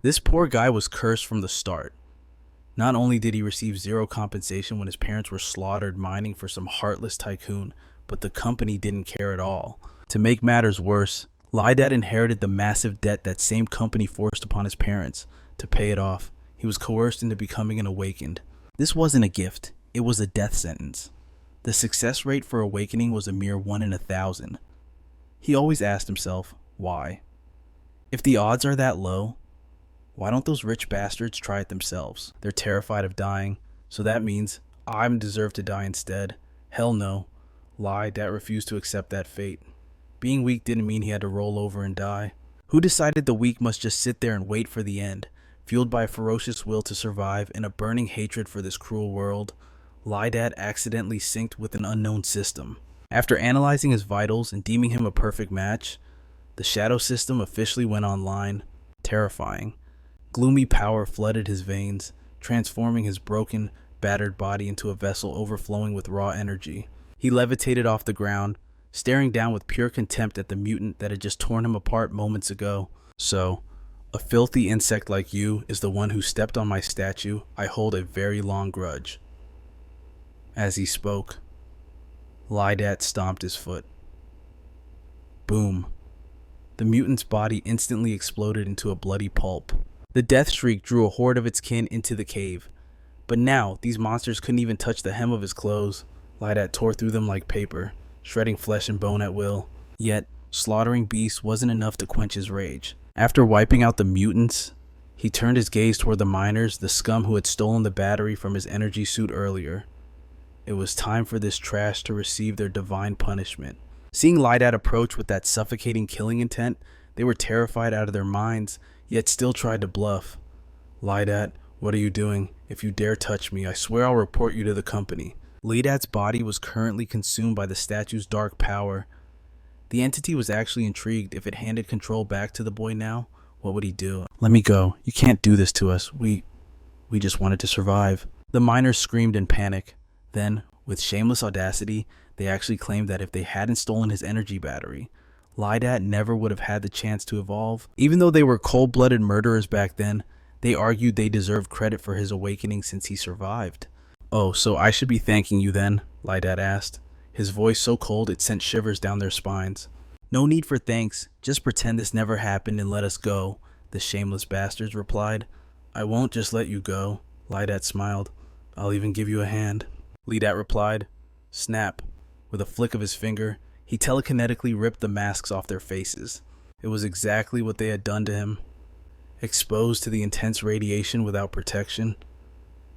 This poor guy was cursed from the start. Not only did he receive zero compensation when his parents were slaughtered mining for some heartless tycoon, but the company didn't care at all. To make matters worse, Lydat inherited the massive debt that same company forced upon his parents. To pay it off, he was coerced into becoming an awakened. This wasn't a gift, it was a death sentence. The success rate for awakening was a mere 1 in 1,000. He always asked himself, why? If the odds are that low, why don't those rich bastards try it themselves? They're terrified of dying, so that means I deserve to die instead. Hell no. Lydat refused to accept that fate. Being weak didn't mean he had to roll over and die. Who decided the weak must just sit there and wait for the end? Fueled by a ferocious will to survive and a burning hatred for this cruel world, Lydat accidentally synced with an unknown system. After analyzing his vitals and deeming him a perfect match, the shadow system officially went online. Terrifying. Gloomy power flooded his veins, transforming his broken, battered body into a vessel overflowing with raw energy. He levitated off the ground, staring down with pure contempt at the mutant that had just torn him apart moments ago. So, a filthy insect like you is the one who stepped on my statue. I hold a very long grudge. As he spoke, Lydat stomped his foot. Boom. The mutant's body instantly exploded into a bloody pulp. The death shriek drew a horde of its kin into the cave. But now, these monsters couldn't even touch the hem of his clothes. Lydat tore through them like paper, shredding flesh and bone at will. Yet, slaughtering beasts wasn't enough to quench his rage. After wiping out the mutants, he turned his gaze toward the miners, the scum who had stolen the battery from his energy suit earlier. It was time for this trash to receive their divine punishment. Seeing Lydat approach with that suffocating killing intent, they were terrified out of their minds, yet still tried to bluff. Lydat, what are you doing? If you dare touch me, I swear I'll report you to the company. Lydat's body was currently consumed by the statue's dark power. The entity was actually intrigued. If it handed control back to the boy now, what would he do? Let me go. You can't do this to us. We just wanted to survive. The miners screamed in panic. Then, with shameless audacity, they actually claimed that if they hadn't stolen his energy battery, Lydat never would have had the chance to evolve. Even though they were cold-blooded murderers back then, they argued they deserved credit for his awakening since he survived. Oh, so I should be thanking you then? Lydat asked, his voice so cold it sent shivers down their spines. No need for thanks, just pretend this never happened and let us go, the shameless bastards replied. I won't just let you go, Lydat smiled. I'll even give you a hand. Lydat replied. Snap. With a flick of his finger, he telekinetically ripped the masks off their faces. It was exactly what they had done to him. Exposed to the intense radiation without protection,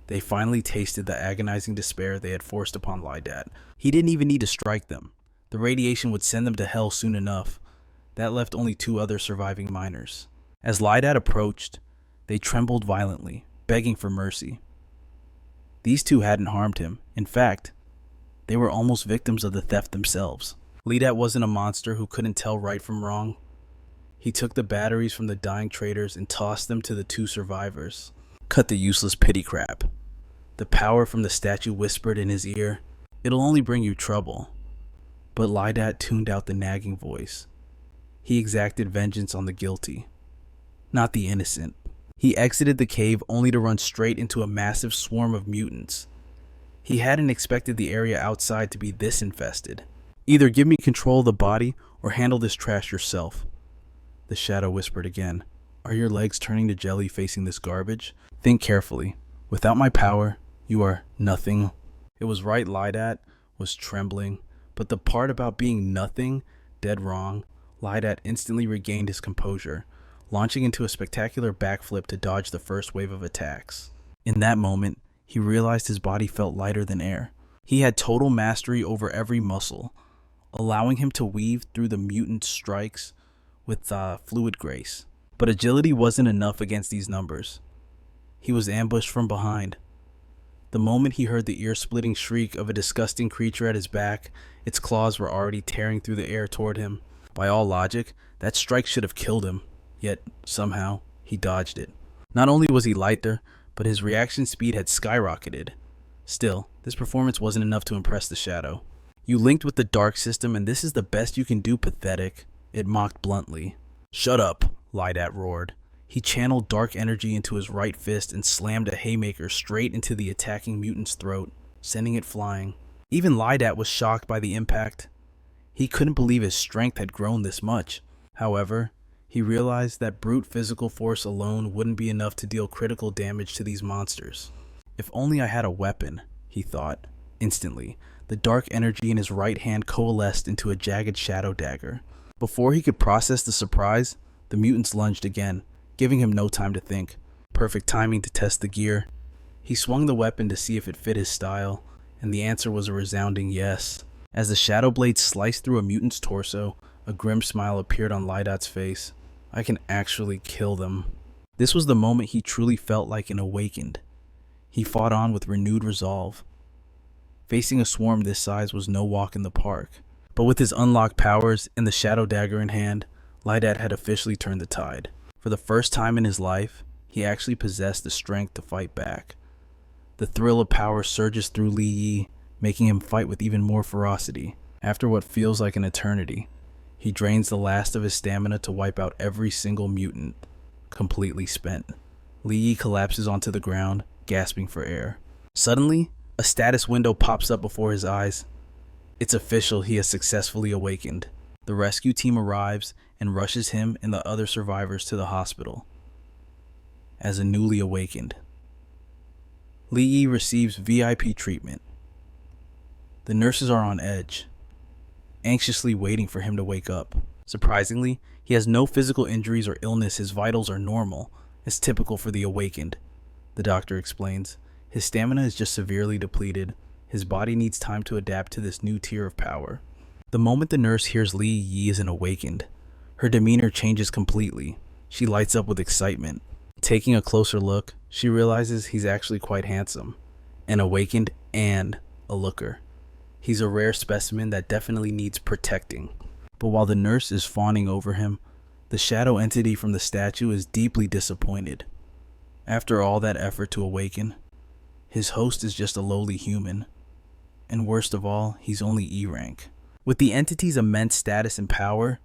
they finally tasted the agonizing despair they had forced upon Lydat. He didn't even need to strike them. The radiation would send them to hell soon enough. That left only 2 other surviving miners. As Lydat approached, they trembled violently, begging for mercy. These 2 hadn't harmed him. In fact, they were almost victims of the theft themselves. Lydat wasn't a monster who couldn't tell right from wrong. He took the batteries from the dying traders and tossed them to the 2 survivors. Cut the useless pity crap. The power from the statue whispered in his ear, it'll only bring you trouble. But Lydat tuned out the nagging voice. He exacted vengeance on the guilty, not the innocent. He exited the cave only to run straight into a massive swarm of mutants. He hadn't expected the area outside to be this infested. Either give me control of the body or handle this trash yourself. The shadow whispered again. Are your legs turning to jelly facing this garbage? Think carefully. Without my power, you are nothing. It was right. Lydat was trembling, but the part about being nothing, dead wrong. Lydat instantly regained his composure, launching into a spectacular backflip to dodge the first wave of attacks. In that moment, he realized his body felt lighter than air. He had total mastery over every muscle, allowing him to weave through the mutant strikes with fluid grace. But agility wasn't enough against these numbers. He was ambushed from behind. The moment he heard the ear-splitting shriek of a disgusting creature at his back, its claws were already tearing through the air toward him. By all logic, that strike should have killed him, yet somehow he dodged it. Not only was he lighter, but his reaction speed had skyrocketed. Still, this performance wasn't enough to impress the shadow. You linked with the dark system and this is the best you can do, pathetic, it mocked bluntly. Shut up, Lydat roared. He channeled dark energy into his right fist and slammed a haymaker straight into the attacking mutant's throat, sending it flying. Even Lydat was shocked by the impact. He couldn't believe his strength had grown this much. However, he realized that brute physical force alone wouldn't be enough to deal critical damage to these monsters. If only I had a weapon, he thought. Instantly, the dark energy in his right hand coalesced into a jagged shadow dagger. Before he could process the surprise, the mutants lunged again, giving him no time to think. Perfect timing to test the gear. He swung the weapon to see if it fit his style, and the answer was a resounding yes. As the shadow blade sliced through a mutant's torso, a grim smile appeared on Lydat's face. I can actually kill them. This was the moment he truly felt like an awakened. He fought on with renewed resolve. Facing a swarm this size was no walk in the park. But with his unlocked powers and the shadow dagger in hand, Lydat had officially turned the tide. For the first time in his life, he actually possessed the strength to fight back. The thrill of power surges through Li Yi, making him fight with even more ferocity. After what feels like an eternity, he drains the last of his stamina to wipe out every single mutant, completely spent. Li Yi collapses onto the ground, gasping for air. Suddenly, a status window pops up before his eyes. It's official, he has successfully awakened. The rescue team arrives and rushes him and the other survivors to the hospital. As a newly awakened, Li Yi receives VIP treatment. The nurses are on edge, anxiously waiting for him to wake up. Surprisingly, he has no physical injuries or illness. His vitals are normal, as typical for the awakened, the doctor explains. His stamina is just severely depleted. His body needs time to adapt to this new tier of power. The moment the nurse hears Li Yi is an awakened, her demeanor changes completely. She lights up with excitement. Taking a closer look, she realizes he's actually quite handsome, an awakened and a looker. He's a rare specimen that definitely needs protecting. But while the nurse is fawning over him, the shadow entity from the statue is deeply disappointed. After all that effort to awaken, his host is just a lowly human. And worst of all, he's only E-rank. With the entity's immense status and power,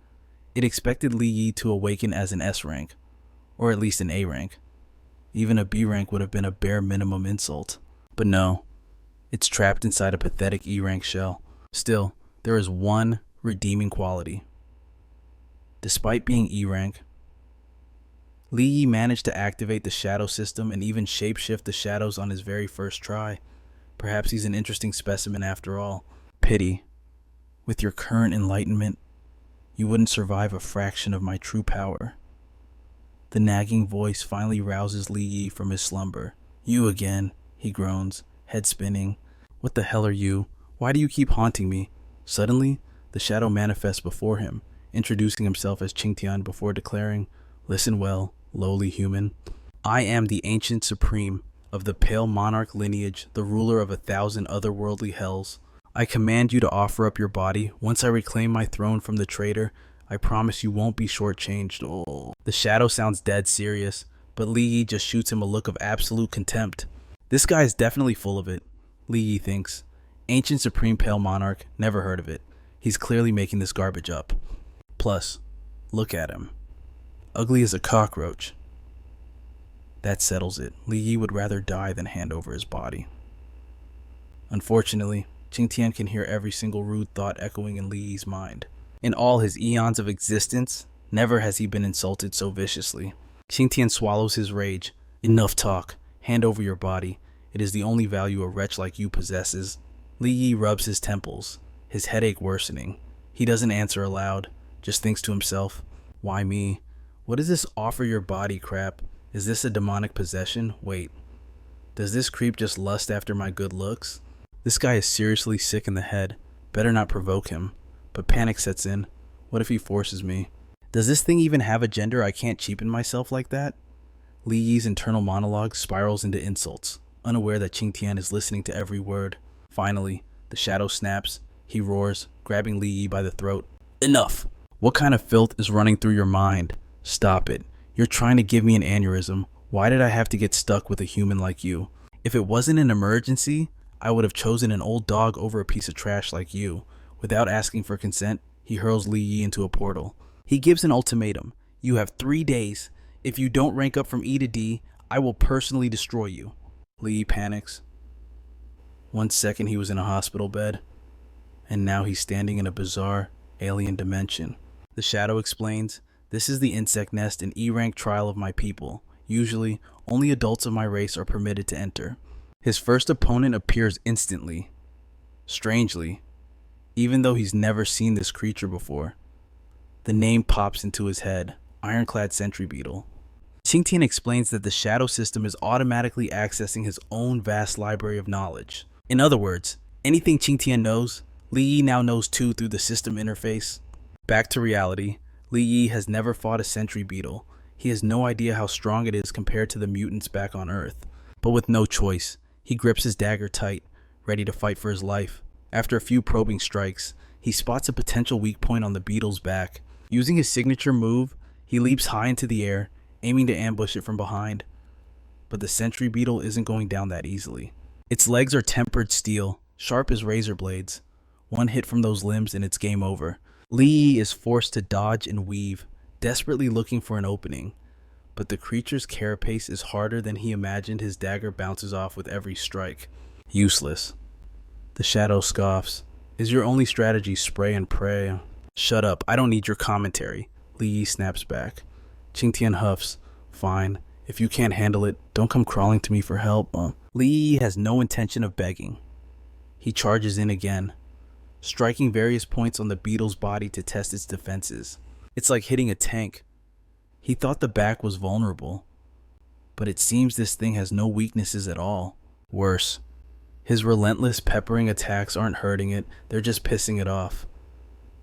it expected Li Yi to awaken as an S-rank, or at least an A-rank. Even a B-rank would have been a bare minimum insult. But no, it's trapped inside a pathetic E-rank shell. Still, there is one redeeming quality. Despite being E-rank, Li Yi managed to activate the shadow system and even shapeshift the shadows on his very first try. Perhaps he's an interesting specimen after all. Pity. With your current enlightenment, you wouldn't survive a fraction of my true power. The nagging voice finally rouses Li Yi from his slumber. You again, he groans, head spinning. What the hell are you? Why do you keep haunting me? Suddenly, the shadow manifests before him, introducing himself as Qingtian before declaring, Listen well, lowly human. I am the ancient supreme of the pale monarch lineage, the ruler of 1,000 otherworldly hells. I command you to offer up your body. Once I reclaim my throne from the traitor, I promise you won't be shortchanged. Oh. The shadow sounds dead serious, but Li Yi just shoots him a look of absolute contempt. This guy is definitely full of it, Li Yi thinks. Ancient Supreme Pale Monarch, never heard of it. He's clearly making this garbage up. Plus, look at him. Ugly as a cockroach. That settles it. Li Yi would rather die than hand over his body. Unfortunately, Qingtian can hear every single rude thought echoing in Li Yi's mind. In all his eons of existence, never has he been insulted so viciously. Qingtian swallows his rage. Enough talk. Hand over your body. It is the only value a wretch like you possesses. Li Yi rubs his temples, his headache worsening. He doesn't answer aloud, just thinks to himself, why me? What is this offer your body crap? Is this a demonic possession? Wait, does this creep just lust after my good looks? This guy is seriously sick in the head. Better not provoke him. But panic sets in. What if he forces me? Does this thing even have a gender? I can't cheapen myself like that? Li Yi's internal monologue spirals into insults, unaware that Qingtian is listening to every word. Finally, the shadow snaps. He roars, grabbing Li Yi by the throat. Enough! What kind of filth is running through your mind? Stop it. You're trying to give me an aneurysm. Why did I have to get stuck with a human like you? If it wasn't an emergency, I would have chosen an old dog over a piece of trash like you. Without asking for consent, he hurls Li Yi into a portal. He gives an ultimatum. You have 3 days. If you don't rank up from E to D, I will personally destroy you. Li Yi panics. 1 second he was in a hospital bed, and now he's standing in a bizarre, alien dimension. The shadow explains, "This is the insect nest and E-rank trial of my people. Usually, only adults of my race are permitted to enter." His first opponent appears instantly. Strangely, even though he's never seen this creature before. The name pops into his head, Ironclad Sentry Beetle. Qingtian explains that the shadow system is automatically accessing his own vast library of knowledge. In other words, anything Qingtian knows, Li Yi now knows too through the system interface. Back to reality, Li Yi has never fought a sentry beetle. He has no idea how strong it is compared to the mutants back on Earth. But with no choice, he grips his dagger tight, ready to fight for his life. After a few probing strikes, he spots a potential weak point on the beetle's back. Using his signature move, he leaps high into the air, aiming to ambush it from behind. But the sentry beetle isn't going down that easily. Its legs are tempered steel, sharp as razor blades. One hit from those limbs and it's game over. Li Yi is forced to dodge and weave, desperately looking for an opening. But the creature's carapace is harder than he imagined. His dagger bounces off with every strike. Useless. The shadow scoffs. "Is your only strategy spray and pray?" "Shut up, I don't need your commentary," Li Yi snaps back. Qingtian huffs. "Fine. If you can't handle it, don't come crawling to me for help." Li Yi has no intention of begging. He charges in again, striking various points on the beetle's body to test its defenses. It's like hitting a tank. He thought the back was vulnerable, but it seems this thing has no weaknesses at all. Worse, his relentless peppering attacks aren't hurting it, they're just pissing it off.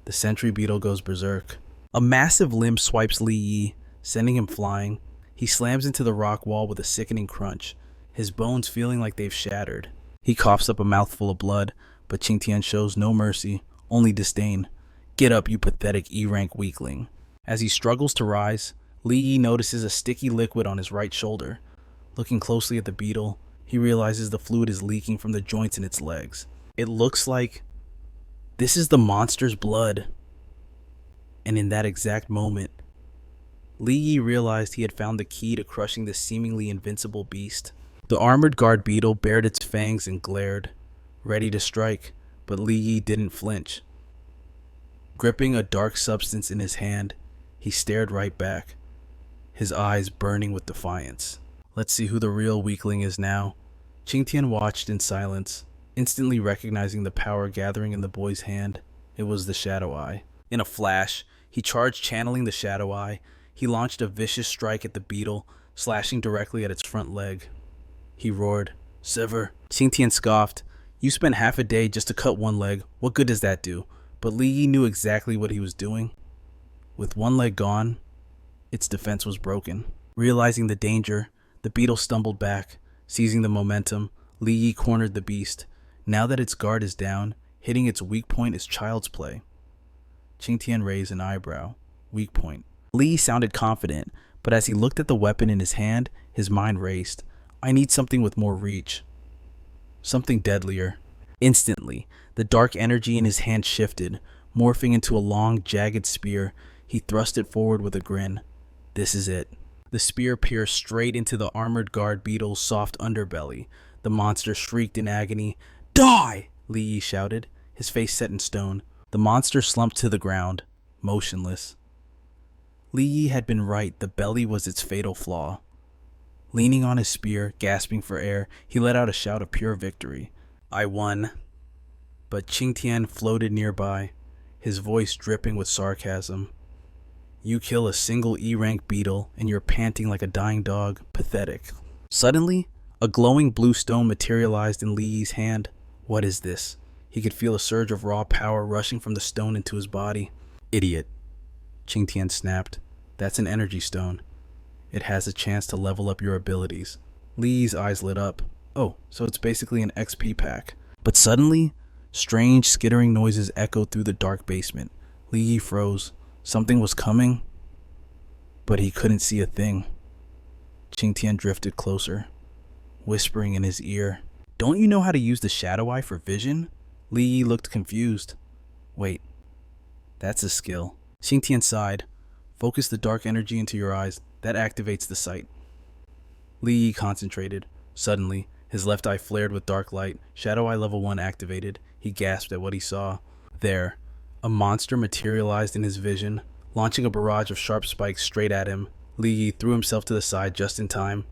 The sentry beetle goes berserk. A massive limb swipes Li Yi, sending him flying. He slams into the rock wall with a sickening crunch, his bones feeling like they've shattered. He coughs up a mouthful of blood, but Qingtian shows no mercy, only disdain. "Get up, you pathetic E-rank weakling." As he struggles to rise, Li Yi notices a sticky liquid on his right shoulder. Looking closely at the beetle, he realizes the fluid is leaking from the joints in its legs. It looks like this is the monster's blood. And in that exact moment, Li Yi realized he had found the key to crushing this seemingly invincible beast. The armored guard beetle bared its fangs and glared, ready to strike, but Li Yi didn't flinch. Gripping a dark substance in his hand, he stared right back, his eyes burning with defiance. Let's see who the real weakling is now. Qingtian watched in silence, instantly recognizing the power gathering in the boy's hand. It was the Shadow Eye. In a flash, he charged, channeling the Shadow Eye. He launched a vicious strike at the beetle, slashing directly at its front leg. He roared, "Sever." Qingtian scoffed. "You spent half a day just to cut one leg. What good does that do?" But Li Yi knew exactly what he was doing. With one leg gone, its defense was broken. Realizing the danger, the beetle stumbled back. Seizing the momentum, Li Yi cornered the beast. Now that its guard is down, hitting its weak point is child's play. Qingtian raised an eyebrow. Weak point. Li Yi sounded confident, but as he looked at the weapon in his hand, his mind raced. "I need something with more reach. Something deadlier." Instantly, the dark energy in his hand shifted, morphing into a long, jagged spear. He thrust it forward with a grin. This is it. The spear pierced straight into the armored guard beetle's soft underbelly. The monster shrieked in agony. "Die!" Li Yi shouted, his face set in stone. The monster slumped to the ground, motionless. Li Yi had been right, the belly was its fatal flaw. Leaning on his spear, gasping for air, he let out a shout of pure victory. "I won." But Qingtian floated nearby, his voice dripping with sarcasm. "You kill a single E-rank beetle, and you're panting like a dying dog. Pathetic." Suddenly, a glowing blue stone materialized in Li Yi's hand. What is this? He could feel a surge of raw power rushing from the stone into his body. "Idiot," Qingtian snapped. "That's an energy stone. It has a chance to level up your abilities." Li Yi's eyes lit up. Oh, so it's basically an XP pack. But suddenly, strange skittering noises echoed through the dark basement. Li Yi froze. Something was coming, but he couldn't see a thing. Qingtian drifted closer, whispering in his ear, "Don't you know how to use the Shadow Eye for vision?" Li Yi looked confused. "Wait, that's a skill." Qingtian sighed. "Focus the dark energy into your eyes, That activates the sight. Li Yi concentrated. Suddenly, his left eye flared with dark light. Shadow Eye level 1 activated. He gasped at what he saw. There, a monster materialized in his vision, launching a barrage of sharp spikes straight at him. Li Yi threw himself to the side just in time.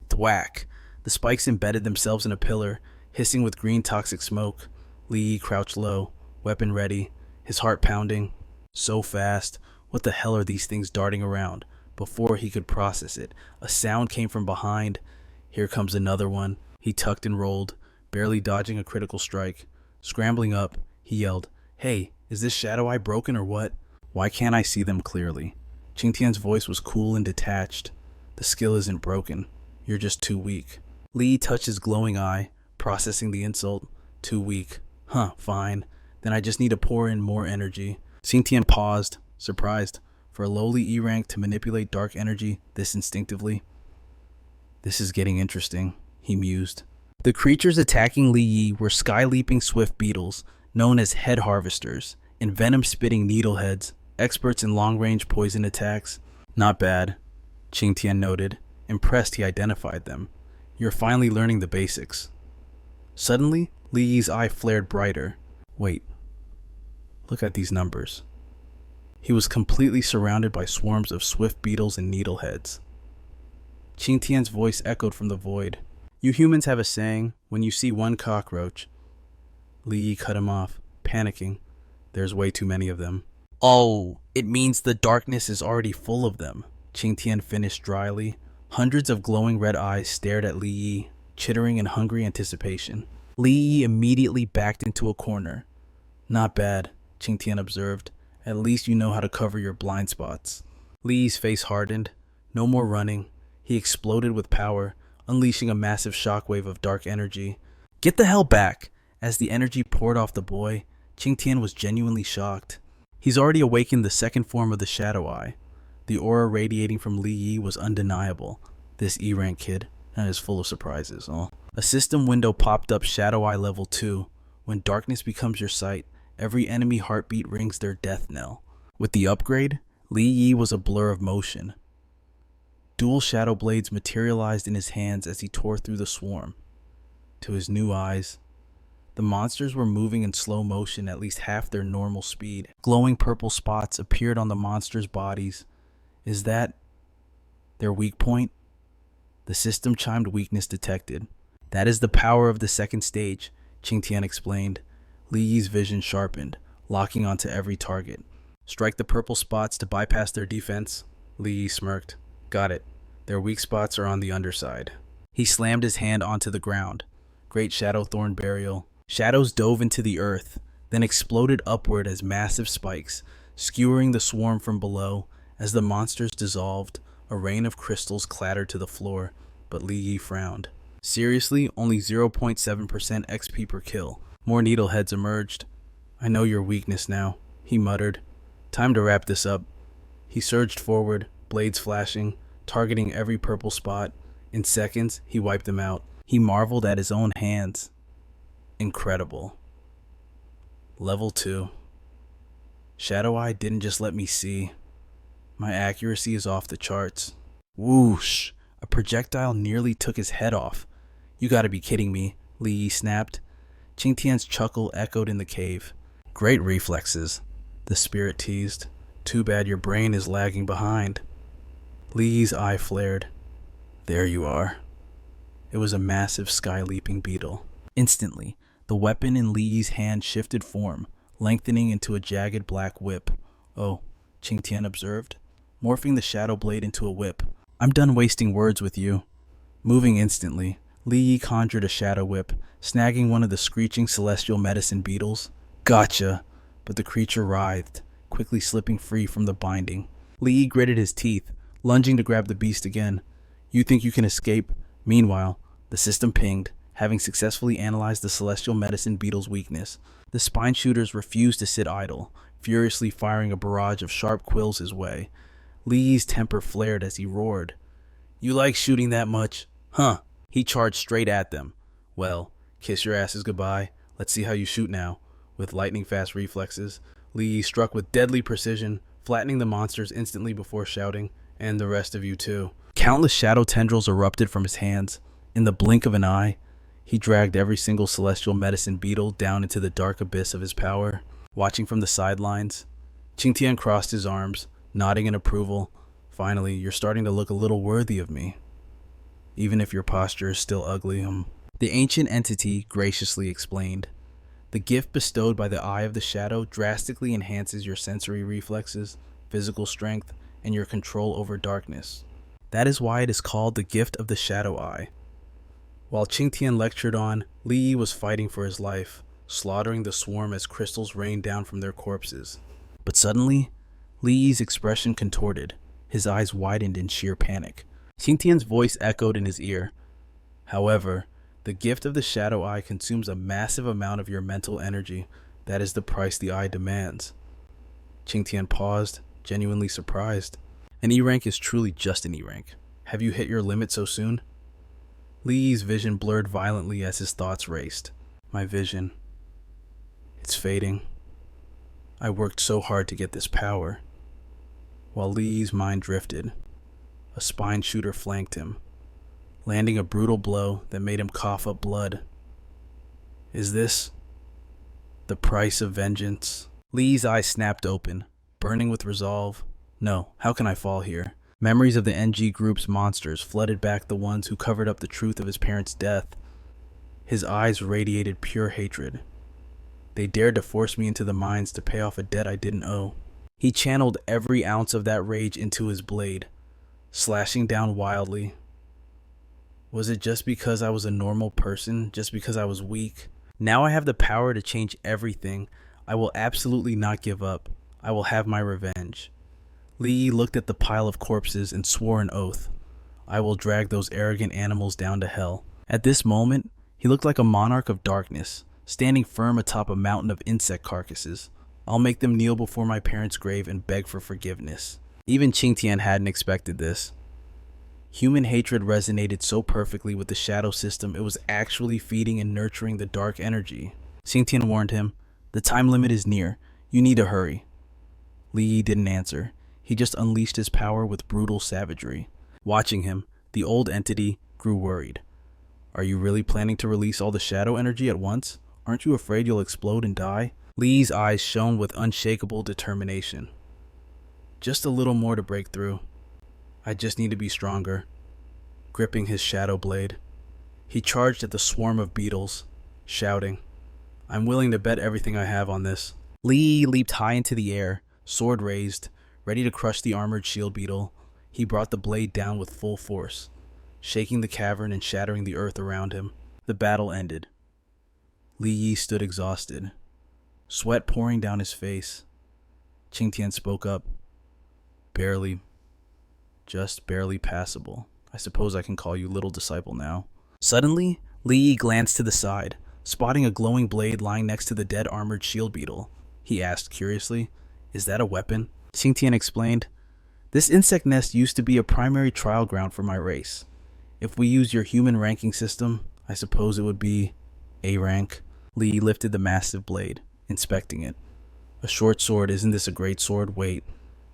Thwack! The spikes embedded themselves in a pillar, hissing with green toxic smoke. Li Yi crouched low, weapon ready, his heart pounding. So fast. What the hell are these things darting around? Before he could process it, a sound came from behind. Here comes another one. He tucked and rolled, barely dodging a critical strike. Scrambling up, he yelled, "Hey, is this Shadow Eye broken or what? Why can't I see them clearly?" Qingtian's voice was cool and detached. "The skill isn't broken. You're just too weak." Li touched his glowing eye, processing the insult. Too weak. Huh, fine. Then I just need to pour in more energy. Qingtian paused, surprised. For a lowly E-rank to manipulate dark energy this instinctively. This is getting interesting, he mused. The creatures attacking Li Yi were sky-leaping swift beetles, known as head harvesters, and venom-spitting needleheads, experts in long-range poison attacks. Not bad, Qingtian noted. Impressed he identified them. You're finally learning the basics. Suddenly, Li Yi's eye flared brighter. Wait, look at these numbers. He was completely surrounded by swarms of swift beetles and needleheads. Qingtian's voice echoed from the void. You humans have a saying, when you see one cockroach. Li Yi cut him off, panicking. There's way too many of them. Oh, it means the darkness is already full of them, Qingtian finished dryly. Hundreds of glowing red eyes stared at Li Yi, chittering in hungry anticipation. Li Yi immediately backed into a corner. Not bad, Qingtian observed. At least you know how to cover your blind spots. Li Yi's face hardened. No more running. He exploded with power, unleashing a massive shockwave of dark energy. Get the hell back! As the energy poured off the boy, Qingtian was genuinely shocked. He's already awakened the second form of the Shadow Eye. The aura radiating from Li Yi was undeniable. This E-rank kid is full of surprises. A system window popped up Shadow Eye level 2. When darkness becomes your sight, every enemy heartbeat rings their death knell. With the upgrade, Li Yi was a blur of motion. Dual shadow blades materialized in his hands as he tore through the swarm. To his new eyes, the monsters were moving in slow motion at least half their normal speed. Glowing purple spots appeared on the monsters' bodies. Is that their weak point? The system chimed weakness detected. That is the power of the second stage, Qingtian explained. Li Yi's vision sharpened, locking onto every target. Strike the purple spots to bypass their defense. Li Yi smirked. Got it. Their weak spots are on the underside. He slammed his hand onto the ground. Great Shadow Thorn Burial. Shadows dove into the earth, then exploded upward as massive spikes, skewering the swarm from below. As the monsters dissolved, a rain of crystals clattered to the floor, but Li Yi frowned. Seriously, only 0.7% XP per kill. More needleheads emerged. I know your weakness now, he muttered. Time to wrap this up. He surged forward, blades flashing, targeting every purple spot. In seconds, he wiped them out. He marveled at his own hands. Incredible. Level 2. Shadow Eye didn't just let me see. My accuracy is off the charts. Whoosh! A projectile nearly took his head off. You gotta be kidding me, Li Yi snapped. Qingtian's chuckle echoed in the cave. Great reflexes, the spirit teased. Too bad your brain is lagging behind. Li Yi's eye flared. There you are. It was a massive sky-leaping beetle. Instantly, the weapon in Li Yi's hand shifted form, lengthening into a jagged black whip. Oh, Qingtian observed, morphing the shadow blade into a whip. I'm done wasting words with you. Moving instantly, Li Yi conjured a shadow whip, snagging one of the screeching celestial medicine beetles. Gotcha! But the creature writhed, quickly slipping free from the binding. Li Yi gritted his teeth, lunging to grab the beast again. You think you can escape? Meanwhile, the system pinged, having successfully analyzed the celestial medicine beetle's weakness. The spine shooters refused to sit idle, furiously firing a barrage of sharp quills his way. Li Yi's temper flared as he roared. You like shooting that much? Huh. He charged straight at them. Well, kiss your asses goodbye. Let's see how you shoot now. With lightning-fast reflexes, Li Yi struck with deadly precision, flattening the monsters instantly before shouting, And the rest of you too. Countless shadow tendrils erupted from his hands. In the blink of an eye, he dragged every single celestial medicine beetle down into the dark abyss of his power. Watching from the sidelines, Qingtian crossed his arms, nodding in approval. Finally, you're starting to look a little worthy of me. Even if your posture is still ugly, The ancient entity graciously explained. The gift bestowed by the Eye of the Shadow drastically enhances your sensory reflexes, physical strength, and your control over darkness. That is why it is called the gift of the Shadow Eye. While Qingtian lectured on, Li Yi was fighting for his life, slaughtering the swarm as crystals rained down from their corpses. But suddenly, Li Yi's expression contorted. His eyes widened in sheer panic. Qingtian's voice echoed in his ear. However, the gift of the Shadow Eye consumes a massive amount of your mental energy. That is the price the eye demands. Qingtian paused, genuinely surprised. An E rank is truly just an E rank. Have you hit your limit so soon? Li Yi's vision blurred violently as his thoughts raced. My vision. It's fading. I worked so hard to get this power. While Li Yi's mind drifted, a spine shooter flanked him, landing a brutal blow that made him cough up blood. Is this the price of vengeance? Li Yi's eyes snapped open, burning with resolve. No, how can I fall here? Memories of the NG group's monsters flooded back the ones who covered up the truth of his parents' death. His eyes radiated pure hatred. They dared to force me into the mines to pay off a debt I didn't owe. He channeled every ounce of that rage into his blade, slashing down wildly. Was it just because I was a normal person? Just because I was weak? Now I have the power to change everything. I will absolutely not give up. I will have my revenge. Li Yi looked at the pile of corpses and swore an oath. I will drag those arrogant animals down to hell. At this moment, he looked like a monarch of darkness, standing firm atop a mountain of insect carcasses. I'll make them kneel before my parents' grave and beg for forgiveness. Even Qingtian hadn't expected this. Human hatred resonated so perfectly with the shadow system, it was actually feeding and nurturing the dark energy. Qingtian warned him, the time limit is near. You need to hurry. Li Yi didn't answer. He just unleashed his power with brutal savagery. Watching him, the old entity grew worried. Are you really planning to release all the shadow energy at once? Aren't you afraid you'll explode and die? Li Yi's eyes shone with unshakable determination. Just a little more to break through. I just need to be stronger. Gripping his shadow blade, he charged at the swarm of beetles, shouting, I'm willing to bet everything I have on this. Li Yi leaped high into the air, sword raised, ready to crush the armored shield beetle. He brought the blade down with full force, shaking the cavern and shattering the earth around him. The battle ended. Li Yi stood exhausted, sweat pouring down his face. Qingtian spoke up. Barely. Just barely passable. I suppose I can call you little disciple now. Suddenly, Li Yi glanced to the side, spotting a glowing blade lying next to the dead armored shield beetle. He asked curiously, Is that a weapon? Qingtian explained, This insect nest used to be a primary trial ground for my race. If we use your human ranking system, I suppose it would be A rank. Li Yi lifted the massive blade, inspecting it. A short sword, isn't this a great sword? Wait,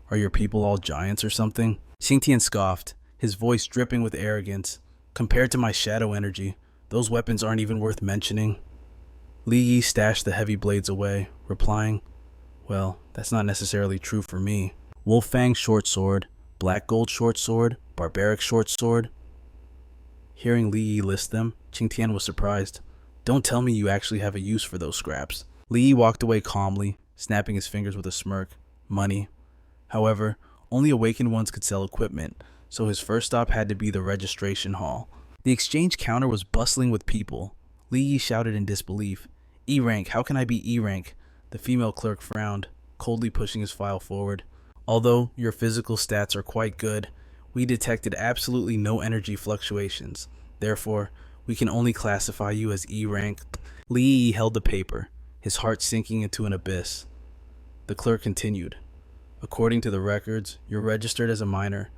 are your people all giants or something? Qingtian scoffed, his voice dripping with arrogance. Compared to my shadow energy, those weapons aren't even worth mentioning. Li Yi stashed the heavy blades away, replying, Well, that's not necessarily true for me. Wolf Fang short sword, black gold short sword, barbaric short sword. Hearing Li Yi list them, Qingtian was surprised. Don't tell me you actually have a use for those scraps. Li Yi walked away calmly, snapping his fingers with a smirk. Money. However, only awakened ones could sell equipment, so his first stop had to be the registration hall. The exchange counter was bustling with people. Li Yi shouted in disbelief, E rank, how can I be E rank? The female clerk frowned, coldly pushing his file forward. Although your physical stats are quite good, we detected absolutely no energy fluctuations. Therefore, we can only classify you as E rank. Li Yi held the paper, his heart sinking into an abyss. The clerk continued. According to the records, you're registered as a minor.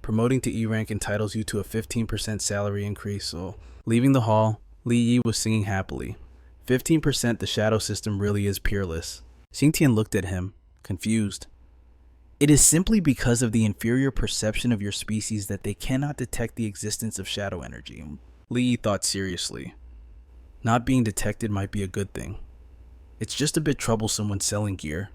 Promoting to E rank entitles you to a 15% salary increase, so leaving the hall, Li Yi was singing happily. 15%, the shadow system really is peerless. Xingtian looked at him, confused. It is simply because of the inferior perception of your species that they cannot detect the existence of shadow energy. Lee thought seriously. Not being detected might be a good thing. It's just a bit troublesome when selling gear.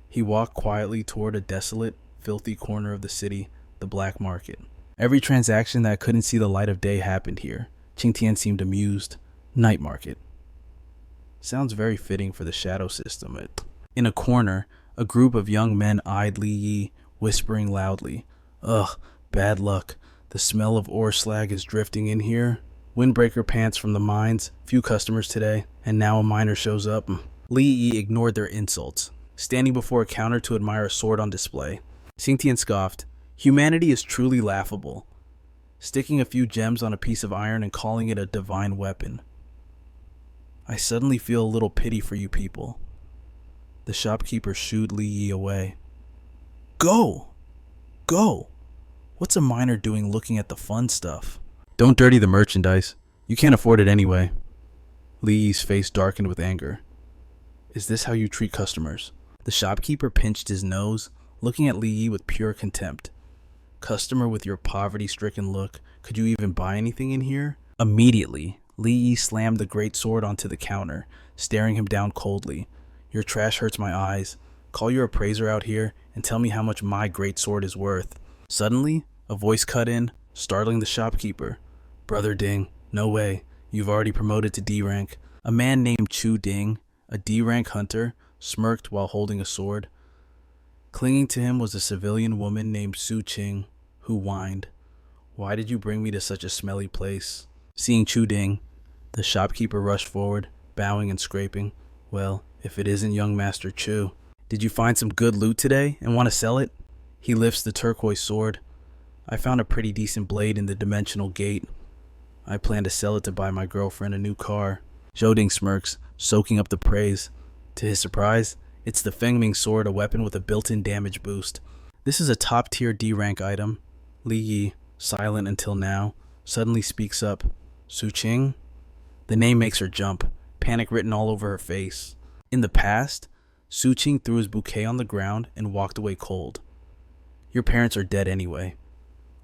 He walked quietly toward a desolate, filthy corner of the city, the black market. Every transaction that couldn't see the light of day happened here. Qingtian seemed amused. Night market. Sounds very fitting for the shadow system. In a corner, a group of young men eyed Li Yi, whispering loudly. Ugh, bad luck. The smell of ore slag is drifting in here. Windbreaker pants from the mines, few customers today, and now a miner shows up. Li Yi ignored their insults, standing before a counter to admire a sword on display. Qingtian scoffed. Humanity is truly laughable. Sticking a few gems on a piece of iron and calling it a divine weapon. I suddenly feel a little pity for you people. The shopkeeper shooed Li Yi away. Go! Go! What's a miner doing looking at the fun stuff? Don't dirty the merchandise. You can't afford it anyway. Li Yi's face darkened with anger. Is this how you treat customers? The shopkeeper pinched his nose, looking at Li Yi with pure contempt. Customer with your poverty-stricken look, could you even buy anything in here? Immediately, Li Yi slammed the great sword onto the counter, staring him down coldly. Your trash hurts my eyes. Call your appraiser out here and tell me how much my great sword is worth. Suddenly, a voice cut in, startling the shopkeeper. Brother Ding, no way. You've already promoted to D rank. A man named Chu Ding, a D rank hunter, smirked while holding a sword. Clinging to him was a civilian woman named Su Qing, who whined. Why did you bring me to such a smelly place? Seeing Chu Ding, the shopkeeper rushed forward, bowing and scraping. Well, if it isn't young Master Chu. Did you find some good loot today and want to sell it? He lifts the turquoise sword. I found a pretty decent blade in the dimensional gate. I plan to sell it to buy my girlfriend a new car. Zhou Ding smirks, soaking up the praise. To his surprise, it's the Fengming sword, a weapon with a built-in damage boost. This is a top-tier D-rank item. Li Yi, silent until now, suddenly speaks up. Su Qing? The name makes her jump, panic written all over her face. In the past, Su Qing threw his bouquet on the ground and walked away cold. Your parents are dead anyway.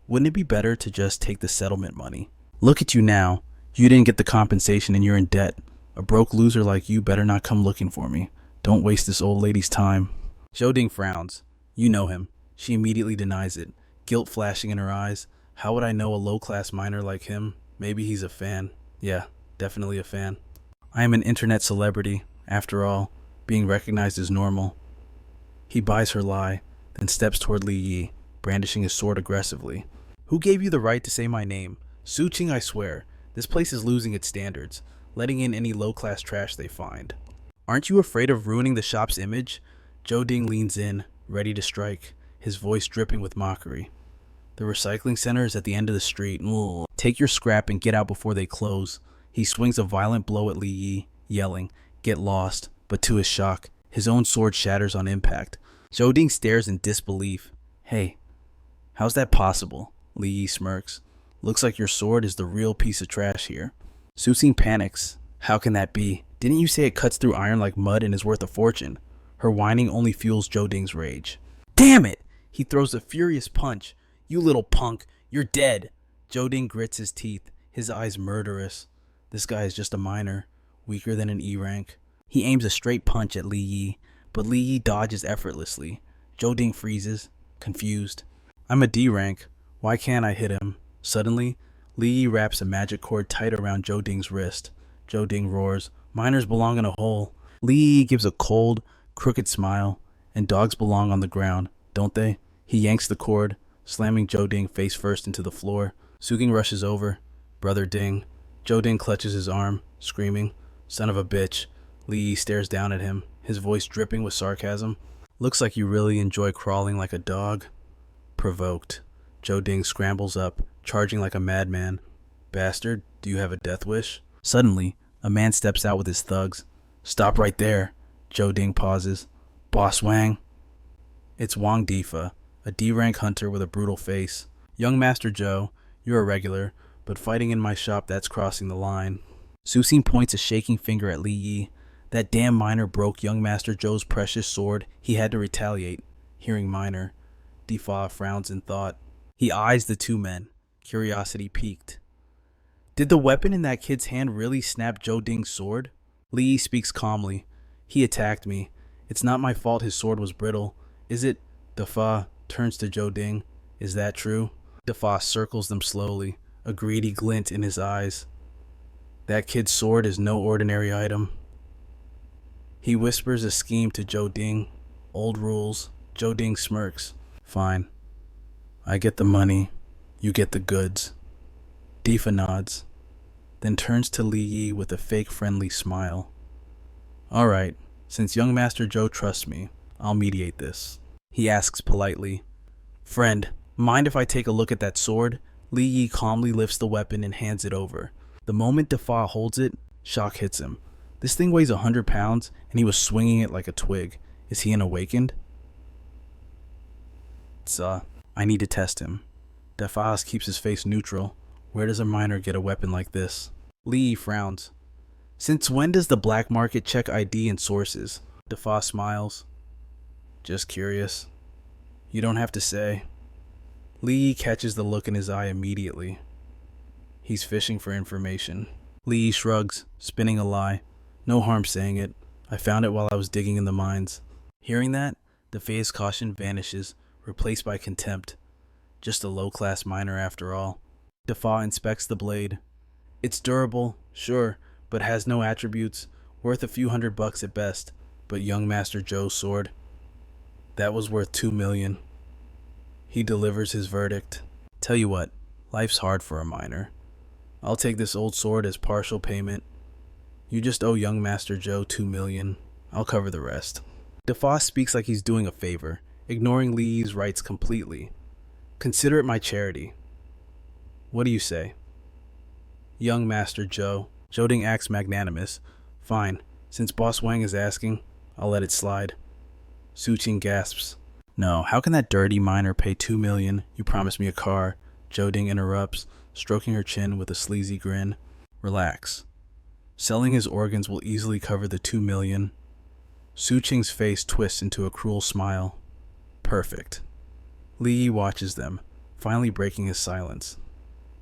Wouldn't it be better to just take the settlement money? Look at you now. You didn't get the compensation and you're in debt. A broke loser like you better not come looking for me. Don't waste this old lady's time. Zhou Ding frowns. You know him. She immediately denies it, guilt flashing in her eyes. How would I know a low-class miner like him? Maybe he's a fan. Yeah, definitely a fan. I am an internet celebrity. After all, being recognized is normal. He buys her lie, then steps toward Li Yi, brandishing his sword aggressively. Who gave you the right to say my name? Su Qing, I swear. This place is losing its standards, letting in any low-class trash they find. Aren't you afraid of ruining the shop's image? Zhou Ding leans in, ready to strike, his voice dripping with mockery. The recycling center is at the end of the street. Take your scrap and get out before they close. He swings a violent blow at Li Yi, yelling, Get lost, but to his shock, his own sword shatters on impact. Zhou Ding stares in disbelief. Hey, how's that possible? Li Yi smirks. Looks like your sword is the real piece of trash here. Su Qing panics. How can that be? Didn't you say it cuts through iron like mud and is worth a fortune? Her whining only fuels Zhou Ding's rage. Damn it! He throws a furious punch. You little punk, you're dead. Zhou Ding grits his teeth, his eyes murderous. This guy is just a miner, weaker than an E rank. He aims a straight punch at Li Yi, but Li Yi dodges effortlessly. Zhou Ding freezes, confused. I'm a D rank. Why can't I hit him? Suddenly, Li Yi wraps a magic cord tight around Zhou Ding's wrist. Zhou Ding roars, Miners belong in a hole. Li Yi gives a cold, crooked smile, and dogs belong on the ground, don't they? He yanks the cord, slamming Zhou Ding face first into the floor. Su Qing rushes over. Brother Ding. Zhou Ding clutches his arm, screaming, Son of a bitch. Li Yi stares down at him, his voice dripping with sarcasm. Looks like you really enjoy crawling like a dog. Provoked. Zhou Ding scrambles up, charging like a madman. Bastard, do you have a death wish? Suddenly, a man steps out with his thugs. Stop right there. Zhou Ding pauses. Boss Wang? It's Wang Difa, a D-rank hunter with a brutal face. Young Master Zhou, you're a regular, but fighting in my shop, that's crossing the line. Su Qing points a shaking finger at Li Yi. That damn miner broke young Master Zhou's precious sword. He had to retaliate. Hearing minor, Defa frowns in thought. He eyes the two men, curiosity piqued. Did the weapon in that kid's hand really snap Joe Ding's sword? Lee speaks calmly. He attacked me. It's not my fault his sword was brittle. Is it? Defa turns to Joe Ding. Is that true? Defa circles them slowly, a greedy glint in his eyes. That kid's sword is no ordinary item. He whispers a scheme to Joe Ding. Old rules. Joe Ding smirks. Fine. I get the money. You get the goods. Defa nods, then turns to Li Yi with a fake friendly smile. All right, since young Master Joe trusts me, I'll mediate this. He asks politely, Friend, mind if I take a look at that sword? Li Yi calmly lifts the weapon and hands it over. The moment Defa holds it, shock hits him. This thing weighs 100 pounds, and he was swinging it like a twig. Is he an awakened? I need to test him. Defa keeps his face neutral. Where does a miner get a weapon like this? Lee frowns. Since when does the black market check ID and sources? Defa smiles. Just curious. You don't have to say. Lee catches the look in his eye immediately. He's fishing for information. Lee shrugs, spinning a lie. No harm saying it. I found it while I was digging in the mines. Hearing that, Defea's caution vanishes, replaced by contempt. Just a low-class miner after all. Defa inspects the blade. It's durable, sure, but has no attributes, worth a few $100 at best. But young Master Joe's sword, that was worth $2 million. He delivers his verdict. Tell you what, life's hard for a miner. I'll take this old sword as partial payment. You just owe young Master Joe $2 million. I'll cover the rest. Defa speaks like he's doing a favor, ignoring Lee's rights completely. Consider it my charity. What do you say? Young Master Joe. Joe Ding acts magnanimous. Fine. Since Boss Wang is asking, I'll let it slide. Su Qing gasps. No, how can that dirty miner pay $2 million? You promised me a car. Joe Ding interrupts, stroking her chin with a sleazy grin. Relax. Selling his organs will easily cover the $2 million. Su Qing's face twists into a cruel smile. Perfect. Li Yi watches them, finally breaking his silence.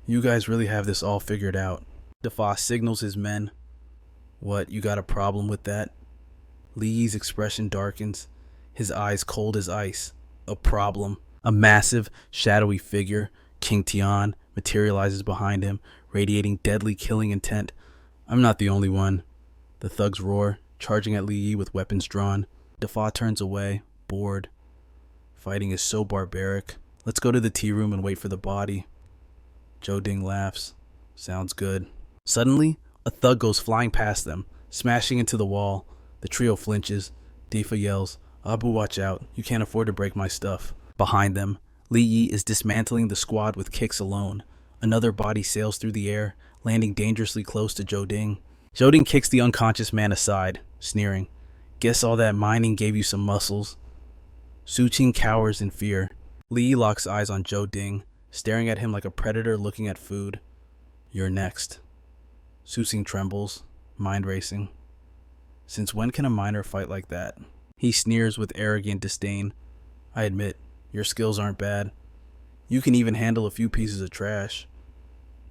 You guys really have this all figured out. Defa signals his men. What, you got a problem with that? Li Yi's expression darkens, his eyes cold as ice. A problem. A massive, shadowy figure, King Tian, materializes behind him, radiating deadly killing intent. I'm not the only one. The thugs roar, charging at Li Yi with weapons drawn. Defa turns away, bored. Fighting is so barbaric. Let's go to the tea room and wait for the body. Joe Ding laughs. Sounds good. Suddenly, a thug goes flying past them, smashing into the wall. The trio flinches. Defa yells, Abu, watch out. You can't afford to break my stuff. Behind them, Li Yi is dismantling the squad with kicks alone. Another body sails through the air, landing dangerously close to Joe Ding. Joe Ding kicks the unconscious man aside, sneering. Guess all that mining gave you some muscles. Su Qing cowers in fear. Li Yi locks eyes on Joe Ding, staring at him like a predator looking at food. You're next. Su Qing trembles, mind racing. Since when can a miner fight like that? He sneers with arrogant disdain. I admit, your skills aren't bad. You can even handle a few pieces of trash.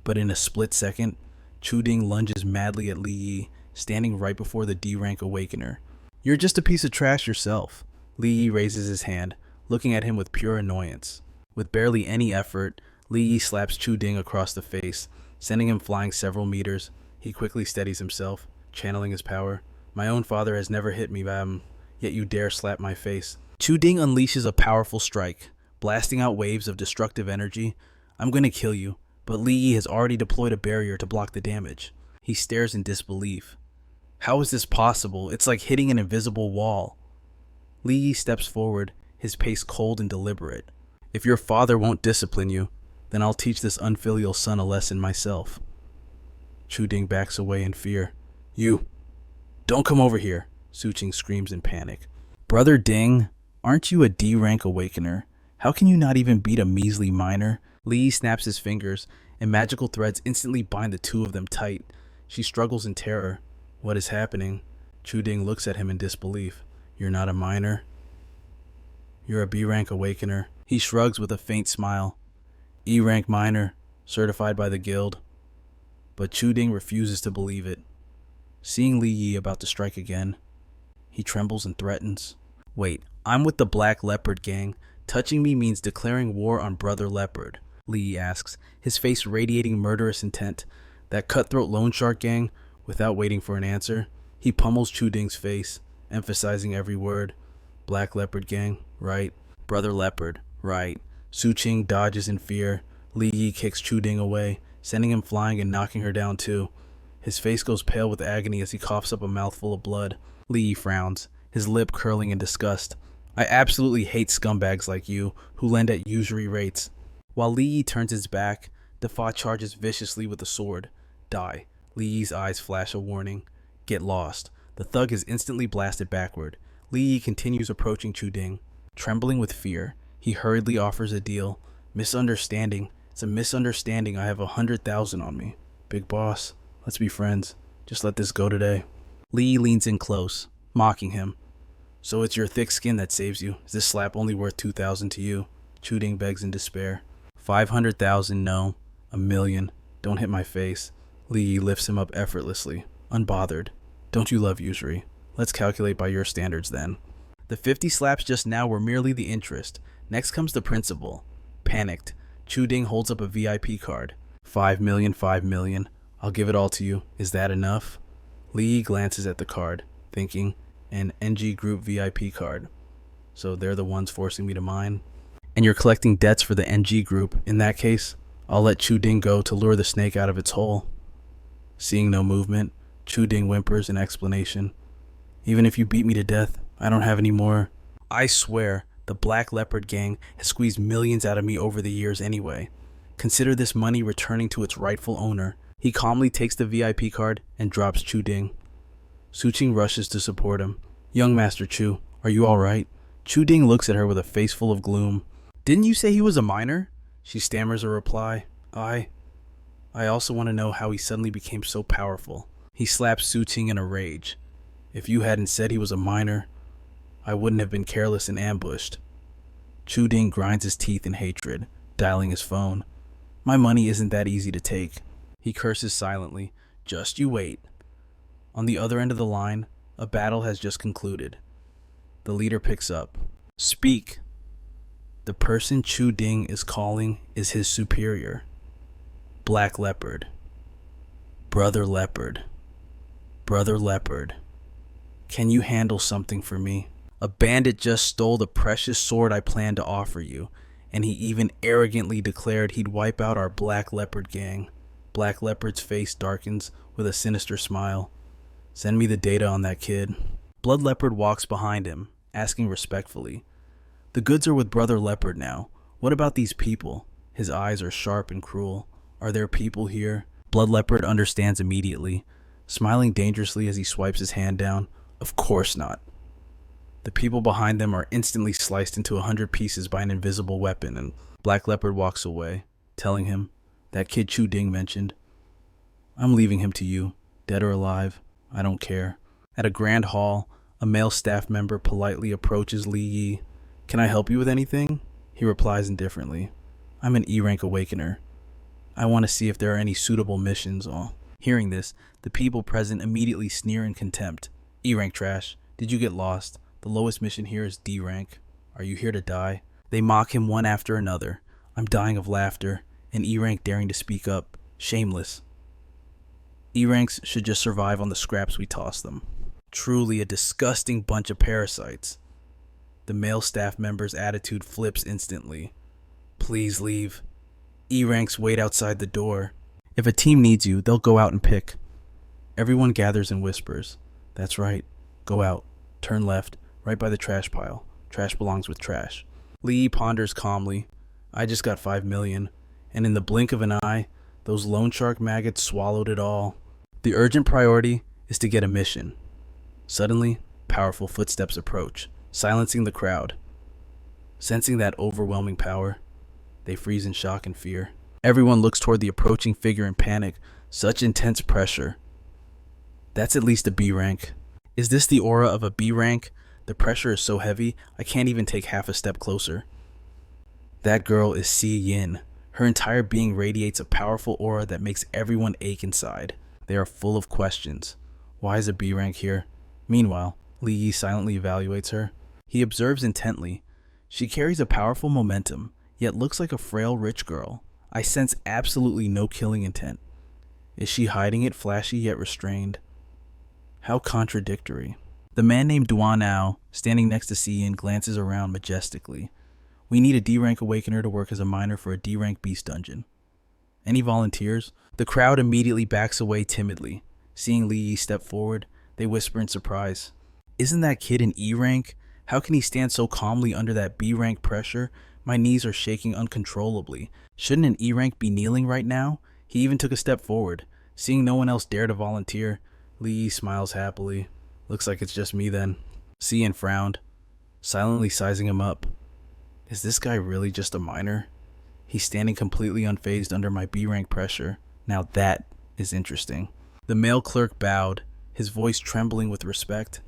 But in a split second, Chu Ding lunges madly at Li Yi, standing right before the D-rank awakener. You're just a piece of trash yourself. Li Yi raises his hand, looking at him with pure annoyance. With barely any effort, Li Yi slaps Chu Ding across the face, sending him flying several meters. He quickly steadies himself, channeling his power. My own father has never hit me, yet you dare slap my face. Chu Ding unleashes a powerful strike, blasting out waves of destructive energy. I'm going to kill you, but Li Yi has already deployed a barrier to block the damage. He stares in disbelief. How is this possible? It's like hitting an invisible wall. Li Yi steps forward, his pace cold and deliberate. If your father won't discipline you, then I'll teach this unfilial son a lesson myself. Chu Ding backs away in fear. You, don't come over here, Su Qing screams in panic. Brother Ding, aren't you a D-rank awakener? How can you not even beat a measly miner? Li Yi snaps his fingers, and magical threads instantly bind the two of them tight. She struggles in terror. What is happening? Chu Ding looks at him in disbelief. You're not a miner? You're a B rank awakener. He shrugs with a faint smile. E rank minor, certified by the guild. But Chu-Ding refuses to believe it. Seeing Li Yi about to strike again, he trembles and threatens. Wait, I'm with the Black Leopard gang. Touching me means declaring war on Brother Leopard, Li Yi asks, his face radiating murderous intent. That cutthroat loan shark gang, without waiting for an answer, he pummels Chu-Ding's face, emphasizing every word. Black Leopard gang, right. Brother Leopard, right. Su-Ching dodges in fear. Li Yi kicks Chu-Ding away, sending him flying and knocking her down too. His face goes pale with agony as he coughs up a mouthful of blood. Li Yi frowns, his lip curling in disgust. I absolutely hate scumbags like you, who lend at usury rates. While Li Yi turns his back, Defa charges viciously with a sword. Die. Li Yi's eyes flash a warning. Get lost. The thug is instantly blasted backward. Li Yi continues approaching Chu-Ding. Trembling with fear, he hurriedly offers a deal. Misunderstanding. It's a misunderstanding. I have 100,000 on me. Big boss, let's be friends. Just let this go today. Li Yi leans in close, mocking him. So it's your thick skin that saves you. Is this slap only worth 2,000 to you? Chu-Ding begs in despair. 500,000, no. 1,000,000. Don't hit my face. Li Yi lifts him up effortlessly, unbothered. Don't you love usury? Let's calculate by your standards then. The 50 slaps just now were merely the interest. Next comes the principal. Panicked, Chu-Ding holds up a VIP card. 5,000,000, 5,000,000. I'll give it all to you. Is that enough? Li Yi glances at the card, thinking, an NG Group VIP card. So they're the ones forcing me to mine? And you're collecting debts for the NG Group. In that case, I'll let Chu-Ding go to lure the snake out of its hole. Seeing no movement, Chu-Ding whimpers in explanation. Even if you beat me to death, I don't have any more. I swear, the Black Leopard gang has squeezed millions out of me over the years anyway. Consider this money returning to its rightful owner. He calmly takes the VIP card and drops Chu-Ding. Su-Ching rushes to support him. Young Master Chu, are you alright? Chu-Ding looks at her with a face full of gloom. Didn't you say he was a minor? She stammers a reply. I also want to know how he suddenly became so powerful. He slaps Su-Ching in a rage. If you hadn't said he was a minor, I wouldn't have been careless and ambushed. Chu-Ding grinds his teeth in hatred, dialing his phone. My money isn't that easy to take. He curses silently. Just you wait. On the other end of the line, a battle has just concluded. The leader picks up. Speak. The person Chu-Ding is calling is his superior. Black Leopard. Brother Leopard. Brother Leopard. Can you handle something for me? A bandit just stole the precious sword I planned to offer you, and he even arrogantly declared he'd wipe out our Black Leopard gang. Black Leopard's face darkens with a sinister smile. Send me the data on that kid. Blood Leopard walks behind him, asking respectfully. The goods are with Brother Leopard now. What about these people? His eyes are sharp and cruel. Are there people here? Blood Leopard understands immediately, smiling dangerously as he swipes his hand down. Of course not. The people behind them are instantly sliced into 100 pieces by an invisible weapon, and Black Leopard walks away, telling him, that kid Chu-Ding mentioned. I'm leaving him to you, dead or alive. I don't care. At a grand hall, a male staff member politely approaches Li Yi. Can I help you with anything? He replies indifferently. I'm an E-rank awakener. I want to see if there are any suitable missions. Hearing this, the people present immediately sneer in contempt. E-rank trash. Did you get lost? The lowest mission here is D-rank. Are you here to die? They mock him one after another. I'm dying of laughter. An E-rank daring to speak up. Shameless. E-ranks should just survive on the scraps we toss them. Truly a disgusting bunch of parasites. The male staff member's attitude flips instantly. Please leave. E-ranks wait outside the door. If a team needs you, they'll go out and pick. Everyone gathers and whispers. That's right. Go out. Turn left. Right by the trash pile. Trash belongs with trash. Li Yi ponders calmly. I just got 5,000,000. And in the blink of an eye, those loan shark maggots swallowed it all. The urgent priority is to get a mission. Suddenly, powerful footsteps approach, silencing the crowd. Sensing that overwhelming power, they freeze in shock and fear. Everyone looks toward the approaching figure in panic. Such intense pressure. That's at least a B rank. Is this the aura of a B rank? The pressure is so heavy, I can't even take half a step closer. That girl is Si Yin. Her entire being radiates a powerful aura that makes everyone ache inside. They are full of questions. Why is a B rank here? Meanwhile, Li Yi silently evaluates her. He observes intently. She carries a powerful momentum, yet looks like a frail rich girl. I sense absolutely no killing intent. Is she hiding it, flashy yet restrained? How contradictory. The man named Duan Ao, standing next to Si Yin, glances around majestically. We need a D-rank awakener to work as a miner for a D-rank beast dungeon. Any volunteers? The crowd immediately backs away timidly. Seeing Li Yi step forward, they whisper in surprise. Isn't that kid an E-rank? How can he stand so calmly under that B-rank pressure? My knees are shaking uncontrollably. Shouldn't an E-rank be kneeling right now? He even took a step forward. Seeing no one else dare to volunteer, Li Yi smiles happily. Looks like it's just me then. Si Yin frowned, silently sizing him up. Is this guy really just a miner? He's standing completely unfazed under my B-rank pressure. Now that is interesting. The male clerk bowed, his voice trembling with respect.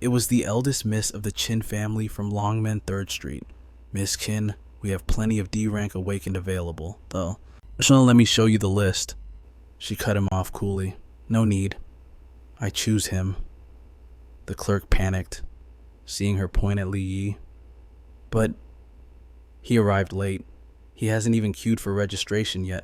It was the eldest miss of the Chin family from Longmen 3rd Street. Miss Qin, we have plenty of D-rank awakened available, though. Let me show you the list. She cut him off coolly. No need. I choose him. The clerk panicked, seeing her point at Li Yi. But he arrived late. He hasn't even queued for registration yet.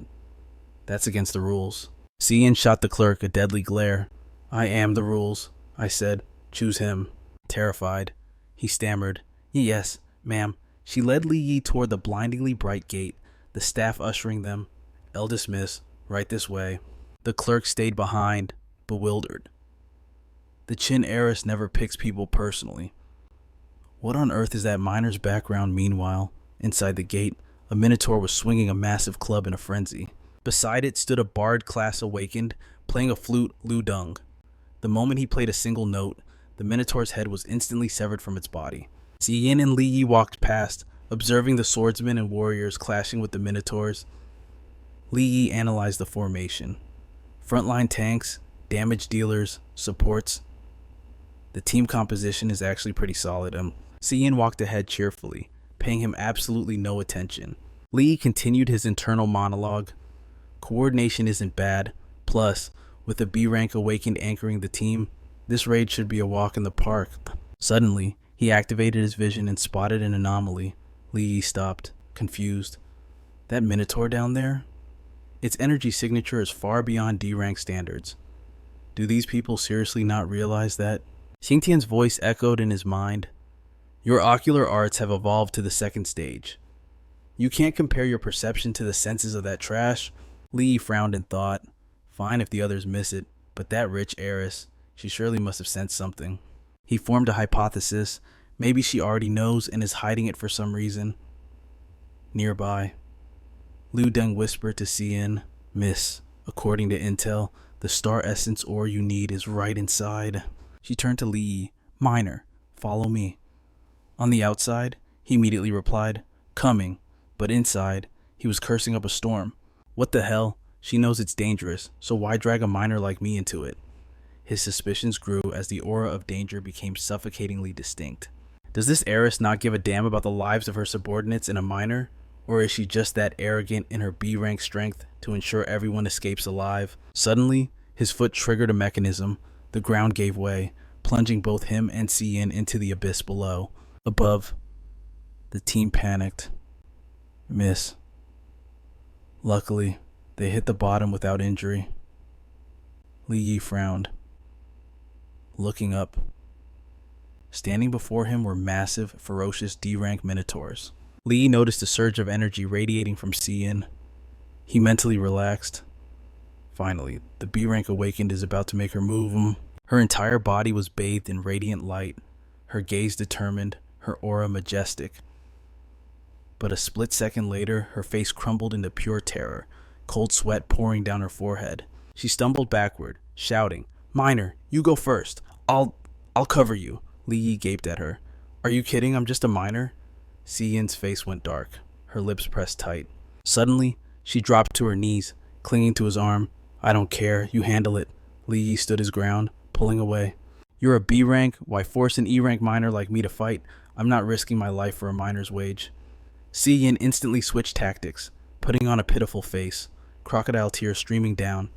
That's against the rules. Si Yin shot the clerk a deadly glare. I am the rules, I said. Choose him. Terrified, he stammered. Yes, ma'am. She led Li Yi toward the blindingly bright gate, the staff ushering them. Eldest miss, right this way. The clerk stayed behind, bewildered. The Chin heiress never picks people personally. What on earth is that miner's background? Meanwhile, inside the gate, a minotaur was swinging a massive club in a frenzy. Beside it stood a bard class awakened, playing a flute, Lu Dung. The moment he played a single note, the minotaur's head was instantly severed from its body. Si Yin and Li Yi walked past, observing the swordsmen and warriors clashing with the minotaurs. Li Yi analyzed the formation. Frontline tanks, damage dealers, supports. The team composition is actually pretty solid. Si Yin walked ahead cheerfully, paying him absolutely no attention. Li Yi continued his internal monologue. Coordination isn't bad. Plus, with a B-rank awakened anchoring the team, this raid should be a walk in the park. Suddenly, he activated his vision and spotted an anomaly. Li Yi stopped, confused. That minotaur down there? Its energy signature is far beyond D-rank standards. Do these people seriously not realize that? Xingtian's voice echoed in his mind. Your ocular arts have evolved to the 2nd stage. You can't compare your perception to the senses of that trash. Li Yi frowned in thought. Fine if the others miss it, but that rich heiress, she surely must have sensed something. He formed a hypothesis. Maybe she already knows and is hiding it for some reason. Nearby, Lu Deng whispered to Si Yin, Miss, according to intel, the star essence ore you need is right inside. She turned to Li Yi. Miner, follow me. On the outside, he immediately replied, coming, but inside, he was cursing up a storm. What the hell? She knows it's dangerous, so why drag a miner like me into it? His suspicions grew as the aura of danger became suffocatingly distinct. Does this heiress not give a damn about the lives of her subordinates and a miner? Or is she just that arrogant in her B-rank strength to ensure everyone escapes alive? Suddenly, his foot triggered a mechanism. The ground gave way, plunging both him and Si Yin into the abyss below. Above, the team panicked. Miss. Luckily, they hit the bottom without injury. Li Yi frowned, looking up. Standing before him were massive, ferocious D-rank minotaurs. Li Yi noticed a surge of energy radiating from Si Yin. He mentally relaxed. Finally, the B-rank awakened is about to make her move. Her entire body was bathed in radiant light, her gaze determined, her aura majestic. But a split second later, her face crumbled into pure terror, cold sweat pouring down her forehead. She stumbled backward, shouting, Miner, you go first. I'll cover you. Li Yi gaped at her. Are you kidding? I'm just a miner? Si Yin's face went dark, her lips pressed tight. Suddenly, she dropped to her knees, clinging to his arm. I don't care, you handle it. Li Yi stood his ground, pulling away. You're a B rank? Why force an E rank miner like me to fight? I'm not risking my life for a miner's wage. Yin instantly switched tactics, putting on a pitiful face, crocodile tears streaming down.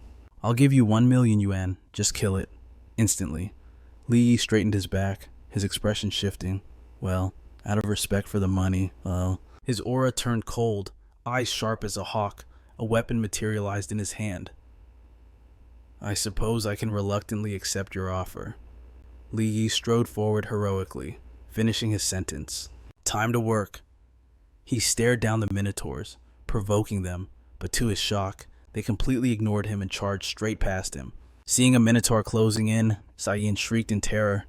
I'll give you 1,000,000 yuan, just kill it. Instantly. Yi straightened his back, his expression shifting. Well, out of respect for the money, His aura turned cold, eyes sharp as a hawk, a weapon materialized in his hand. I suppose I can reluctantly accept your offer. Yi strode forward heroically, finishing his sentence. Time to work. He stared down the Minotaurs, provoking them, but to his shock, they completely ignored him and charged straight past him. Seeing a Minotaur closing in, Yin shrieked in terror.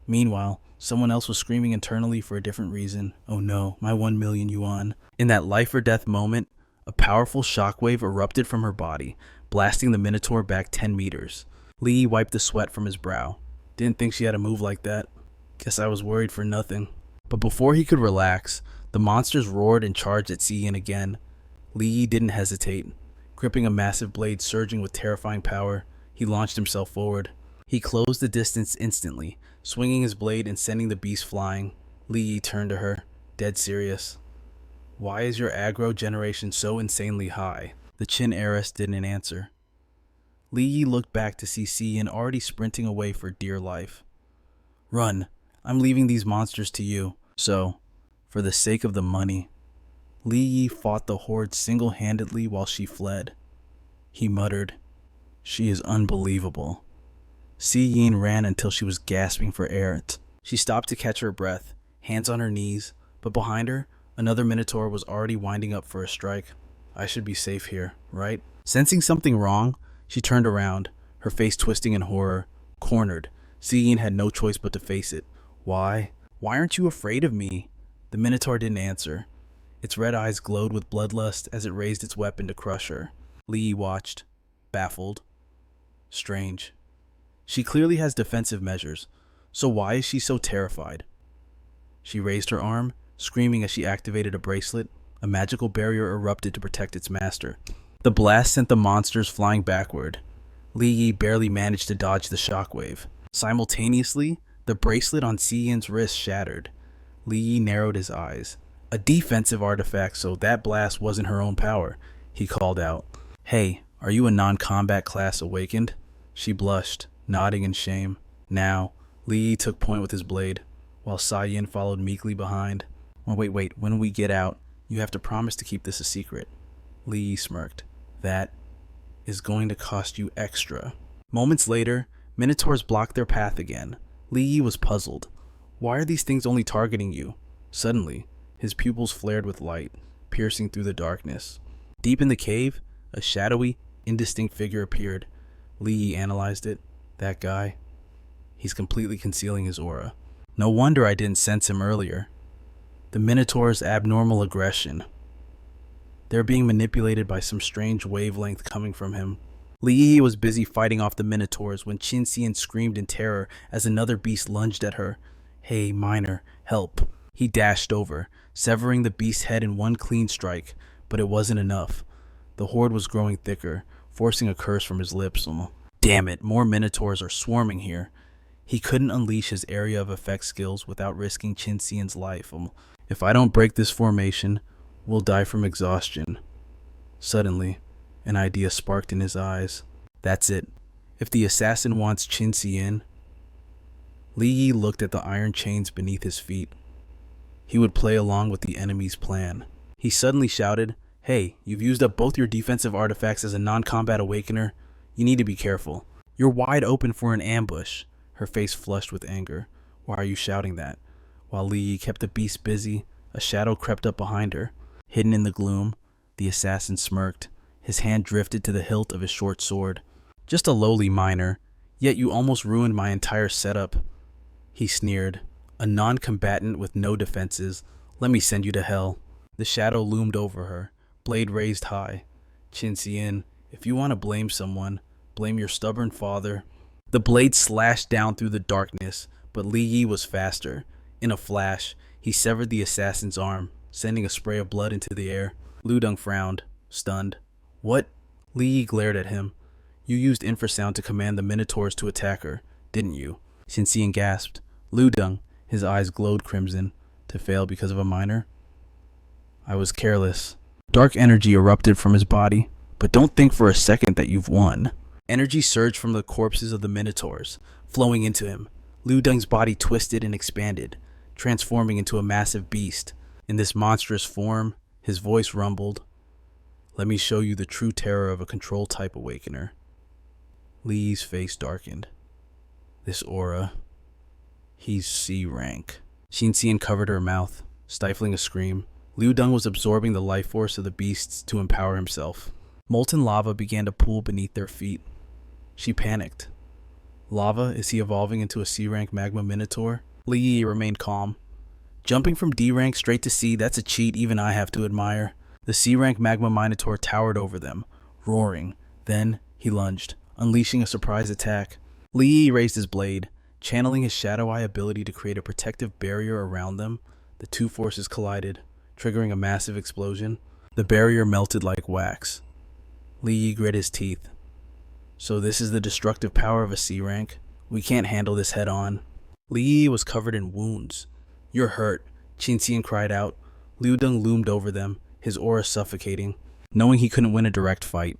Meanwhile, someone else was screaming internally for a different reason. Oh no, my 1,000,000 yuan. In that life or death moment, a powerful shockwave erupted from her body, blasting the Minotaur back 10 meters. Yi wiped the sweat from his brow. Didn't think she had a move like that. Guess I was worried for nothing. But before he could relax, the monsters roared and charged at Yin again. Yi didn't hesitate. Gripping a massive blade surging with terrifying power, he launched himself forward. He closed the distance instantly, swinging his blade and sending the beast flying. Yi turned to her, dead serious. Why is your aggro generation so insanely high? The Qin heiress didn't answer. Yi looked back to see Yin already sprinting away for dear life. Run. I'm leaving these monsters to you. So, for the sake of the money. Yi fought the horde single-handedly while she fled. He muttered, She is unbelievable. Yin ran until she was gasping for air. She stopped to catch her breath, hands on her knees, but behind her, another Minotaur was already winding up for a strike. I should be safe here, right? Sensing something wrong, she turned around, her face twisting in horror. Cornered, Yin had no choice but to face it. Why? Why aren't you afraid of me? The Minotaur didn't answer. Its red eyes glowed with bloodlust as it raised its weapon to crush her. Yi watched, baffled. Strange. She clearly has defensive measures, so why is she so terrified? She raised her arm, screaming as she activated a bracelet. A magical barrier erupted to protect its master. The blast sent the monsters flying backward. Yi barely managed to dodge the shockwave. Simultaneously, the bracelet on Yin's wrist shattered. Yi narrowed his eyes. A defensive artifact, so that blast wasn't her own power. He called out, Hey, are you a non-combat class awakened? She blushed, nodding in shame. Now, Yi took point with his blade, while Yin followed meekly behind. Wait, when we get out, you have to promise to keep this a secret. Yi smirked. That is going to cost you extra. Moments later, Minotaurs blocked their path again. Yi was puzzled. Why are these things only targeting you? Suddenly, his pupils flared with light, piercing through the darkness. Deep in the cave, a shadowy, indistinct figure appeared. Yi analyzed it. That guy. He's completely concealing his aura. No wonder I didn't sense him earlier. The Minotaur's abnormal aggression. They're being manipulated by some strange wavelength coming from him. Yi was busy fighting off the Minotaurs when Yin screamed in terror as another beast lunged at her. Hey, miner, help. He dashed over, severing the beast's head in one clean strike, but it wasn't enough. The horde was growing thicker, forcing a curse from his lips. Damn it, more Minotaurs are swarming here. He couldn't unleash his area of effect skills without risking Yin's life. If I don't break this formation, we'll die from exhaustion. Suddenly, an idea sparked in his eyes. That's it. If the assassin wants Yin, Yi looked at the iron chains beneath his feet. He would play along with the enemy's plan. He suddenly shouted, Hey, you've used up both your defensive artifacts as a non-combat awakener. You need to be careful. You're wide open for an ambush. Her face flushed with anger. Why are you shouting that? While Yi kept the beast busy, a shadow crept up behind her. Hidden in the gloom, the assassin smirked. His hand drifted to the hilt of his short sword. Just a lowly miner, yet you almost ruined my entire setup. He sneered. A non-combatant with no defenses. Let me send you to hell. The shadow loomed over her, blade raised high. Yin, if you want to blame someone, blame your stubborn father. The blade slashed down through the darkness, but Yi was faster. In a flash, he severed the assassin's arm, sending a spray of blood into the air. Ludung frowned, stunned. What? Yi glared at him. You used infrasound to command the Minotaurs to attack her, didn't you? Shinxian gasped. Liu Deng, his eyes glowed crimson. To fail because of a minor? I was careless. Dark energy erupted from his body, but don't think for a second that you've won. Energy surged from the corpses of the minotaurs, flowing into him. Liu Deng's body twisted and expanded, transforming into a massive beast. In this monstrous form, his voice rumbled. Let me show you the true terror of a control-type awakener. Li's face darkened. This aura, he's C-rank. Shinxian covered her mouth, stifling a scream. Liu Deng was absorbing the life force of the beasts to empower himself. Molten lava began to pool beneath their feet. She panicked. Lava, is he evolving into a C-rank magma minotaur? Li remained calm. Jumping from D-rank straight to C, that's a cheat even I have to admire. The C-rank magma minotaur towered over them, roaring. Then he lunged, unleashing a surprise attack. Li raised his blade, channeling his shadow eye ability to create a protective barrier around them. The two forces collided, triggering a massive explosion. The barrier melted like wax. Li grit his teeth. So this is the destructive power of a C-rank? We can't handle this head on. Li was covered in wounds. You're hurt, Shinxian cried out. Liu Deng loomed over them, his aura suffocating. Knowing he couldn't win a direct fight,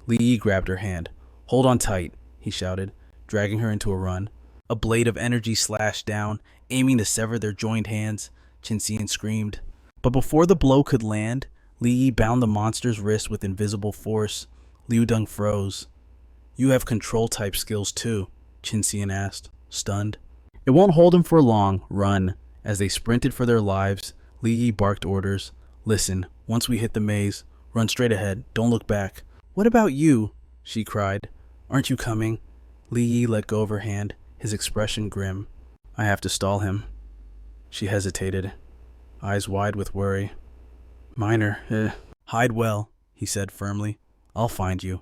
Li grabbed her hand. Hold on tight, he shouted, dragging her into a run. A blade of energy slashed down, aiming to sever their joined hands. Shinxian screamed. But before the blow could land, Li bound the monster's wrist with invisible force. Liu Deng froze. You have control-type skills too, Shinxian asked, stunned. It won't hold him for long. Run. As they sprinted for their lives, Li barked orders. Listen, once we hit the maze, run straight ahead. Don't look back. What about you? She cried. Aren't you coming? Li let go of her hand, his expression grim. I have to stall him. She hesitated, eyes wide with worry. Minor, Hide well, he said firmly. I'll find you.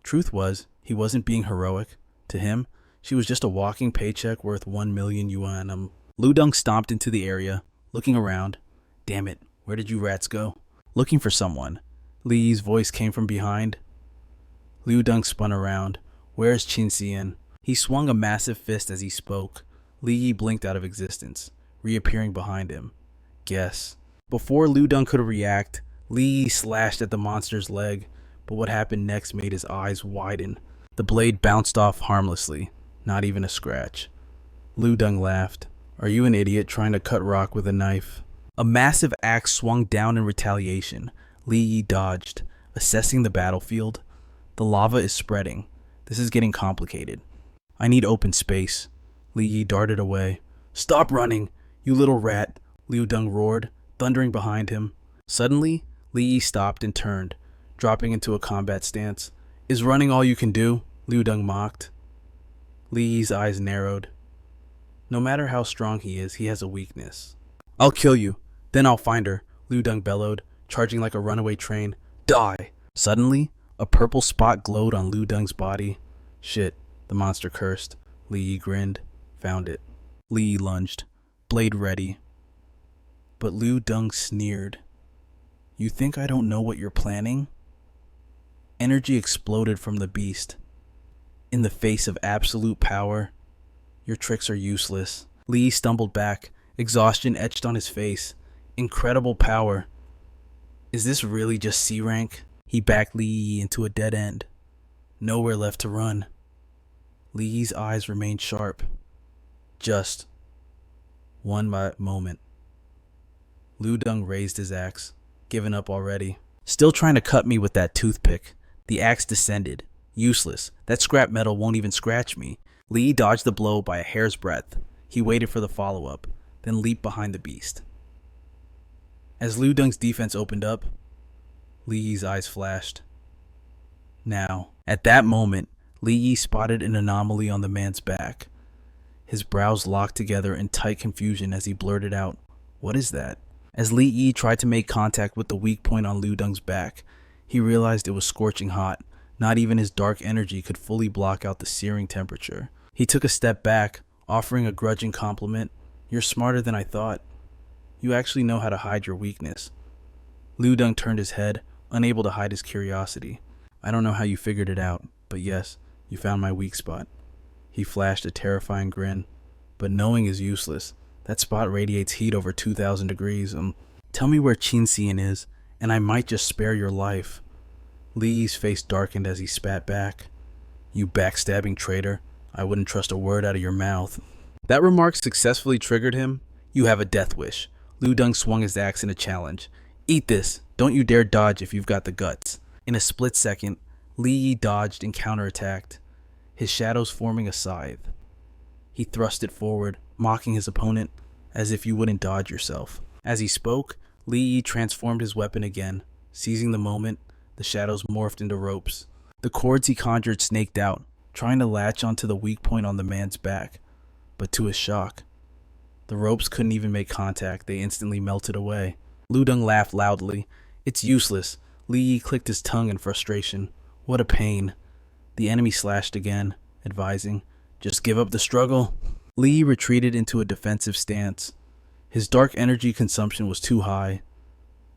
Truth was, he wasn't being heroic. To him, she was just a walking paycheck worth 1 million yuan. Liu Deng stomped into the area, looking around. Damn it, where did you rats go? Looking for someone. Li's voice came from behind. Liu Deng spun around. Where's Shinxian? He swung a massive fist as he spoke. Li blinked out of existence, reappearing behind him. Guess. Before Liu Deng could react, Li slashed at the monster's leg, but what happened next made his eyes widen. The blade bounced off harmlessly, not even a scratch. Liu Deng laughed. Are you an idiot trying to cut rock with a knife? A massive axe swung down in retaliation. Li dodged, assessing the battlefield. The lava is spreading. This is getting complicated. I need open space. Li darted away. Stop running, you little rat, Liu Deng roared, thundering behind him. Suddenly, Li stopped and turned, dropping into a combat stance. Is running all you can do? Liu Deng mocked. Li's eyes narrowed. No matter how strong he is, he has a weakness. I'll kill you, then I'll find her, Liu Deng bellowed, charging like a runaway train. Die! Suddenly, a purple spot glowed on Liu Deng's body. Shit, the monster cursed. Li grinned. Found it. Li lunged, blade ready. But Liu Deng sneered. You think I don't know what you're planning? Energy exploded from the beast. In the face of absolute power, your tricks are useless. Li stumbled back, exhaustion etched on his face. Incredible power. Is this really just C-rank? He backed Li into a dead end. Nowhere left to run. Li's eyes remained sharp. Just one moment. Liu Deng raised his axe, given up already. Still trying to cut me with that toothpick. The axe descended. Useless. That scrap metal won't even scratch me. Li dodged the blow by a hair's breadth. He waited for the follow-up, then leaped behind the beast. As Liu Deng's defense opened up, Li's eyes flashed. Now, at that moment, Li spotted an anomaly on the man's back. His brows locked together in tight confusion as he blurted out, "What is that?" As Li tried to make contact with the weak point on Liu Deng's back, he realized it was scorching hot. Not even his dark energy could fully block out the searing temperature. He took a step back, offering a grudging compliment. "You're smarter than I thought. You actually know how to hide your weakness." Liu Deng turned his head, unable to hide his curiosity. "I don't know how you figured it out, but yes, you found my weak spot." He flashed a terrifying grin. But knowing is useless. That spot radiates heat over 2,000 degrees. Tell me where Qinxian is, and I might just spare your life. Li Yi's face darkened as he spat back. You backstabbing traitor. I wouldn't trust a word out of your mouth. That remark successfully triggered him. You have a death wish. Liu Deng swung his axe in a challenge. Eat this. Don't you dare dodge if you've got the guts. In a split second, Li Yi dodged and counterattacked, his shadows forming a scythe. He thrust it forward, mocking his opponent, as if you wouldn't dodge yourself. As he spoke, Li Yi transformed his weapon again. Seizing the moment, the shadows morphed into ropes. The cords he conjured snaked out, trying to latch onto the weak point on the man's back. But to his shock, the ropes couldn't even make contact. They instantly melted away. Liu Deng laughed loudly. It's useless. Li Yi clicked his tongue in frustration. What a pain. The enemy slashed again, advising, just give up the struggle. Li Yi retreated into a defensive stance. His dark energy consumption was too high.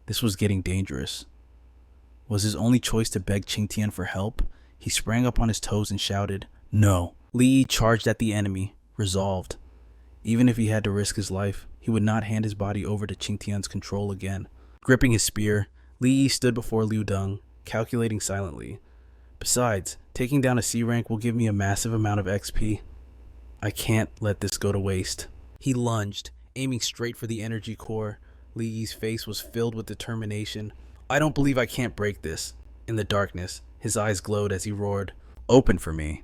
This was getting dangerous. Was his only choice to beg Qingtian for help? He sprang up on his toes and shouted, no. Li Yi charged at the enemy, resolved. Even if he had to risk his life, he would not hand his body over to Qingtian's control again. Gripping his spear, Li Yi stood before Liu Deng, calculating silently. Besides, taking down a C rank will give me a massive amount of XP. I can't let this go to waste. He lunged, aiming straight for the energy core. Li Yi's face was filled with determination. I don't believe I can't break this. In the darkness, his eyes glowed as he roared, open for me.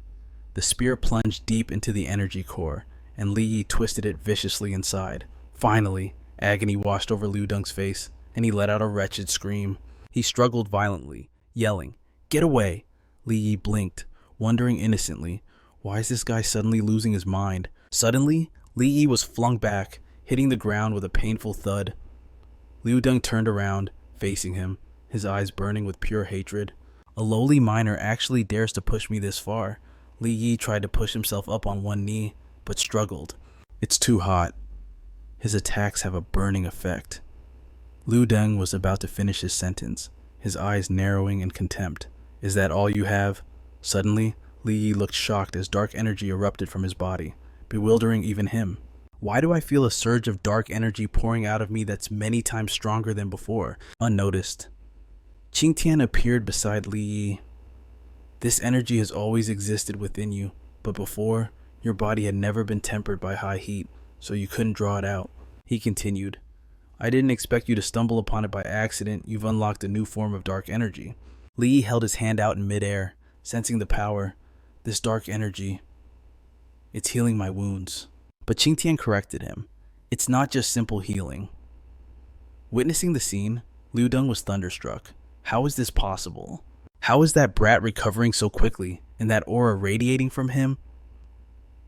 The spear plunged deep into the energy core, and Li Yi twisted it viciously inside. Finally, agony washed over Liu Deng's face, and he let out a wretched scream. He struggled violently, yelling, get away! Li Yi blinked, wondering innocently, why is this guy suddenly losing his mind? Suddenly, Li Yi was flung back, hitting the ground with a painful thud. Liu Deng turned around, facing him, his eyes burning with pure hatred. A lowly miner actually dares to push me this far. Li Yi tried to push himself up on one knee, but struggled. It's too hot. His attacks have a burning effect. Liu Deng was about to finish his sentence, his eyes narrowing in contempt. Is that all you have? Suddenly, Li Yi looked shocked as dark energy erupted from his body, bewildering even him. Why do I feel a surge of dark energy pouring out of me that's many times stronger than before? Unnoticed, Qingtian appeared beside Li Yi. This energy has always existed within you, but before, your body had never been tempered by high heat, so you couldn't draw it out. He continued, I didn't expect you to stumble upon it by accident. You've unlocked a new form of dark energy. Li Yi held his hand out in midair, sensing the power. This dark energy, it's healing my wounds. But Qingtian corrected him. It's not just simple healing. Witnessing the scene, Liu Deng was thunderstruck. How is this possible? How is that brat recovering so quickly, and that aura radiating from him?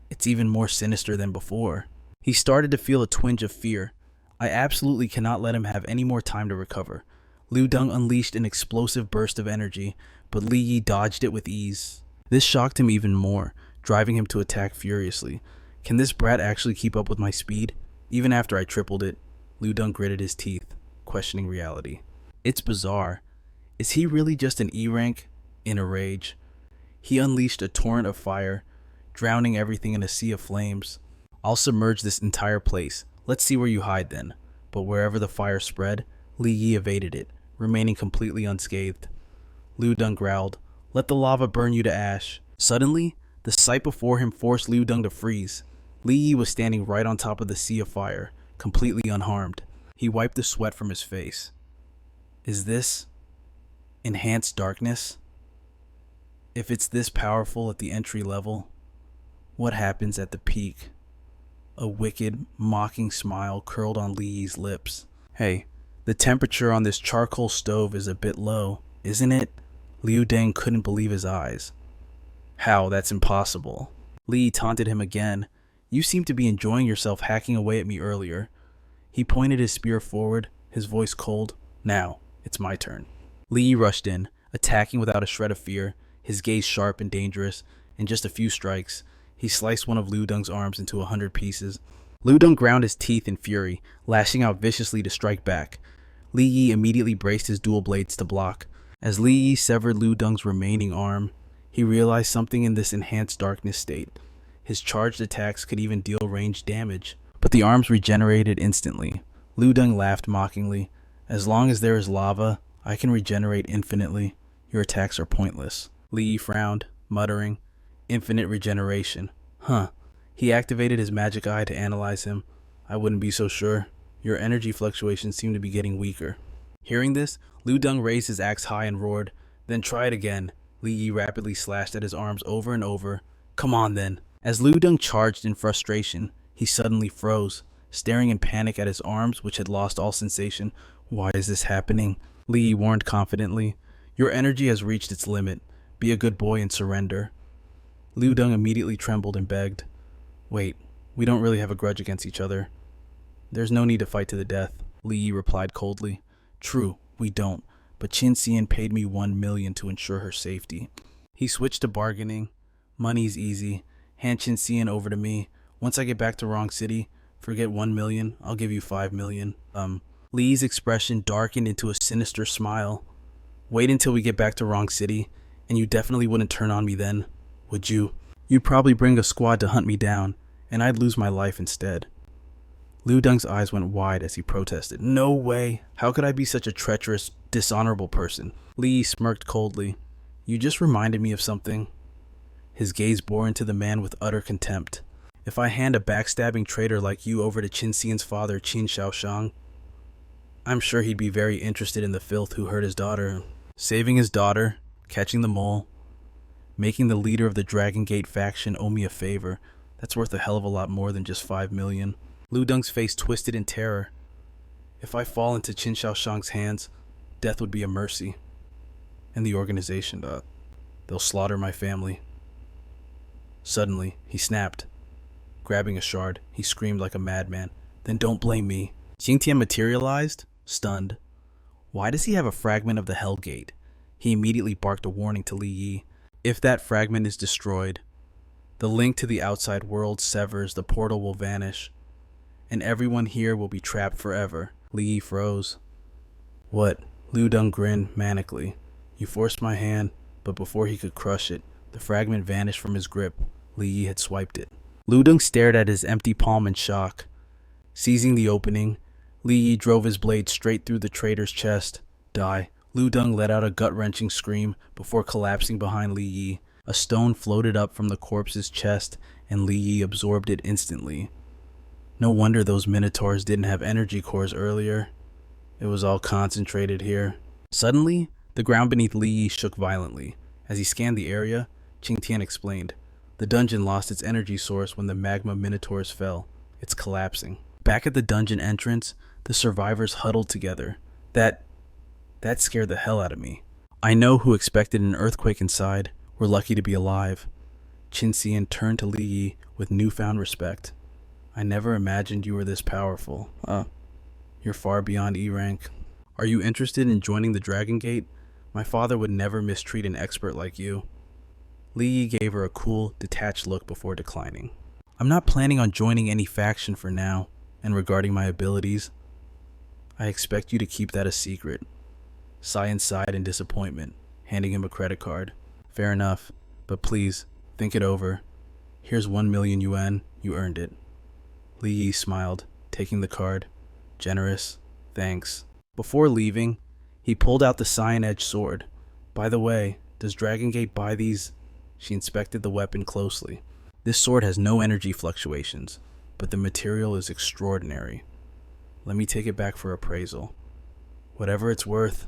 It's even more sinister than before. He started to feel a twinge of fear. I absolutely cannot let him have any more time to recover. Liu Deng unleashed an explosive burst of energy, but Li Yi dodged it with ease. This shocked him even more, driving him to attack furiously. Can this brat actually keep up with my speed? Even after I tripled it, Liu Deng gritted his teeth, questioning reality. It's bizarre. Is he really just an E rank? In a rage, he unleashed a torrent of fire, drowning everything in a sea of flames. I'll submerge this entire place. Let's see where you hide then. But wherever the fire spread, Li Yi evaded it, remaining completely unscathed. Liu Deng growled, let the lava burn you to ash. Suddenly, the sight before him forced Liu Deng to freeze. Li Yi was standing right on top of the sea of fire, completely unharmed. He wiped the sweat from his face. Is this enhanced darkness? If it's this powerful at the entry level, what happens at the peak? A wicked, mocking smile curled on Li Yi's lips. Hey, the temperature on this charcoal stove is a bit low, isn't it? Liu Deng couldn't believe his eyes. How? That's impossible. Li Yi taunted him again. You seemed to be enjoying yourself hacking away at me earlier. He pointed his spear forward, his voice cold. Now, it's my turn. Li Yi rushed in, attacking without a shred of fear, his gaze sharp and dangerous. In just a few strikes, he sliced one of Liu Deng's arms into 100 pieces. Liu Deng ground his teeth in fury, lashing out viciously to strike back. Li Yi immediately braced his dual blades to block. As Li Yi severed Liu Deng's remaining arm, he realized something in this enhanced darkness state. His charged attacks could even deal ranged damage, but the arms regenerated instantly. Lu Deng laughed mockingly. As long as there is lava, I can regenerate infinitely. Your attacks are pointless. Li Yi frowned, muttering, infinite regeneration. Huh. He activated his magic eye to analyze him. I wouldn't be so sure. Your energy fluctuations seem to be getting weaker. Hearing this, Lu Deng raised his axe high and roared. Then try it again. Li Yi rapidly slashed at his arms over and over. Come on then. As Lu Deng charged in frustration, he suddenly froze, staring in panic at his arms, which had lost all sensation. Why is this happening? Li Yi warned confidently. Your energy has reached its limit. Be a good boy and surrender. Lu Deng immediately trembled and begged. Wait, we don't really have a grudge against each other. There's no need to fight to the death, Li Yi replied coldly. True, we don't, but Qin Xian paid me 1 million to ensure her safety. He switched to bargaining. Money's easy. Hand Qin Xian over to me. Once I get back to Wrong City, forget 1 million, I'll give you 5 million. Li's expression darkened into a sinister smile. Wait until we get back to Wrong City, and you definitely wouldn't turn on me then, would you? You'd probably bring a squad to hunt me down, and I'd lose my life instead. Lu Deng's eyes went wide as he protested. No way! How could I be such a treacherous, dishonorable person? Li smirked coldly. You just reminded me of something. His gaze bore into the man with utter contempt. If I hand a backstabbing traitor like you over to Qin Xian's father, Qin Shaoshang, I'm sure he'd be very interested in the filth who hurt his daughter. Saving his daughter, catching the mole, making the leader of the Dragon Gate faction owe me a favor. That's worth a hell of a lot more than just 5 million. Lu Deng's face twisted in terror. If I fall into Qin Shaoshang's hands, death would be a mercy. And the organization, they'll slaughter my family. Suddenly, he snapped. Grabbing a shard, he screamed like a madman. Then don't blame me. Xingtian materialized, stunned. Why does he have a fragment of the Hell Gate? He immediately barked a warning to Li Yi. If that fragment is destroyed, the link to the outside world severs, the portal will vanish, and everyone here will be trapped forever. Li Yi froze. What? Lu Deng grinned manically. You forced my hand, but before he could crush it, the fragment vanished from his grip. Li Yi had swiped it. Lu Deng stared at his empty palm in shock. Seizing the opening, Li Yi drove his blade straight through the traitor's chest. Die. Lu Deng let out a gut-wrenching scream before collapsing behind Li Yi. A stone floated up from the corpse's chest, and Li Yi absorbed it instantly. No wonder those minotaurs didn't have energy cores earlier. It was all concentrated here. Suddenly, the ground beneath Li Yi shook violently. As he scanned the area, Qingtian explained. The dungeon lost its energy source when the magma minotaurs fell. It's collapsing. Back at the dungeon entrance, the survivors huddled together. That scared the hell out of me. I know who expected an earthquake inside. We're lucky to be alive. Qin Xian turned to Li Yi with newfound respect. I never imagined you were this powerful. You're far beyond E-rank. Are you interested in joining the Dragon Gate? My father would never mistreat an expert like you. Li Yi gave her a cool, detached look before declining. I'm not planning on joining any faction for now, and regarding my abilities, I expect you to keep that a secret. Cyan sighed in disappointment, handing him a credit card. Fair enough, but please, think it over. Here's 1 million yuan, you earned it. Li Yi smiled, taking the card. Generous, thanks. Before leaving, he pulled out the cyan-edged sword. By the way, does Dragon Gate buy these? She inspected the weapon closely. This sword has no energy fluctuations, but the material is extraordinary. Let me take it back for appraisal. Whatever it's worth,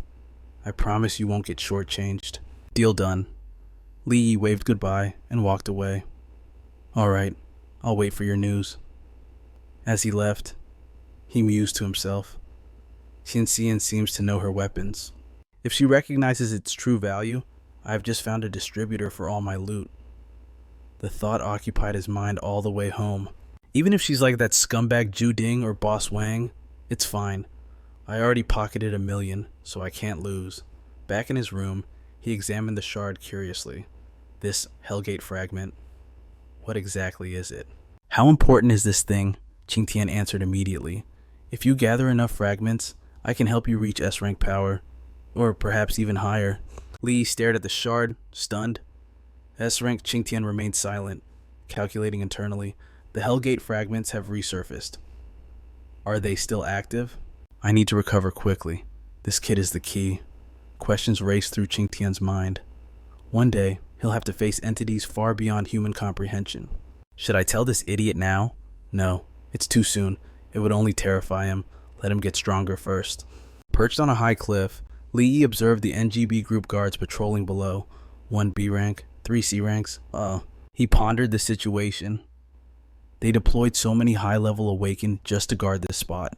I promise you won't get shortchanged. Deal done. Li Yi waved goodbye and walked away. All right, I'll wait for your news. As he left, he mused to himself. Qin Xian seems to know her weapons. If she recognizes its true value, I've just found a distributor for all my loot. The thought occupied his mind all the way home. Even if she's like that scumbag Zhu Ding or Boss Wang, it's fine. I already pocketed 1 million, so I can't lose. Back in his room, he examined the shard curiously. This Hellgate fragment. What exactly is it? How important is this thing? Qingtian answered immediately. If you gather enough fragments, I can help you reach S-rank power. Or perhaps even higher. Li stared at the shard, stunned. S-rank Qingtian remained silent. calculating internally. The Hellgate fragments have resurfaced. Are they still active? I need to recover quickly. This kid is the key. Questions race through Qingtian's mind. One day, he'll have to face entities far beyond human comprehension. Should I tell this idiot now? No, it's too soon. It would only terrify him. Let him get stronger first. Perched on a high cliff, Li Yi observed the NGB group guards patrolling below. 1 B rank, 3 C ranks. He pondered the situation. They deployed so many high-level Awakened just to guard this spot.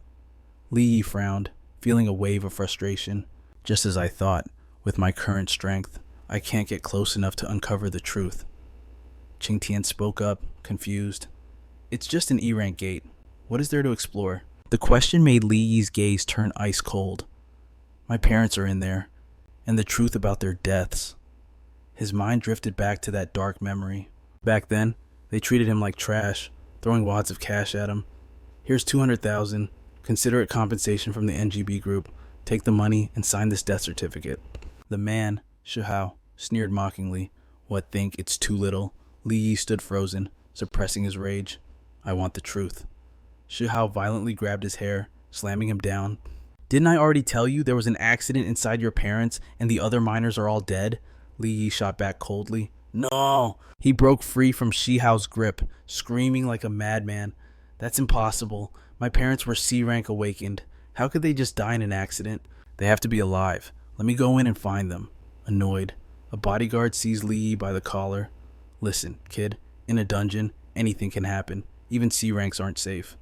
Li Yi frowned, feeling a wave of frustration. Just as I thought, with my current strength, I can't get close enough to uncover the truth. Qingtian spoke up, confused. It's just an E-rank gate. What is there to explore? The question made Li Yi's gaze turn ice cold. My parents are in there, and the truth about their deaths. His mind drifted back to that dark memory. Back then, they treated him like trash, throwing wads of cash at him. Here's 200,000. Consider it compensation from the NGB group. Take the money and sign this death certificate. The man, Shihao, sneered mockingly. What, think it's too little? Li Yi stood frozen, suppressing his rage. I want the truth. Shihao violently grabbed his hair, slamming him down. Didn't I already tell you there was an accident inside your parents and the other miners are all dead? Li Yi shot back coldly. No! He broke free from Shihao's grip, screaming like a madman. That's impossible. My parents were C-rank Awakened. How could they just die in an accident? They have to be alive. Let me go in and find them. Annoyed, a bodyguard seized Li Yi by the collar. Listen, kid, in a dungeon, anything can happen. Even C-ranks aren't safe.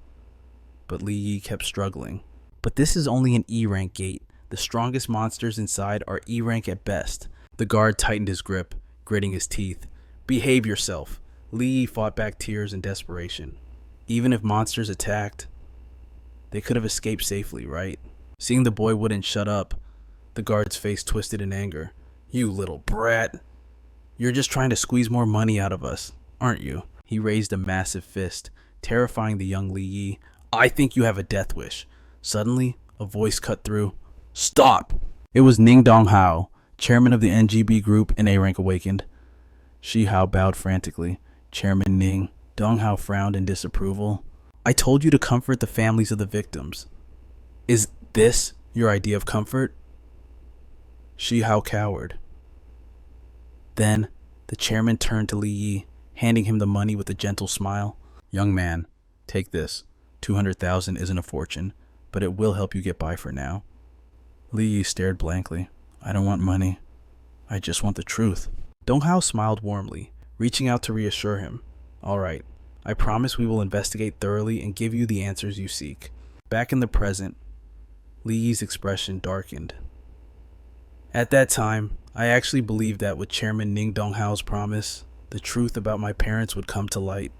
But Li Yi kept struggling. But this is only an E-rank gate. The strongest monsters inside are E-rank at best. The guard tightened his grip, gritting his teeth. Behave yourself. Li Yi fought back tears and desperation. Even if monsters attacked, they could have escaped safely, right? Seeing the boy wouldn't shut up, the guard's face twisted in anger. You little brat. You're just trying to squeeze more money out of us, aren't you? He raised a massive fist, terrifying the young Li Yi. I think you have a death wish. Suddenly, a voice cut through. Stop! It was Ning Donghao, chairman of the NGB group and A-rank Awakened. Shihao bowed frantically. Chairman Ning. Donghao frowned in disapproval. I told you to comfort the families of the victims. Is this your idea of comfort? Shihao cowered. Then, the chairman turned to Li Yi, handing him the money with a gentle smile. Young man, take this. 200,000 isn't a fortune, but it will help you get by for now. Li Yi stared blankly. I don't want money. I just want the truth. Donghao smiled warmly, reaching out to reassure him. All right, I promise we will investigate thoroughly and give you the answers you seek. Back in the present, Li Yi's expression darkened. At that time, I actually believed that with Chairman Ning Donghao's promise, the truth about my parents would come to light.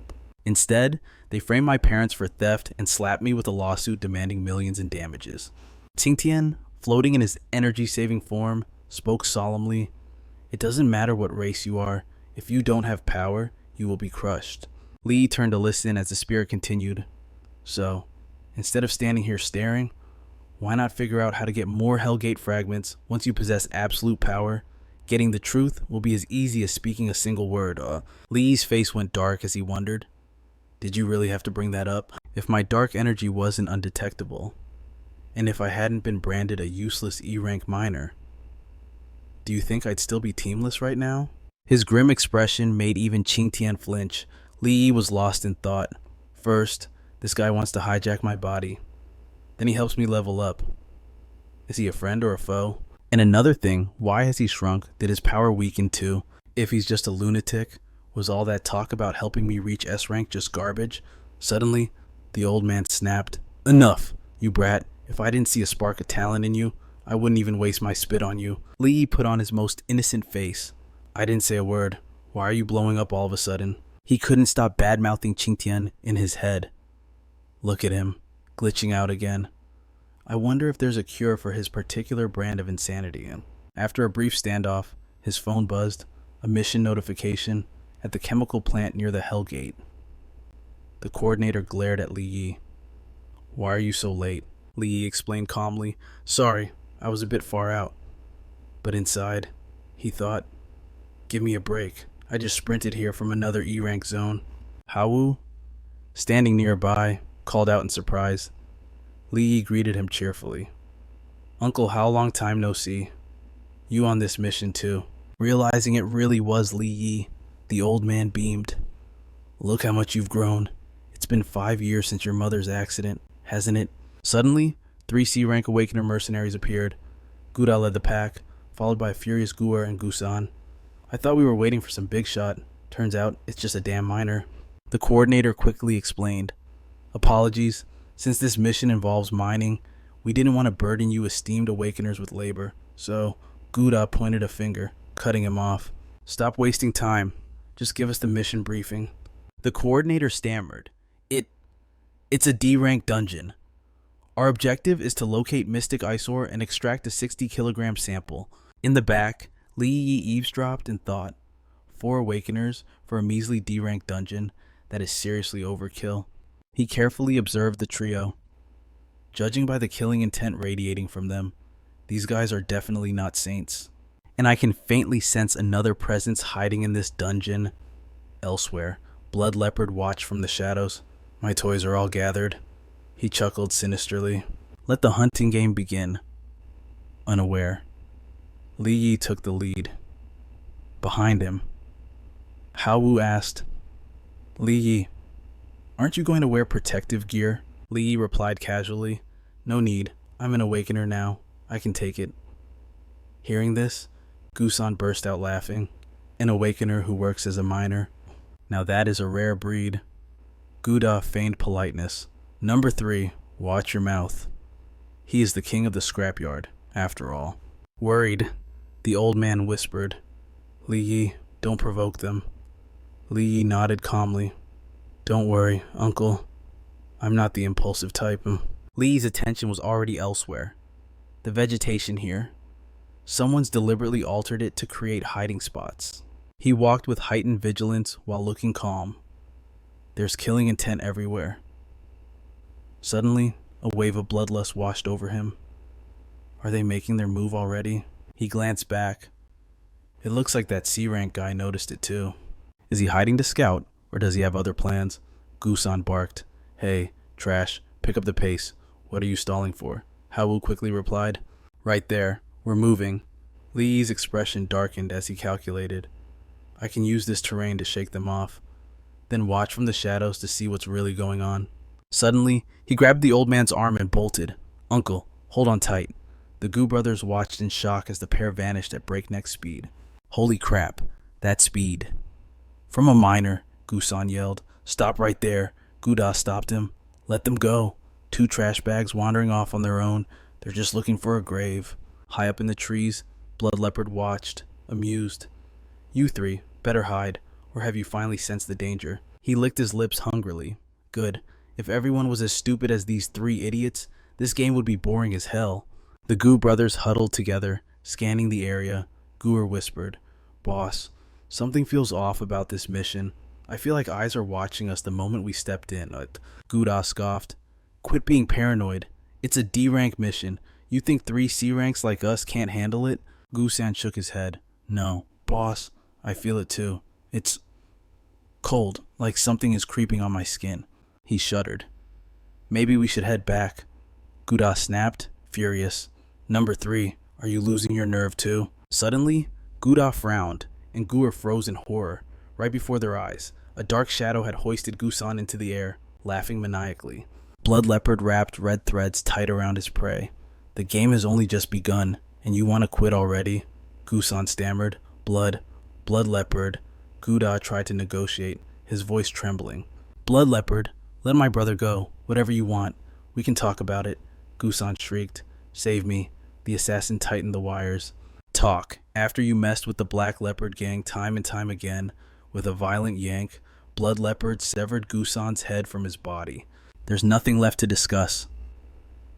Instead, they framed my parents for theft and slapped me with a lawsuit demanding millions in damages. Qingtian, floating in his energy-saving form, spoke solemnly. It doesn't matter what race you are. If you don't have power, you will be crushed. Li turned to listen as the spirit continued. So, instead of standing here staring, why not figure out how to get more Hellgate fragments once you possess absolute power? Getting the truth will be as easy as speaking a single word. Li's face went dark as he wondered. Did you really have to bring that up? If my dark energy wasn't undetectable, and if I hadn't been branded a useless E-rank miner, do you think I'd still be teamless right now? His grim expression made even Qingtian flinch. Li was lost in thought. First, this guy wants to hijack my body. Then he helps me level up. Is he a friend or a foe? And another thing, why has he shrunk? Did his power weaken too? If he's just a lunatic, was all that talk about helping me reach S-rank just garbage? Suddenly, the old man snapped. Enough, you brat. If I didn't see a spark of talent in you, I wouldn't even waste my spit on you. Li put on his most innocent face. I didn't say a word. Why are you blowing up all of a sudden? He couldn't stop bad-mouthing Qingtian in his head. Look at him, glitching out again. I wonder if there's a cure for his particular brand of insanity. After a brief standoff, his phone buzzed, a mission notification, at the chemical plant near the Hellgate. The coordinator glared at Li Yi. Why are you so late? Li Yi explained calmly. Sorry, I was a bit far out. But inside, he thought, give me a break. I just sprinted here from another E-rank zone. Hawu, standing nearby, called out in surprise. Li Yi greeted him cheerfully. Uncle, how long time no see? You on this mission too. Realizing it really was Li Yi, the old man beamed. Look how much you've grown. It's been 5 years since your mother's accident, hasn't it? Suddenly, 3 C-rank Awakener mercenaries appeared. Guda led the pack, followed by a furious Guer and Gusan. I thought we were waiting for some big shot. Turns out, it's just a damn minor. The coordinator quickly explained. Apologies, since this mission involves mining, we didn't want to burden you esteemed Awakeners with labor, so Guda pointed a finger, cutting him off. Stop wasting time. Just give us the mission briefing. The coordinator stammered. It's a D-rank dungeon. Our objective is to locate Mystic Iceore and extract a 60-kilogram sample. In the back, Li Yi eavesdropped and thought, 4 Awakeners for a measly D-rank dungeon? That is seriously overkill. He carefully observed the trio. Judging by the killing intent radiating from them, these guys are definitely not saints. And I can faintly sense another presence hiding in this dungeon. Elsewhere, Blood Leopard watched from the shadows. My toys are all gathered. He chuckled sinisterly. Let the hunting game begin. Unaware, Li Yi took the lead. Behind him, Hawu asked, Li Yi, aren't you going to wear protective gear? Li Yi replied casually, No need. I'm an Awakener now. I can take it. Hearing this, Gusan burst out laughing. An Awakener who works as a miner. Now that is a rare breed. Guda feigned politeness. Number 3, watch your mouth. He is the king of the scrapyard, after all. Worried, the old man whispered, Li Yi, don't provoke them. Li Yi nodded calmly. Don't worry, uncle. I'm not the impulsive type. Li Yi's attention was already elsewhere. The vegetation here. Someone's deliberately altered it to create hiding spots. He walked with heightened vigilance while looking calm. There's killing intent everywhere. Suddenly, a wave of bloodlust washed over him. Are they making their move already? He glanced back. It looks like that C-rank guy noticed it too. Is he hiding to scout, or does he have other plans? Gusan barked. Hey, trash, pick up the pace. What are you stalling for? Hawu quickly replied. Right there, we're moving. Li Yi's expression darkened as he calculated. I can use this terrain to shake them off, then watch from the shadows to see what's really going on. Suddenly, he grabbed the old man's arm and bolted. Uncle, hold on tight. The Gu brothers watched in shock as the pair vanished at breakneck speed. Holy crap, that speed. From a miner, Gusan yelled. Stop right there. Guda stopped him. Let them go. 2 trash bags wandering off on their own. They're just looking for a grave. High up in the trees, Blood Leopard watched, amused. You 3, better hide, or have you finally sensed the danger? He licked his lips hungrily. Good. If everyone was as stupid as these 3 idiots, this game would be boring as hell. The Gu brothers huddled together, scanning the area. Guer whispered, Boss, something feels off about this mission. I feel like eyes are watching us the moment we stepped in. Guda scoffed. Quit being paranoid. It's a D-rank mission. You think 3 C-ranks like us can't handle it? Gusan shook his head. No, boss, I feel it too. It's cold, like something is creeping on my skin. He shuddered. Maybe we should head back. Guda snapped, furious. Number 3, are you losing your nerve too? Suddenly, Guda frowned, and Guer froze in horror. Right before their eyes, a dark shadow had hoisted Gusan into the air, laughing maniacally. Blood Leopard wrapped red threads tight around his prey. The game has only just begun, and you want to quit already? Gusan stammered. Blood Leopard. Guda tried to negotiate, his voice trembling. Blood Leopard, let my brother go. Whatever you want. We can talk about it. Gusan shrieked. Save me. The assassin tightened the wires. Talk. After you messed with the Black Leopard gang time and time again, with a violent yank, Blood Leopard severed Gusan's head from his body. There's nothing left to discuss.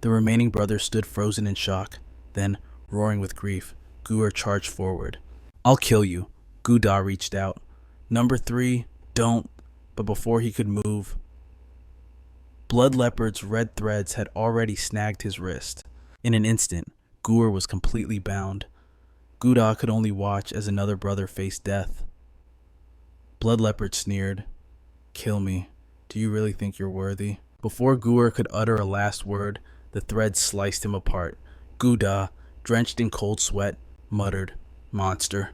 The remaining brothers stood frozen in shock. Then, roaring with grief, Guer charged forward. I'll kill you. Guda reached out. Number 3, don't. But before he could move, Blood Leopard's red threads had already snagged his wrist. In an instant, Guer was completely bound. Guda could only watch as another brother faced death. Blood Leopard sneered. Kill me. Do you really think you're worthy? Before Guer could utter a last word, the thread sliced him apart. Guda, drenched in cold sweat, muttered, "Monster."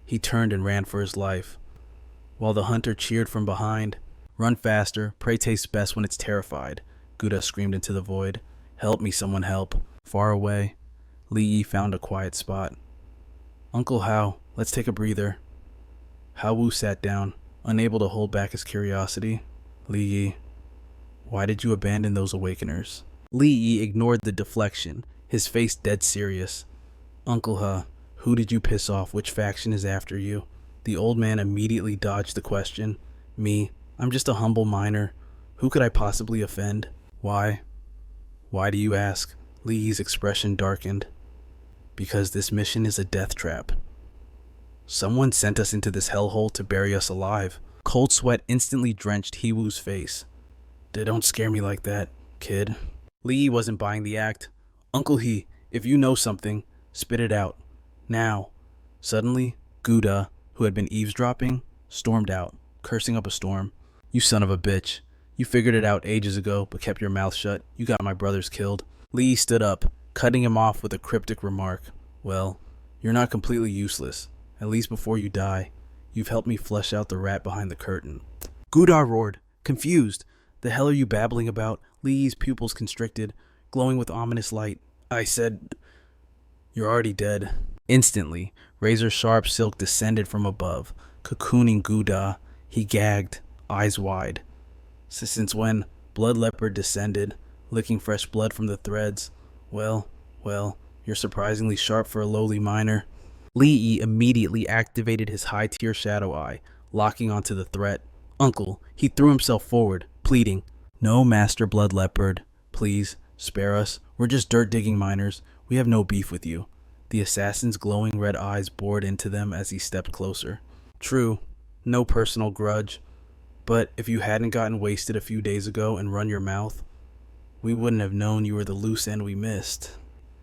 He turned and ran for his life, while the hunter cheered from behind. "Run faster. Prey tastes best when it's terrified," Guda screamed into the void. "Help me, someone help." Far away, Li Yi found a quiet spot. "Uncle Hao, let's take a breather." Hao Wu sat down, unable to hold back his curiosity. "Li Yi, why did you abandon those awakeners?" Li Yi ignored the deflection, his face dead serious. "Uncle Ha, who did you piss off? Which faction is after you?" The old man immediately dodged the question. "Me, I'm just a humble miner. Who could I possibly offend?" "Why? Why do you ask?" Li Yi's expression darkened. "Because this mission is a death trap. Someone sent us into this hellhole to bury us alive." Cold sweat instantly drenched Hiwu's face. "Don't scare me like that, kid." Li Yi wasn't buying the act. "Uncle He, if you know something, spit it out. Now." Suddenly, Guda, who had been eavesdropping, stormed out, cursing up a storm. "You son of a bitch. You figured it out ages ago, but kept your mouth shut. You got my brothers killed." Li Yi stood up, cutting him off with a cryptic remark. "Well, you're not completely useless. At least before you die, you've helped me flesh out the rat behind the curtain." Gudar roared, confused. "The hell are you babbling about?" Li Yi's pupils constricted, glowing with ominous light. "I said, you're already dead." Instantly, razor-sharp silk descended from above, cocooning Guda. He gagged, eyes wide. Since when? Blood Leopard descended, licking fresh blood from the threads. Well, you're surprisingly sharp for a lowly miner." Li Yi immediately activated his high-tier shadow eye, locking onto the threat. "Uncle," he threw himself forward, pleading. "No, Master Blood Leopard. Please, spare us. We're just dirt-digging miners. We have no beef with you." The assassin's glowing red eyes bored into them as he stepped closer. "True, no personal grudge. But if you hadn't gotten wasted a few days ago and run your mouth, we wouldn't have known you were the loose end we missed."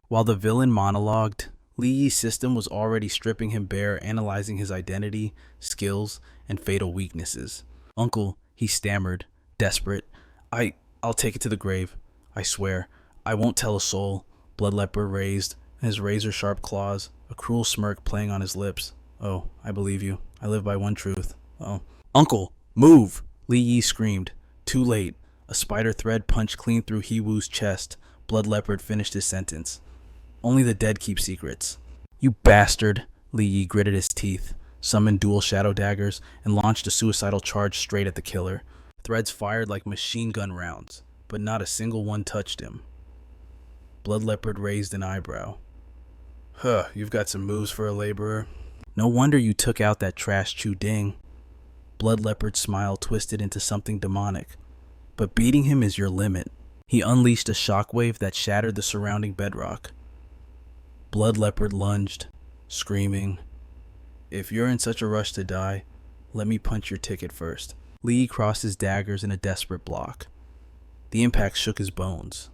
While the villain monologued, Li Yi's system was already stripping him bare, analyzing his identity, skills, and fatal weaknesses. "Uncle," he stammered, desperate. I'll take it to the grave. I swear. I won't tell a soul." Blood Leopard raised, his razor-sharp claws, a cruel smirk playing on his lips. "Oh, I believe you. I live by one truth. Oh." "Uncle, move!" Li Yi screamed. Too late. A spider thread punched clean through Hiwu's chest. Blood Leopard finished his sentence. "Only the dead keep secrets." "You bastard!" Li Yi gritted his teeth, summoned dual shadow daggers, and launched a suicidal charge straight at the killer. Threads fired like machine gun rounds, but not a single one touched him. Blood Leopard raised an eyebrow. "Huh, you've got some moves for a laborer." "No wonder you took out that trash Chu Ding." Blood Leopard's smile twisted into something demonic. "But beating him is your limit." He unleashed a shockwave that shattered the surrounding bedrock. Blood Leopard lunged, screaming, "If you're in such a rush to die, let me punch your ticket first." Li crossed his daggers in a desperate block. The impact shook his bones.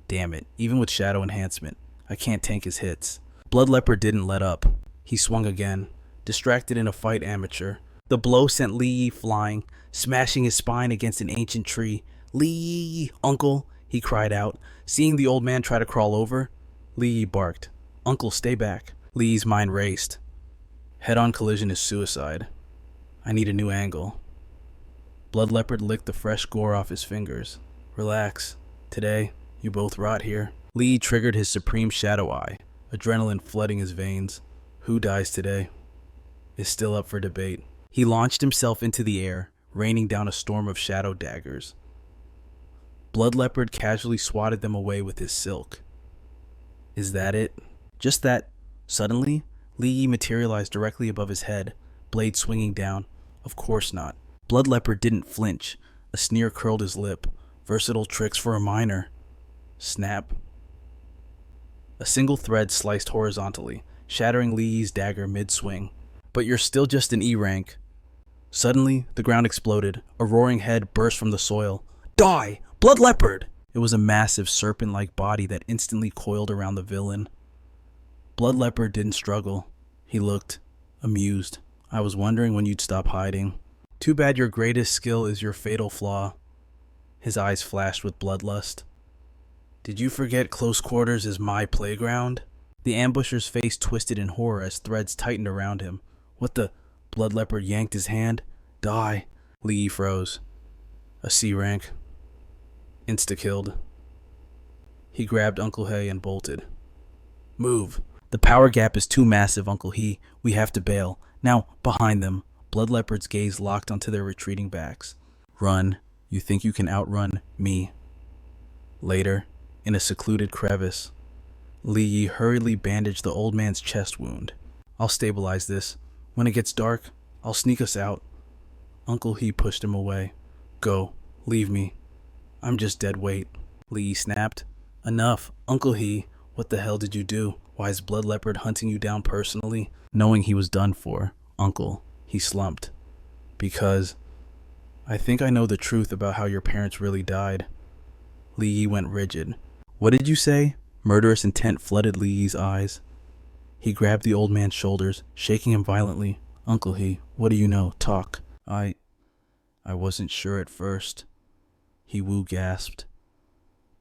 Damn it, even with shadow enhancement, I can't tank his hits. Blood Leopard didn't let up. He swung again, distracted in a fight amateur. The blow sent Li Yi flying, smashing his spine against an ancient tree. "Li Yi, uncle," he cried out, seeing the old man try to crawl over. Li Yi barked, "Uncle, stay back." Li Yi's mind raced. Head-on collision is suicide. I need a new angle. Blood Leopard licked the fresh gore off his fingers. "Relax. Today, you both rot here." Li Yi triggered his supreme shadow eye, adrenaline flooding his veins. Who dies today is still up for debate. He launched himself into the air, raining down a storm of shadow daggers. Blood Leopard casually swatted them away with his silk. Is that it? Just that, suddenly, Li Yi materialized directly above his head, blade swinging down. Of course not. Blood Leopard didn't flinch. A sneer curled his lip. Versatile tricks for a miner. Snap. A single thread sliced horizontally, shattering Li Yi's dagger mid-swing. "But you're still just an E-rank." Suddenly, the ground exploded. A roaring head burst from the soil. "Die! Blood Leopard!" It was a massive serpent-like body that instantly coiled around the villain. Blood Leopard didn't struggle. He looked amused. "I was wondering when you'd stop hiding." Too bad your greatest skill is your fatal flaw. His eyes flashed with bloodlust. Did you forget close quarters is my playground? The ambusher's face twisted in horror as threads tightened around him. What the? Blood Leopard yanked his hand. Die. Lee Yi froze. A C rank. Insta-killed. He grabbed Uncle He and bolted. Move. The power gap is too massive, Uncle He. We have to bail. Now, behind them. Blood Leopard's gaze locked onto their retreating backs. Run. You think you can outrun me. Later, in a secluded crevice, Lee Yi hurriedly bandaged the old man's chest wound. I'll stabilize this. When it gets dark, I'll sneak us out. Uncle He pushed him away. Go. Leave me. I'm just dead weight. Lee Yi snapped. Enough. Uncle He, what the hell did you do? Why is Blood Leopard hunting you down personally? Knowing he was done for, Uncle, he slumped. Because I think I know the truth about how your parents really died. Lee Yi went rigid. What did you say? Murderous intent flooded Lee Yi's eyes. He grabbed the old man's shoulders, shaking him violently. Uncle He, what do you know? Talk. I wasn't sure at first. He Wu gasped.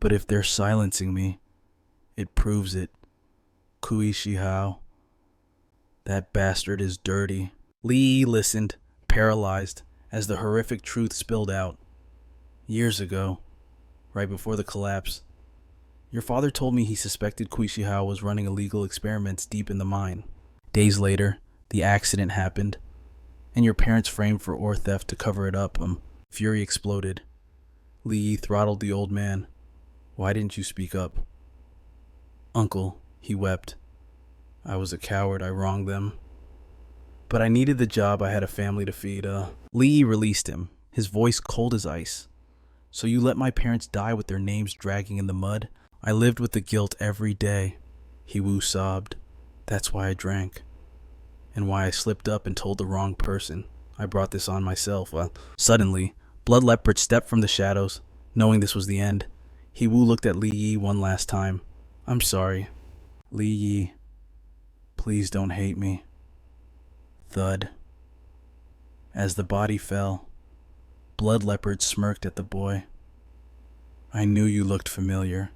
But if they're silencing me, it proves it. Kui Shi Hao. That bastard is dirty. Lee Yi listened, paralyzed, as the horrific truth spilled out. Years ago, right before the collapse, your father told me he suspected Kui Shi Hao was running illegal experiments deep in the mine. Days later, the accident happened, and your parents framed for ore theft to cover it up. Fury exploded. Lee Yi throttled the old man. Why didn't you speak up? Uncle, he wept. I was a coward, I wronged them. But I needed the job, I had a family to feed. Lee Yi released him, his voice cold as ice. So you let my parents die with their names dragging in the mud? I lived with the guilt every day. He Wu sobbed. That's why I drank. And why I slipped up and told the wrong person. I brought this on myself. Suddenly, Blood Leopard stepped from the shadows, knowing this was the end. He Wu looked at Lee Yi one last time. I'm sorry. Lee Yi, please don't hate me. Thud. As the body fell, Blood Leopard smirked at the boy. I knew you looked familiar.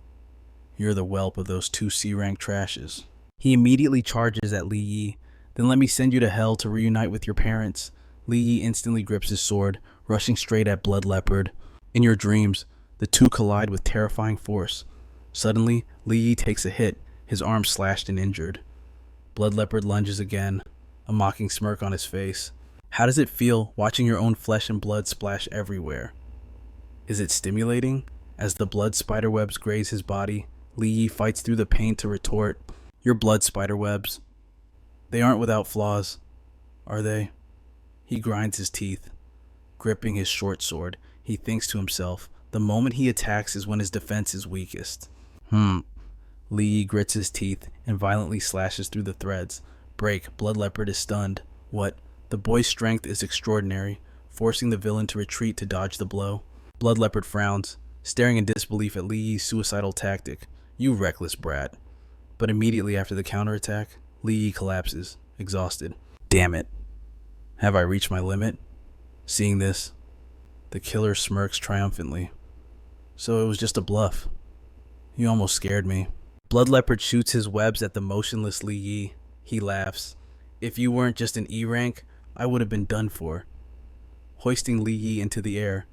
You're the whelp of those 2 C-rank trashes. He immediately charges at Lee Yi. Then let me send you to hell to reunite with your parents. Lee Yi instantly grips his sword, rushing straight at Blood Leopard. In your dreams, the two collide with terrifying force. Suddenly, Lee Yi takes a hit, his arm slashed and injured. Blood Leopard lunges again, a mocking smirk on his face. How does it feel watching your own flesh and blood splash everywhere? Is it stimulating? As the blood spiderwebs graze his body, Lee Yi fights through the pain to retort. Your blood spiderwebs. They aren't without flaws, are they? He grinds his teeth. Gripping his short sword, he thinks to himself, the moment he attacks is when his defense is weakest. Lee Yi grits his teeth and violently slashes through the threads. Break. Blood Leopard is stunned. What? The boy's strength is extraordinary, forcing the villain to retreat to dodge the blow. Blood Leopard frowns, staring in disbelief at Lee Yi's suicidal tactic. You reckless brat. But immediately after the counterattack, Lee Yi collapses, exhausted. Damn it. Have I reached my limit? Seeing this, the killer smirks triumphantly. So it was just a bluff. You almost scared me. Blood Leopard shoots his webs at the motionless Lee Yi. He laughs. If you weren't just an E rank, I would have been done for. Hoisting Lee Yi into the air,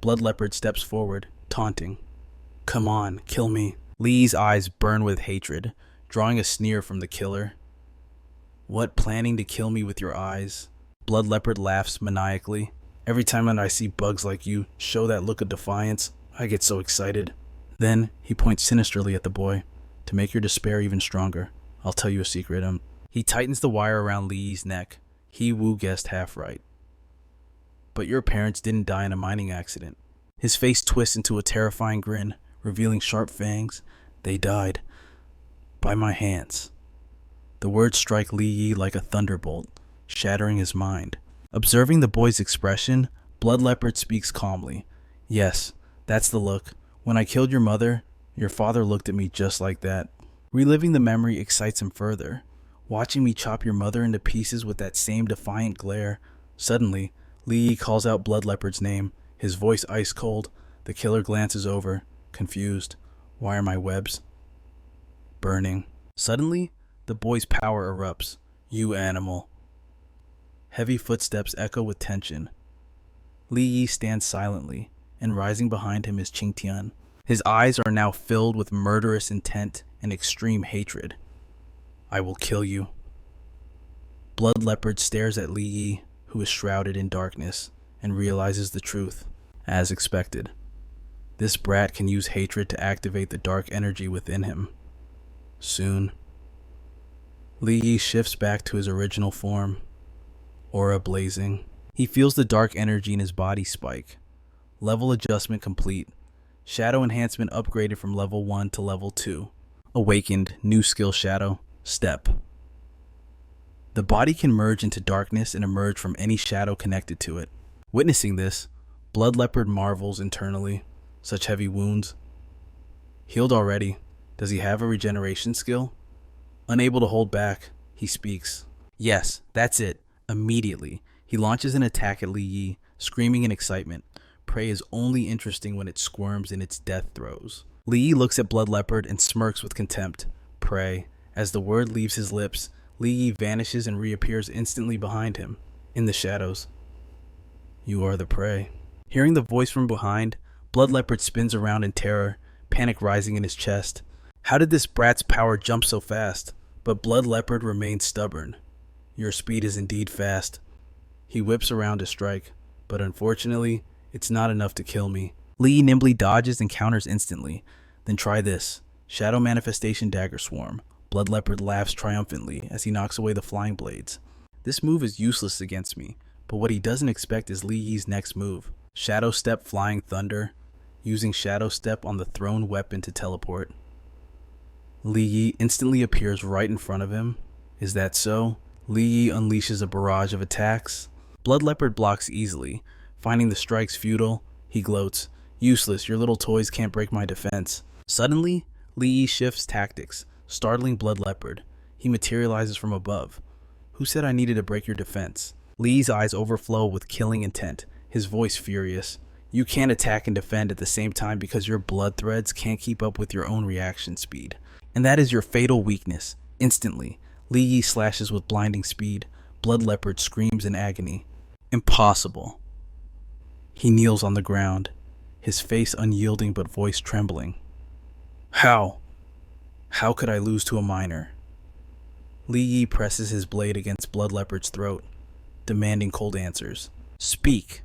Blood Leopard steps forward, taunting. Come on, kill me. Lee Yi's eyes burn with hatred, drawing a sneer from the killer. What, planning to kill me with your eyes? Blood Leopard laughs maniacally. Every time that I see bugs like you show that look of defiance, I get so excited. Then he points sinisterly at the boy. To make your despair even stronger, I'll tell you a secret. He tightens the wire around Lee Yi's neck. He Wu guessed half right. But your parents didn't die in a mining accident. His face twists into a terrifying grin, revealing sharp fangs. They died. By my hands. The words strike Lee Yi like a thunderbolt, shattering his mind. Observing the boy's expression, Blood Leopard speaks calmly. Yes, that's the look. When I killed your mother, your father looked at me just like that. Reliving the memory excites him further. Watching me chop your mother into pieces with that same defiant glare. Suddenly, Li Yi calls out Blood Leopard's name, his voice ice cold. The killer glances over, confused. Why are my webs burning? Suddenly, the boy's power erupts. You animal. Heavy footsteps echo with tension. Li Yi stands silently, and rising behind him is Qingtian. His eyes are now filled with murderous intent and extreme hatred. I will kill you. Blood Leopard stares at Li Yi, who is shrouded in darkness, and realizes the truth, as expected. This brat can use hatred to activate the dark energy within him. Soon, Li Yi shifts back to his original form, aura blazing. He feels the dark energy in his body spike. Level adjustment complete. Shadow enhancement upgraded from level 1 to level 2. Awakened, new skill shadow, step. The body can merge into darkness and emerge from any shadow connected to it. Witnessing this, Blood Leopard marvels internally. Such heavy wounds. Healed already. Does he have a regeneration skill? Unable to hold back, he speaks. Yes, that's it. Immediately, he launches an attack at Li Yi, screaming in excitement. Prey is only interesting when it squirms in its death throes. Li Yi looks at Blood Leopard and smirks with contempt. Prey. As the word leaves his lips, Li Yi vanishes and reappears instantly behind him, in the shadows. You are the prey. Hearing the voice from behind, Blood Leopard spins around in terror, panic rising in his chest. How did this brat's power jump so fast? But Blood Leopard remains stubborn. Your speed is indeed fast. He whips around to strike, but unfortunately, it's not enough to kill me. Li Yi nimbly dodges and counters instantly. Then try this. Shadow Manifestation Dagger Swarm. Blood Leopard laughs triumphantly as he knocks away the flying blades. This move is useless against me, but what he doesn't expect is Li Yi's next move. Shadow Step Flying Thunder, using Shadow Step on the thrown weapon to teleport. Li Yi instantly appears right in front of him. Is that so? Li Yi unleashes a barrage of attacks. Blood Leopard blocks easily. Finding the strikes futile, he gloats. Useless, your little toys can't break my defense. Suddenly, Li Yi shifts tactics, startling Blood Leopard. He materializes from above. Who said I needed to break your defense? Li Yi's eyes overflow with killing intent, his voice furious. You can't attack and defend at the same time because your blood threads can't keep up with your own reaction speed. And that is your fatal weakness. Instantly, Li Yi slashes with blinding speed. Blood Leopard screams in agony. Impossible. He kneels on the ground, his face unyielding but voice trembling. How? How could I lose to a minor? Li Yi presses his blade against Blood Leopard's throat, demanding cold answers. Speak.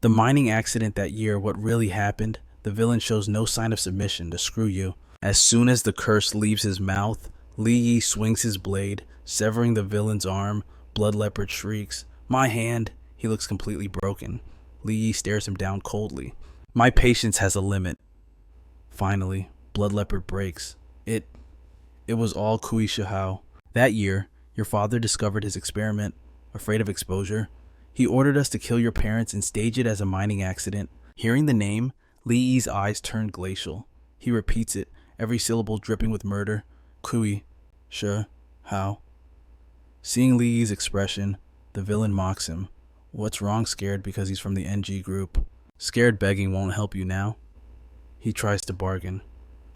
The mining accident that year, what really happened? The villain shows no sign of submission to screw you. As soon as the curse leaves his mouth, Li Yi swings his blade, severing the villain's arm. Blood Leopard shrieks. My hand. He looks completely broken. Li Yi stares him down coldly. My patience has a limit. Finally, Blood Leopard breaks. It was all Kui Shihao. That year, your father discovered his experiment, afraid of exposure. He ordered us to kill your parents and stage it as a mining accident. Hearing the name, Li Yi's eyes turned glacial. He repeats it, every syllable dripping with murder. Kui Shihao. Seeing Li Yi's expression, the villain mocks him. What's wrong, scared because he's from the NG group? Scared begging won't help you now. He tries to bargain.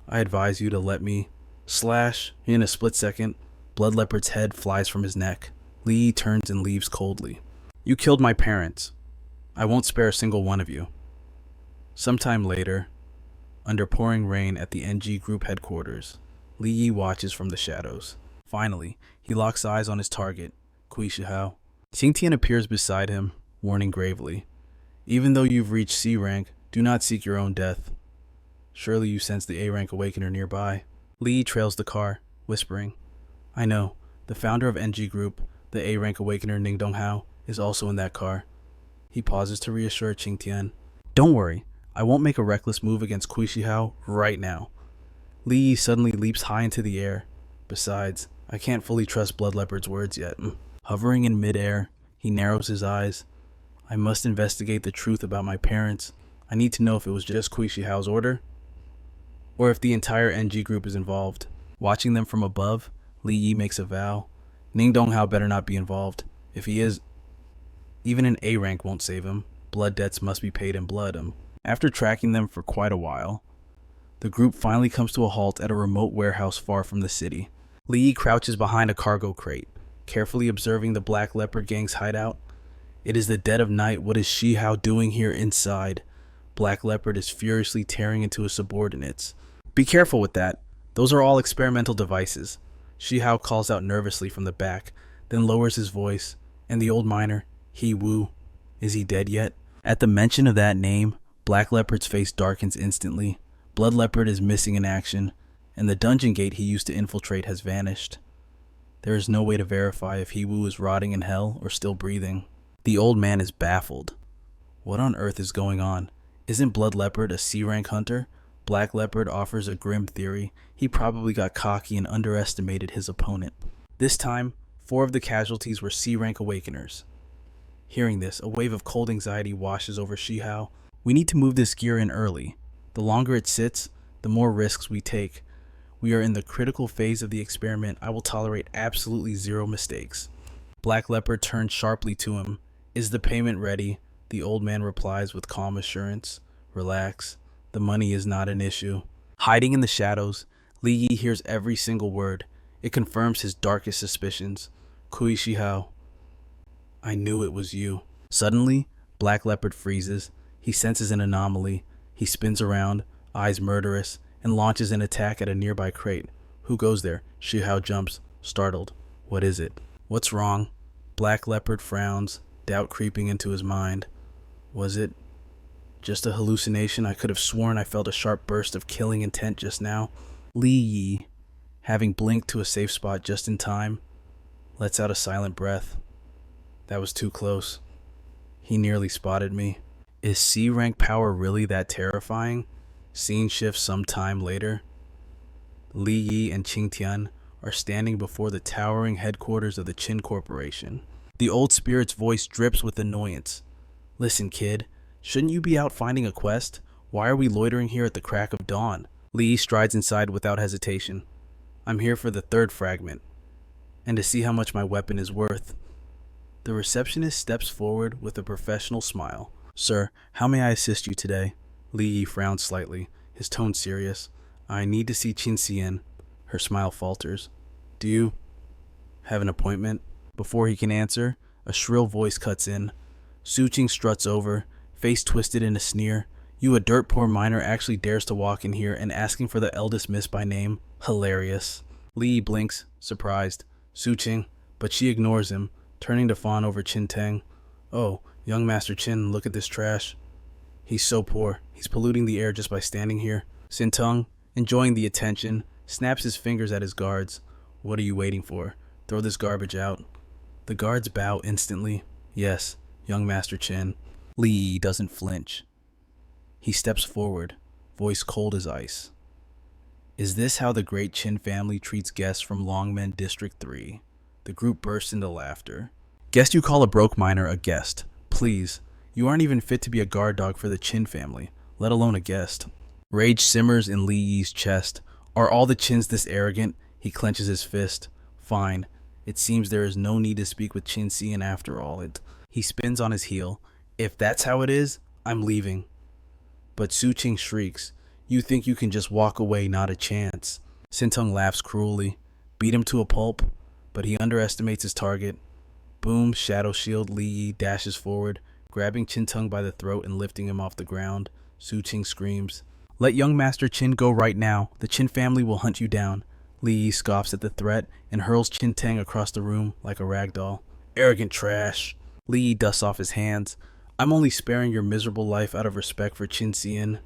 I advise you to let me. Slash. In a split second, Blood Leopard's head flies from his neck. Li Yi turns and leaves coldly. You killed my parents. I won't spare a single one of you. Sometime later, under pouring rain at the NG group headquarters, Li Yi watches from the shadows. Finally, he locks eyes on his target, Kui Shihao. Qingtian appears beside him, warning gravely. Even though you've reached C rank, do not seek your own death. Surely you sense the A rank awakener nearby. Li Yi trails the car, whispering. I know, the founder of NG Group, the A rank awakener Ning Donghao, is also in that car. He pauses to reassure Qingtian. Don't worry, I won't make a reckless move against Kui Shihao right now. Li Yi suddenly leaps high into the air. Besides, I can't fully trust Blood Leopard's words yet. Hovering in midair, he narrows his eyes. I must investigate the truth about my parents. I need to know if it was just Kui Shihao's order, or if the entire NG group is involved. Watching them from above, Li Yi makes a vow. Ning Donghao better not be involved. If he is... Even an A rank won't save him. Blood debts must be paid in blood. After tracking them for quite a while, the group finally comes to a halt at a remote warehouse far from the city. Lee crouches behind a cargo crate, carefully observing the Black Leopard gang's hideout. It is the dead of night. What is Shihao doing here inside? Black Leopard is furiously tearing into his subordinates. Be careful with that. Those are all experimental devices. Shihao calls out nervously from the back, then lowers his voice. And the old miner, He Wu, is he dead yet? At the mention of that name, Black Leopard's face darkens instantly. Blood Leopard is missing in action, and the dungeon gate he used to infiltrate has vanished. There is no way to verify if He Wu is rotting in hell or still breathing. The old man is baffled. What on earth is going on? Isn't Blood Leopard a C-rank hunter? Black Leopard offers a grim theory. He probably got cocky and underestimated his opponent. This time, 4 of the casualties were C-rank awakeners. Hearing this, a wave of cold anxiety washes over Shihao. We need to move this gear in early. The longer it sits, the more risks we take. We are in the critical phase of the experiment. I will tolerate absolutely 0 mistakes. Black Leopard turns sharply to him. Is the payment ready? The old man replies with calm assurance. Relax. The money is not an issue. Hiding in the shadows, Li Yi hears every single word. It confirms his darkest suspicions. Kui Shihao, I knew it was you. Suddenly, Black Leopard freezes. He senses an anomaly. He spins around, eyes murderous, and launches an attack at a nearby crate. Who goes there? Shihao jumps, startled. What is it? What's wrong? Black Leopard frowns, doubt creeping into his mind. Was it just a hallucination? I could have sworn I felt a sharp burst of killing intent just now. Li Yi, having blinked to a safe spot just in time, lets out a silent breath. That was too close. He nearly spotted me. Is C-rank power really that terrifying? Scene shifts some time later. Li Yi and Qing Tian are standing before the towering headquarters of the Qin Corporation. The old spirit's voice drips with annoyance. Listen, kid, shouldn't you be out finding a quest? Why are we loitering here at the crack of dawn? Li Yi strides inside without hesitation. I'm here for the 3rd fragment, and to see how much my weapon is worth. The receptionist steps forward with a professional smile. Sir, how may I assist you today? Li Yi frowns slightly, his tone serious. I need to see Qin Xian. Her smile falters. Do you have an appointment? Before he can answer, a shrill voice cuts in. Su Qing struts over, face twisted in a sneer. You, a dirt poor miner, actually dares to walk in here and asking for the eldest miss by name? Hilarious. Li Yi blinks, surprised. Su Qing, but she ignores him, turning to fawn over Qin Teng. Oh, young Master Qin, look at this trash. He's so poor. He's polluting the air just by standing here. Sin Tung, enjoying the attention, snaps his fingers at his guards. What are you waiting for? Throw this garbage out. The guards bow instantly. Yes, young Master Qin. Li Yi doesn't flinch. He steps forward, voice cold as ice. Is this how the great Qin family treats guests from Longmen District 3? The group bursts into laughter. Guess you call a broke miner a guest. Please, you aren't even fit to be a guard dog for the Qin family, let alone a guest. Rage simmers in Li Yi's chest. Are all the Qins this arrogant? He clenches his fist. Fine. It seems there is no need to speak with Qin Xian after all. He spins on his heel. If that's how it is, I'm leaving. But Su Qing shrieks. You think you can just walk away? Not a chance. Sintung laughs cruelly. Beat him to a pulp, but he underestimates his target. Boom, shadow shield. Li Yi dashes forward, grabbing Qintung by the throat and lifting him off the ground. Su Qing screams. Let young Master Qin go right now. The Qin family will hunt you down. Li Yi scoffs at the threat and hurls Qin Teng across the room like a rag doll. Arrogant trash. Li Yi dusts off his hands. I'm only sparing your miserable life out of respect for Qin Xian.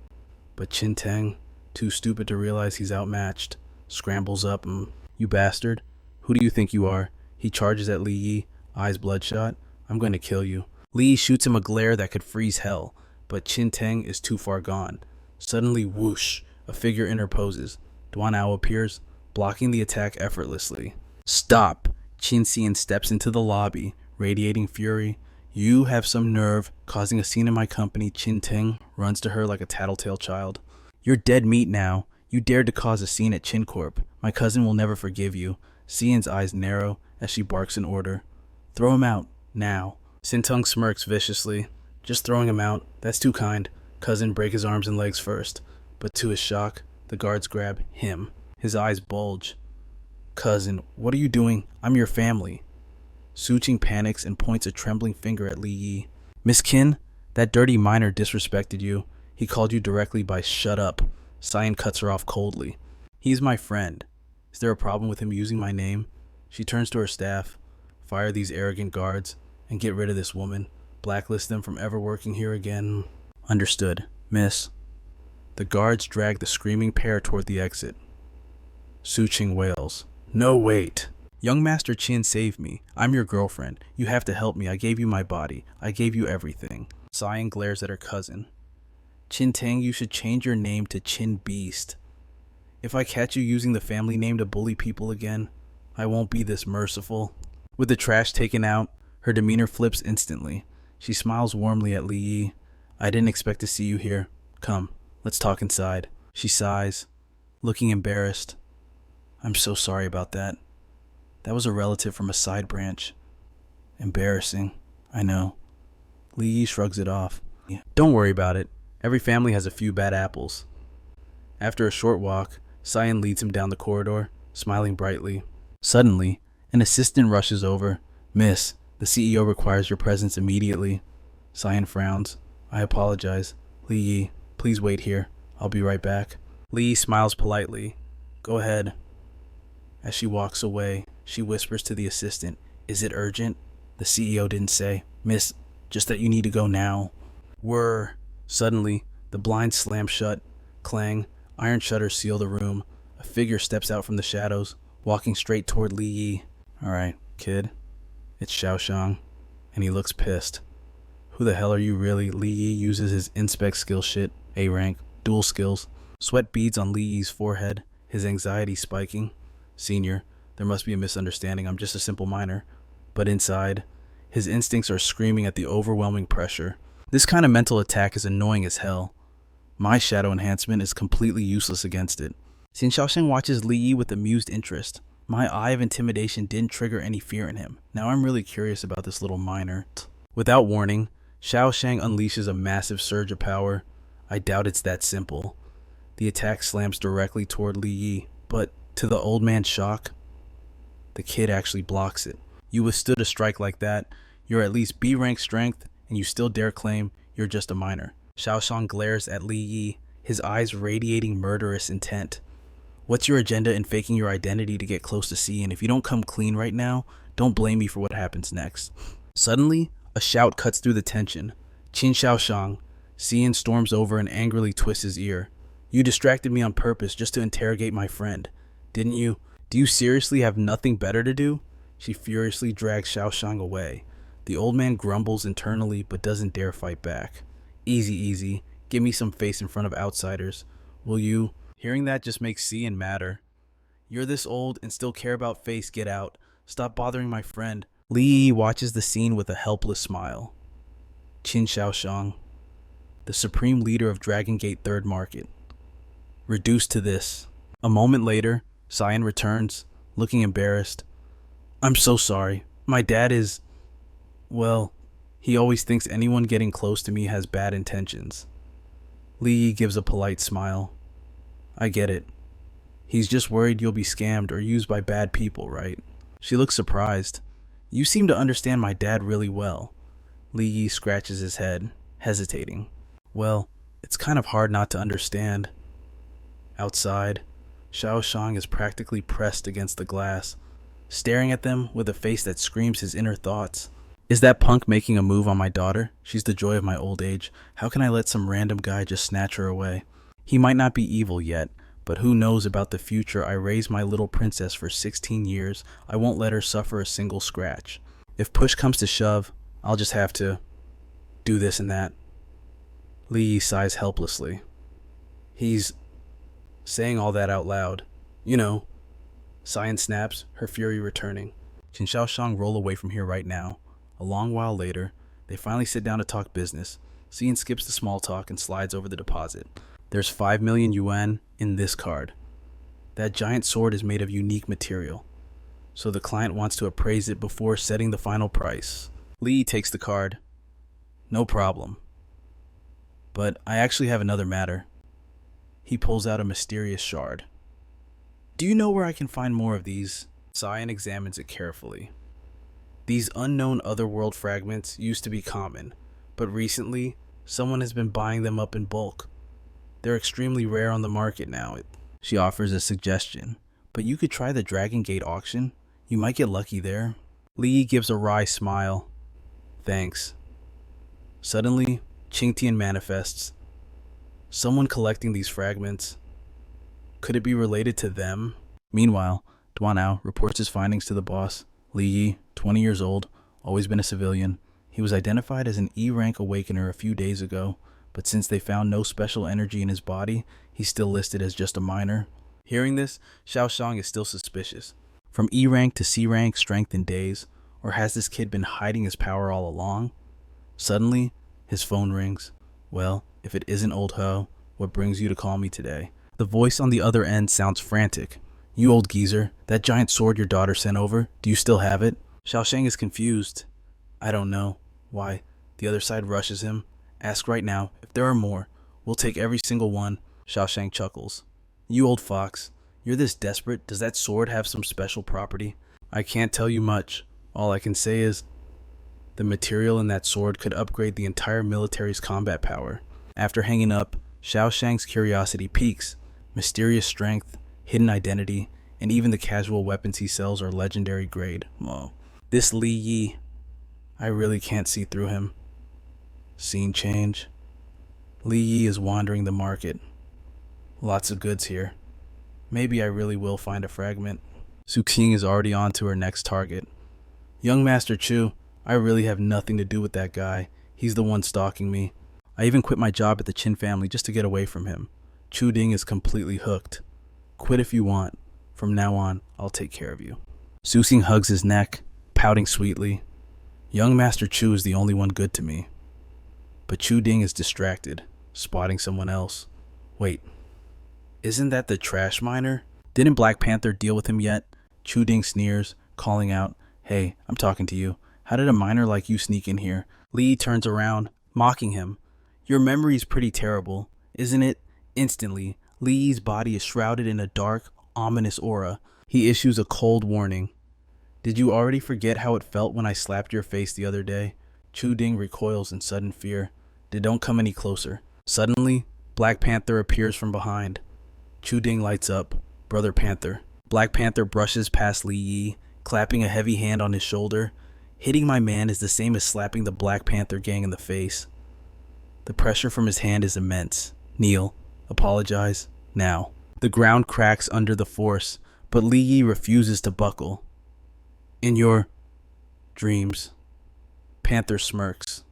But Qin Teng, too stupid to realize he's outmatched, scrambles up and, You bastard. Who do you think you are? He charges at Li Yi, eyes bloodshot. I'm going to kill you. Li Yi shoots him a glare that could freeze hell, but Qin Teng is too far gone. Suddenly, whoosh, a figure interposes. Duan Ao appears, blocking the attack effortlessly. Stop! Qin Xian steps into the lobby, radiating fury. You have some nerve, causing a scene in my company. Qin Teng runs to her like a tattletale child. You're dead meat now. You dared to cause a scene at Qin Corp. My cousin will never forgive you. Xian's eyes narrow as she barks an order. Throw him out, now. Sintung smirks viciously. Just throwing him out. That's too kind. Cousin, break his arms and legs first. But to his shock, the guards grab him. His eyes bulge. Cousin, what are you doing? I'm your family. Suching panics and points a trembling finger at Li Yi. Miss Qin, that dirty miner disrespected you. He called you directly by shut up. Cyan cuts her off coldly. He's my friend. Is there a problem with him using my name? She turns to her staff. Fire these arrogant guards and get rid of this woman. Blacklist them from ever working here again. Understood, miss. The guards drag the screaming pair toward the exit. Suching wails. No, wait. Young Master Qin saved me. I'm your girlfriend. You have to help me. I gave you my body. I gave you everything. Cyan glares at her cousin. Qin Tang, you should change your name to Qin Beast. If I catch you using the family name to bully people again, I won't be this merciful. With the trash taken out, her demeanor flips instantly. She smiles warmly at Li Yi. I didn't expect to see you here. Come, let's talk inside. She sighs, looking embarrassed. I'm so sorry about that. That was a relative from a side branch. Embarrassing, I know. Li Yi shrugs it off. Don't worry about it. Every family has a few bad apples. After a short walk, Cyan leads him down the corridor, smiling brightly. Suddenly, an assistant rushes over. Miss, the CEO requires your presence immediately. Cyan frowns. I apologize. Li Yi, please wait here. I'll be right back. Li Yi smiles politely. Go ahead. As she walks away, she whispers to the assistant, Is it urgent? The CEO didn't say. Miss, just that you need to go now. Suddenly, the blinds slam shut. Clang. Iron shutters seal the room. A figure steps out from the shadows, walking straight toward Li Yi. Alright, kid. It's Xiaoshang. And he looks pissed. Who the hell are you really? Li Yi uses his inspect skill shit. A rank. Dual skills. Sweat beads on Li Yi's forehead. His anxiety spiking. Senior, there must be a misunderstanding. I'm just a simple miner. But inside, his instincts are screaming at the overwhelming pressure. This kind of mental attack is annoying as hell. My shadow enhancement is completely useless against it. Xin Xiaosheng watches Li Yi with amused interest. My eye of intimidation didn't trigger any fear in him. Now I'm really curious about this little miner. Without warning, Xiaosheng unleashes a massive surge of power. I doubt it's that simple. The attack slams directly toward Li Yi, but to the old man's shock, the kid actually blocks it. You withstood a strike like that. You're at least B rank strength, and you still dare claim you're just a miner. Xiaoshang glares at Li Yi, his eyes radiating murderous intent. What's your agenda in faking your identity to get close to C? And if you don't come clean right now, don't blame me for what happens next. Suddenly, a shout cuts through the tension. Qin Xiaoshang. Cian storms over and angrily twists his ear. You distracted me on purpose just to interrogate my friend. Didn't you? Do you seriously have nothing better to do? She furiously drags Xiaoshang away. The old man grumbles internally but doesn't dare fight back. Easy, easy. Give me some face in front of outsiders. Will you? Hearing that just makes Cian madder. You're this old and still care about face, get out. Stop bothering my friend. Li Yi watches the scene with a helpless smile. Qin Xiaoshang, the supreme leader of Dragon Gate 3rd Market. Reduced to this. A moment later, Cyan returns, looking embarrassed. I'm so sorry. My dad is... Well, he always thinks anyone getting close to me has bad intentions. Li Yi gives a polite smile. I get it. He's just worried you'll be scammed or used by bad people, right? She looks surprised. You seem to understand my dad really well. Li Yi scratches his head, hesitating. Well, it's kind of hard not to understand. Outside, Xiaoshang is practically pressed against the glass, staring at them with a face that screams his inner thoughts. Is that punk making a move on my daughter? She's the joy of my old age. How can I let some random guy just snatch her away? He might not be evil yet, but who knows about the future? I raised my little princess for 16 years. I won't let her suffer a single scratch. If push comes to shove, I'll just have to do this and that. Li Yi sighs helplessly. He's saying all that out loud. You know. Cyan snaps, her fury returning. Can Xiaoshang roll away from here right now? A long while later, they finally sit down to talk business. Cian skips the small talk and slides over the deposit. There's 5 million yuan in this card. That giant sword is made of unique material, so the client wants to appraise it before setting the final price. Lee takes the card. No problem. But I actually have another matter. He pulls out a mysterious shard. Do you know where I can find more of these? Cyan examines it carefully. These unknown otherworld fragments used to be common, but recently, someone has been buying them up in bulk. They're extremely rare on the market now. She offers a suggestion, but you could try the Dragon Gate auction. You might get lucky there. Lee gives a wry smile. Thanks. Suddenly, Qingtian manifests. Someone collecting these fragments. Could it be related to them? Meanwhile, Duanao reports his findings to the boss. Li Yi, 20 years old, always been a civilian. He was identified as an E-rank awakener a few days ago, but since they found no special energy in his body, he's still listed as just a minor. Hearing this, Xiaoshang is still suspicious. From E-rank to C-rank strength in days, or has this kid been hiding his power all along? Suddenly, his phone rings. Well, if it isn't old Ho, what brings you to call me today? The voice on the other end sounds frantic. You old geezer, that giant sword your daughter sent over, do you still have it? Xiaoshang is confused. I don't know. Why? The other side rushes him. Ask right now. If there are more, we'll take every single one. Xiaoshang chuckles. You old fox. You're this desperate. Does that sword have some special property? I can't tell you much. All I can say is the material in that sword could upgrade the entire military's combat power. After hanging up, Xiaoshang's curiosity peaks. Mysterious strength, hidden identity, and even the casual weapons he sells are legendary grade. Whoa. This Li Yi, I really can't see through him. Scene change. Li Yi is wandering the market. Lots of goods here. Maybe I really will find a fragment. Su Qing is already on to her next target. Young Master Chu, I really have nothing to do with that guy. He's the one stalking me. I even quit my job at the Qin family just to get away from him. Chu Ding is completely hooked. Quit if you want. From now on, I'll take care of you. Su Xing hugs his neck, pouting sweetly. Young Master Chu is the only one good to me. But Chu Ding is distracted, spotting someone else. Wait, isn't that the trash miner? Didn't Black Panther deal with him yet? Chu Ding sneers, calling out, Hey, I'm talking to you. How did a miner like you sneak in here? Li turns around, mocking him. Your memory's pretty terrible, isn't it? Instantly, Li's body is shrouded in a dark, ominous aura. He issues a cold warning. Did you already forget how it felt when I slapped your face the other day? Chu Ding recoils in sudden fear. Don't come any closer. Suddenly, Black Panther appears from behind. Chu Ding lights up. Brother Panther. Black Panther brushes past Li Yi, clapping a heavy hand on his shoulder. Hitting my man is the same as slapping the Black Panther gang in the face. The pressure from his hand is immense. Kneel. Apologize. Now. The ground cracks under the force, but Li Yi refuses to buckle. In your dreams. Panther smirks.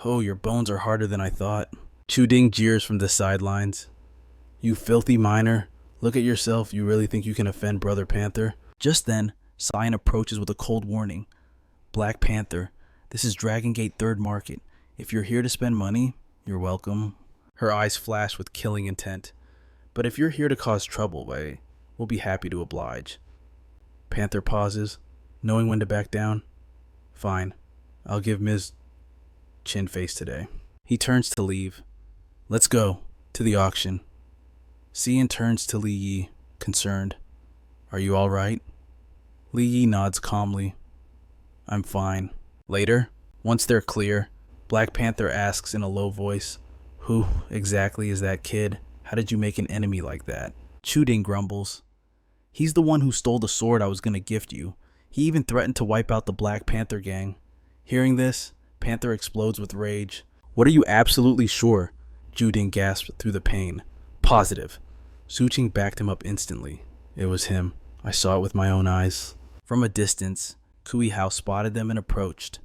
Oh, your bones are harder than I thought. Chu Ding jeers from the sidelines. You filthy miner. Look at yourself. You really think you can offend Brother Panther? Just then, Cyan approaches with a cold warning. Black Panther, this is Dragon Gate 3rd Market. If you're here to spend money, you're welcome. Her eyes flash with killing intent. But if you're here to cause trouble, we'll be happy to oblige. Panther pauses, knowing when to back down. Fine, I'll give Ms. Chin face today. He turns to leave. Let's go, to the auction. Cian turns to Li Yi, concerned. Are you all right? Li Yi nods calmly. I'm fine. Later, once they're clear, Black Panther asks in a low voice, Who exactly is that kid? How did you make an enemy like that? Chu Ding grumbles. He's the one who stole the sword I was going to gift you. He even threatened to wipe out the Black Panther gang. Hearing this, Panther explodes with rage. What are you absolutely sure? Chu Ding gasped through the pain. Positive. Su Qing backed him up instantly. It was him. I saw it with my own eyes. From a distance, Kui Hao spotted them and approached.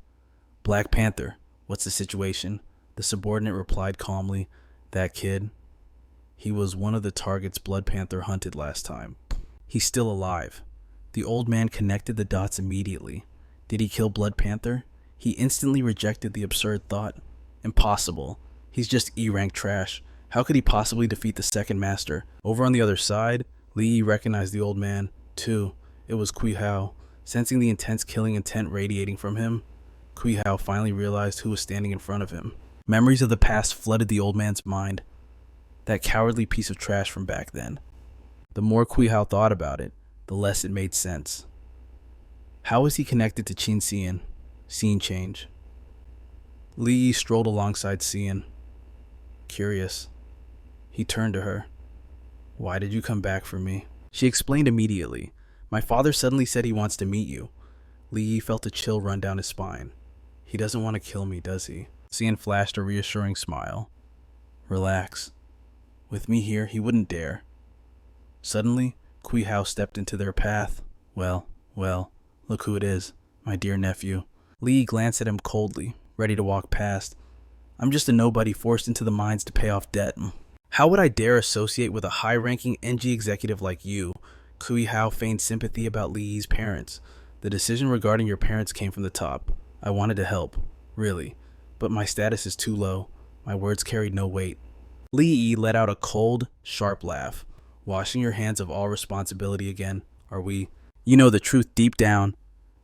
Black Panther, what's the situation? The subordinate replied calmly. That kid. He was one of the targets Blood Panther hunted last time. He's still alive. The old man connected the dots immediately. Did he kill Blood Panther? He instantly rejected the absurd thought. Impossible. He's just E-rank trash. How could he possibly defeat the second master? Over on the other side, Li Yi recognized the old man, too. It was Kui Hao. Sensing the intense killing intent radiating from him, Kui Hao finally realized who was standing in front of him. Memories of the past flooded the old man's mind. That cowardly piece of trash from back then. The more Kui Hao thought about it, the less it made sense. How was he connected to Qin Xian? Scene change. Li Yi strolled alongside Xian. Curious. He turned to her. Why did you come back for me? She explained immediately. My father suddenly said he wants to meet you. Li Yi felt a chill run down his spine. He doesn't want to kill me, does he? Xian flashed a reassuring smile. Relax. With me here, he wouldn't dare. Suddenly, Kui Hao stepped into their path. Well, look who it is, my dear nephew. Li Yi glanced at him coldly, ready to walk past. I'm just a nobody forced into the mines to pay off debt. How would I dare associate with a high-ranking NG executive like you? Kui Hao feigned sympathy about Li Yi's parents. The decision regarding your parents came from the top. I wanted to help, really, but my status is too low. My words carried no weight. Li Yi let out a cold, sharp laugh. Washing your hands of all responsibility again, are we? You know the truth deep down.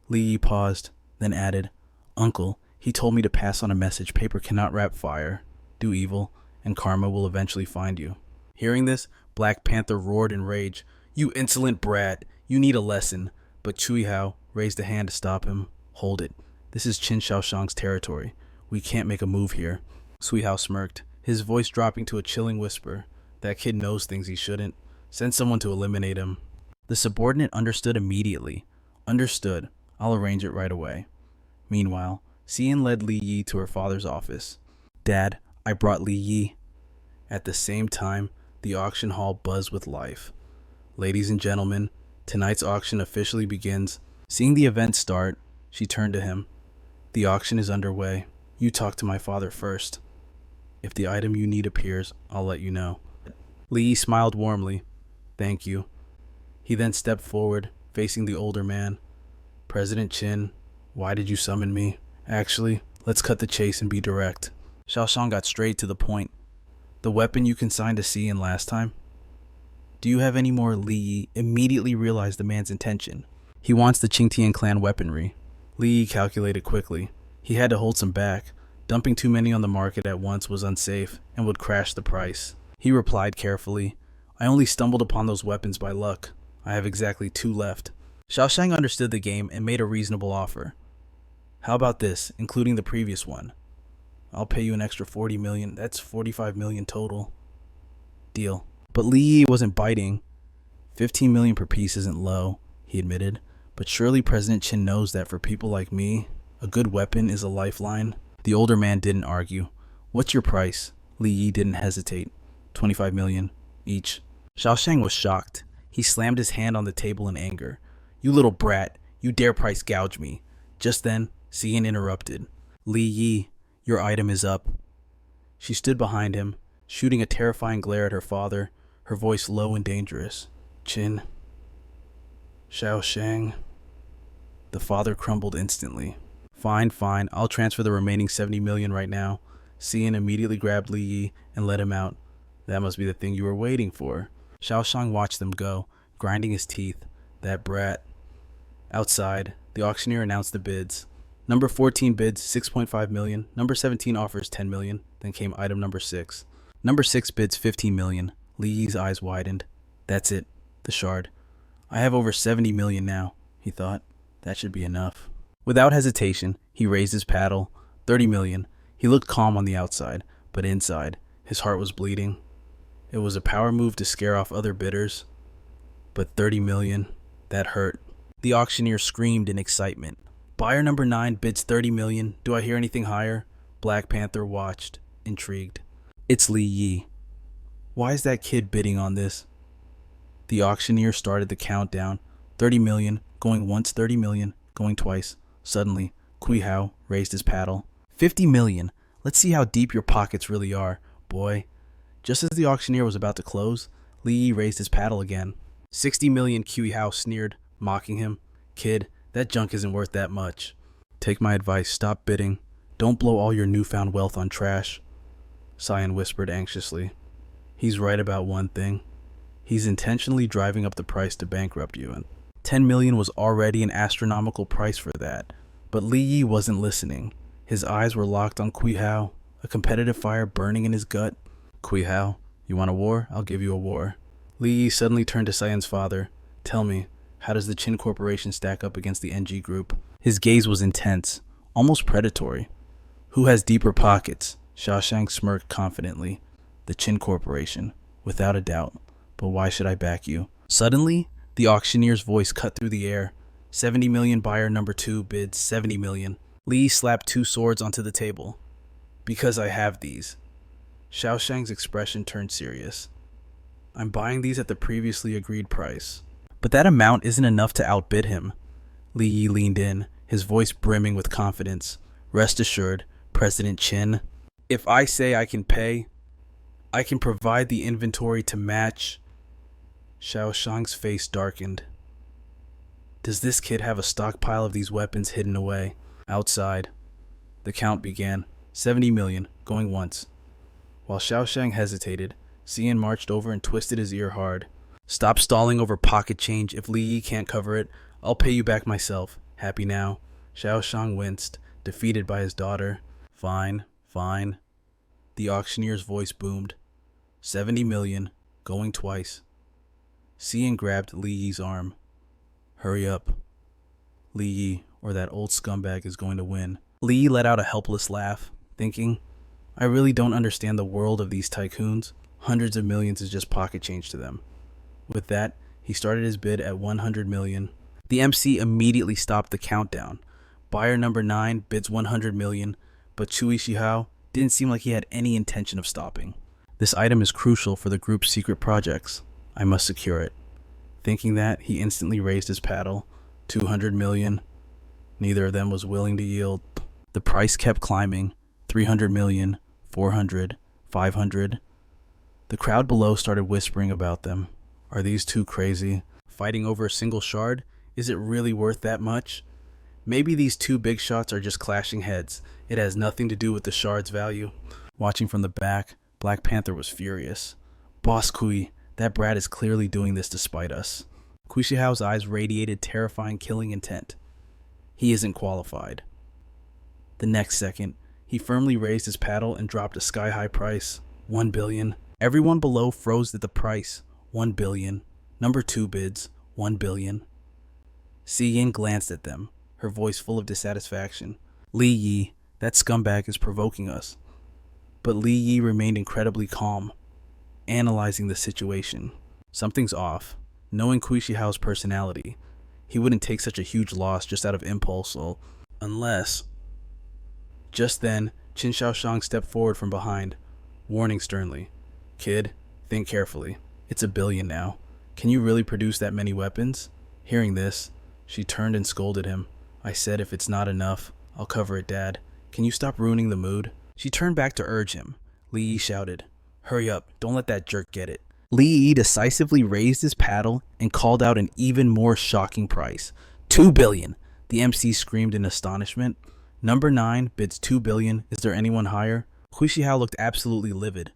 Li Yi paused, then added, Uncle, he told me to pass on a message. Paper cannot wrap fire. Do evil, and karma will eventually find you. Hearing this, Black Panther roared in rage. You insolent brat, you need a lesson. But Kui Hao raised a hand to stop him. Hold it. This is Qin Shaoshang's territory. We can't make a move here. Kui Hao smirked, his voice dropping to a chilling whisper. That kid knows things he shouldn't. Send someone to eliminate him. The subordinate understood immediately. Understood. I'll arrange it right away. Meanwhile, Xian led Li Yi to her father's office. Dad, I brought Li Yi. At the same time, the auction hall buzzed with life. Ladies and gentlemen, tonight's auction officially begins. Seeing the event start, she turned to him. The auction is underway. You talk to my father first. If the item you need appears, I'll let you know. Li Yi smiled warmly. Thank you. He then stepped forward, facing the older man. President Qin, why did you summon me? Actually, let's cut the chase and be direct. Shaoshang got straight to the point. The weapon you consigned to Xian last time? Do you have any more? Li Yi immediately realized the man's intention. He wants the Qingtian clan weaponry. Li Yi calculated quickly. He had to hold some back. Dumping too many on the market at once was unsafe and would crash the price. He replied carefully, I only stumbled upon those weapons by luck. I have exactly 2 left. Shaoshang understood the game and made a reasonable offer. How about this, including the previous one? I'll pay you an extra 40 million. That's 45 million total. Deal. But Li Yi wasn't biting. 15 million per piece isn't low, he admitted. But surely President Qin knows that for people like me, a good weapon is a lifeline. The older man didn't argue. What's your price? Li Yi didn't hesitate. 25 million each. Shaoshang was shocked. He slammed his hand on the table in anger. You little brat, you dare price gouge me. Just then, Xian interrupted. Li Yi, your item is up. She stood behind him, shooting a terrifying glare at her father, her voice low and dangerous. Qin. Shaoshang. The father crumbled instantly. Fine, I'll transfer the remaining 70 million right now. Xian immediately grabbed Li Yi and let him out. That must be the thing you were waiting for. Shaoshang watched them go, grinding his teeth. That brat. Outside, the auctioneer announced the bids. Number 14 bids 6.5 million. Number 17 offers 10 million. Then came item number 6. Number 6 bids 15 million. Li Yi's eyes widened. That's it. The shard. I have over 70 million now, he thought. That should be enough. Without hesitation, he raised his paddle. 30 million. He looked calm on the outside, but inside, his heart was bleeding. It was a power move to scare off other bidders. But 30 million, that hurt. The auctioneer screamed in excitement. Buyer number 9 bids 30 million. Do I hear anything higher? Black Panther watched, intrigued. It's Li Yi. Why is that kid bidding on this? The auctioneer started the countdown. 30 million, going once, 30 million, going twice. Suddenly, Kui Hao raised his paddle. 50 million. Let's see how deep your pockets really are, boy. Just as the auctioneer was about to close, Li Yi raised his paddle again. 60 million, Kui Hao sneered, mocking him. Kid, that junk isn't worth that much. Take my advice, stop bidding. Don't blow all your newfound wealth on trash. Xian whispered anxiously. He's right about one thing. He's intentionally driving up the price to bankrupt you, and 10 million was already an astronomical price for that. But Li Yi wasn't listening. His eyes were locked on Kui Hao, a competitive fire burning in his gut. Kui Hao, you want a war? I'll give you a war. Li Yi suddenly turned to Cyan's father. Tell me, how does the Qin Corporation stack up against the NG Group? His gaze was intense, almost predatory. Who has deeper pockets? Xiaoshang smirked confidently. The Qin Corporation, without a doubt. But why should I back you? Suddenly, the auctioneer's voice cut through the air. 70 million buyer number 2 bids 70 million. Li slapped 2 swords onto the table. Because I have these. Xiaoshang's expression turned serious. I'm buying these at the previously agreed price. But that amount isn't enough to outbid him. Li Yi leaned in, his voice brimming with confidence. Rest assured, President Qin, if I say I can pay, I can provide the inventory to match. Xiaoshang's face darkened. Does this kid have a stockpile of these weapons hidden away? Outside, the count began. 70 million, going once. While Xiaoshang hesitated, Xian marched over and twisted his ear hard. Stop stalling over pocket change. If Li Yi can't cover it, I'll pay you back myself. Happy now? Xiaoshang winced, defeated by his daughter. Fine, fine. The auctioneer's voice boomed. 70 million, going twice. Xian grabbed Li Yi's arm. Hurry up. Li Yi, or that old scumbag, is going to win. Li Yi let out a helpless laugh, thinking, I really don't understand the world of these tycoons. Hundreds of millions is just pocket change to them. With that, he started his bid at 100 million. The MC immediately stopped the countdown. Buyer number 9 bids 100 million, but Cui Shihao didn't seem like he had any intention of stopping. This item is crucial for the group's secret projects. I must secure it. Thinking that, he instantly raised his paddle. 200 million. Neither of them was willing to yield. The price kept climbing. 300 million, 400, 500. The crowd below started whispering about them. Are these two crazy? Fighting over a single shard? Is it really worth that much? Maybe these two big shots are just clashing heads. It has nothing to do with the shard's value. Watching from the back, Black Panther was furious. Boss Kui, that brat is clearly doing this to spite us. Kui Shihao's eyes radiated terrifying killing intent. He isn't qualified. The next second, he firmly raised his paddle and dropped a sky-high price. 1 billion. Everyone below froze at the price. 1 billion. Number 2 bids. 1 billion. Xian glanced at them, her voice full of dissatisfaction. Li Yi, that scumbag is provoking us. But Li Yi remained incredibly calm, analyzing the situation. Something's off. Knowing Kui Shihao's personality, he wouldn't take such a huge loss just out of impulse, unless... Just then, Qin Xiaoshang stepped forward from behind, warning sternly, Kid, think carefully. It's 1 billion now. Can you really produce that many weapons? Hearing this, she turned and scolded him. I said if it's not enough, I'll cover it, Dad. Can you stop ruining the mood? She turned back to urge him. Li Yi shouted, Hurry up, don't let that jerk get it. Li Yi decisively raised his paddle and called out an even more shocking price. 2 billion! The MC screamed in astonishment. Number 9 bids 2 billion. Is there anyone higher? Kui Shihao looked absolutely livid.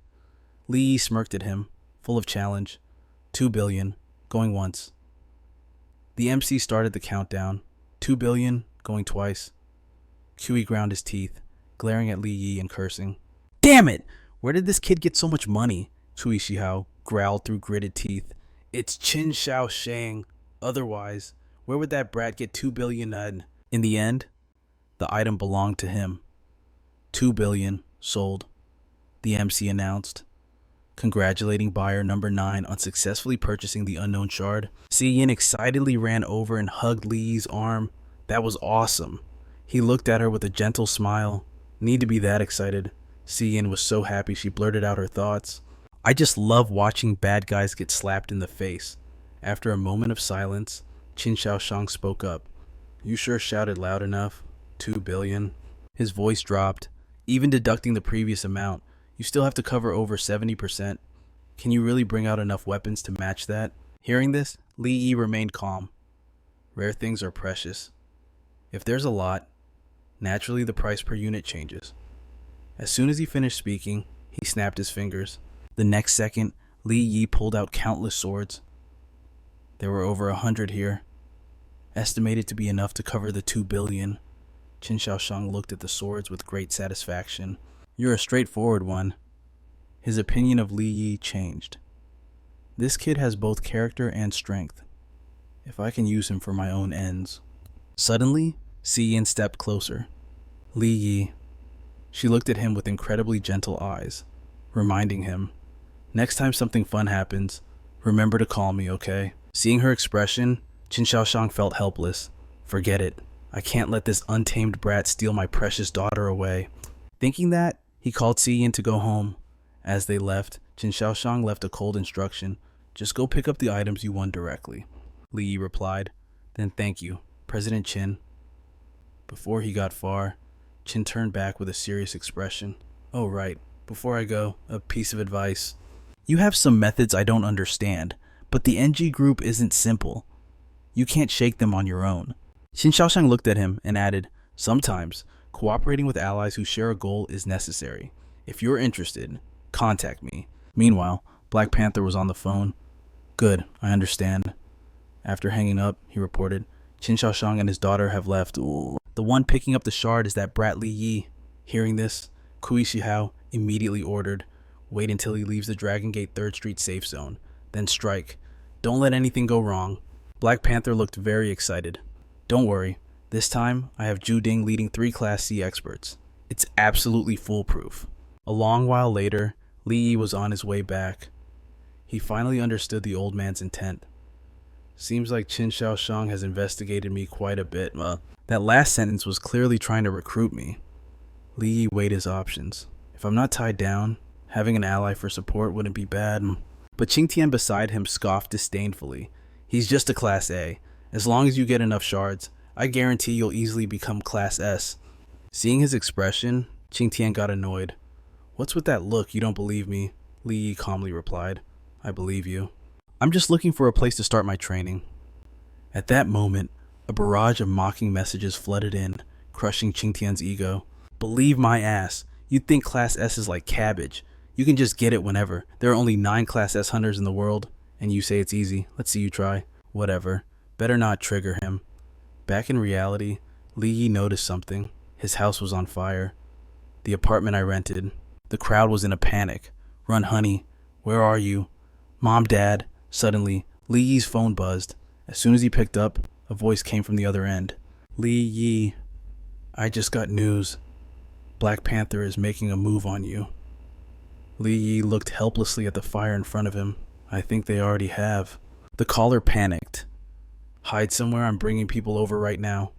Li Yi smirked at him, full of challenge. 2 billion, going once. The MC started the countdown. 2 billion, going twice. Kui ground his teeth, glaring at Li Yi and cursing. Damn it! Where did this kid get so much money? Cui Shihao growled through gritted teeth. It's Qin Xiaoshang. Otherwise, where would that brat get 2 billion? In the end, the item belonged to him. 2 billion, sold. The MC announced, congratulating buyer number 9 on successfully purchasing the unknown shard. Xian excitedly ran over and hugged Li Yi's arm. That was awesome. He looked at her with a gentle smile. Need to be that excited. Xian was so happy she blurted out her thoughts. I just love watching bad guys get slapped in the face. After a moment of silence, Qin Xiaoshang spoke up. You sure shouted loud enough? 2 billion. His voice dropped. Even deducting the previous amount, you still have to cover over 70%. Can you really bring out enough weapons to match that? Hearing this, Li Yi remained calm. Rare things are precious. If there's a lot, naturally the price per unit changes. As soon as he finished speaking, he snapped his fingers. The next second, Li Yi pulled out countless swords. There were over 100 here, estimated to be enough to cover the 2 billion. Qin Shaoshang looked at the swords with great satisfaction. You're a straightforward one. His opinion of Li Yi changed. This kid has both character and strength, if I can use him for my own ends. Suddenly, Yin stepped closer. Li Yi. She looked at him with incredibly gentle eyes, reminding him, next time something fun happens, remember to call me, okay? Seeing her expression, Qin Shaoshang felt helpless. Forget it. I can't let this untamed brat steal my precious daughter away. Thinking that, he called Yin to go home. As they left, Qin Shaoshang left a cold instruction. Just go pick up the items you won directly. Li Yi replied. Then thank you, President Qin. Before he got far, Qin turned back with a serious expression. Oh right, before I go, a piece of advice. You have some methods I don't understand, but the NG group isn't simple. You can't shake them on your own. Qin Shaoshang looked at him and added, sometimes, cooperating with allies who share a goal is necessary. If you're interested, contact me. Meanwhile, Black Panther was on the phone. Good, I understand. After hanging up, he reported, Qin Shaoshang and his daughter have left. Ooh. The one picking up the shard is that brat Li Yi. Hearing this, Kui Shihao immediately ordered, wait until he leaves the Dragon Gate 3rd Street safe zone, then strike. Don't let anything go wrong. Black Panther looked very excited. Don't worry, this time I have Zhu Ding leading 3 Class C experts. It's absolutely foolproof. A long while later, Li Yi was on his way back. He finally understood the old man's intent. Seems like Qin Shaoshang has investigated me quite a bit. That last sentence was clearly trying to recruit me. Li Yi weighed his options. If I'm not tied down, having an ally for support wouldn't be bad. But Qing Tian beside him scoffed disdainfully. He's just a Class A. As long as you get enough shards, I guarantee you'll easily become Class S. Seeing his expression, Qing Tian got annoyed. What's with that look? You don't believe me? Li Yi calmly replied. I believe you. I'm just looking for a place to start my training. At that moment, a barrage of mocking messages flooded in, crushing Qing Tian's ego. Believe my ass. You'd think Class S is like cabbage. You can just get it whenever. There are only 9 Class S hunters in the world, and you say it's easy. Let's see you try. Whatever. Better not trigger him. Back in reality, Li Yi noticed something. His house was on fire. The apartment I rented. The crowd was in a panic. Run, honey. Where are you? Mom, Dad. Suddenly, Li Yi's phone buzzed. As soon as he picked up, a voice came from the other end. Li Yi, I just got news. Black Panther is making a move on you. Li Yi looked helplessly at the fire in front of him. I think they already have. The caller panicked. Hide somewhere, I'm bringing people over right now.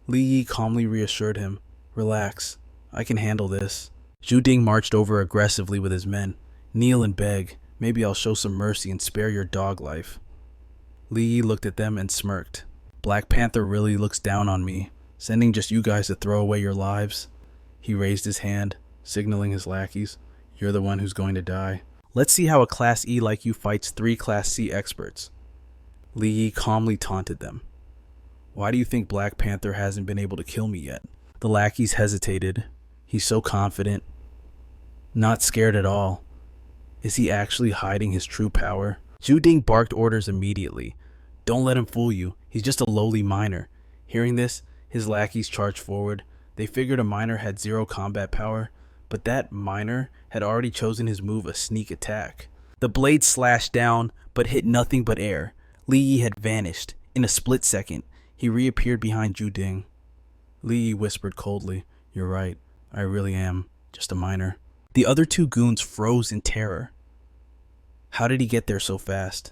Li Yi calmly reassured him. Relax, I can handle this. Zhu Ding marched over aggressively with his men. Kneel and beg. Maybe I'll show some mercy and spare your dog life. Li Yi looked at them and smirked. Black Panther really looks down on me, sending just you guys to throw away your lives. He raised his hand, signaling his lackeys. You're the one who's going to die. Let's see how a Class E like you fights 3 Class C experts. Li Yi calmly taunted them. Why do you think Black Panther hasn't been able to kill me yet? The lackeys hesitated. He's so confident. Not scared at all. Is he actually hiding his true power? Zhu Ding barked orders immediately. Don't let him fool you. He's just a lowly miner. Hearing this, his lackeys charged forward. They figured a miner had 0 combat power, but that miner had already chosen his move, a sneak attack. The blade slashed down, but hit nothing but air. Li Yi had vanished. In a split second, he reappeared behind Zhu Ding. Li Yi whispered coldly, You're right. I really am just a miner. The other 2 goons froze in terror. How did he get there so fast?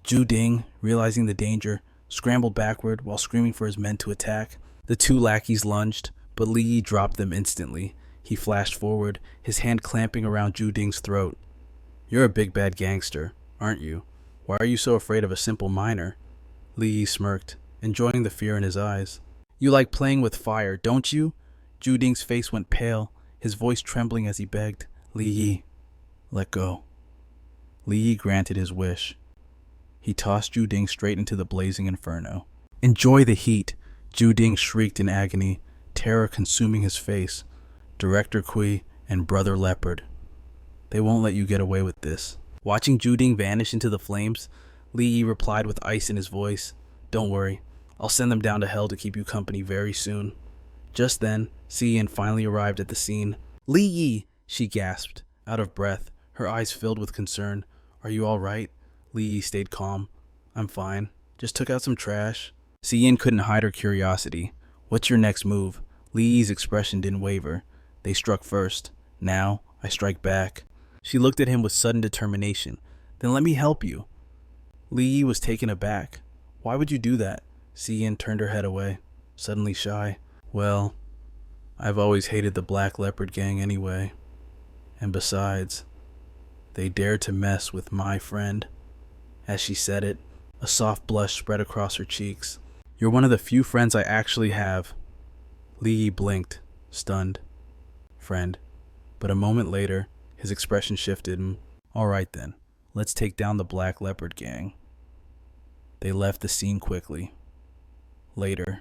Zhu Ding, realizing the danger, scrambled backward while screaming for his men to attack. The 2 lackeys lunged, but Li Yi dropped them instantly. He flashed forward, his hand clamping around Zhu Ding's throat. You're a big bad gangster, aren't you? Why are you so afraid of a simple miner? Li Yi smirked, enjoying the fear in his eyes. You like playing with fire, don't you? Zhu Ding's face went pale, his voice trembling as he begged. Li Yi, let go. Li Yi granted his wish. He tossed Zhu Ding straight into the blazing inferno. Enjoy the heat, Zhu Ding shrieked in agony, terror consuming his face. Director Kui and Brother Leopard. They won't let you get away with this. Watching Zhu Ding vanish into the flames, Li Yi replied with ice in his voice. Don't worry, I'll send them down to hell to keep you company very soon. Just then, Yin finally arrived at the scene. "Li Yi!" she gasped, out of breath, her eyes filled with concern. "Are you all right?" Li Yi stayed calm. "I'm fine. Just took out some trash." Yin couldn't hide her curiosity. "What's your next move?" Li Yi's expression didn't waver. "They struck first. Now, I strike back." She looked at him with sudden determination. "Then let me help you." Li Yi was taken aback. "Why would you do that?" Yin turned her head away, suddenly shy. "Well, I've always hated the Black Leopard gang anyway. And besides, they dared to mess with my friend." As she said it, a soft blush spread across her cheeks. "You're one of the few friends I actually have." Li Yi blinked, stunned. "Friend." But a moment later, his expression shifted. "All right then, let's take down the Black Leopard gang." They left the scene quickly. Later,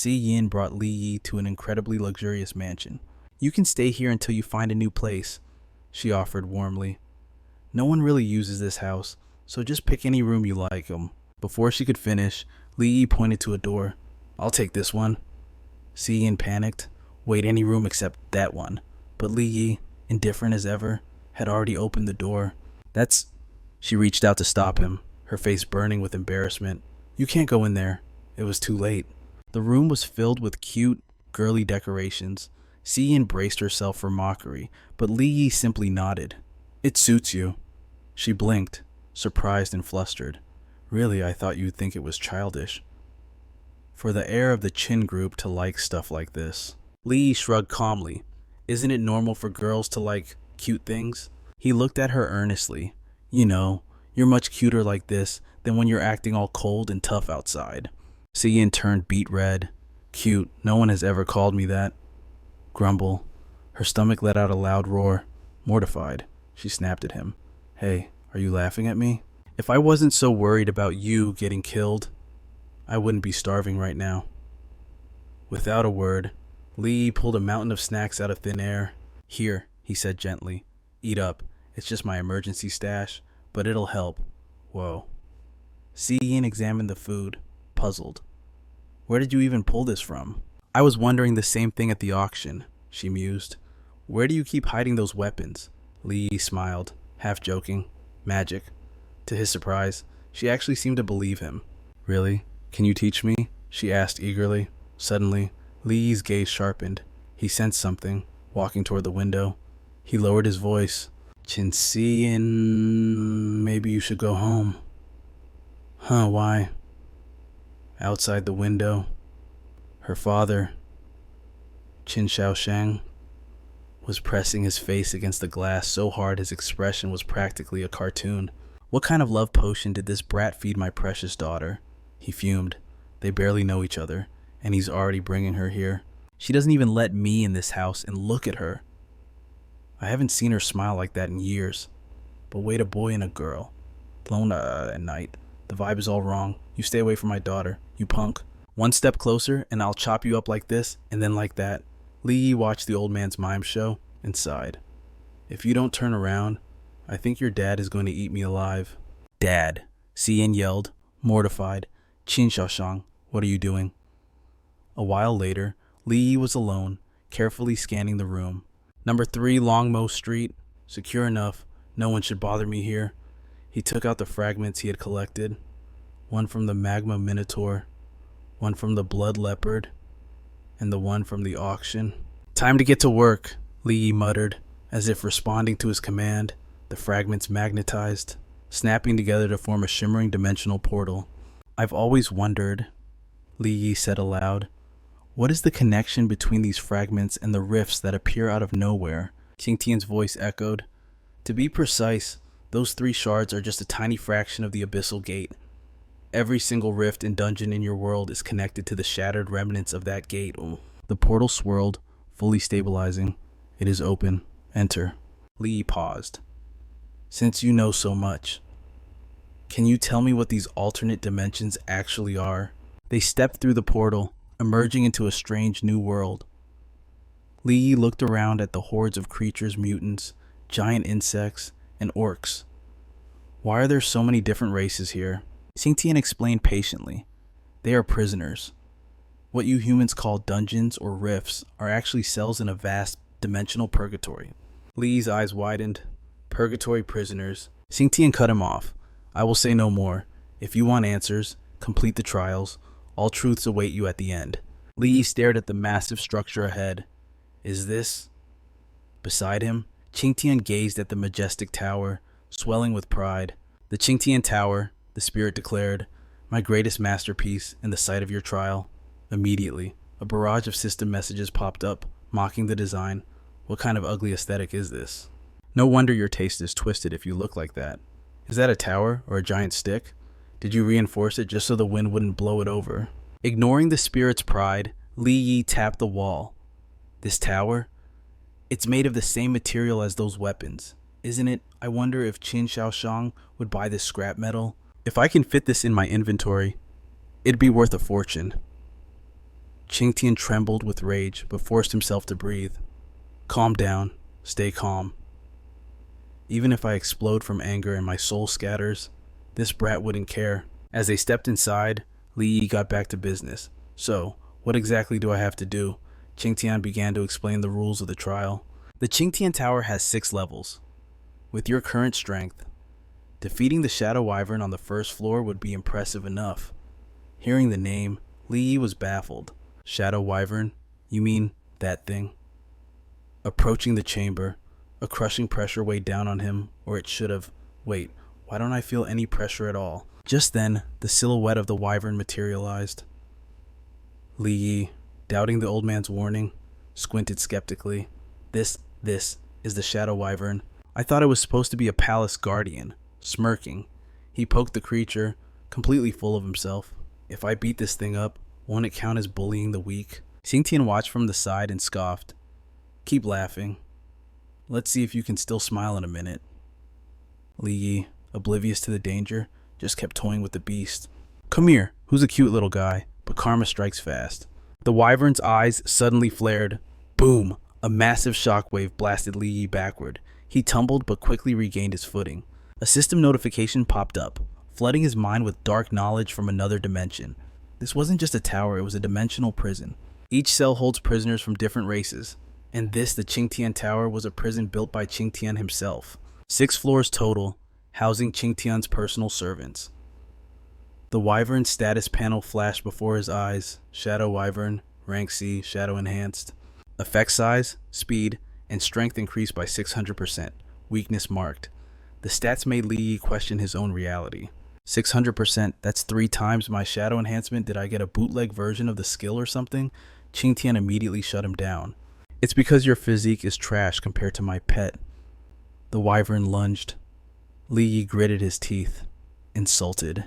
Yin brought Li Yi to an incredibly luxurious mansion. "You can stay here until you find a new place," she offered warmly. "No one really uses this house, so just pick any room you like." Before she could finish, Li Yi pointed to a door. "I'll take this one." Yin panicked. "Wait, any room except that one." But Li Yi, indifferent as ever, had already opened the door. "That's..." She reached out to stop him, her face burning with embarrassment. "You can't go in there." It was too late. The room was filled with cute, girly decorations. Yin braced herself for mockery, but Li Yi simply nodded. "It suits you." She blinked, surprised and flustered. "Really, I thought you'd think it was childish." For the heir of the Chin group to like stuff like this. Li Yi shrugged calmly. "Isn't it normal for girls to like cute things?" He looked at her earnestly. "You know, you're much cuter like this than when you're acting all cold and tough outside." Yin turned beet red. "Cute, no one has ever called me that." Grumble. Her stomach let out a loud roar. Mortified, she snapped at him. "Hey, are you laughing at me? If I wasn't so worried about you getting killed, I wouldn't be starving right now." Without a word, Li Yi pulled a mountain of snacks out of thin air. "Here," he said gently. "Eat up. It's just my emergency stash, but it'll help." Whoa. Yin examined the food, puzzled. "Where did you even pull this from?" "I was wondering the same thing at the auction," she mused. "Where do you keep hiding those weapons?" Li Yi smiled, half joking. "Magic." To his surprise, she actually seemed to believe him. "Really? Can you teach me?" she asked eagerly. Suddenly, Li Yi's gaze sharpened. He sensed something, walking toward the window. He lowered his voice. "Yin, maybe you should go home." "Huh, why?" Outside the window, her father, Qin Shaoshang, was pressing his face against the glass so hard his expression was practically a cartoon. "What kind of love potion did this brat feed my precious daughter?" He fumed. "They barely know each other, and he's already bringing her here. She doesn't even let me in this house, and look at her. I haven't seen her smile like that in years. But wait, a boy and a girl. Alone at night. The vibe is all wrong. You stay away from my daughter, you punk. One step closer, and I'll chop you up like this, and then like that." Li Yi watched the old man's mime show and sighed. "If you don't turn around, I think your dad is going to eat me alive." "Dad," Yin yelled, mortified. "Qin Shaoshang, what are you doing?" A while later, Li Yi was alone, carefully scanning the room. "Number 3 Longmo Street. Secure enough. No one should bother me here." He took out the fragments he had collected. One from the Magma Minotaur, one from the Blood Leopard, and the one from the auction. "Time to get to work," Li Yi muttered, as if responding to his command. The fragments magnetized, snapping together to form a shimmering dimensional portal. "I've always wondered," Li Yi said aloud, "what is the connection between these fragments and the rifts that appear out of nowhere?" Qingtian's voice echoed. "To be precise, those 3 shards are just a tiny fraction of the abyssal gate. Every single rift and dungeon in your world is connected to the shattered remnants of that gate." The portal swirled, fully stabilizing. "It is open. Enter." Li Yi paused. "Since you know so much, can you tell me what these alternate dimensions actually are?" They stepped through the portal, emerging into a strange new world. Li Yi looked around at the hordes of creatures, mutants, giant insects, and orcs. "Why are there so many different races here?" Xingtian explained patiently. "They are prisoners. What you humans call dungeons or rifts are actually cells in a vast dimensional purgatory. Li Yi's eyes widened. Purgatory prisoners. Xingtian cut him off. I will say no more. If you want answers, complete the trials. All truths await you at the end. Li Yi stared at the massive structure ahead. Is this? Beside him, Qingtian gazed at the majestic tower, swelling with pride. The Qingtian Tower, the spirit declared, my greatest masterpiece in the sight of your trial. Immediately, a barrage of system messages popped up, mocking the design. What kind of ugly aesthetic is this? No wonder your taste is twisted if you look like that. Is that a tower or a giant stick? Did you reinforce it just so the wind wouldn't blow it over? Ignoring the spirit's pride, Li Yi tapped the wall. This tower? It's made of the same material as those weapons, isn't it? I wonder if Qin Shaoshang would buy this scrap metal. If I can fit this in my inventory, it'd be worth a fortune. Qingtian trembled with rage, but forced himself to breathe. Calm down. Stay calm. Even if I explode from anger and my soul scatters, this brat wouldn't care. As they stepped inside, Li Yi got back to business. So, what exactly do I have to do? Qingtian began to explain the rules of the trial. The Qingtian Tower has 6 levels. With your current strength, defeating the Shadow Wyvern on the first floor would be impressive enough. Hearing the name, Li Yi was baffled. Shadow Wyvern? You mean that thing? Approaching the chamber, a crushing pressure weighed down on him, or it should have. Wait, why don't I feel any pressure at all? Just then, the silhouette of the wyvern materialized. Li Yi, doubting the old man's warning, squinted skeptically. This is the Shadow Wyvern. I thought it was supposed to be a palace guardian. Smirking, he poked the creature, completely full of himself. If I beat this thing up, won't it count as bullying the weak? Xingtian watched from the side and scoffed. Keep laughing. Let's see if you can still smile in a minute. Li Yi, oblivious to the danger, just kept toying with the beast. Come here, who's a cute little guy? But karma strikes fast. The wyvern's eyes suddenly flared. Boom! A massive shockwave blasted Li Yi backward. He tumbled but quickly regained his footing. A system notification popped up, flooding his mind with dark knowledge from another dimension. This wasn't just a tower, it was a dimensional prison. Each cell holds prisoners from different races. And this, the Qingtian Tower, was a prison built by Qingtian himself. 6 floors total, housing Qingtian's personal servants. The Wyvern's status panel flashed before his eyes. Shadow Wyvern, rank C, shadow enhanced. Effect size, speed, and strength increased by 600%. Weakness marked. The stats made Li Yi question his own reality. 600%, that's 3 times my shadow enhancement. Did I get a bootleg version of the skill or something? Qingtian immediately shut him down. It's because your physique is trash compared to my pet. The wyvern lunged. Li Yi gritted his teeth. Insulted.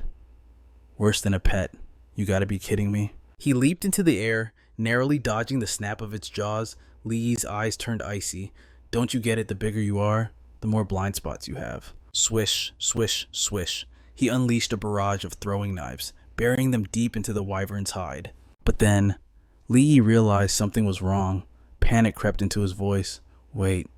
Worse than a pet. You gotta be kidding me. He leaped into the air, narrowly dodging the snap of its jaws. Li Yi's eyes turned icy. Don't you get it? The bigger you are, the more blind spots you have. Swish, swish, swish. He unleashed a barrage of throwing knives, burying them deep into the wyvern's hide. But then, Li Yi realized something was wrong. Panic crept into his voice. Wait,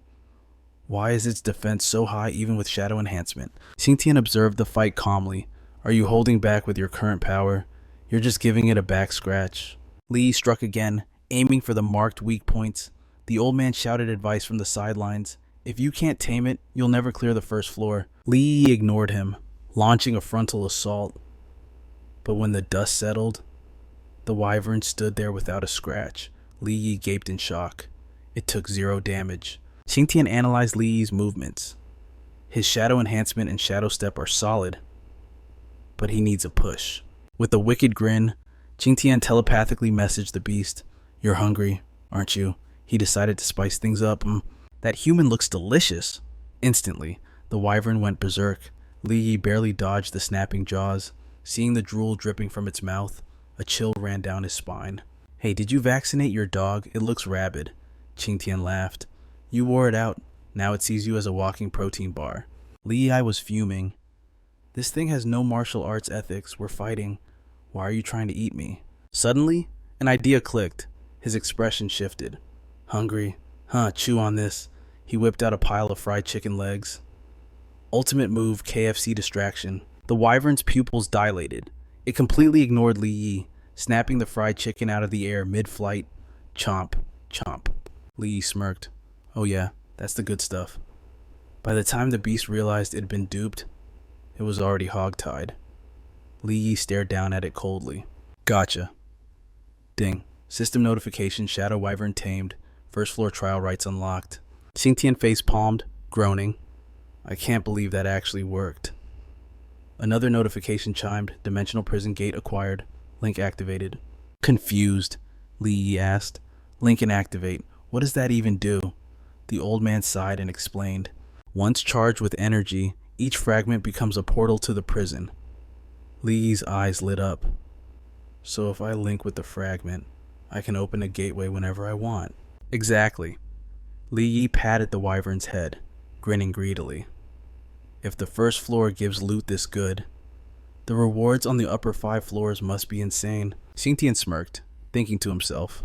why is its defense so high even with shadow enhancement? Xingtian observed the fight calmly. Are you holding back with your current power? You're just giving it a back scratch. Li Yi struck again, aiming for the marked weak points. The old man shouted advice from the sidelines. If you can't tame it, you'll never clear the first floor. Li Yi ignored him, launching a frontal assault. But when the dust settled, the wyvern stood there without a scratch. Li Yi gaped in shock. It took 0 damage. Qingtian analyzed Li Yi's movements. His shadow enhancement and shadow step are solid, but he needs a push. With a wicked grin, Qingtian telepathically messaged the beast. You're hungry, aren't you? He decided to spice things up. That human looks delicious. Instantly, the wyvern went berserk. Li Yi barely dodged the snapping jaws. Seeing the drool dripping from its mouth, a chill ran down his spine. Hey, did you vaccinate your dog? It looks rabid. Qingtian laughed. You wore it out. Now it sees you as a walking protein bar. Li Yi was fuming. This thing has no martial arts ethics. We're fighting. Why are you trying to eat me? Suddenly, an idea clicked. His expression shifted. Hungry? Huh, chew on this. He whipped out a pile of fried chicken legs. Ultimate move, KFC distraction. The wyvern's pupils dilated. It completely ignored Li Yi. snapping the fried chicken out of the air mid-flight. Chomp, chomp. Li Yi smirked. Oh yeah, that's the good stuff. By the time the beast realized it had been duped, it was already hogtied. Li Yi stared down at it coldly. Gotcha. Ding. System notification, Shadow Wyvern tamed. First floor trial rights unlocked. Xingtian face palmed, groaning. I can't believe that actually worked. Another notification chimed. Dimensional prison gate acquired. Link activated. Confused, Li Yi asked. Link inactivate. What does that even do? The old man sighed and explained. Once charged with energy, each fragment becomes a portal to the prison. Li Yi's eyes lit up. So if I link with the fragment, I can open a gateway whenever I want. Exactly. Li Yi patted the wyvern's head, grinning greedily. If the first floor gives loot this good, the rewards on the upper 5 floors must be insane. Xingtian smirked, thinking to himself,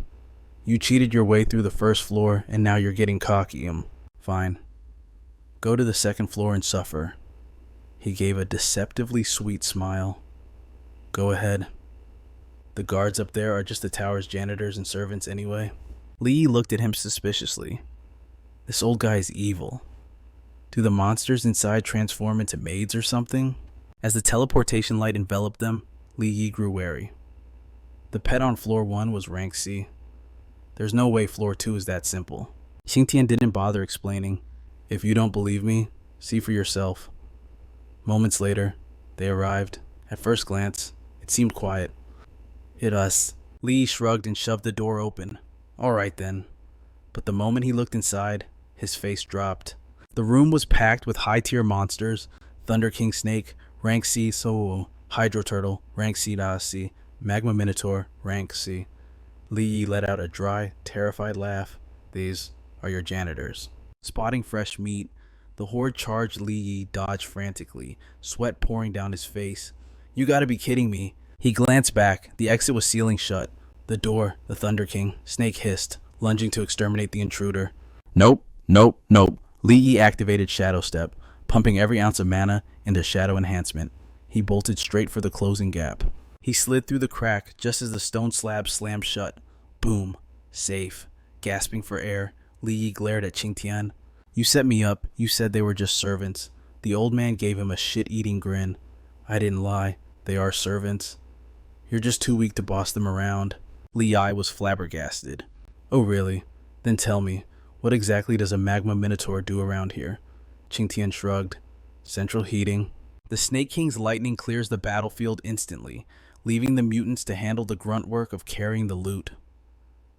you cheated your way through the first floor and now you're getting cocky. Fine. Go to the second floor and suffer. He gave a deceptively sweet smile. Go ahead. The guards up there are just the tower's janitors and servants anyway. Li Yi looked at him suspiciously. This old guy is evil. Do the monsters inside transform into maids or something? As the teleportation light enveloped them, Li Yi grew wary. The pet on floor 1 was rank C. There's no way floor 2 is that simple. Xingtian didn't bother explaining. If you don't believe me, see for yourself. Moments later, they arrived. At first glance, it seemed quiet. Li Yi shrugged and shoved the door open. Alright then. But the moment he looked inside, his face dropped. The room was packed with high-tier monsters, Thunder King Snake, rank C, Hydro Turtle, rank C, Magma Minotaur, rank C. Li Yi let out a dry, terrified laugh. These are your janitors. Spotting fresh meat, the horde charged. Li Yi dodged frantically, sweat pouring down his face. You gotta be kidding me. He glanced back. The exit was sealing shut. The door, the Thunder King, Snake hissed, lunging to exterminate the intruder. Nope. Li Yi activated Shadow Step, pumping every ounce of mana into Shadow Enhancement. He bolted straight for the closing gap. He slid through the crack just as the stone slab slammed shut. Boom. Safe. Gasping for air, Li Yi glared at Xingtian. You set me up. You said they were just servants. The old man gave him a shit-eating grin. I didn't lie. They are servants. You're just too weak to boss them around. Li Yi was flabbergasted. Oh really? Then tell me, what exactly does a Magma Minotaur do around here? Xingtian shrugged. Central heating. The Snake King's lightning clears the battlefield instantly, leaving the mutants to handle the grunt work of carrying the loot.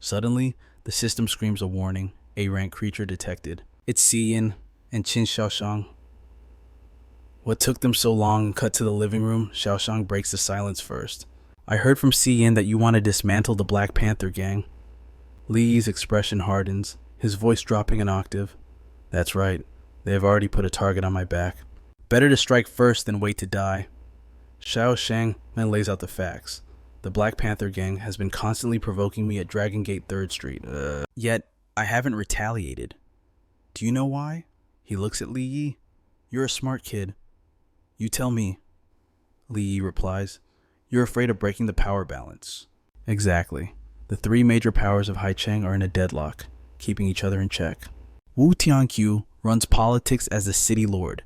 Suddenly, the system screams a warning. A-rank creature detected. It's Xiyin and Qin Xiaoshang. What took them so long? Cut to the living room. Xiaoshang breaks the silence first. I heard from Xiyin that you want to dismantle the Black Panther gang. Li Yi's expression hardens, his voice dropping an octave. That's right. They have already put a target on my back. Better to strike first than wait to die. Xiaoshang then lays out the facts. The Black Panther gang has been constantly provoking me at Dragon Gate 3rd Street. Yet, I haven't retaliated. Do you know why? He looks at Li Yi. You're a smart kid. You tell me. Li Yi replies. You're afraid of breaking the power balance. Exactly. The 3 major powers of Haicheng are in a deadlock, keeping each other in check. Wu Tianqiu runs politics as the city lord.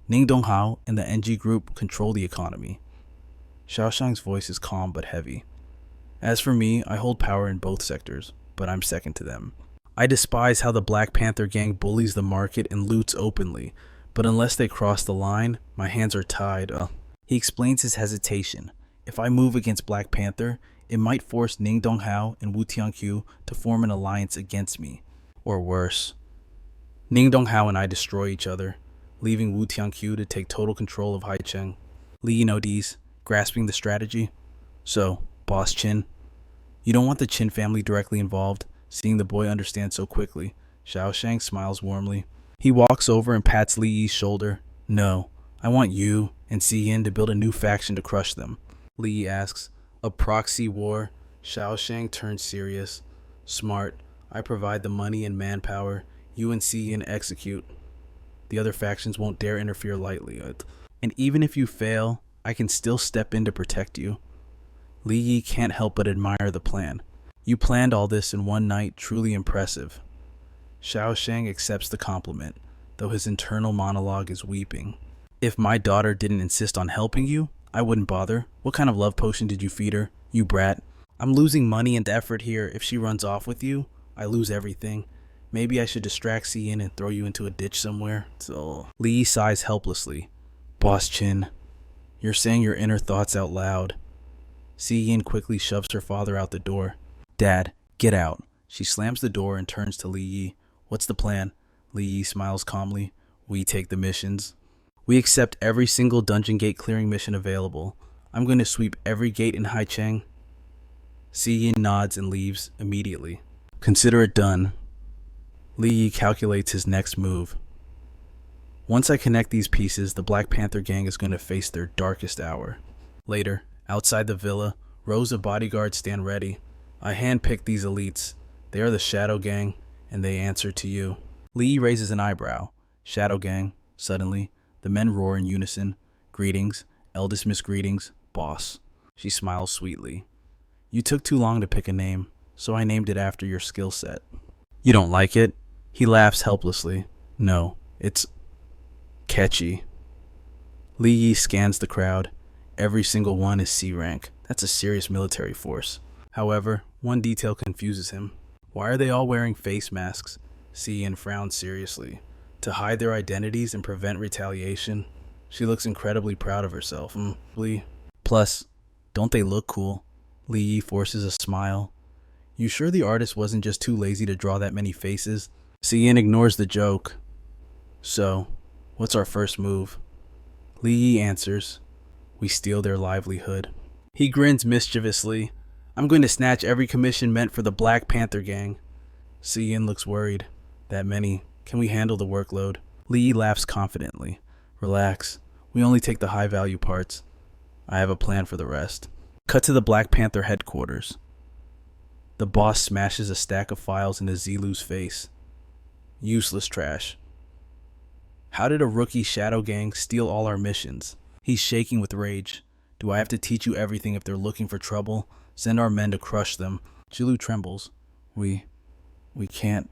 Ning Donghao and the NG group control the economy. Xiaoshang's voice is calm but heavy. As for me, I hold power in both sectors, but I'm second to them. I despise how the Black Panther gang bullies the market and loots openly, but unless they cross the line, my hands are tied. He explains his hesitation. If I move against Black Panther, it might force Ning Donghao and Wu Tianqiu to form an alliance against me. Or worse. Ning Donghao and I destroy each other, leaving Wu Tianqiu to take total control of Haicheng. Li Yi nods, grasping the strategy. So, Boss Qin, you don't want the Qin family directly involved, seeing the boy understand so quickly. Xiaoshang smiles warmly. He walks over and pats Li Yi's shoulder. No, I want you and Xiyin to build a new faction to crush them. Li Yi asks, a proxy war? Xiaoshang turns serious. Smart. I provide the money and manpower. You and Xiyin execute. The other factions won't dare interfere lightly. And even if you fail, I can still step in to protect you. Li Yi can't help but admire the plan. You planned all this in one night, truly impressive. Xiao Sheng accepts the compliment, though his internal monologue is weeping. If my daughter didn't insist on helping you, I wouldn't bother. What kind of love potion did you feed her, you brat? I'm losing money and effort here. If she runs off with you, I lose everything. Maybe I should distract Cian and throw you into a ditch somewhere. So Li sighs helplessly. Boss Chin, you're saying your inner thoughts out loud. Cian quickly shoves her father out the door. Dad, get out. She slams the door and turns to Li Yi. What's the plan? Li Yi smiles calmly. We take the missions. We accept every single dungeon gate clearing mission available. I'm going to sweep every gate in Haicheng. Cian nods and leaves immediately. Consider it done. Li Yi calculates his next move. Once I connect these pieces, the Black Panther gang is going to face their darkest hour. Later, outside the villa, rows of bodyguards stand ready. I handpicked these elites. They are the Shadow Gang, and they answer to you. Li Yi raises an eyebrow. Shadow Gang. Suddenly, the men roar in unison. Greetings, eldest miss greetings, boss. She smiles sweetly. You took too long to pick a name, so I named it after your skill set. You don't like it? He laughs helplessly. No, it's catchy. Li Yi scans the crowd. Every single one is C-rank. That's a serious military force. However, one detail confuses him. Why are they all wearing face masks? Cian frowns seriously. To hide their identities and prevent retaliation. She looks incredibly proud of herself. Plus, don't they look cool? Li Yi forces a smile. You sure the artist wasn't just too lazy to draw that many faces? Cian ignores the joke. So, what's our first move? Li Yi answers. We steal their livelihood. He grins mischievously. I'm going to snatch every commission meant for the Black Panther gang. Cian looks worried. That many. Can we handle the workload? Li Yi laughs confidently. Relax. We only take the high-value parts. I have a plan for the rest. Cut to the Black Panther headquarters. The boss smashes a stack of files into Zilu's face. Useless trash. How did a rookie Shadow Gang steal all our missions? He's shaking with rage. Do I have to teach you everything if they're looking for trouble? Send our men to crush them. Zilu trembles. We can't.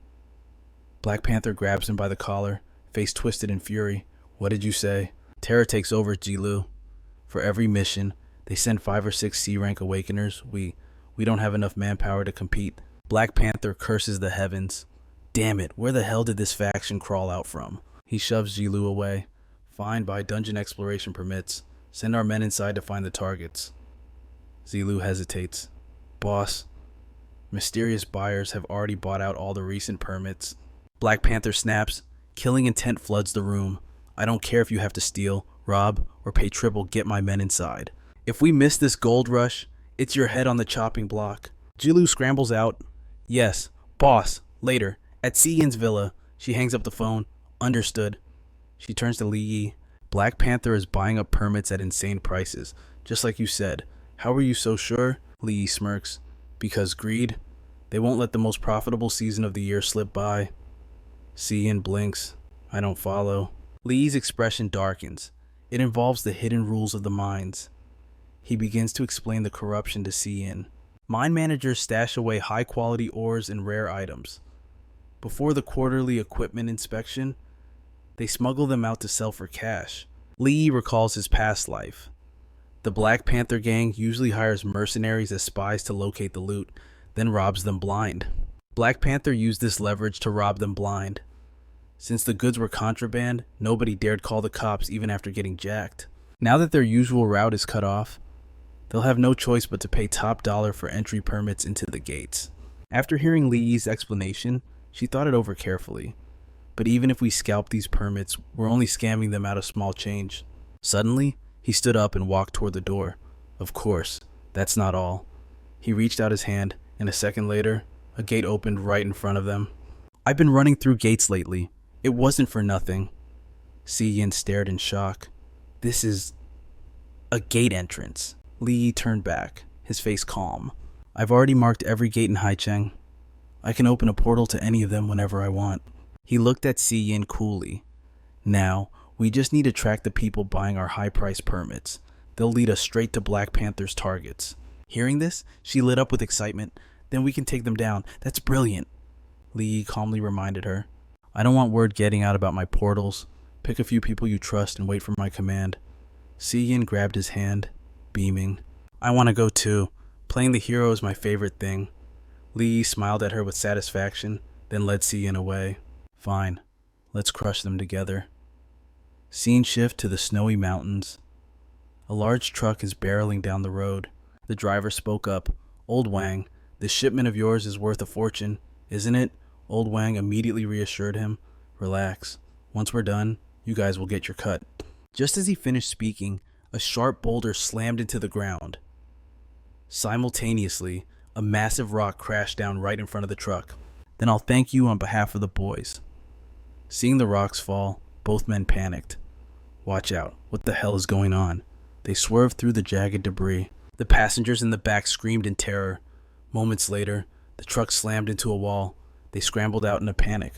Black Panther grabs him by the collar, face twisted in fury. What did you say? Terror takes over Zilu. For every mission, they send 5 or 6 C-rank awakeners. We don't have enough manpower to compete. Black Panther curses the heavens. Damn it, where the hell did this faction crawl out from? He shoves Zilu away. Fine, by dungeon exploration permits. Send our men inside to find the targets. Zilu hesitates. Boss, mysterious buyers have already bought out all the recent permits. Black Panther snaps. Killing intent floods the room. I don't care if you have to steal, rob, or pay triple, get my men inside. If we miss this gold rush, it's your head on the chopping block. Zilu scrambles out. Yes, boss, later, at Cian's villa. She hangs up the phone. Understood. She turns to Li Yi. Black Panther is buying up permits at insane prices, just like you said. How are you so sure? Li Yi smirks. Because greed. They won't let the most profitable season of the year slip by. Cian blinks. I don't follow. Li Yi's expression darkens. It involves the hidden rules of the mines. He begins to explain the corruption to Cian. Mine managers stash away high-quality ores and rare items. Before the quarterly equipment inspection, they smuggle them out to sell for cash. Li Yi recalls his past life. The Black Panther gang usually hires mercenaries as spies to locate the loot, then robs them blind. Black Panther used this leverage to rob them blind. Since the goods were contraband, nobody dared call the cops even after getting jacked. Now that their usual route is cut off, they'll have no choice but to pay top dollar for entry permits into the gates. After hearing Li Yi's explanation, she thought it over carefully. But even if we scalp these permits, we're only scamming them out of small change. Suddenly, he stood up and walked toward the door. Of course, that's not all. He reached out his hand, and a second later, a gate opened right in front of them. I've been running through gates lately. It wasn't for nothing. Cian stared in shock. This is a gate entrance. Li Yi turned back, his face calm. I've already marked every gate in Haicheng. I can open a portal to any of them whenever I want. He looked at Cian coolly. Now, we just need to track the people buying our high-priced permits. They'll lead us straight to Black Panther's targets. Hearing this, she lit up with excitement. Then we can take them down. That's brilliant. Lee calmly reminded her. I don't want word getting out about my portals. Pick a few people you trust and wait for my command. Si-yin grabbed his hand, beaming. I want to go too. Playing the hero is my favorite thing. Lee smiled at her with satisfaction, then led Si-yin away. Fine. Let's crush them together. Scene shift to the snowy mountains. A large truck is barreling down the road. The driver spoke up. Old Wang, this shipment of yours is worth a fortune, isn't it? Old Wang immediately reassured him. Relax. Once we're done, you guys will get your cut. Just as he finished speaking, a sharp boulder slammed into the ground. Simultaneously, a massive rock crashed down right in front of the truck. Then I'll thank you on behalf of the boys. Seeing the rocks fall, both men panicked. Watch out. What the hell is going on? They swerved through the jagged debris. The passengers in the back screamed in terror. Moments later, the truck slammed into a wall. They scrambled out in a panic.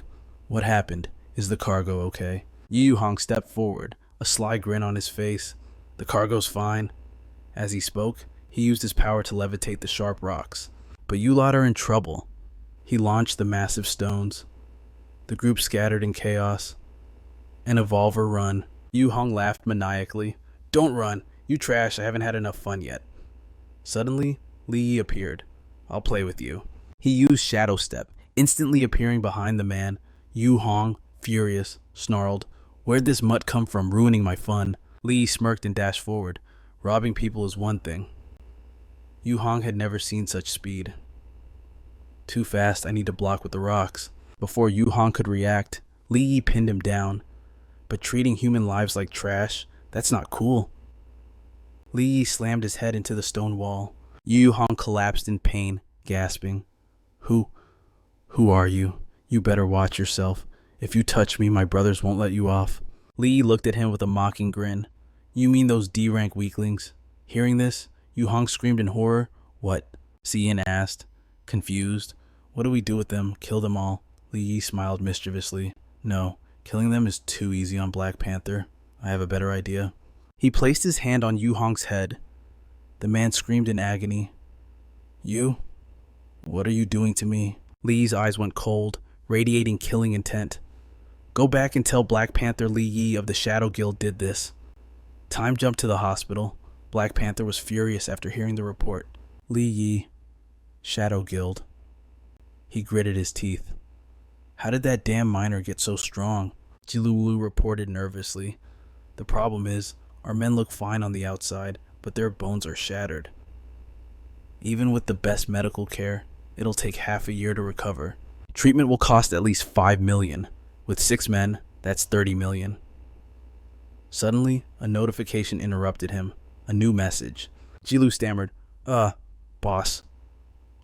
What happened? Is the cargo okay? Yu Hong stepped forward, a sly grin on his face. The cargo's fine. As he spoke, he used his power to levitate the sharp rocks. But you lot are in trouble. He launched the massive stones. The group scattered in chaos. An evolver run. Yu Hong laughed maniacally. Don't run. You trash. I haven't had enough fun yet. Suddenly, Li Yi appeared. I'll play with you. He used Shadow Step, instantly appearing behind the man. Yu Hong, furious, snarled, Where'd this mutt come from ruining my fun? Li Yi smirked and dashed forward. Robbing people is one thing. Yu Hong had never seen such speed. Too fast, I need to block with the rocks. Before Yu Hong could react, Li Yi pinned him down. But treating human lives like trash, that's not cool. Li Yi slammed his head into the stone wall. Yu Hong collapsed in pain, gasping. Who are you? You better watch yourself. If you touch me, my brothers won't let you off. Li Yi looked at him with a mocking grin. You mean those D-rank weaklings? Hearing this, Yu Hong screamed in horror. What? Si-yin asked, confused. What do we do with them? Kill them all? Li Yi smiled mischievously. No, killing them is too easy on Black Panther. I have a better idea. He placed his hand on Yu Hong's head. The man screamed in agony. You? What are you doing to me? Li Yi's eyes went cold, radiating killing intent. Go back and tell Black Panther Li Yi of the Shadow Guild did this. Time jumped to the hospital. Black Panther was furious after hearing the report. Li Yi, Shadow Guild. He gritted his teeth. How did that damn miner get so strong? Jilulu reported nervously. The problem is, our men look fine on the outside, but their bones are shattered. Even with the best medical care, it'll take half a year to recover. Treatment will cost at least 5 million. With 6 men, that's 30 million. Suddenly, a notification interrupted him. A new message. Jilu stammered, boss.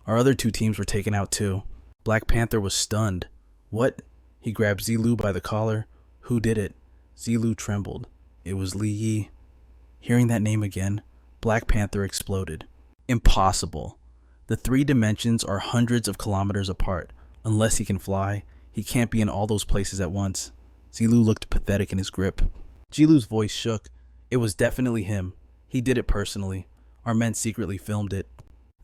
Our other 2 teams were taken out too. Black Panther was stunned. What? He grabbed Zilu by the collar. Who did it? Zilu trembled. It was Li Yi. Hearing that name again, Black Panther exploded. Impossible. The 3 dimensions are hundreds of kilometers apart. Unless he can fly, he can't be in all those places at once. Zilu looked pathetic in his grip. Jilu's voice shook. It was definitely him. He did it personally. Our men secretly filmed it.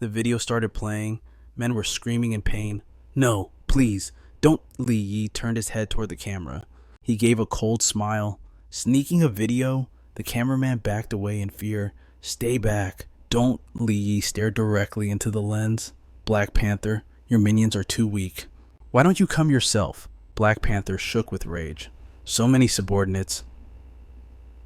The video started playing. Men were screaming in pain. No, please, don't. Li Yi turned his head toward the camera. He gave a cold smile. Sneaking a video? The cameraman backed away in fear. Stay back. Don't. Li Yi stared directly into the lens. Black Panther, your minions are too weak. Why don't you come yourself? Black Panther shook with rage. So many subordinates.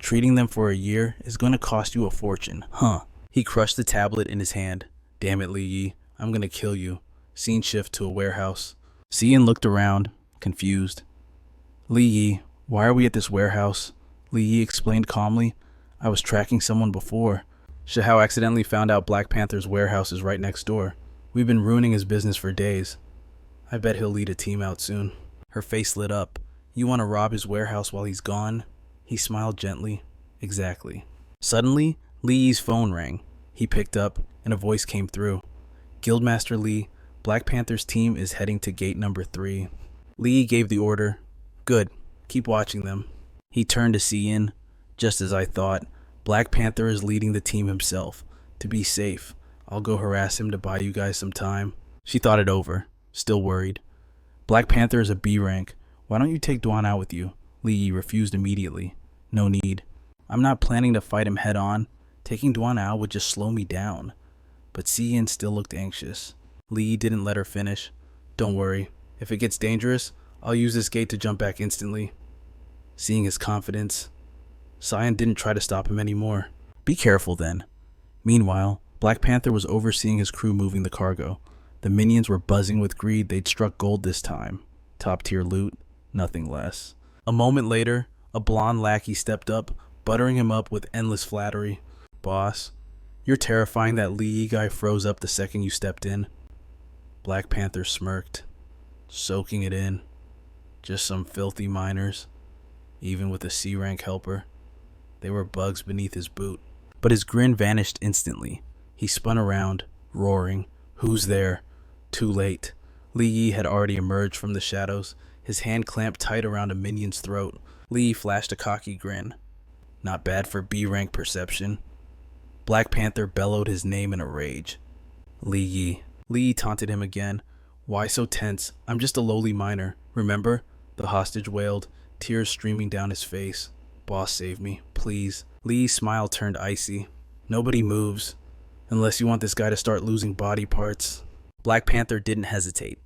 Treating them for a year is going to cost you a fortune, huh? He crushed the tablet in his hand. Damn it, Li Yi. I'm going to kill you. Scene shift to a warehouse. Si-yin looked around, confused. Li Yi, why are we at this warehouse? Li Yi explained calmly. I was tracking someone before. Shahao accidentally found out Black Panther's warehouse is right next door. We've been ruining his business for days. I bet he'll lead a team out soon. Her face lit up. You want to rob his warehouse while he's gone? He smiled gently. Exactly. Suddenly, Li Yi's phone rang. He picked up, and a voice came through. Guildmaster Li, Black Panther's team is heading to gate number 3. Li Yi gave the order. Good. Keep watching them. He turned to Si-yin. Just as I thought, Black Panther is leading the team himself. To be safe, I'll go harass him to buy you guys some time. She thought it over, still worried. Black Panther is a B rank. Why don't you take Dwan out with you? Li Yi refused immediately. No need. I'm not planning to fight him head on. Taking Dwan out would just slow me down. But Si-Yin still looked anxious. Li Yi didn't let her finish. Don't worry. If it gets dangerous, I'll use this gate to jump back instantly. Seeing his confidence, Si-Yin didn't try to stop him anymore. Be careful then. Meanwhile, Black Panther was overseeing his crew moving the cargo. The minions were buzzing with greed. They'd struck gold this time. Top tier loot, nothing less. A moment later, a blonde lackey stepped up, buttering him up with endless flattery. Boss, you're terrifying. That Li Yi guy froze up the second you stepped in. Black Panther smirked, soaking it in. Just some filthy miners. Even with a C-rank helper, they were bugs beneath his boot. But his grin vanished instantly. He spun around, roaring. Who's there? Too late. Li Yi had already emerged from the shadows, his hand clamped tight around a minion's throat. Li Yi flashed a cocky grin. Not bad for B-rank perception. Black Panther bellowed his name in a rage. Li Yi. Li Yi taunted him again. Why so tense? I'm just a lowly miner. Remember? The hostage wailed, tears streaming down his face. Boss, save me, please. Li Yi's smile turned icy. Nobody moves, unless you want this guy to start losing body parts. Black Panther didn't hesitate.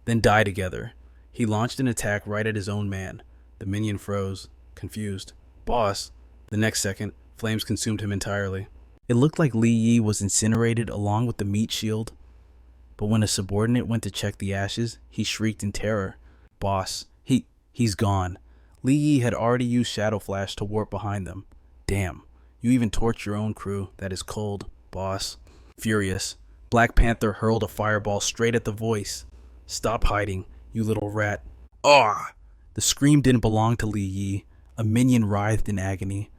Then die together. He launched an attack right at his own man. The minion froze, confused. Boss! The next second, flames consumed him entirely. It looked like Li Yi was incinerated along with the meat shield. But when a subordinate went to check the ashes, he shrieked in terror. Boss, he's gone. Li Yi had already used Shadow Flash to warp behind them. Damn, you even torched your own crew. That is cold, boss. Furious, Black Panther hurled a fireball straight at the voice. Stop hiding, you little rat. Ah! The scream didn't belong to Li Yi. A minion writhed in agony.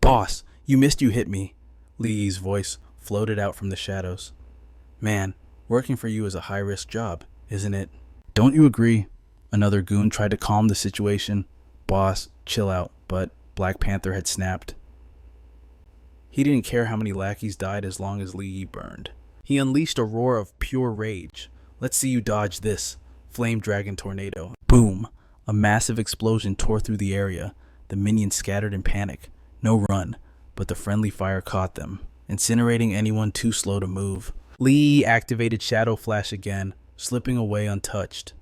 Boss, you missed, you hit me. Li Yi's voice floated out from the shadows. Man, working for you is a high-risk job, isn't it? Don't you agree? Another goon tried to calm the situation. Boss, chill out, but Black Panther had snapped. He didn't care how many lackeys died as long as Li Yi burned. He unleashed a roar of pure rage. Let's see you dodge this. Flame Dragon Tornado. Boom! A massive explosion tore through the area. The minions scattered in panic. No run, but the friendly fire caught them, incinerating anyone too slow to move. Li Yi activated Shadow Flash again, slipping away untouched.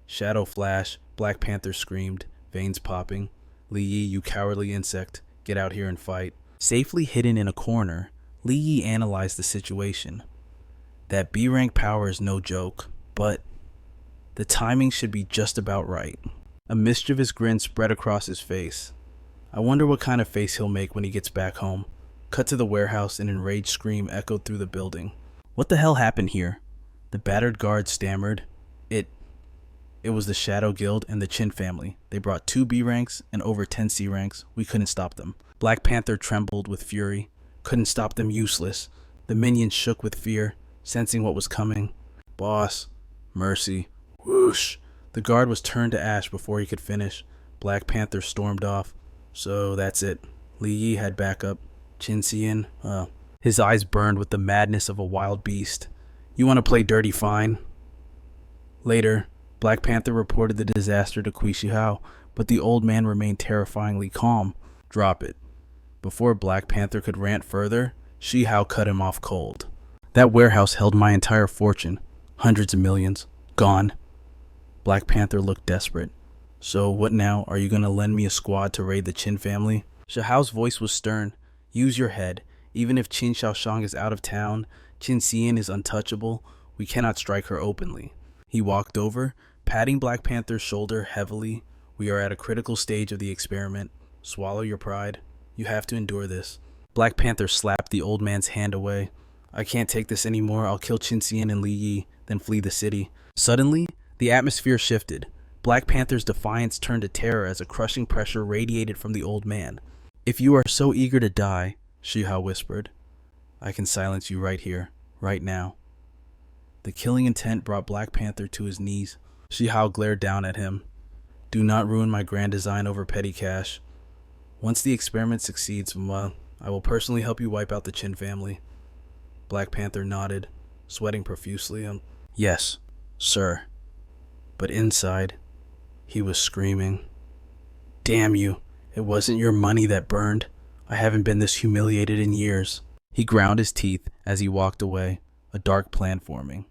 Shadow Flash, Black Panther screamed, veins popping. Li Yi, you cowardly insect, get out here and fight. Safely hidden in a corner, Li Yi analyzed the situation. That B-rank power is no joke, but the timing should be just about right. A mischievous grin spread across his face. I wonder what kind of face he'll make when he gets back home. Cut to the warehouse, an enraged scream echoed through the building. What the hell happened here? The battered guard stammered. It was the Shadow Guild and the Chin family. They brought 2 B ranks and over 10 C ranks. We couldn't stop them. Black Panther trembled with fury. Couldn't stop them, useless. The minions shook with fear, sensing what was coming. Boss, mercy. Whoosh. The guard was turned to ash before he could finish. Black Panther stormed off. So that's it. Li Yi had backup. Chin Si-Yin, his eyes burned with the madness of a wild beast. You want to play dirty, fine. Later, Black Panther reported the disaster to Kui Shihao, but the old man remained terrifyingly calm. Drop it. Before Black Panther could rant further, Shihao cut him off cold. That warehouse held my entire fortune. Hundreds of millions. Gone. Black Panther looked desperate. So what now? Are you going to lend me a squad to raid the Chin family? Shihao's voice was stern. Use your head. Even if Qin Shaoshang is out of town, Qin Si-Yin is untouchable. We cannot strike her openly. He walked over, patting Black Panther's shoulder heavily. We are at a critical stage of the experiment. Swallow your pride. You have to endure this. Black Panther slapped the old man's hand away. I can't take this anymore. I'll kill Qin Si-Yin and Li Yi, then flee the city. Suddenly, the atmosphere shifted. Black Panther's defiance turned to terror as a crushing pressure radiated from the old man. If you are so eager to die, Shihao whispered, I can silence you right here, right now. The killing intent brought Black Panther to his knees. Shihao glared down at him. Do not ruin my grand design over petty cash. Once the experiment succeeds, well, I will personally help you wipe out the Chin family. Black Panther nodded, sweating profusely. Yes, sir. But inside, he was screaming. Damn you, it wasn't your money that burned. I haven't been this humiliated in years. He ground his teeth as he walked away, a dark plan forming.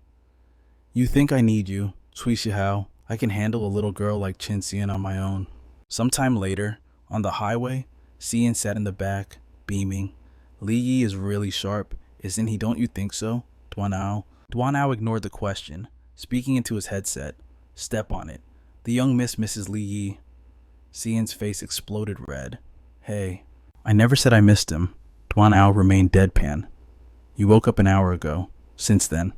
You think I need you, Cui Hao. I can handle a little girl like Chin Sian on my own. Sometime later, on the highway, Sian sat in the back, beaming. Li Yi is really sharp, isn't he? Don't you think so? Duanao. Duanao ignored the question, speaking into his headset. Step on it. The young miss Mrs. Li Yi. Sian's face exploded red. Hey, I never said I missed him. Duanao remained deadpan. You woke up an hour ago. Since then.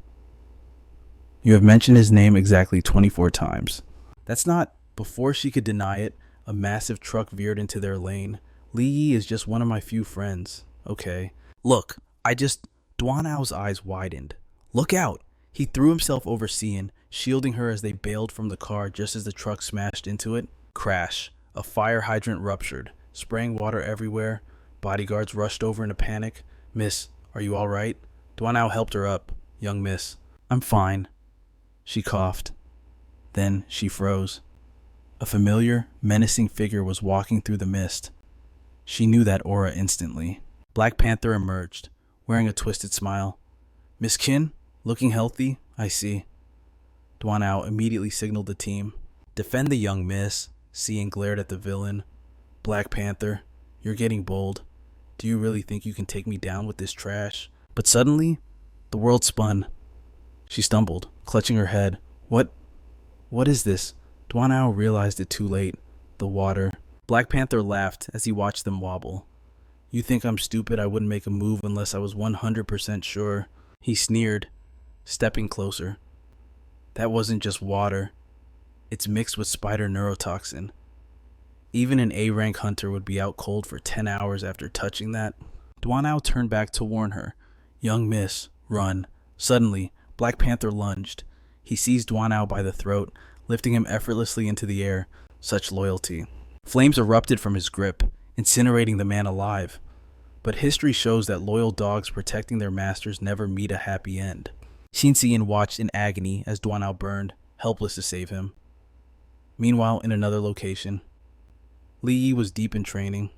You have mentioned his name exactly 24 times. That's not. Before she could deny it, a massive truck veered into their lane. Li Yi is just one of my few friends. Okay. Look, Duanao's eyes widened. Look out! He threw himself over Sian, shielding her as they bailed from the car just as the truck smashed into it. Crash. A fire hydrant ruptured, spraying water everywhere. Bodyguards rushed over in a panic. Miss, are you all right? Duanao helped her up. Young miss. I'm fine. She coughed. Then she froze. A familiar, menacing figure was walking through the mist. She knew that aura instantly. Black Panther emerged, wearing a twisted smile. Miss Qin, looking healthy? I see. Duanao immediately signaled the team. Defend the young miss. Sian glared at the villain. Black Panther, you're getting bold. Do you really think you can take me down with this trash? But suddenly, the world spun. She stumbled, clutching her head. What is this? Duanao realized it too late. The water. Black Panther laughed as he watched them wobble. You think I'm stupid? I wouldn't make a move unless I was 100% sure. He sneered, stepping closer. That wasn't just water. It's mixed with spider neurotoxin. Even an A-rank hunter would be out cold for 10 hours after touching that. Duanao turned back to warn her. Young miss, run. Suddenly, Black Panther lunged. He seized Duanao by the throat, lifting him effortlessly into the air. Such loyalty. Flames erupted from his grip, incinerating the man alive. But history shows that loyal dogs protecting their masters never meet a happy end. Xin Sian watched in agony as Duanao burned, helpless to save him. Meanwhile, in another location, Li Yi was deep in training.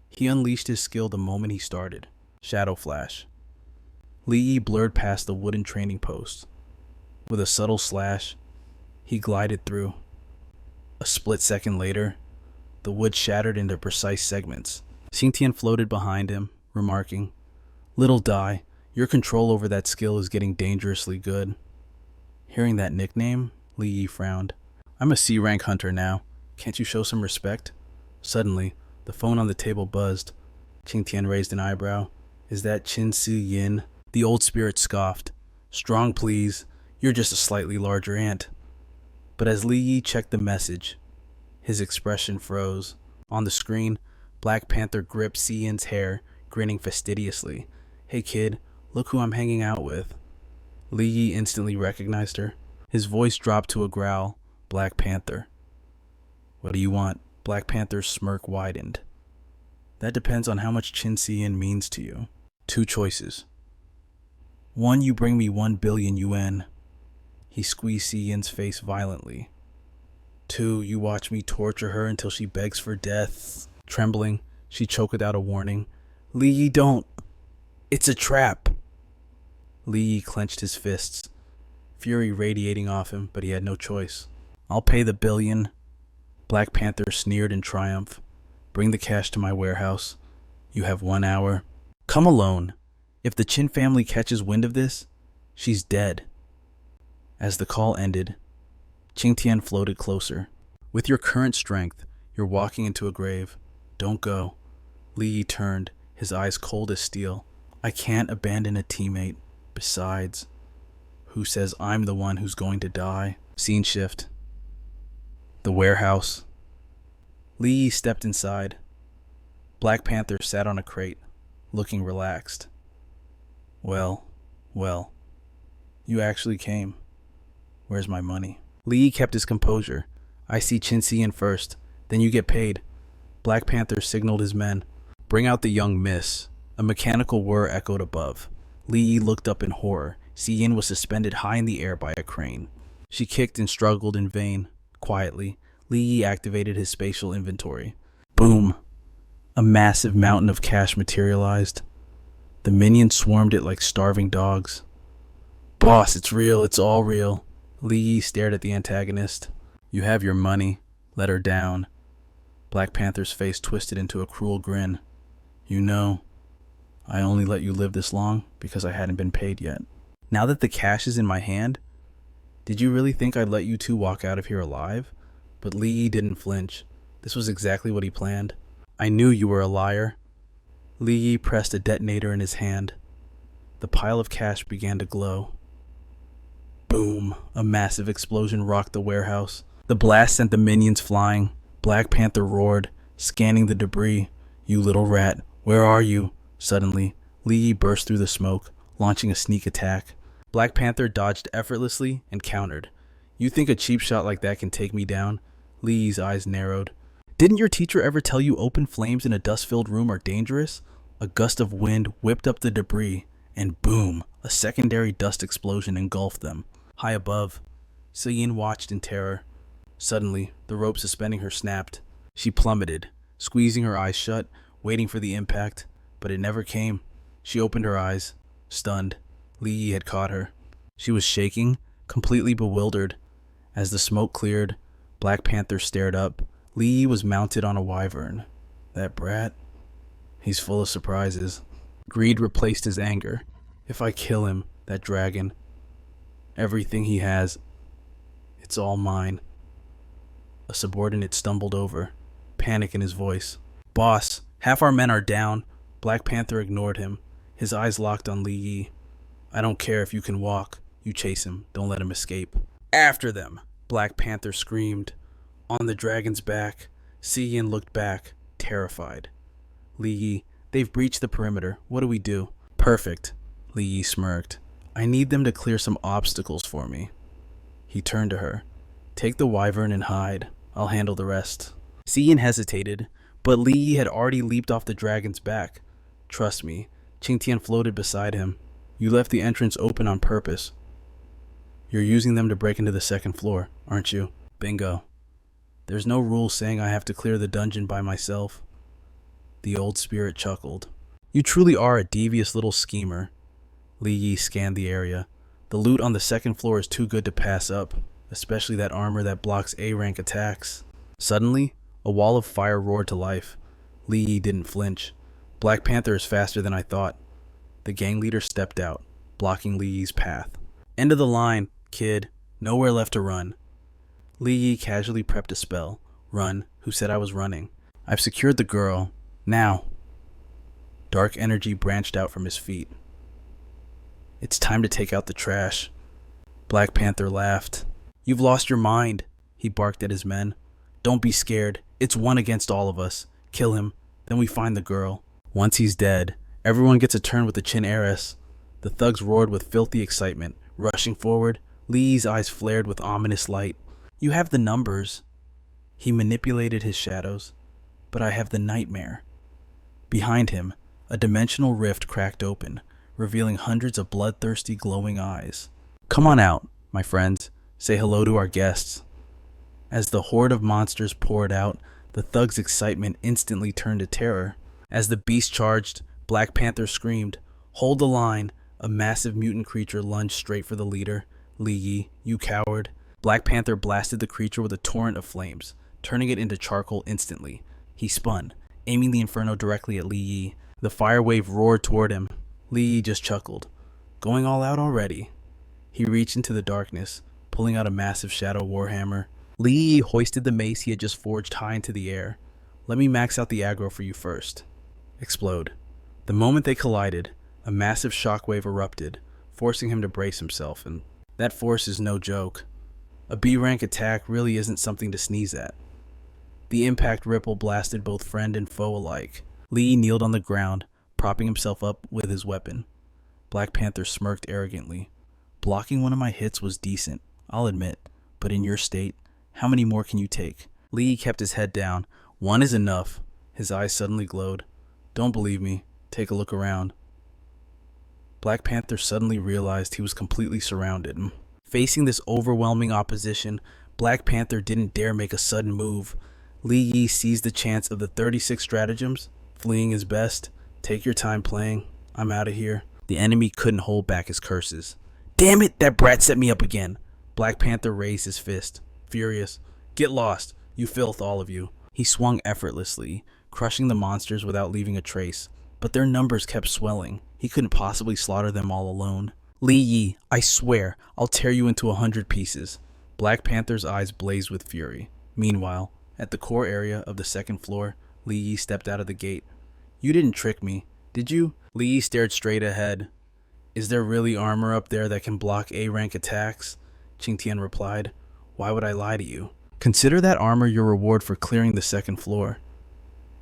He unleashed his skill the moment he started. Shadow Flash. Li Yi blurred past the wooden training post. With a subtle slash, he glided through. A split second later, the wood shattered into precise segments. Xingtian floated behind him, remarking, Little Dai, your control over that skill is getting dangerously good. Hearing that nickname, Li Yi frowned. I'm a C-rank hunter now. Can't you show some respect? Suddenly, the phone on the table buzzed. Qingtian raised an eyebrow. Is that Qin Si Yin? The old spirit scoffed. Strong, please. You're just a slightly larger ant. But as Li Yi checked the message, his expression froze. On the screen, Black Panther gripped Sian's hair, grinning fastidiously. Hey kid, look who I'm hanging out with. Li Yi instantly recognized her. His voice dropped to a growl. Black Panther. What do you want? Black Panther's smirk widened. That depends on how much Qin Sian means to you. Two choices. One, you bring me 1 billion yuan. He squeezed Sian's face violently. Two, you watch me torture her until she begs for death. Trembling, she choked out a warning. Li Yi, don't. It's a trap. Li Yi clenched his fists, fury radiating off him, but he had no choice. I'll pay the billion. Black Panther sneered in triumph. Bring the cash to my warehouse. You have 1 hour. Come alone. If the Qin family catches wind of this, she's dead. As the call ended, Qingtian floated closer. With your current strength, you're walking into a grave. Don't go. Li Yi turned, his eyes cold as steel. I can't abandon a teammate. Besides, who says I'm the one who's going to die? Scene shift. The warehouse. Li Yi stepped inside. Black Panther sat on a crate, looking relaxed. Well, you actually came. Where's my money? Li Yi kept his composure. I see Qin Sian first, then you get paid. Black Panther signaled his men. Bring out the young miss. A mechanical whir echoed above. Li Yi looked up in horror. Yin was suspended high in the air by a crane. She kicked and struggled in vain. Quietly, Li Yi activated his spatial inventory. Boom! A massive mountain of cash materialized. The minions swarmed it like starving dogs. Boss, it's real, it's all real. Li Yi stared at the antagonist. You have your money. Let her down. Black Panther's face twisted into a cruel grin. You know, I only let you live this long because I hadn't been paid yet. Now that the cash is in my hand, did you really think I'd let you two walk out of here alive? But Li Yi didn't flinch. This was exactly what he planned. I knew you were a liar. Li Yi pressed a detonator in his hand. The pile of cash began to glow. Boom! A massive explosion rocked the warehouse. The blast sent the minions flying. Black Panther roared, scanning the debris. You little rat, where are you? Suddenly, Li Yi burst through the smoke, launching a sneak attack. Black Panther dodged effortlessly and countered. You think a cheap shot like that can take me down? Li Yi's eyes narrowed. Didn't your teacher ever tell you open flames in a dust-filled room are dangerous? A gust of wind whipped up the debris, and boom, a secondary dust explosion engulfed them. High above, Yin watched in terror. Suddenly, the rope suspending her snapped. She plummeted, squeezing her eyes shut, waiting for the impact, but it never came. She opened her eyes, stunned. Li Yi had caught her. She was shaking, completely bewildered. As the smoke cleared, Black Panther stared up. Li Yi was mounted on a wyvern. That brat? He's full of surprises. Greed replaced his anger. If I kill him, that dragon, everything he has, it's all mine. A subordinate stumbled over, panic in his voice. Boss, half our men are down. Black Panther ignored him, his eyes locked on Li Yi. I don't care if you can walk. You chase him. Don't let him escape. After them, Black Panther screamed. On the dragon's back, Yin looked back, terrified. Li Yi, they've breached the perimeter. What do we do? Perfect, Li Yi smirked. I need them to clear some obstacles for me. He turned to her. Take the wyvern and hide. I'll handle the rest. Yin hesitated, but Li Yi had already leaped off the dragon's back. Trust me, Qingtian floated beside him. You left the entrance open on purpose. You're using them to break into the second floor, aren't you? Bingo. There's no rule saying I have to clear the dungeon by myself. The old spirit chuckled. You truly are a devious little schemer. Li Yi scanned the area. The loot on the second floor is too good to pass up, especially that armor that blocks A-rank attacks. Suddenly, a wall of fire roared to life. Li Yi didn't flinch. Black Panther is faster than I thought. The gang leader stepped out, blocking Li Yi's path. End of the line, kid. Nowhere left to run. Li Yi casually prepped a spell. Run. Who said I was running? I've secured the girl. Now. Dark energy branched out from his feet. It's time to take out the trash. Black Panther laughed. You've lost your mind, he barked at his men. Don't be scared. It's one against all of us. Kill him. Then we find the girl. Once he's dead, everyone gets a turn with the Chin heiress. The thugs roared with filthy excitement. Rushing forward, Li Yi's eyes flared with ominous light. You have the numbers. He manipulated his shadows. But I have the nightmare. Behind him, a dimensional rift cracked open, revealing hundreds of bloodthirsty glowing eyes. Come on out, my friends. Say hello to our guests. As the horde of monsters poured out, the thugs' excitement instantly turned to terror. As the beast charged, Black Panther screamed, Hold the line! A massive mutant creature lunged straight for the leader. Li Yi, you coward. Black Panther blasted the creature with a torrent of flames, turning it into charcoal instantly. He spun, aiming the inferno directly at Li Yi. The fire wave roared toward him. Li Yi just chuckled. Going all out already. He reached into the darkness, pulling out a massive shadow warhammer. Li Yi hoisted the mace he had just forged high into the air. Let me max out the aggro for you first. Explode. The moment they collided, a massive shockwave erupted, forcing him to brace himself, and that force is no joke. A B-rank attack really isn't something to sneeze at. The impact ripple blasted both friend and foe alike. Li Yi kneeled on the ground, propping himself up with his weapon. Black Panther smirked arrogantly. Blocking one of my hits was decent, I'll admit, but in your state, how many more can you take? Li Yi kept his head down. One is enough. His eyes suddenly glowed. Don't believe me. Take a look around. Black Panther suddenly realized he was completely surrounded. Facing this overwhelming opposition, Black Panther didn't dare make a sudden move. Li Yi seized the chance of the 36 stratagems. Fleeing is best. Take your time playing. I'm out of here. The enemy couldn't hold back his curses. Damn it, that brat set me up again. Black Panther raised his fist, furious. Get lost, you filth, all of you. He swung effortlessly, crushing the monsters without leaving a trace. But their numbers kept swelling. He couldn't possibly slaughter them all alone. Li Yi, I swear, I'll tear you into 100 pieces. Black Panther's eyes blazed with fury. Meanwhile, at the core area of the second floor, Li Yi stepped out of the gate. You didn't trick me, did you? Li Yi stared straight ahead. Is there really armor up there that can block A-rank attacks? Qing Tian replied. Why would I lie to you? Consider that armor your reward for clearing the second floor.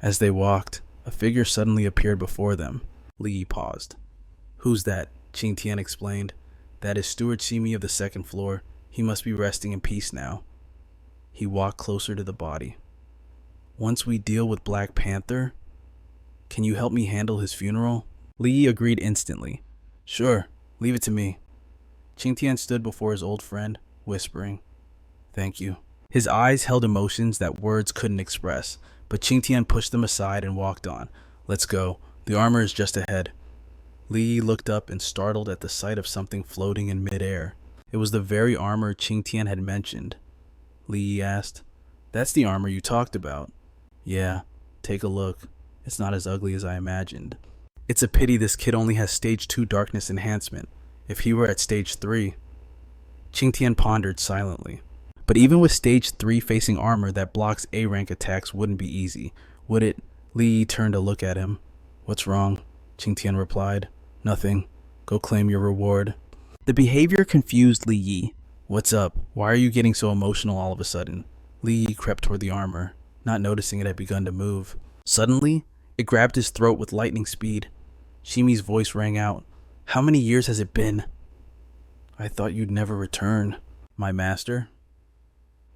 As they walked, a figure suddenly appeared before them. Li Yi paused. Who's that? Qing Tian explained. That is Steward Shimi of the second floor. He must be resting in peace now. He walked closer to the body. Once we deal with Black Panther, can you help me handle his funeral? Li Yi agreed instantly. Sure, leave it to me. Qing Tian stood before his old friend, whispering, Thank you. His eyes held emotions that words couldn't express, but Qing Tian pushed them aside and walked on. Let's go. The armor is just ahead. Li Yi looked up and startled at the sight of something floating in midair. It was the very armor Qing Tian had mentioned. Li Yi asked, That's the armor you talked about. Yeah, take a look. It's not as ugly as I imagined. It's a pity this kid only has stage 2 darkness enhancement. If he were at stage 3... Qing Tian pondered silently. But even with stage 3 facing armor that blocks A-rank attacks wouldn't be easy, would it? Li Yi turned to look at him. What's wrong? Qing Tian replied. Nothing. Go claim your reward. The behavior confused Li Yi. What's up? Why are you getting so emotional all of a sudden? Li Yi crept toward the armor, not noticing it had begun to move. Suddenly, it grabbed his throat with lightning speed. Shimi's voice rang out. How many years has it been? I thought you'd never return, my master.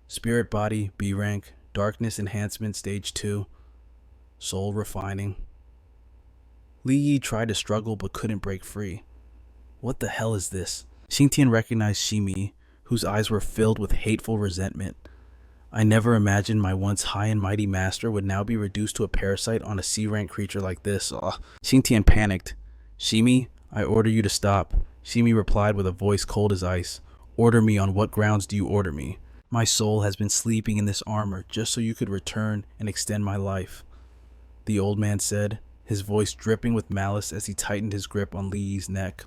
Spirit body, B rank, darkness enhancement stage 2, soul refining. Li Yi tried to struggle but couldn't break free. What the hell is this? Qing Tian recognized Shimi, whose eyes were filled with hateful resentment. I never imagined my once high and mighty master would now be reduced to a parasite on a C-rank creature like this. Qing Tian panicked. Shimi, I order you to stop. Shimi replied with a voice cold as ice. Order me? On what grounds do you order me? My soul has been sleeping in this armor just so you could return and extend my life. The old man said, his voice dripping with malice as he tightened his grip on Li Yi's neck.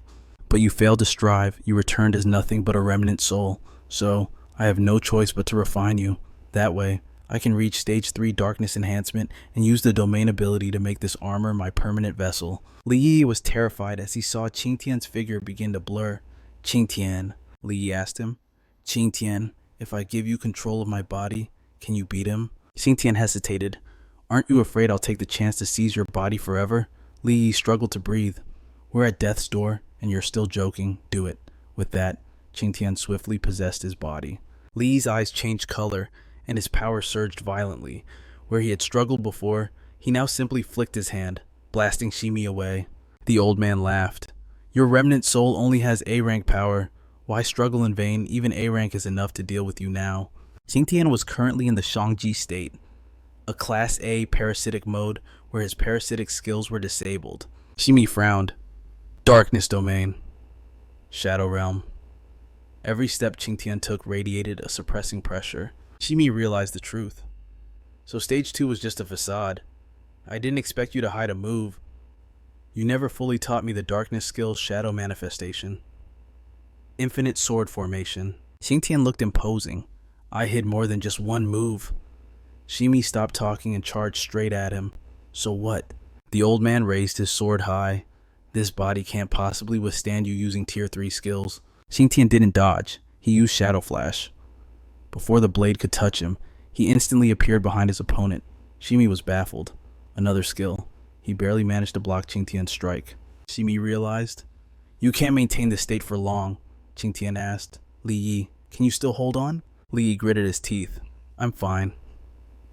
But you failed to strive. You returned as nothing but a remnant soul. So, I have no choice but to refine you. That way, I can reach stage 3 darkness enhancement and use the domain ability to make this armor my permanent vessel. Li Yi was terrified as he saw Qing Tian's figure begin to blur. Qing Tian, Li Yi asked him. Qing Tian, if I give you control of my body, can you beat him? Qing Tian hesitated. Aren't you afraid I'll take the chance to seize your body forever? Li Yi struggled to breathe. We're at death's door, and you're still joking. Do it. With that, Qing Tian swiftly possessed his body. Li Yi's eyes changed color, and his power surged violently. Where he had struggled before, he now simply flicked his hand, blasting Shimi away. The old man laughed. Your remnant soul only has A-rank power. Why struggle in vain? Even A-rank is enough to deal with you now. Qing Tian was currently in the Shangji state, a Class A parasitic mode where his parasitic skills were disabled. Shimi frowned. Darkness domain. Shadow realm. Every step Qing Tian took radiated a suppressing pressure. Shimi realized the truth. So stage 2 was just a facade. I didn't expect you to hide a move. You never fully taught me the darkness skill's shadow manifestation. Infinite sword formation. Qing Tian looked imposing. I hid more than just one move. Shimi stopped talking and charged straight at him. So what? The old man raised his sword high. This body can't possibly withstand you using tier 3 skills. Qing Tian didn't dodge. He used Shadow Flash. Before the blade could touch him, he instantly appeared behind his opponent. Shimi was baffled. Another skill. He barely managed to block Qing Tian's strike. Shimi realized. You can't maintain this state for long, Qing Tian asked. Li Yi, can you still hold on? Li Yi gritted his teeth. I'm fine.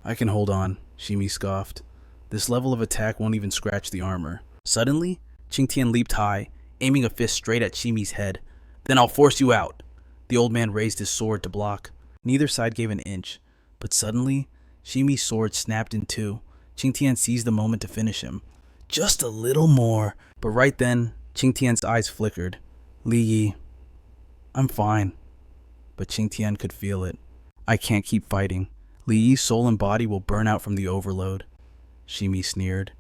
I can hold on, Shimi scoffed. This level of attack won't even scratch the armor. Suddenly, Qing Tian leaped high, aiming a fist straight at Shimi's head. "Then I'll force you out." The old man raised his sword to block. Neither side gave an inch, but suddenly, Shimi's sword snapped in two. Qingtian seized the moment to finish him. "Just a little more." But right then, Qingtian's eyes flickered. "Li Yi, I'm fine." But Qingtian could feel it. "I can't keep fighting. Li Yi's soul and body will burn out from the overload." Shimi sneered.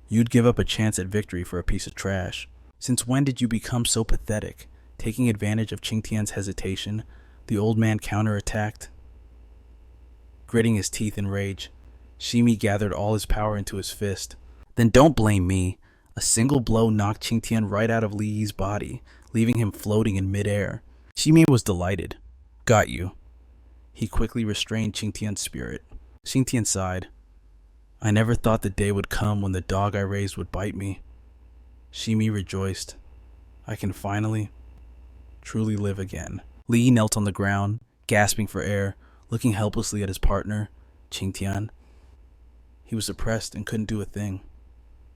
"You'd give up a chance at victory for a piece of trash. Since when did you become so pathetic?" Taking advantage of Qingtian's hesitation, the old man counterattacked. Gritting his teeth in rage, Shimi gathered all his power into his fist. "Then don't blame me." A single blow knocked Qingtian right out of Li Yi's body, leaving him floating in midair. Shimi was delighted. "Got you." He quickly restrained Qingtian's spirit. Qingtian sighed. "I never thought the day would come when the dog I raised would bite me." Shimi rejoiced. "I can finally, truly live again." Li Yi knelt on the ground, gasping for air, looking helplessly at his partner, Qingtian. He was suppressed and couldn't do a thing.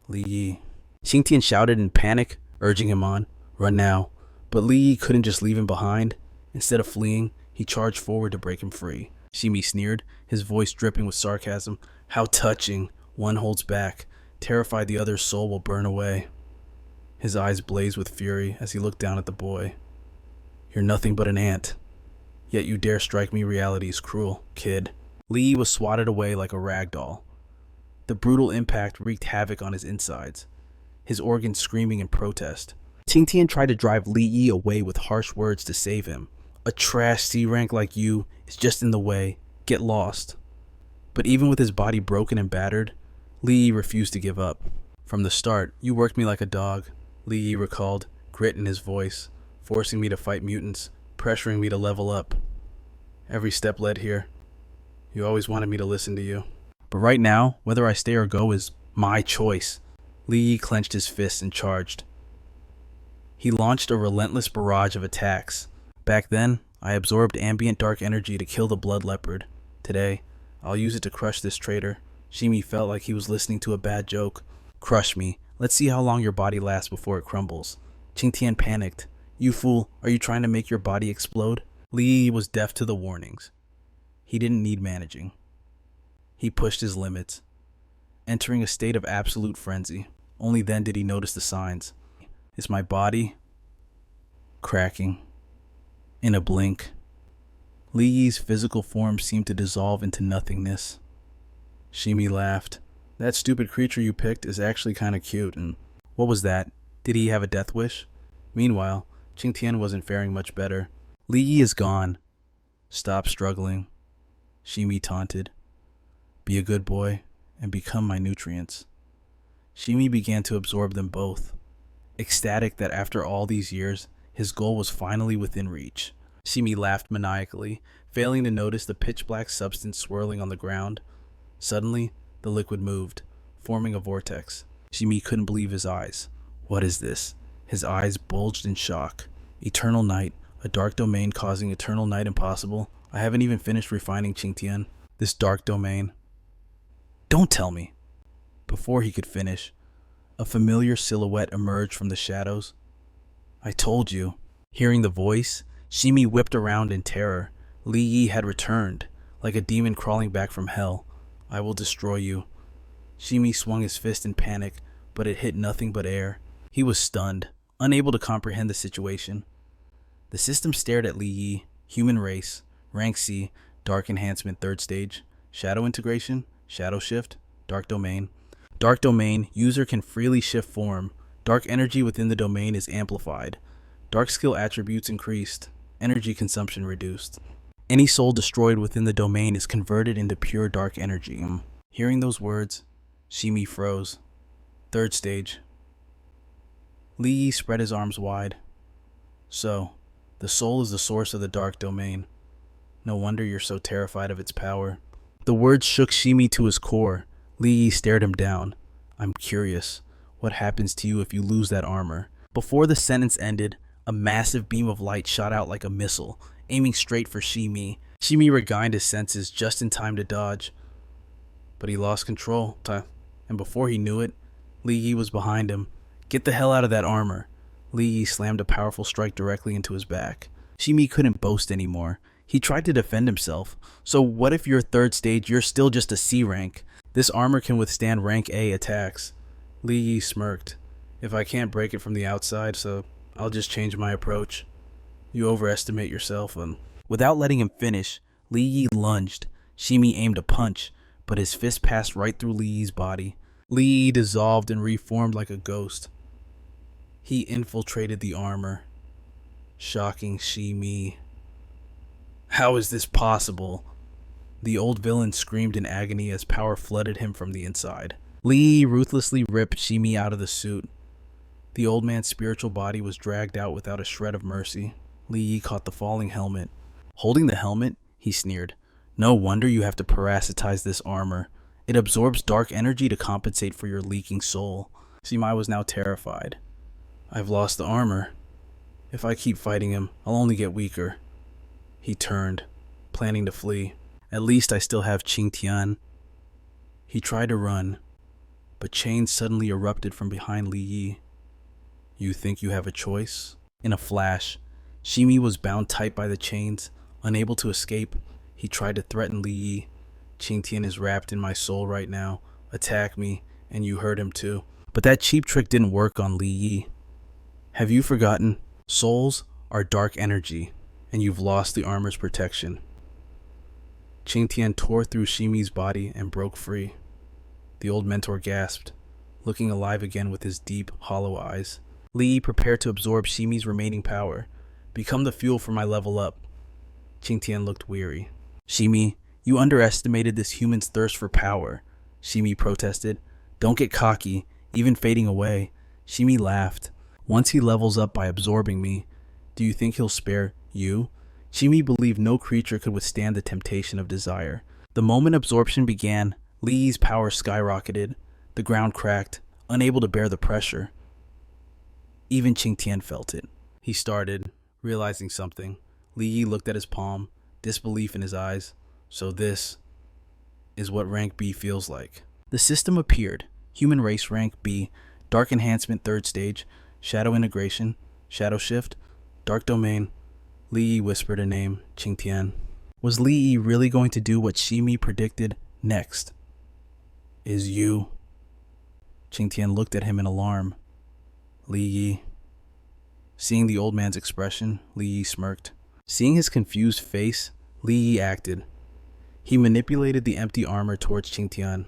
"Li Yi." Qingtian shouted in panic, urging him on. "Run now." But Li Yi couldn't just leave him behind. Instead of fleeing, he charged forward to break him free. Shimi sneered, his voice dripping with sarcasm. "How touching. One holds back. Terrified the other's soul will burn away." His eyes blazed with fury as he looked down at the boy. "You're nothing but an ant. Yet you dare strike me. Reality is cruel, kid." Li Yi was swatted away like a rag doll. The brutal impact wreaked havoc on his insides, his organs screaming in protest. Qingtian tried to drive Li Yi away with harsh words to save him. "A trash C-rank like you is just in the way. Get lost." But even with his body broken and battered, Li Yi refused to give up. "From the start, you worked me like a dog," Li Yi recalled, grit in his voice, forcing me to fight mutants, pressuring me to level up. "Every step led here. You always wanted me to listen to you. But right now, whether I stay or go is my choice." Li Yi clenched his fists and charged. He launched a relentless barrage of attacks. Back then, I absorbed ambient dark energy to kill the blood leopard. Today, I'll use it to crush this traitor. Shimi felt like he was listening to a bad joke. "Crush me. Let's see how long your body lasts before it crumbles." Qingtian panicked. "You fool, are you trying to make your body explode?" Li Yi was deaf to the warnings. He didn't need managing. He pushed his limits, entering a state of absolute frenzy. Only then did he notice the signs. Is my body cracking? In a blink, Li Yi's physical form seemed to dissolve into nothingness. Shimi laughed. "That stupid creature you picked is actually kind of cute, and what was that? Did he have a death wish?" Meanwhile, Qingtian wasn't faring much better. "Li Yi is gone." "Stop struggling," Shimi taunted. "Be a good boy and become my nutrients." Shimi began to absorb them both, ecstatic that after all these years, his goal was finally within reach. Shimi laughed maniacally, failing to notice the pitch-black substance swirling on the ground. Suddenly, the liquid moved, forming a vortex. Shimi couldn't believe his eyes. "What is this?" His eyes bulged in shock. "Eternal night, a dark domain causing eternal night impossible. I haven't even finished refining Qingtian. This dark domain." "Don't tell me." Before he could finish, a familiar silhouette emerged from the shadows. "I told you." Hearing the voice, Shimi whipped around in terror. Li Yi had returned, like a demon crawling back from hell. "I will destroy you." Shimi swung his fist in panic, but it hit nothing but air. He was stunned, unable to comprehend the situation. The system stared at Li Yi. Human race, rank C, dark enhancement 3rd stage, shadow integration, shadow shift, dark domain. Dark domain, user can freely shift form. Dark energy within the domain is amplified. Dark skill attributes increased. Energy consumption reduced. Any soul destroyed within the domain is converted into pure dark energy. Hearing those words, Shimi froze. 3rd stage. Li Yi spread his arms wide. "So, the soul is the source of the dark domain. No wonder you're so terrified of its power." The words shook Shimi to his core. Li Yi stared him down. "I'm curious. What happens to you if you lose that armor?" Before the sentence ended, a massive beam of light shot out like a missile, aiming straight for Shimi. Shimi regained his senses just in time to dodge. But he lost control, and before he knew it, Li Yi was behind him. "Get the hell out of that armor." Li Yi slammed a powerful strike directly into his back. Shimi couldn't boast anymore. He tried to defend himself. So what if you're 3rd stage, you're still just a C rank? This armor can withstand rank A attacks. Li Yi smirked. If I can't break it from the outside, so I'll just change my approach. You overestimate yourself. Without letting him finish, Li Yi lunged. Shimi aimed a punch, but his fist passed right through Li Yi's body. Li Yi dissolved and reformed like a ghost. He infiltrated the armor, shocking Shimi. How is this possible? The old villain screamed in agony as power flooded him from the inside. Li Yi ruthlessly ripped Shimi out of the suit. The old man's spiritual body was dragged out without a shred of mercy. Li Yi caught the falling helmet. Holding the helmet, he sneered. No wonder you have to parasitize this armor. It absorbs dark energy to compensate for your leaking soul. Shimi was now terrified. I've lost the armor. If I keep fighting him, I'll only get weaker. He turned, planning to flee. At least I still have Qingtian. He tried to run, but chains suddenly erupted from behind Li Yi. You think you have a choice? In a flash, Shimi was bound tight by the chains. Unable to escape, he tried to threaten Li Yi. Qingtian is wrapped in my soul right now. Attack me, and you hurt him too. But that cheap trick didn't work on Li Yi. Have you forgotten? Souls are dark energy, and you've lost the armor's protection. Qingtian tore through Shimi's body and broke free. The old mentor gasped, looking alive again with his deep, hollow eyes. Li Yi prepared to absorb Shimi's remaining power. Become the fuel for my level up. Qingtian looked weary. Shimi, you underestimated this human's thirst for power. Shimi protested. Don't get cocky, even fading away. Shimi laughed. Once he levels up by absorbing me, do you think he'll spare you? Shimi believed no creature could withstand the temptation of desire. The moment absorption began, Li Yi's power skyrocketed. The ground cracked, unable to bear the pressure. Even Qingtian felt it. He started, realizing something. Li Yi looked at his palm, disbelief in his eyes. So this is what rank B feels like. The system appeared. Human race rank B, dark enhancement 3rd stage, shadow integration, shadow shift, dark domain. Li Yi whispered a name, Qingtian. Was Li Yi really going to do what Shimi predicted next? Is you? Qingtian looked at him in alarm. Li Yi. Seeing the old man's expression, Li Yi smirked. Seeing his confused face, Li Yi acted. He manipulated the empty armor towards Qingtian.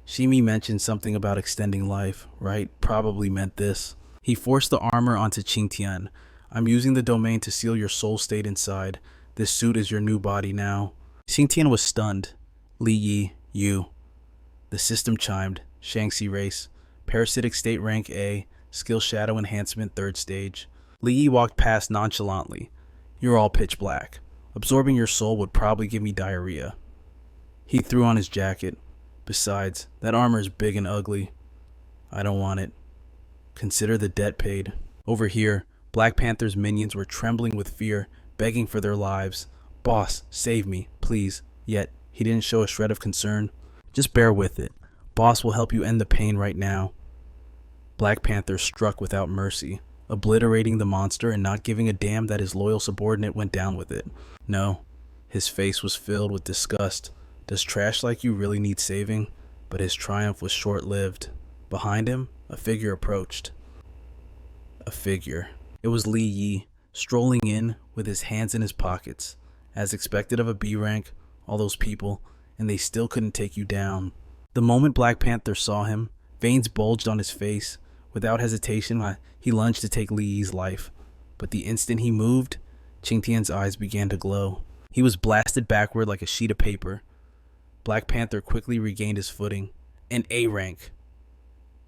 Shimi mentioned something about extending life, right? Probably meant this. He forced the armor onto Qingtian. I'm using the domain to seal your soul state inside. This suit is your new body now. Qingtian was stunned. Li Yi, you. The system chimed. Shaanxi race. Parasitic state rank A. Skill shadow enhancement 3rd stage. Li Yi walked past nonchalantly. You're all pitch black. Absorbing your soul would probably give me diarrhea. He threw on his jacket. Besides, that armor is big and ugly. I don't want it. Consider the debt paid. Over here, Black Panther's minions were trembling with fear, begging for their lives. Boss, save me, please. Yet, he didn't show a shred of concern. Just bear with it. Boss will help you end the pain right now. Black Panther struck without mercy, obliterating the monster and not giving a damn that his loyal subordinate went down with it. No, his face was filled with disgust. Does trash like you really need saving? But his triumph was short-lived. Behind him, a figure approached. A figure. It was Li Yi, strolling in with his hands in his pockets. As expected of a B rank, all those people, and they still couldn't take you down. The moment Black Panther saw him, veins bulged on his face. Without hesitation, he lunged to take Li Yi's life. But the instant he moved, Qingtian's eyes began to glow. He was blasted backward like a sheet of paper. Black Panther quickly regained his footing. An A rank.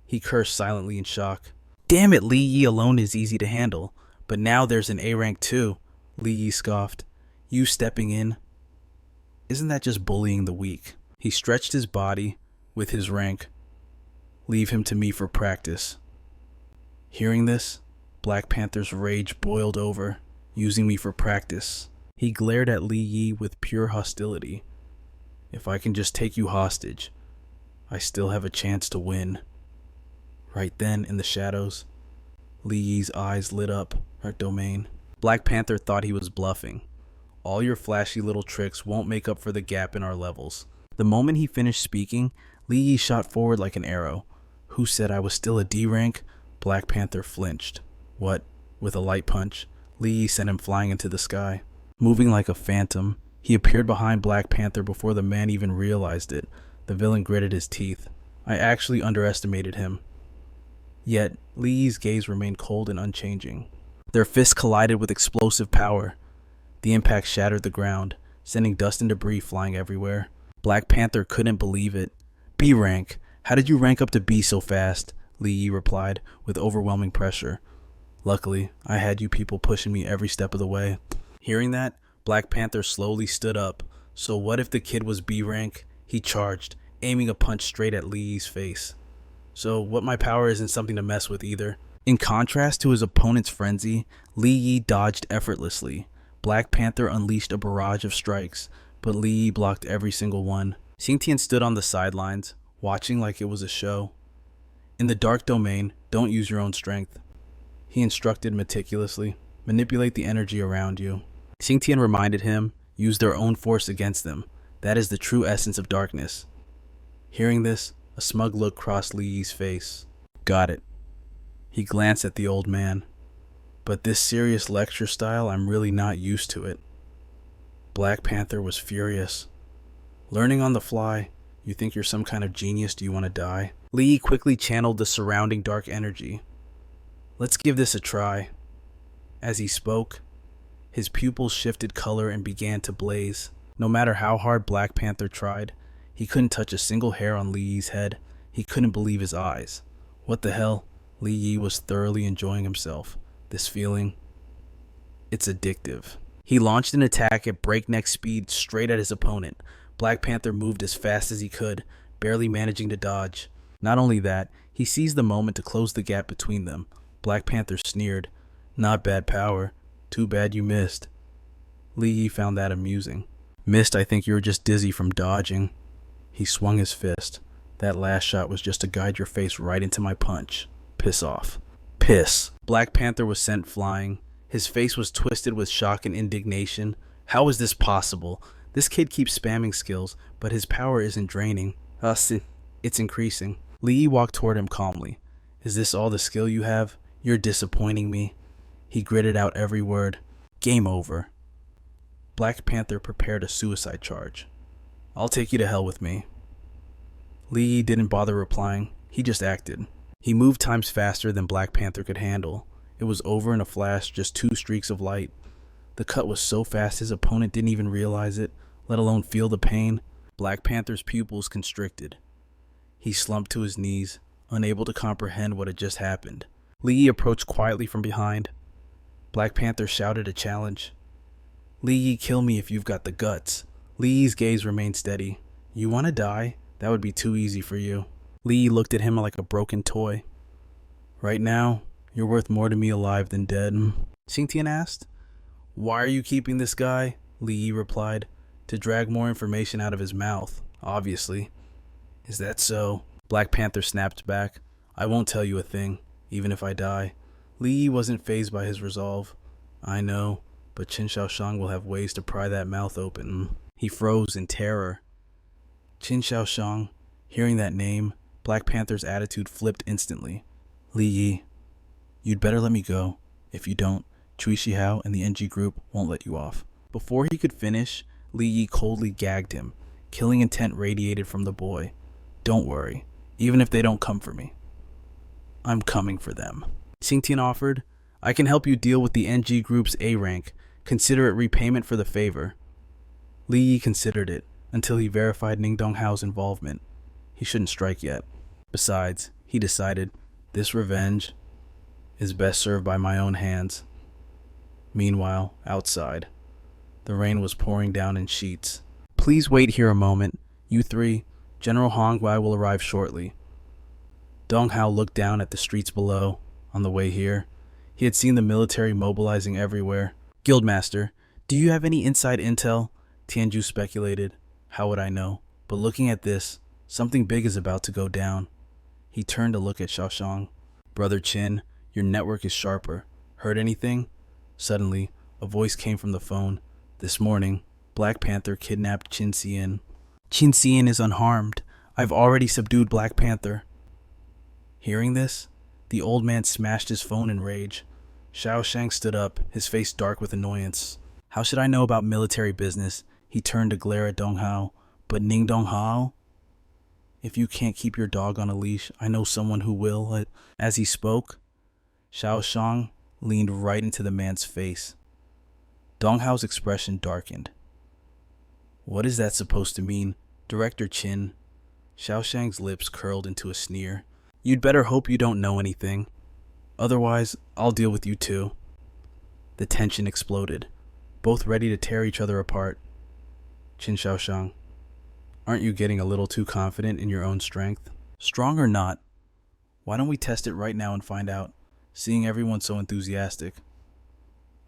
He cursed silently in shock. Damn it, Li Yi alone is easy to handle. But now there's an A rank too. Li Yi scoffed. You stepping in? Isn't that just bullying the weak? He stretched his body with his rank. Leave him to me for practice. Hearing this, Black Panther's rage boiled over. Using me for practice. He glared at Li Yi with pure hostility. If I can just take you hostage, I still have a chance to win. Right then, in the shadows, Li Yi's eyes lit up. Her domain. Black Panther thought he was bluffing. All your flashy little tricks won't make up for the gap in our levels. The moment he finished speaking, Li Yi shot forward like an arrow. Who said I was still a D rank? Black Panther flinched. What? With a light punch, Li Yi sent him flying into the sky. Moving like a phantom, he appeared behind Black Panther before the man even realized it. The villain gritted his teeth. I actually underestimated him. Yet, Li Yi's gaze remained cold and unchanging. Their fists collided with explosive power. The impact shattered the ground, sending dust and debris flying everywhere. Black Panther couldn't believe it. B rank. How did you rank up to B so fast? Li Yi replied, with overwhelming pressure. Luckily, I had you people pushing me every step of the way. Hearing that, Black Panther slowly stood up. So what if the kid was B rank? He charged, aiming a punch straight at Li Yi's face. So what my power isn't something to mess with either. In contrast to his opponent's frenzy, Li Yi dodged effortlessly. Black Panther unleashed a barrage of strikes, but Li Yi blocked every single one. Xingtian stood on the sidelines, watching like it was a show. In the dark domain, don't use your own strength. He instructed meticulously. Manipulate the energy around you. Xingtian reminded him, use their own force against them. That is the true essence of darkness. Hearing this, a smug look crossed Li Yi's face. Got it. He glanced at the old man. But this serious lecture style, I'm really not used to it. Black Panther was furious. Learning on the fly, you think you're some kind of genius, do you want to die? Li Yi quickly channeled the surrounding dark energy. Let's give this a try. As he spoke, his pupils shifted color and began to blaze. No matter how hard Black Panther tried, he couldn't touch a single hair on Li Yi's head. He couldn't believe his eyes. What the hell? Li Yi was thoroughly enjoying himself. This feeling, it's addictive. He launched an attack at breakneck speed straight at his opponent. Black Panther moved as fast as he could, barely managing to dodge. Not only that, he seized the moment to close the gap between them. Black Panther sneered, "Not bad power. Too bad you missed." Li Yi found that amusing. "Missed, I think you were just dizzy from dodging." He swung his fist. "That last shot was just to guide your face right into my punch. Piss off." Piss. Black Panther was sent flying. His face was twisted with shock and indignation. How is this possible? This kid keeps spamming skills, but his power isn't draining. It's increasing. Li Yi walked toward him calmly. "Is this all the skill you have? You're disappointing me." He gritted out every word. "Game over." Black Panther prepared a suicide charge. "I'll take you to hell with me." Li Yi didn't bother replying. He just acted. He moved times faster than Black Panther could handle. It was over in a flash, just 2 streaks of light. The cut was so fast his opponent didn't even realize it, let alone feel the pain. Black Panther's pupils constricted. He slumped to his knees, unable to comprehend what had just happened. Li Yi approached quietly from behind. Black Panther shouted a challenge. "Li Yi, kill me if you've got the guts." Li Yi's gaze remained steady. "You want to die? That would be too easy for you." Li Yi looked at him like a broken toy. "Right now, you're worth more to me alive than dead." Xingtian asked. "Why are you keeping this guy?" Li Yi replied. "To drag more information out of his mouth, obviously." "Is that so?" Black Panther snapped back. "I won't tell you a thing, even if I die." Li Yi wasn't fazed by his resolve. "I know, but Qin Shaoshang will have ways to pry that mouth open." He froze in terror. Qin Shaoshang. Hearing that name, Black Panther's attitude flipped instantly. "Li Yi, you'd better let me go. If you don't, Cui Shihao and the NG group won't let you off." Before he could finish, Li Yi coldly gagged him. Killing intent radiated from the boy. "Don't worry, even if they don't come for me, I'm coming for them." Xingtian offered, "I can help you deal with the NG group's A rank. Consider it repayment for the favor." Li Yi considered it until he verified Ning Donghao's involvement. He shouldn't strike yet. Besides, he decided, this revenge is best served by my own hands. Meanwhile, outside, the rain was pouring down in sheets. "Please wait here a moment. You 3, General Hongwei will arrive shortly." Donghao looked down at the streets below. On the way here, he had seen the military mobilizing everywhere. "Guildmaster, do you have any inside intel?" Tianju speculated. "How would I know? But looking at this, something big is about to go down." He turned to look at Shaoshang. "Brother Qin, Your network is sharper. Heard anything? Suddenly, a voice came from the phone. This morning, Black Panther kidnapped Chin Sien. Chin Sien is unharmed. I've already subdued Black Panther. Hearing this, the old man smashed his phone in rage. Xiao Shang stood up, his face dark with annoyance. How should I know about military business? He turned to glare at Dong Hao. But Ning Dong Hao? If you can't keep your dog on a leash, I know someone who will. As he spoke, Xiao Shang leaned right into the man's face. Dong Hao's expression darkened. What is that supposed to mean, Director Chin? Xiao Shang's lips curled into a sneer. You'd better hope you don't know anything. Otherwise, I'll deal with you too. The tension exploded, both ready to tear each other apart. Chin Xiao Shang, aren't you getting a little too confident in your own strength? Strong or not, why don't we test it right now and find out, seeing everyone so enthusiastic?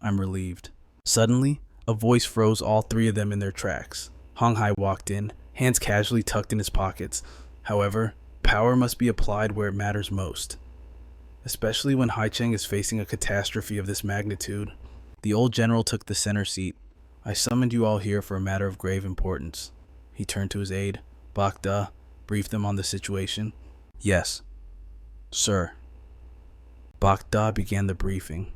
I'm relieved. Suddenly, a voice froze all three of them in their tracks. Hong Hai walked in, hands casually tucked in his pockets. However, power must be applied where it matters most, especially when Hai Cheng is facing a catastrophe of this magnitude. The old general took the center seat. I summoned you all here for a matter of grave importance. He turned to his aide, Bak Da, briefed them on the situation. Yes, sir. Bak Da began the briefing.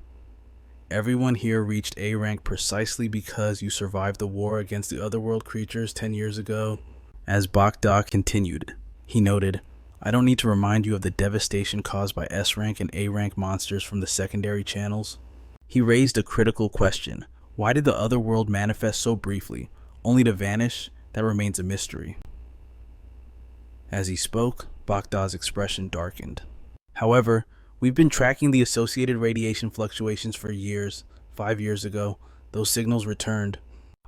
Everyone here reached A rank precisely because you survived the war against the otherworld creatures 10 years ago. As Bak Da continued, he noted, I don't need to remind you of the devastation caused by S rank and A rank monsters from the secondary channels. He raised a critical question. Why did the otherworld manifest so briefly, only to vanish? That remains a mystery. As he spoke, Bak Da's expression darkened. However, we've been tracking the associated radiation fluctuations for years. 5 years ago, those signals returned.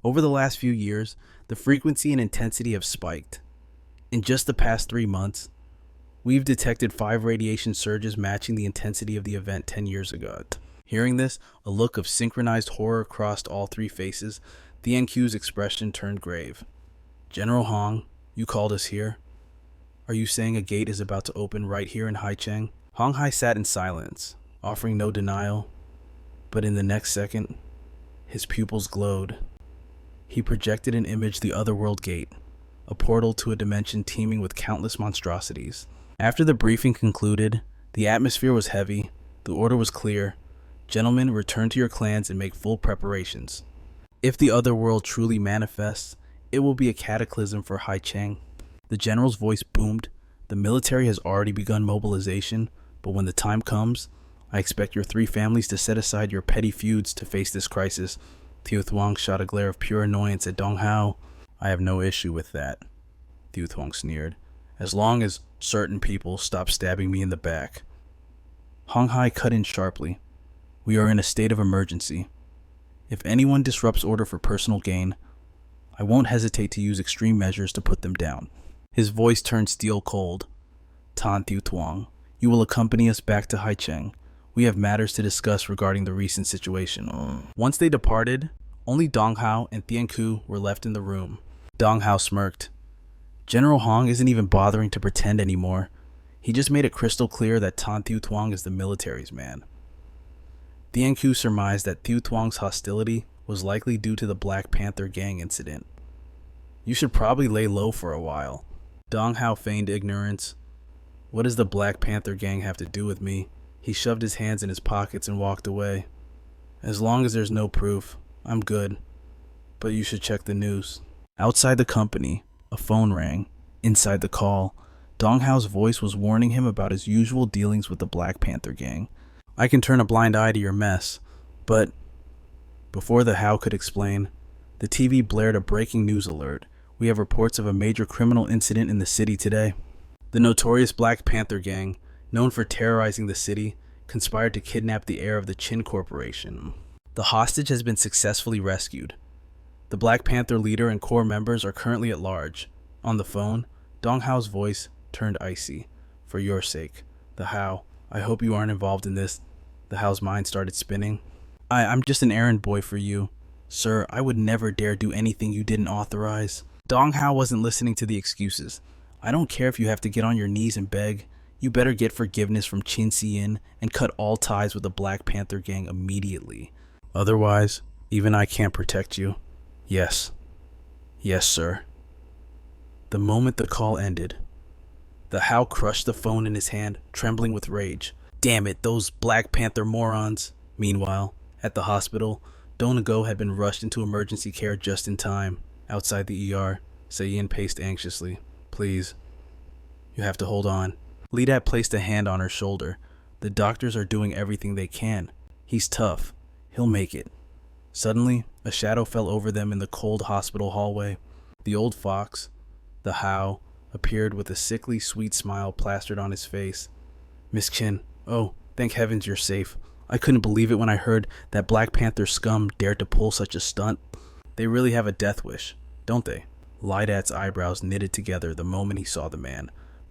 Over the last few years, the frequency and intensity have spiked. In just the past 3 months, we've detected 5 radiation surges matching the intensity of the event 10 years ago. Hearing this, a look of synchronized horror crossed all three faces. The NQ's expression turned grave. General Hong, you called us here. Are you saying a gate is about to open right here in Haicheng? Hong Hai sat in silence, offering no denial. But in the next second, his pupils glowed. He projected an image the otherworld gate, a portal to a dimension teeming with countless monstrosities. After the briefing concluded, the atmosphere was heavy, the order was clear. Gentlemen, return to your clans and make full preparations. If the otherworld truly manifests, it will be a cataclysm for Haicheng. The general's voice boomed. The military has already begun mobilization, but when the time comes, I expect your 3 families to set aside your petty feuds to face this crisis. Thieu Thuong shot a glare of pure annoyance at Dong Hao. I have no issue with that, Thieu Thuong sneered, as long as certain people stop stabbing me in the back. Hong Hai cut in sharply. We are in a state of emergency. If anyone disrupts order for personal gain, I won't hesitate to use extreme measures to put them down. His voice turned steel cold. Tan Thieu Thuong, you will accompany us back to Haicheng. We have matters to discuss regarding the recent situation. Once they departed, only Dong Hao and Thien Ku were left in the room. Dong Hao smirked. General Hong isn't even bothering to pretend anymore. He just made it crystal clear that Tan Thieu Thuong is the military's man. Thien Ku surmised that Thieu Thuong's hostility was likely due to the Black Panther gang incident. You should probably lay low for a while. Dong Hao feigned ignorance. What does the Black Panther gang have to do with me? He shoved his hands in his pockets and walked away. As long as there's no proof, I'm good. But you should check the news. Outside the company, a phone rang. Inside the call, Dong Hao's voice was warning him about his usual dealings with the Black Panther gang. I can turn a blind eye to your mess, but... Before the Hao could explain, the TV blared a breaking news alert. We have reports of a major criminal incident in the city today. The notorious Black Panther gang, known for terrorizing the city, conspired to kidnap the heir of the Chin Corporation. The hostage has been successfully rescued. The Black Panther leader and core members are currently at large. On the phone, Dong Hao's voice turned icy. For your sake, the Hao, I hope you aren't involved in this. The Hao's mind started spinning. I'm just an errand boy for you. Sir, I would never dare do anything you didn't authorize. Dong Hao wasn't listening to the excuses. I don't care if you have to get on your knees and beg. You better get forgiveness from Chin Si-in and cut all ties with the Black Panther gang immediately. Otherwise, even I can't protect you. Yes. Yes, sir. The moment the call ended, the How crushed the phone in his hand, trembling with rage. Damn it, those Black Panther morons. Meanwhile, at the hospital, Donegal had been rushed into emergency care just in time. Outside the ER, Se-in paced anxiously. Please, you have to hold on. Lidat placed a hand on her shoulder. The doctors are doing everything they can. He's tough. He'll make it. Suddenly, a shadow fell over them in the cold hospital hallway. The old fox, the How, appeared with a sickly, sweet smile plastered on his face. Miss Chin, oh, thank heavens you're safe. I couldn't believe it when I heard that Black Panther scum dared to pull such a stunt. They really have a death wish, don't they? Lidat's eyebrows knitted together the moment he saw the man.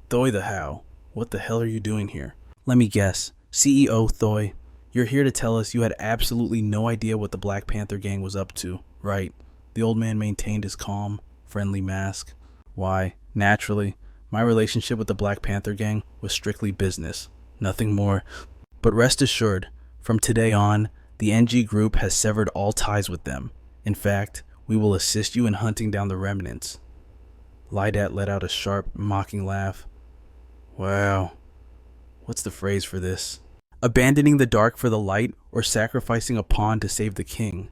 Thoy the How, what the hell are you doing here? Let me guess. CEO Thoy, you're here to tell us you had absolutely no idea what the Black Panther gang was up to, right? The old man maintained his calm, friendly mask. Why, naturally, my relationship with the Black Panther gang was strictly business, nothing more. But rest assured, from today on, the NG group has severed all ties with them. In fact, we will assist you in hunting down the remnants. Lidat let out a sharp, mocking laugh. Wow, what's the phrase for this? Abandoning the dark for the light, or sacrificing a pawn to save the king?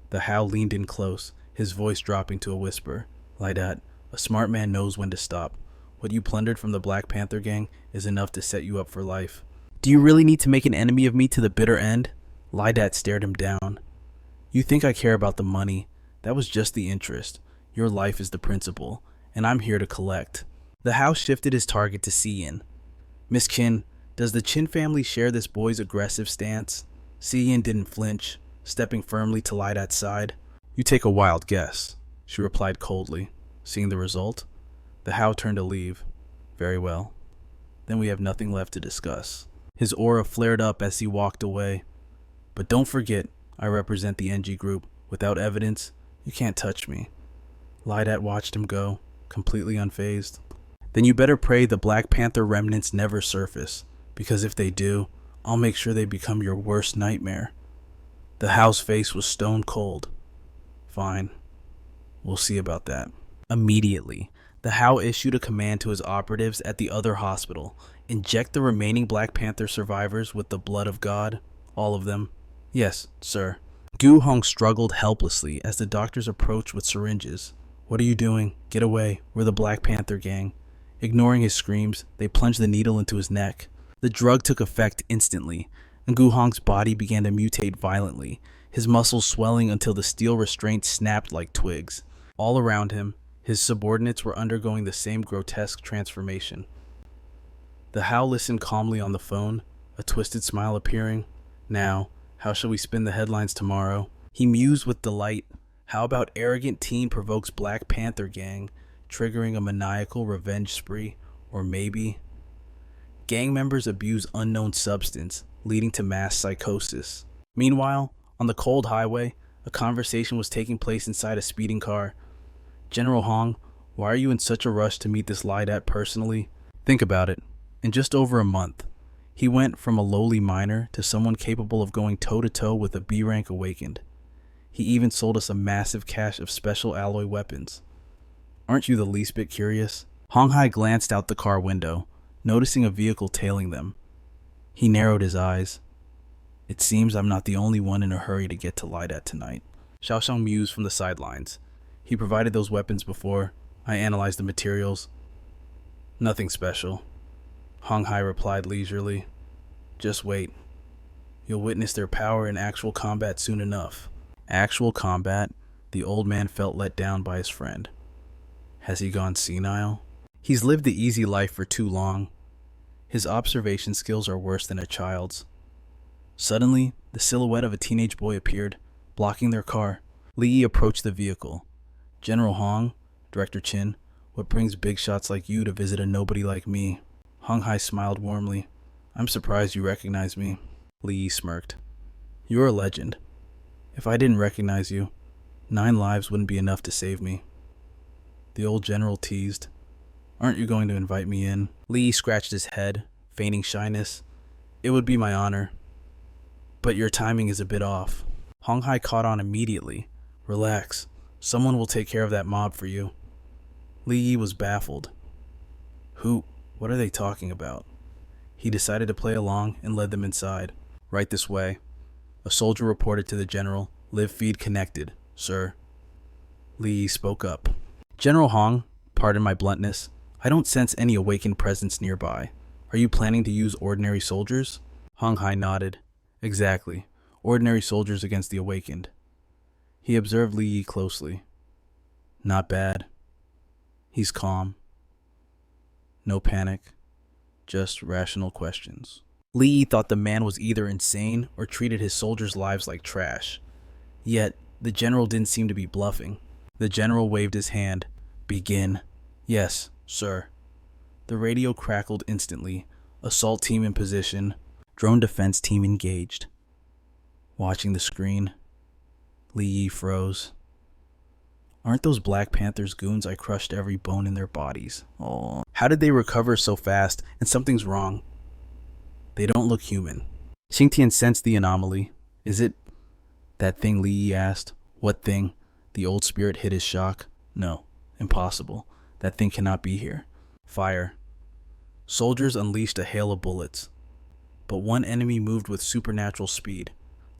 The How leaned in close, his voice dropping to a whisper. Lidat, a smart man knows when to stop. What you plundered from the Black Panther gang is enough to set you up for life. Do you really need to make an enemy of me to the bitter end? Lidat stared him down. You think I care about the money? That was just the interest. Your life is the principal, and I'm here to collect. The How shifted his target to Si-in. Miss Chin, does the Chin family share this boy's aggressive stance? Si-in didn't flinch, stepping firmly to Lidat's side. You take a wild guess, she replied coldly. Seeing the result, the How turned to leave. Very well. Then we have nothing left to discuss. His aura flared up as he walked away. But don't forget, I represent the NG group. Without evidence, you can't touch me. Lidat watched him go, completely unfazed. Then you better pray the Black Panther remnants never surface, because if they do, I'll make sure they become your worst nightmare. The How's face was stone cold. Fine. We'll see about that. Immediately, the How issued a command to his operatives at the other hospital. Inject the remaining Black Panther survivors with the blood of God. All of them. Yes, sir. Gu Hong struggled helplessly as the doctors approached with syringes. What are you doing? Get away. We're the Black Panther gang. Ignoring his screams, they plunged the needle into his neck. The drug took effect instantly, and Gu Hong's body began to mutate violently, his muscles swelling until the steel restraints snapped like twigs. All around him, his subordinates were undergoing the same grotesque transformation. The How listened calmly on the phone, a twisted smile appearing. Now, how shall we spin the headlines tomorrow? He mused with delight. How about arrogant teen provokes Black Panther gang, triggering a maniacal revenge spree? Or maybe gang members abuse unknown substance, leading to mass psychosis. Meanwhile, on the cold highway, a conversation was taking place inside a speeding car. General Hong, why are you in such a rush to meet this Lidat personally? Think about it. In just over a month, he went from a lowly miner to someone capable of going toe-to-toe with a B-rank awakened. He even sold us a massive cache of special alloy weapons. Aren't you the least bit curious? Hong Hai glanced out the car window, noticing a vehicle tailing them. He narrowed his eyes. It seems I'm not the only one in a hurry to get to Lidat tonight. Xiaoxiang mused from the sidelines. He provided those weapons before. I analyzed the materials. Nothing special. Hong Hai replied leisurely. Just wait. You'll witness their power in actual combat soon enough. Actual combat? The old man felt let down by his friend. Has he gone senile? He's lived the easy life for too long. His observation skills are worse than a child's. Suddenly, the silhouette of a teenage boy appeared, blocking their car. Li Yi approached the vehicle. General Hong, Director Chin, what brings big shots like you to visit a nobody like me? Hong Hai smiled warmly. I'm surprised you recognize me. Li Yi smirked. You're a legend. If I didn't recognize you, 9 lives wouldn't be enough to save me. The old general teased. Aren't you going to invite me in? Li Yi scratched his head, feigning shyness. It would be my honor, but your timing is a bit off. Hong Hai caught on immediately. Relax. Someone will take care of that mob for you. Li Yi was baffled. What are they talking about? He decided to play along and led them inside. Right this way. A soldier reported to the general. Live feed connected, sir. Li Yi spoke up. General Hong, pardon my bluntness, I don't sense any awakened presence nearby. Are you planning to use ordinary soldiers? Hong Hai nodded. Exactly. Ordinary soldiers against the awakened. He observed Li Yi closely. Not bad. He's calm. No panic. Just rational questions. Li Yi thought the man was either insane or treated his soldiers' lives like trash. Yet, the general didn't seem to be bluffing. The general waved his hand. Begin. Yes, sir. The radio crackled instantly. Assault team in position. Drone defense team engaged. Watching the screen, Li Yi froze. Aren't those Black Panthers goons I crushed every bone in their bodies? Oh, how did they recover so fast? And something's wrong. They don't look human. Xingtian sensed the anomaly. Is it that thing? Li Yi asked. What thing? The old spirit hid his shock. No, impossible. That thing cannot be here. Fire. Soldiers unleashed a hail of bullets. But one enemy moved with supernatural speed,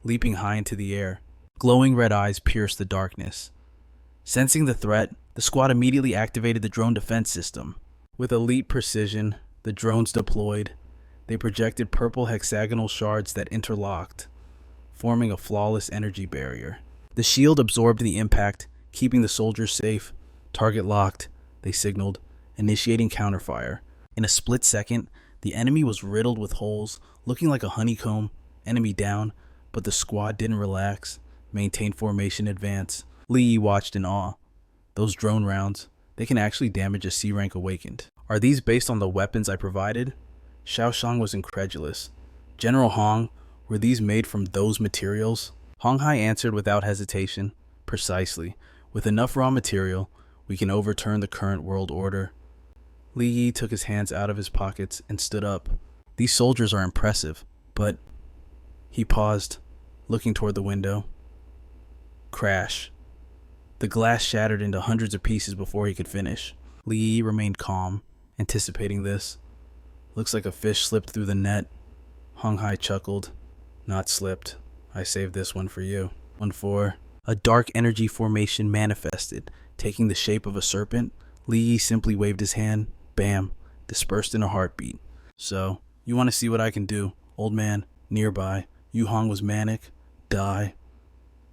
leaping high into the air. Glowing red eyes pierced the darkness. Sensing the threat, the squad immediately activated the drone defense system. With elite precision, the drones deployed. They projected purple hexagonal shards that interlocked, forming a flawless energy barrier. The shield absorbed the impact, keeping the soldiers safe. Target locked, they signaled, initiating counterfire. In a split second, the enemy was riddled with holes, looking like a honeycomb. Enemy down, but the squad didn't relax, maintained formation advance. Li Yi watched in awe. Those drone rounds, they can actually damage a C-rank awakened. Are these based on the weapons I provided? Xiaoshang was incredulous. General Hong, were these made from those materials? Hong Hai answered without hesitation. Precisely. With enough raw material, we can overturn the current world order. Li Yi took his hands out of his pockets and stood up. These soldiers are impressive, but... He paused, looking toward the window. Crash. The glass shattered into hundreds of pieces before he could finish. Li Yi remained calm, anticipating this. Looks like a fish slipped through the net. Hong Hai chuckled. Not slipped. I saved this one for you. 1-4. A dark energy formation manifested, taking the shape of a serpent. Li Yi simply waved his hand. Bam. Dispersed in a heartbeat. So, you want to see what I can do, old man? Nearby, Yu Hong was manic. Die.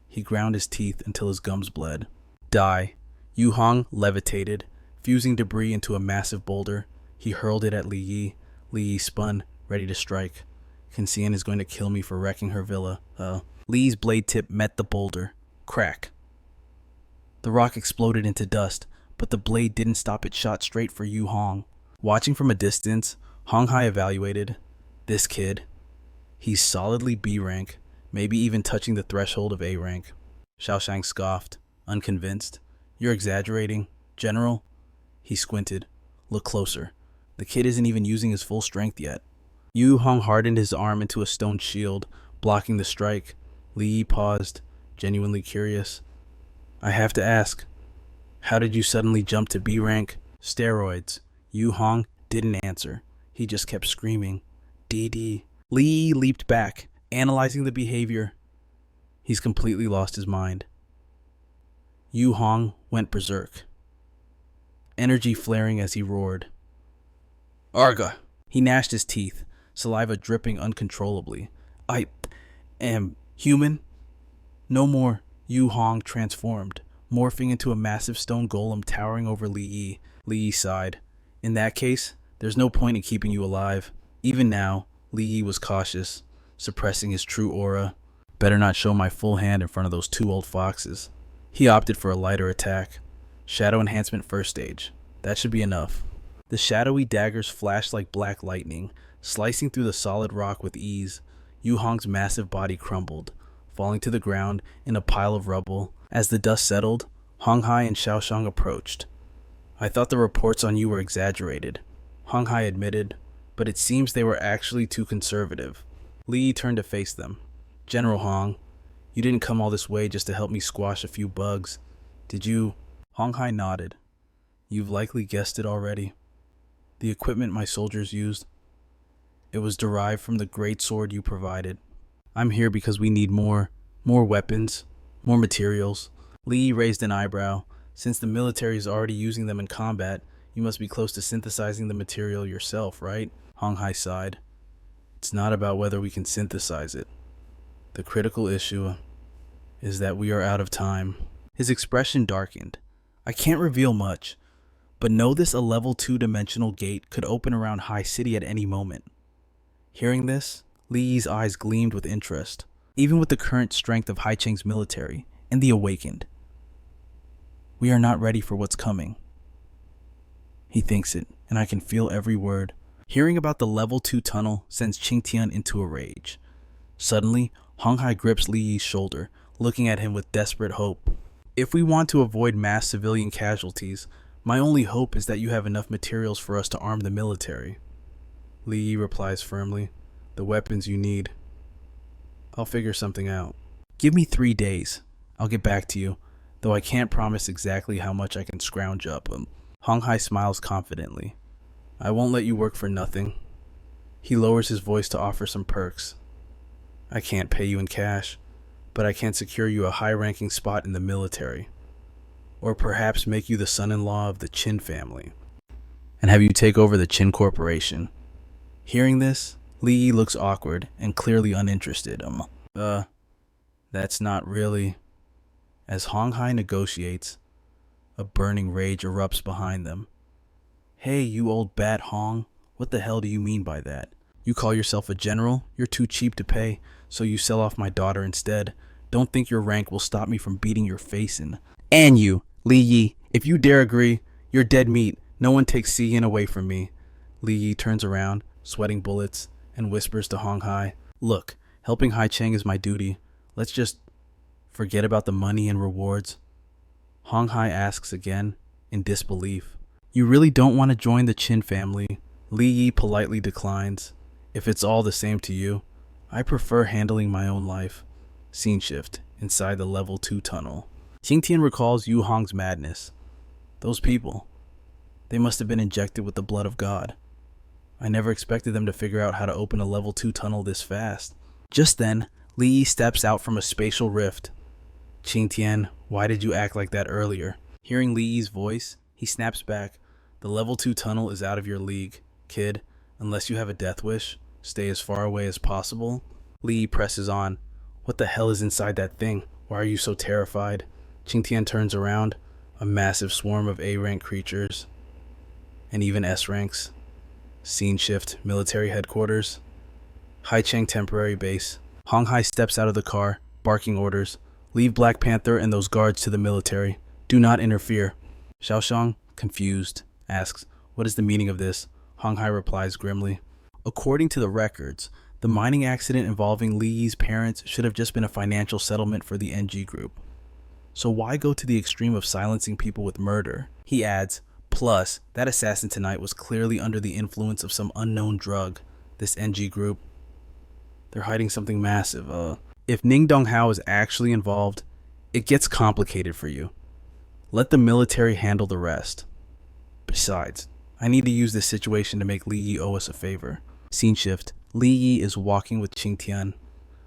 He ground his teeth until his gums bled. Die. Yu Hong levitated, fusing debris into a massive boulder. He hurled it at Li Yi. Li Yi spun, ready to strike. Kanxian is going to kill me for wrecking her villa. Li Yi's blade tip met the boulder. Crack. The rock exploded into dust, but the blade didn't stop. It shot straight for Yu Hong. Watching from a distance, Hong Hai evaluated. This kid. He's solidly B rank, maybe even touching the threshold of A rank. Xiaoshang scoffed, unconvinced. You're exaggerating. General? He squinted. Look closer. The kid isn't even using his full strength yet. Yu Hong hardened his arm into a stone shield, blocking the strike. Li Yi paused, genuinely curious. I have to ask, how did you suddenly jump to B rank? Steroids. Yu Hong didn't answer. He just kept screaming. DD. Li Yi leaped back, analyzing the behavior. He's completely lost his mind. Yu Hong went berserk, energy flaring as he roared. Arga! He gnashed his teeth, saliva dripping uncontrollably. I am human? No more. Yu Hong transformed, morphing into a massive stone golem towering over Li Yi. Li Yi sighed. In that case, there's no point in keeping you alive. Even now, Li Yi was cautious, suppressing his true aura. Better not show my full hand in front of those two old foxes. He opted for a lighter attack. Shadow enhancement first stage. That should be enough. The shadowy daggers flashed like black lightning, slicing through the solid rock with ease. Yu Hong's massive body crumbled, falling to the ground in a pile of rubble. As the dust settled, Hong Hai and Xiaoshang approached. I thought the reports on you were exaggerated. Hong Hai admitted. but it seems they were actually too conservative. Li Yi turned to face them. General Hong, you didn't come all this way just to help me squash a few bugs, did you? Hong Hai nodded. You've likely guessed it already. The equipment my soldiers used, it was derived from the great sword you provided. I'm here because we need more weapons, more materials. Li Yi raised an eyebrow. Since the military is already using them in combat, you must be close to synthesizing the material yourself, right? Hong Hai sighed. It's not about whether we can synthesize it. The critical issue is that we are out of time. His expression darkened. I can't reveal much, but know this: a level 2-dimensional gate could open around High City at any moment. Hearing this, Li Yi's eyes gleamed with interest. Even with the current strength of Hai Cheng's military and the Awakened, we are not ready for what's coming. He thinks it, and I can feel every word. Hearing about the level 2 tunnel sends Qingtian into a rage. Suddenly, Hong Hai grips Li Yi's shoulder, looking at him with desperate hope. If we want to avoid mass civilian casualties, my only hope is that you have enough materials for us to arm the military. Li Yi replies firmly, the weapons you need. I'll figure something out. Give me 3 days. I'll get back to you, though I can't promise exactly how much I can scrounge up. Hong Hai smiles confidently. I won't let you work for nothing. He lowers his voice to offer some perks. I can't pay you in cash, but I can secure you a high-ranking spot in the military. Or perhaps make you the son-in-law of the Qin family, and have you take over the Qin Corporation. Hearing this, Li Yi looks awkward and clearly uninterested. That's not really... As Hong Hai negotiates, a burning rage erupts behind them. Hey, you old bat Hong, what the hell do you mean by that? You call yourself a general? You're too cheap to pay, so you sell off my daughter instead. Don't think your rank will stop me from beating your face in. And you, Li Yi, if you dare agree, you're dead meat. No one takes Xiyin away from me. Li Yi turns around, sweating bullets, and whispers to Hong Hai, look, helping Hai Cheng is my duty. Let's just forget about the money and rewards. Hong Hai asks again, in disbelief. You really don't want to join the Qin family? Li Yi politely declines. If it's all the same to you, I prefer handling my own life. Scene shift, inside the level 2 tunnel. Qingtian recalls Yu Hong's madness. Those people, they must have been injected with the blood of God. I never expected them to figure out how to open a level 2 tunnel this fast. Just then, Li Yi steps out from a spatial rift. Qingtian, why did you act like that earlier? Hearing Li Yi's voice, he snaps back. The level 2 tunnel is out of your league, kid. Unless you have a death wish, stay as far away as possible. Li Yi presses on. What the hell is inside that thing? Why are you so terrified? Qingtian turns around. A massive swarm of A-rank creatures. And even S-ranks. Scene shift, military headquarters. Hai Cheng temporary base. Hong Hai steps out of the car, barking orders. Leave Black Panther and those guards to the military. Do not interfere. Xiaoshang, confused, asks, what is the meaning of this? Hong Hai replies grimly. According to the records, the mining accident involving Li Yi's parents should have just been a financial settlement for the NG group. So why go to the extreme of silencing people with murder? He adds, plus, that assassin tonight was clearly under the influence of some unknown drug. This NG group, they're hiding something massive. If Ning Donghao is actually involved, it gets complicated for you. Let the military handle the rest. Besides, I need to use this situation to make Li Yi owe us a favor. Scene shift. Li Yi is walking with Qingtian.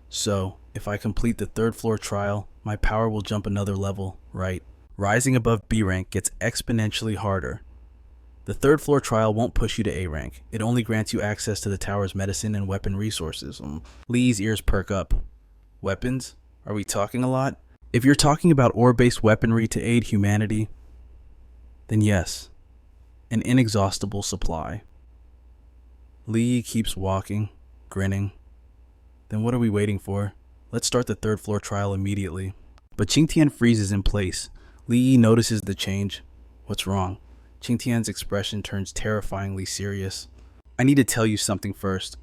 So, if I complete the 3rd floor trial, my power will jump another level, right? Rising above B rank gets exponentially harder. The 3rd floor trial won't push you to A rank. It only grants you access to the tower's medicine and weapon resources. Li Yi's ears perk up. Weapons? Are we talking a lot? If you're talking about ore-based weaponry to aid humanity, then yes, an inexhaustible supply. Li Yi keeps walking, grinning. Then what are we waiting for? Let's start the 3rd floor trial immediately. But Qingtian freezes in place. Li Yi notices the change. What's wrong? Qingtian's expression turns terrifyingly serious. I need to tell you something first.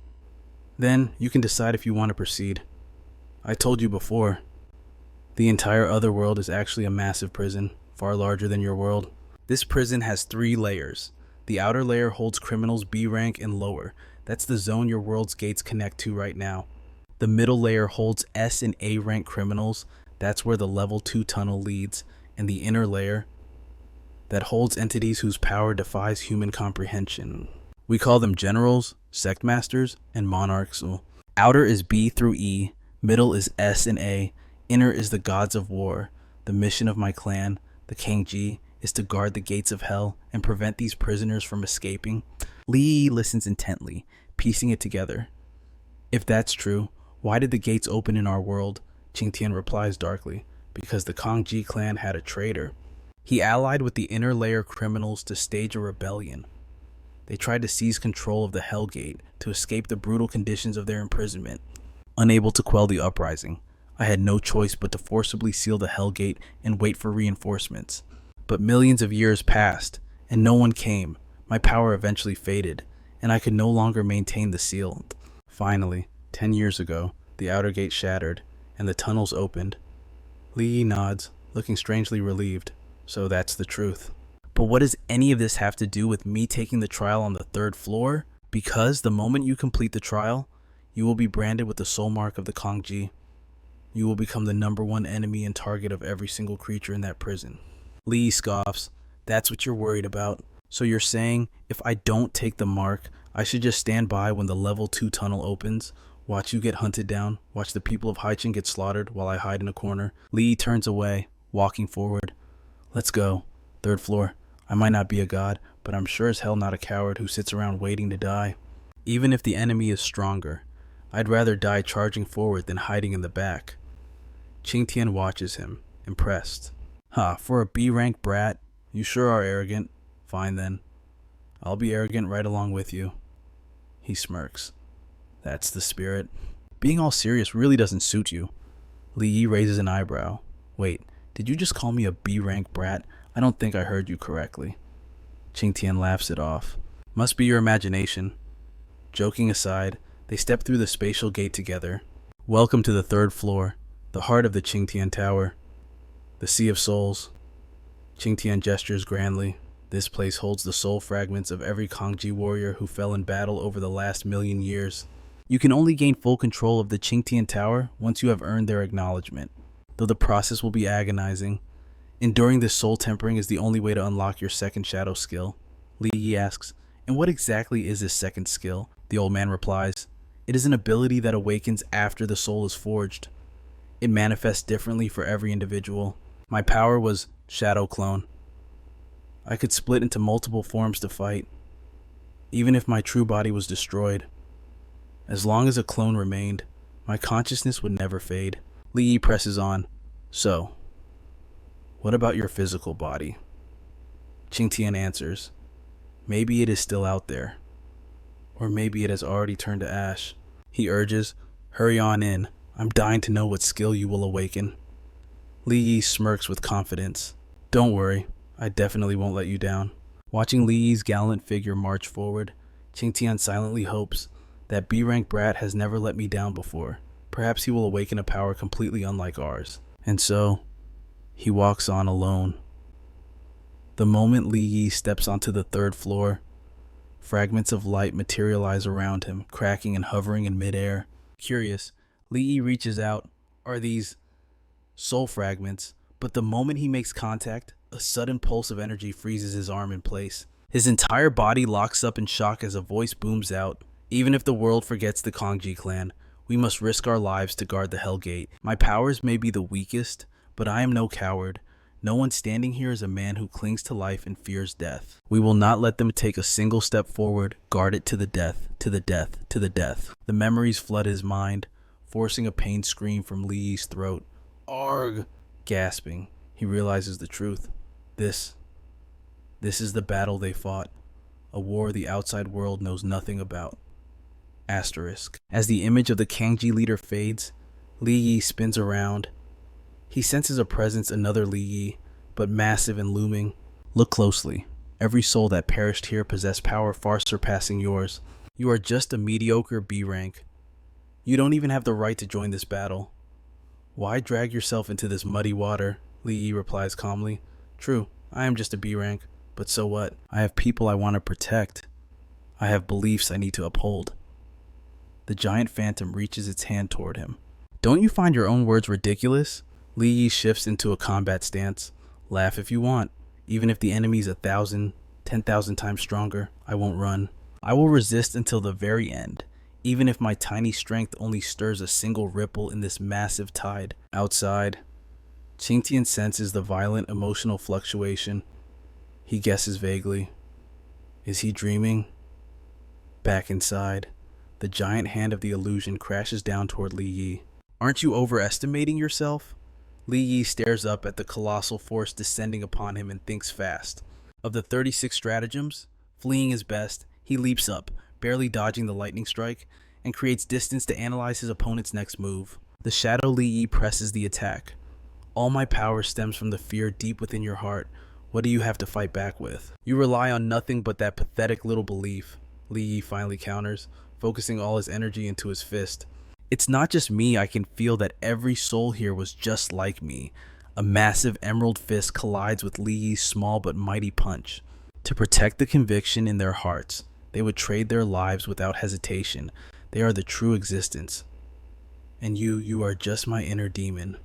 Then you can decide if you want to proceed. I told you before. The entire other world is actually a massive prison, far larger than your world. This prison has 3 layers. The outer layer holds criminals B rank and lower. That's the zone your world's gates connect to right now. The middle layer holds S and A rank criminals. That's where the level 2 tunnel leads. And the inner layer, that holds entities whose power defies human comprehension. We call them generals, sect masters, and monarchs. Outer is B through E, middle is S and A, inner is the gods of war. The mission of my clan, the Kangji, is to guard the gates of hell and prevent these prisoners from escaping. Lee listens intently, piecing it together. If that's true, why did the gates open in our world? Qingtian replies darkly, because the Kangji clan had a traitor. He allied with the inner layer criminals to stage a rebellion. They tried to seize control of the Hell Gate to escape the brutal conditions of their imprisonment. Unable to quell the uprising, I had no choice but to forcibly seal the Hell Gate and wait for reinforcements. But millions of years passed, and no one came. My power eventually faded, and I could no longer maintain the seal. Finally, 10 years ago, the outer gate shattered, and the tunnels opened. Li nods, looking strangely relieved. So that's the truth. But what does any of this have to do with me taking the trial on the 3rd floor? Because the moment you complete the trial, you will be branded with the soul mark of the Kangji. You will become the #1 enemy and target of every single creature in that prison. Lee scoffs. That's what you're worried about. So you're saying, if I don't take the mark, I should just stand by when the level 2 tunnel opens, watch you get hunted down, watch the people of Haichin get slaughtered while I hide in a corner. Lee turns away, walking forward. Let's go. 3rd floor. I might not be a god, but I'm sure as hell not a coward who sits around waiting to die. Even if the enemy is stronger, I'd rather die charging forward than hiding in the back. Qingtian watches him, impressed. For a B-rank brat, you sure are arrogant. Fine then. I'll be arrogant right along with you. He smirks. That's the spirit. Being all serious really doesn't suit you. Li Yi raises an eyebrow. Wait, did you just call me a B-rank brat? I don't think I heard you correctly. Qingtian laughs it off. Must be your imagination. Joking aside, they step through the spatial gate together. Welcome to the 3rd floor, the heart of the Qingtian Tower. The Sea of Souls. Qingtian gestures grandly. This place holds the soul fragments of every Kangji warrior who fell in battle over the last 1,000,000 years. You can only gain full control of the Qingtian Tower once you have earned their acknowledgement, though the process will be agonizing. Enduring this soul tempering is the only way to unlock your 2nd shadow skill. Li Yi asks, and what exactly is this 2nd skill? The old man replies, it is an ability that awakens after the soul is forged. It manifests differently for every individual. My power was Shadow Clone. I could split into multiple forms to fight, even if my true body was destroyed. As long as a clone remained, my consciousness would never fade. Li Yi presses on. So, what about your physical body? Qingtian answers, maybe it is still out there. Or maybe it has already turned to ash. He urges, hurry on in. I'm dying to know what skill you will awaken. Li Yi smirks with confidence. Don't worry, I definitely won't let you down. Watching Li Yi's gallant figure march forward, Qingtian silently hopes that B-rank brat has never let me down before. Perhaps he will awaken a power completely unlike ours. And so, he walks on alone. The moment Li Yi steps onto the 3rd floor, fragments of light materialize around him, cracking and hovering in midair. Curious, Li Yi reaches out. Are these soul fragments? But the moment he makes contact, a sudden pulse of energy freezes his arm in place. His entire body locks up in shock as a voice booms out. Even if the world forgets the Kangji clan, we must risk our lives to guard the Hell Gate. My powers may be the weakest, but I am no coward. No one standing here is a man who clings to life and fears death. We will not let them take a single step forward. Guard it to the death, to the death, to the death. The memories flood his mind, forcing a pained scream from Li Yi's throat. Arg! Gasping, he realizes the truth. This is the battle they fought. A war the outside world knows nothing about. Asterisk. As the image of the Kangji leader fades, Li Yi spins around. He senses a presence, another Li Yi, but massive and looming. Look closely. Every soul that perished here possessed power far surpassing yours. You are just a mediocre B rank. You don't even have the right to join this battle. Why drag yourself into this muddy water? Li Yi replies calmly. True, I am just a B rank, but so what? I have people I want to protect. I have beliefs I need to uphold. The giant phantom reaches its hand toward him. Don't you find your own words ridiculous? Li Yi shifts into a combat stance. Laugh if you want. Even if the enemy's 1,000, 10,000 times stronger, I won't run. I will resist until the very end, even if my tiny strength only stirs a single ripple in this massive tide. Outside, Qingtian senses the violent emotional fluctuation. He guesses vaguely. Is he dreaming? Back inside, the giant hand of the illusion crashes down toward Li Yi. Aren't you overestimating yourself? Li Yi stares up at the colossal force descending upon him and thinks fast. Of the 36 stratagems, fleeing is best. He leaps up, barely dodging the lightning strike, and creates distance to analyze his opponent's next move. The shadow Li Yi presses the attack. All my power stems from the fear deep within your heart. What do you have to fight back with? You rely on nothing but that pathetic little belief, Li Yi finally counters, focusing all his energy into his fist. It's not just me, I can feel that every soul here was just like me. A massive emerald fist collides with Li Yi's small but mighty punch. To protect the conviction in their hearts, they would trade their lives without hesitation. They are the true existence. And you are just my inner demon.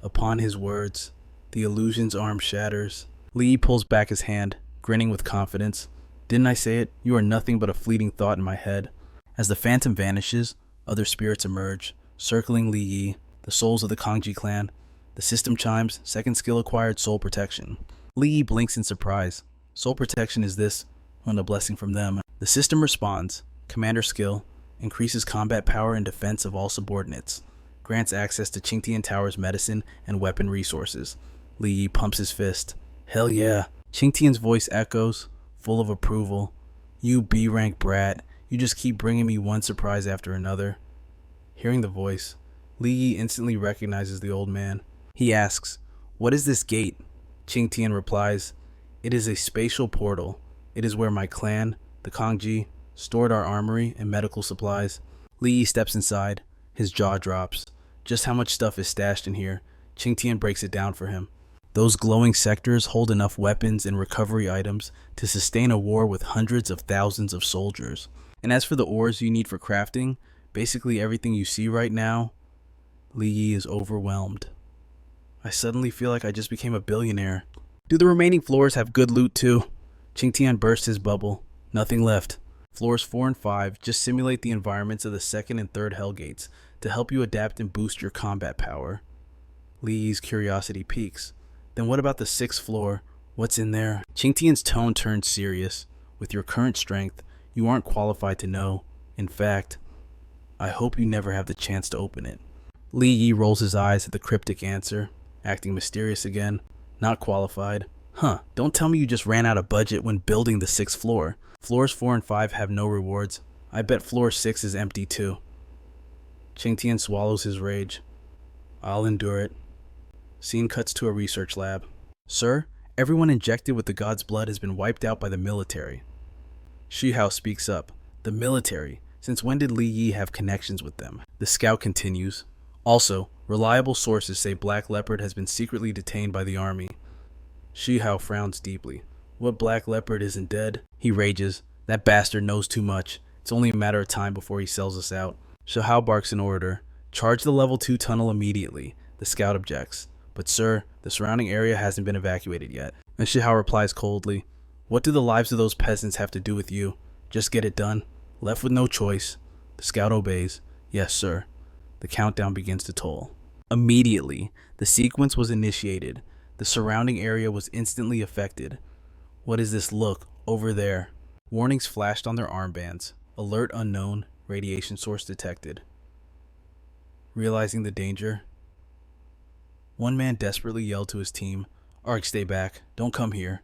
Upon his words, the illusion's arm shatters. Li Yi pulls back his hand, grinning with confidence. Didn't I say it? You are nothing but a fleeting thought in my head. As the phantom vanishes, other spirits emerge, circling Li Yi, the souls of the Kangji clan. The system chimes, second skill acquired, soul protection. Li Yi blinks in surprise. Soul protection is this? A blessing from them. The system responds. Commander skill, increases combat power and defense of all subordinates. Grants access to Qingtian Tower's medicine and weapon resources. Li Yi pumps his fist. Hell yeah. Qingtian's voice echoes, full of approval. You B-rank brat. You just keep bringing me one surprise after another. Hearing the voice, Li Yi instantly recognizes the old man. He asks, what is this gate? Qingtian replies, it is a spatial portal. It is where my clan, the Kangji, stored our armory and medical supplies. Li Yi steps inside. His jaw drops. Just how much stuff is stashed in here? Qingtian breaks it down for him. Those glowing sectors hold enough weapons and recovery items to sustain a war with hundreds of thousands of soldiers. And as for the ores you need for crafting, basically everything you see right now, Li Yi is overwhelmed. I suddenly feel like I just became a billionaire. Do the remaining floors have good loot too? Qingtian bursts his bubble. Nothing left. Floors 4 and 5 just simulate the environments of the second and third Hellgates to help you adapt and boost your combat power. Li Yi's curiosity peaks. Then what about the 6th floor? What's in there? Qingtian's tone turns serious. With your current strength, you aren't qualified to know. In fact, I hope you never have the chance to open it. Li Yi rolls his eyes at the cryptic answer, acting mysterious again. Not qualified. Huh, don't tell me you just ran out of budget when building the 6th floor. Floors 4 and 5 have no rewards. I bet floor 6 is empty too. Qingtian swallows his rage. I'll endure it. Scene cuts to a research lab. Sir, everyone injected with the god's blood has been wiped out by the military. Shihao speaks up. The military? Since when did Li Yi have connections with them? The scout continues. Also, reliable sources say Black Leopard has been secretly detained by the army. Shihao frowns deeply. What Black Leopard isn't dead? He rages. That bastard knows too much. It's only a matter of time before he sells us out. Shihao barks an order. Charge the level 2 tunnel immediately. The scout objects. But sir, the surrounding area hasn't been evacuated yet. And Shihao replies coldly. What do the lives of those peasants have to do with you? Just get it done. Left with no choice. The scout obeys. Yes, sir. The countdown begins to toll. Immediately, the sequence was initiated. The surrounding area was instantly affected. What is this look? Over there. Warnings flashed on their armbands. Alert unknown. Radiation source detected. Realizing the danger, one man desperately yelled to his team, Ark, stay back. Don't come here.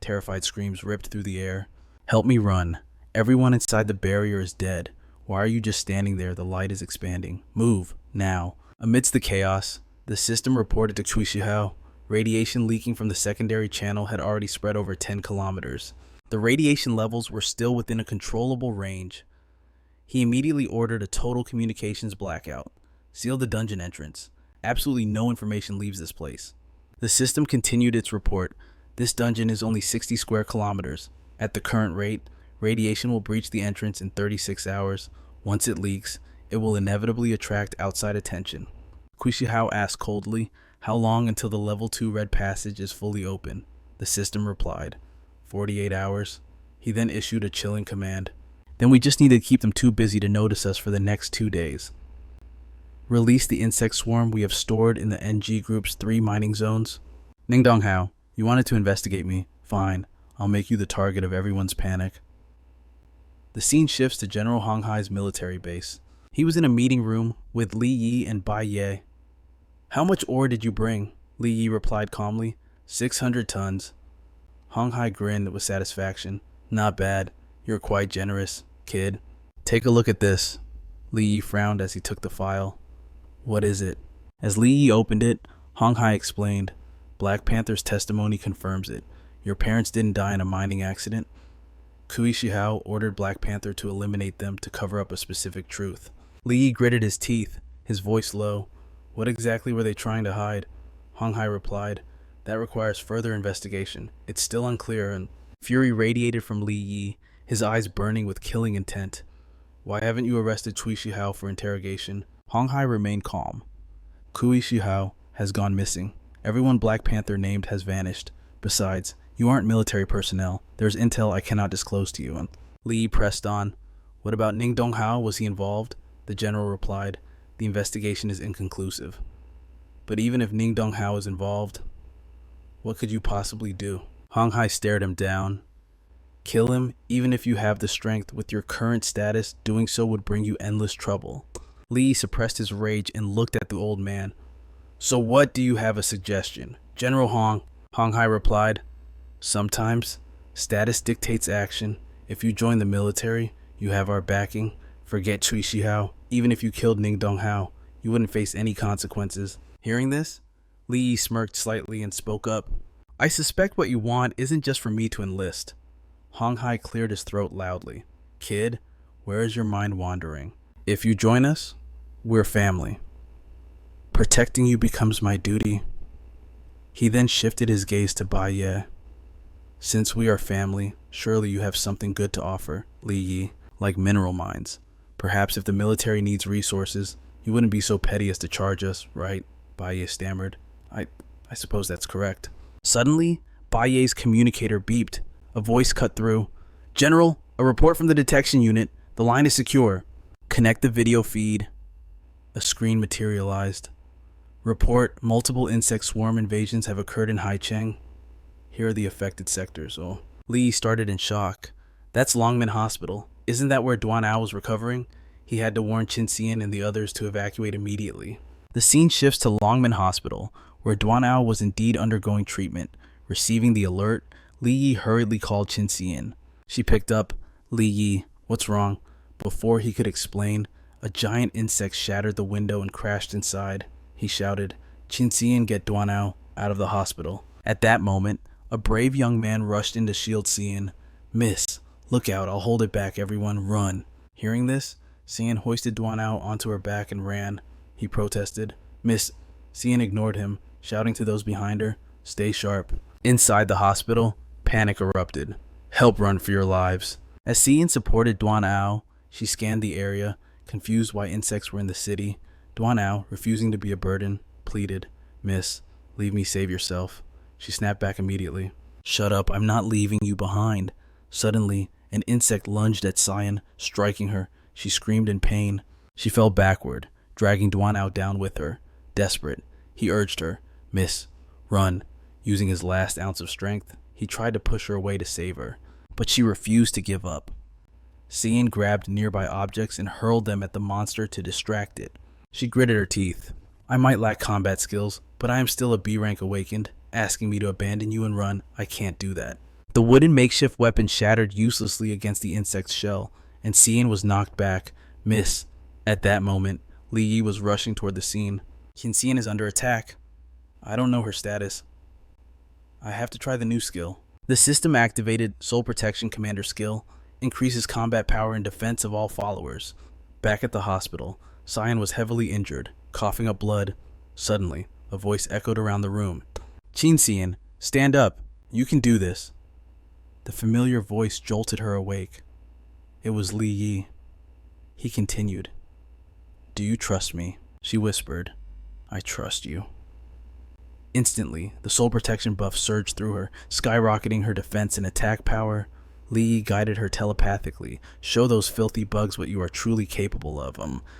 Terrified screams ripped through the air. Help me run. Everyone inside the barrier is dead. Why are you just standing there? The light is expanding. Move. Now. Amidst the chaos, the system reported to Shihao. Radiation leaking from the secondary channel had already spread over 10 kilometers. The radiation levels were still within a controllable range. He immediately ordered a total communications blackout. Seal the dungeon entrance. Absolutely no information leaves this place. The system continued its report. This dungeon is only 60 square kilometers. At the current rate, Radiation will breach the entrance in 36 hours. Once it leaks, it will inevitably attract outside attention. Kuishihao asked coldly, how long until the level 2 red passage is fully open? The system replied, 48 hours. He then issued a chilling command. Then we just need to keep them too busy to notice us for the next 2 days. Release the insect swarm we have stored in the NG Group's 3 mining zones. Ning Donghao, you wanted to investigate me. Fine, I'll make you the target of everyone's panic. The scene shifts to General Hong Hai's military base. He was in a meeting room with Li Yi and Bai Ye. How much ore did you bring? Li Yi replied calmly. 600 tons. Hong Hai grinned with satisfaction. Not bad. You're quite generous, kid. Take a look at this. Li Yi frowned as he took the file. What is it? As Li Yi opened it, Hong Hai explained. Black Panther's testimony confirms it. Your parents didn't die in a mining accident. Kui Shihao ordered Black Panther to eliminate them to cover up a specific truth. Li Yi gritted his teeth, his voice low. What exactly were they trying to hide? Hong Hai replied, that requires further investigation. It's still unclear, and fury radiated from Li Yi, his eyes burning with killing intent. Why haven't you arrested Cui Shihao for interrogation? Hong Hai remained calm. Cui Shihao has gone missing. Everyone Black Panther named has vanished. Besides, you aren't military personnel. There's intel I cannot disclose to you. And Li Yi pressed on. What about Ning Donghao? Was he involved? The general replied. The investigation is inconclusive. But even if Ning Donghao is involved, what could you possibly do? Hong Hai stared him down. Kill him, even if you have the strength. With your current status, doing so would bring you endless trouble. Li suppressed his rage and looked at the old man. So what do you have a suggestion? General Hong Hai replied. Sometimes, status dictates action. If you join the military, you have our backing. Forget Cui Shihao. Even if you killed Ning Donghao, you wouldn't face any consequences. Hearing this, Li Yi smirked slightly and spoke up. I suspect what you want isn't just for me to enlist. Hong Hai cleared his throat loudly. Kid, where is your mind wandering? If you join us, we're family. Protecting you becomes my duty. He then shifted his gaze to Bai Ye. Since we are family, surely you have something good to offer, Li Yi, like mineral mines. Perhaps if the military needs resources, you wouldn't be so petty as to charge us, right? Bai Ye stammered. I suppose that's correct. Suddenly, Bai Ye's communicator beeped. A voice cut through. General, a report from the detection unit. The line is secure. Connect the video feed. A screen materialized. Report, multiple insect swarm invasions have occurred in Haicheng. Here are the affected sectors. Oh, Li started in shock. That's Longmen Hospital. Isn't that where Duan Ao was recovering? He had to warn Qin Xian and the others to evacuate immediately. The scene shifts to Longmen Hospital, where Duan Ao was indeed undergoing treatment. Receiving the alert, Li Yi hurriedly called Qin Xian. She picked up. Li Yi, what's wrong? Before he could explain, a giant insect shattered the window and crashed inside. He shouted, Qin Xian, get Duan Ao out of the hospital. At that moment, a brave young man rushed in to shield Xian. Miss, look out, I'll hold it back, everyone, run. Hearing this, Xian hoisted Duan Ao onto her back and ran. He protested. Miss, Xian ignored him, shouting to those behind her, stay sharp. Inside the hospital, panic erupted. Help run for your lives. As Xian supported Duan Ao, she scanned the area, confused why insects were in the city. Duan Ao, refusing to be a burden, pleaded, Miss, leave me save yourself. She snapped back immediately. Shut up, I'm not leaving you behind. Suddenly, an insect lunged at Xian, striking her. She screamed in pain. She fell backward, dragging Duan Ao down with her. Desperate, he urged her, Miss, run. Using his last ounce of strength, he tried to push her away to save her, but she refused to give up. Xian grabbed nearby objects and hurled them at the monster to distract it. She gritted her teeth. I might lack combat skills, but I am still a B rank awakened. Asking me to abandon you and run, I can't do that. The wooden makeshift weapon shattered uselessly against the insect's shell, and Xian was knocked back. Miss. At that moment, Li Yi was rushing toward the scene. Qin Xian is under attack. I don't know her status. I have to try the new skill. The system-activated Soul Protection Commander skill increases combat power and defense of all followers. Back at the hospital, Xian was heavily injured, coughing up blood. Suddenly, a voice echoed around the room. Qin Xian, stand up. You can do this. The familiar voice jolted her awake. It was Li Yi. He continued. Do you trust me? She whispered. I trust you. Instantly, the soul protection buff surged through her, skyrocketing her defense and attack power. Li Yi guided her telepathically. Show those filthy bugs what you are truly capable of.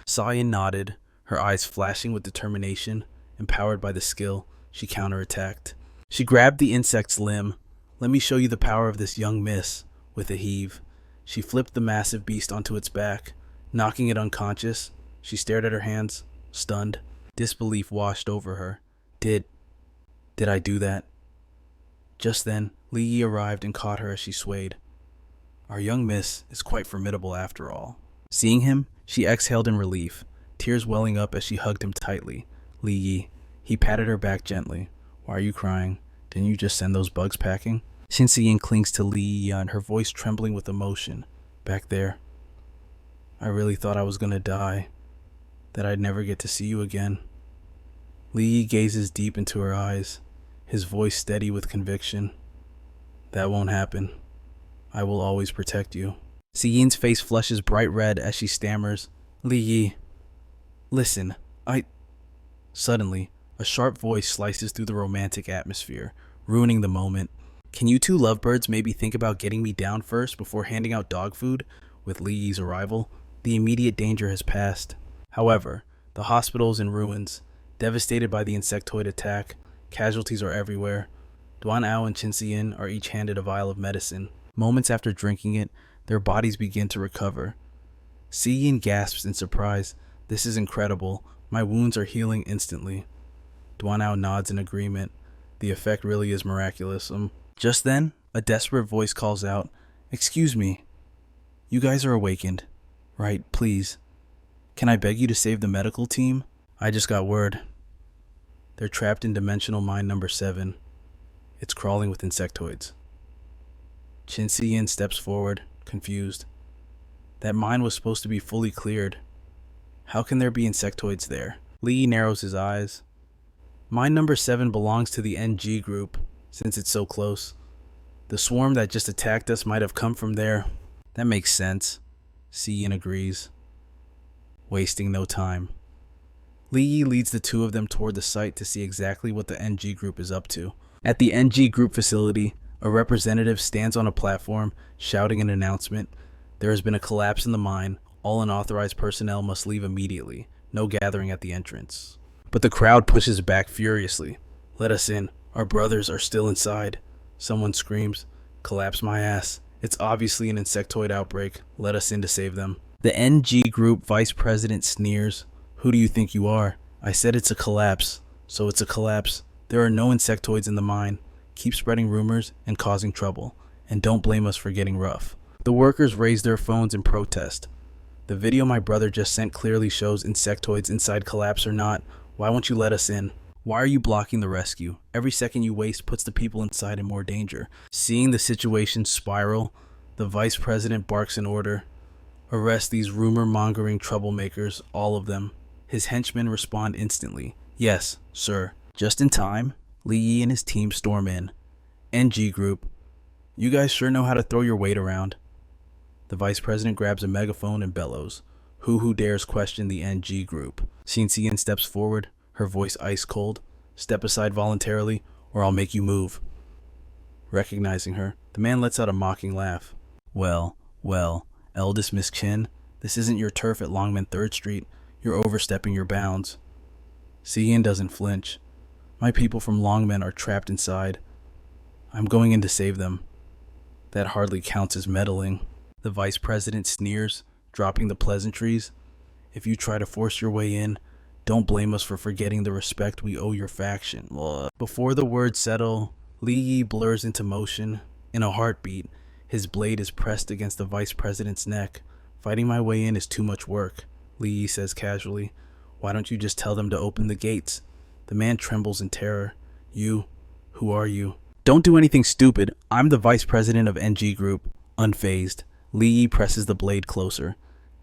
Sayan nodded, her eyes flashing with determination. Empowered by the skill, she counterattacked. She grabbed the insect's limb. Let me show you the power of this young miss. With a heave, she flipped the massive beast onto its back, knocking it unconscious. She stared at her hands, stunned. Disbelief washed over her. Did I do that? Just then, Li Yi arrived and caught her as she swayed. Our young miss is quite formidable after all. Seeing him, she exhaled in relief, tears welling up as she hugged him tightly. Li Yi, he patted her back gently. Why are you crying? Didn't you just send those bugs packing? Shinsein clings to Li Yi, her voice trembling with emotion. Back there. I really thought I was gonna die. That I'd never get to see you again. Li Yi gazes deep into her eyes, his voice steady with conviction. That won't happen. I will always protect you. Siyin's face flushes bright red as she stammers. Li Yi, listen, Suddenly, a sharp voice slices through the romantic atmosphere, ruining the moment. Can you two lovebirds maybe think about getting me down first before handing out dog food? With Li Yi's arrival, the immediate danger has passed. However, the hospital is in ruins, devastated by the insectoid attack. Casualties are everywhere. Duan Ao and Qin Siyin are each handed a vial of medicine. Moments after drinking it, their bodies begin to recover. Siyin gasps in surprise. This is incredible. My wounds are healing instantly. Duan Ao nods in agreement. The effect really is miraculous. Just then, a desperate voice calls out, Excuse me. You guys are awakened. Right, please. Can I beg you to save the medical team? I just got word. They're trapped in dimensional mine number 7. It's crawling with insectoids. Qin Siyin steps forward, confused. That mine was supposed to be fully cleared. How can there be insectoids there? Li Yi narrows his eyes. Mine number 7 belongs to the NG group, since it's so close. The swarm that just attacked us might have come from there. That makes sense. Siyin agrees. Wasting no time. Li Yi leads the two of them toward the site to see exactly what the NG group is up to. At the NG group facility, a representative stands on a platform, shouting an announcement. There has been a collapse in the mine. All unauthorized personnel must leave immediately. No gathering at the entrance. But the crowd pushes back furiously. Let us in. Our brothers are still inside. Someone screams. Collapse my ass. It's obviously an insectoid outbreak. Let us in to save them. The NG group vice president sneers. Who do you think you are? I said it's a collapse. So it's a collapse. There are no insectoids in the mine. Keep spreading rumors and causing trouble. And don't blame us for getting rough. The workers raise their phones in protest. The video my brother just sent clearly shows insectoids inside collapse or not. Why won't you let us in? Why are you blocking the rescue? Every second you waste puts the people inside in more danger. Seeing the situation spiral, the vice president barks an order. Arrest these rumor-mongering troublemakers, all of them. His henchmen respond instantly. Yes, sir. Just in time, Li Yi and his team storm in. NG group. You guys sure know how to throw your weight around. The vice president grabs a megaphone and bellows. Who dares question the NG group? Qin Siyin steps forward, her voice ice cold. Step aside voluntarily, or I'll make you move. Recognizing her, the man lets out a mocking laugh. Well, eldest Miss Qin, this isn't your turf at Longman 3rd Street. You're overstepping your bounds. Siyin doesn't flinch. My people from Longman are trapped inside. I'm going in to save them. That hardly counts as meddling. The vice president sneers, dropping the pleasantries. If you try to force your way in, don't blame us for forgetting the respect we owe your faction. Before the words settle, Li Yi blurs into motion. In a heartbeat, his blade is pressed against the vice president's neck. Fighting my way in is too much work, Li Yi says casually. Why don't you just tell them to open the gates? The man trembles in terror. Who are you? Don't do anything stupid. I'm the vice president of NG Group. Unfazed, Li Yi presses the blade closer.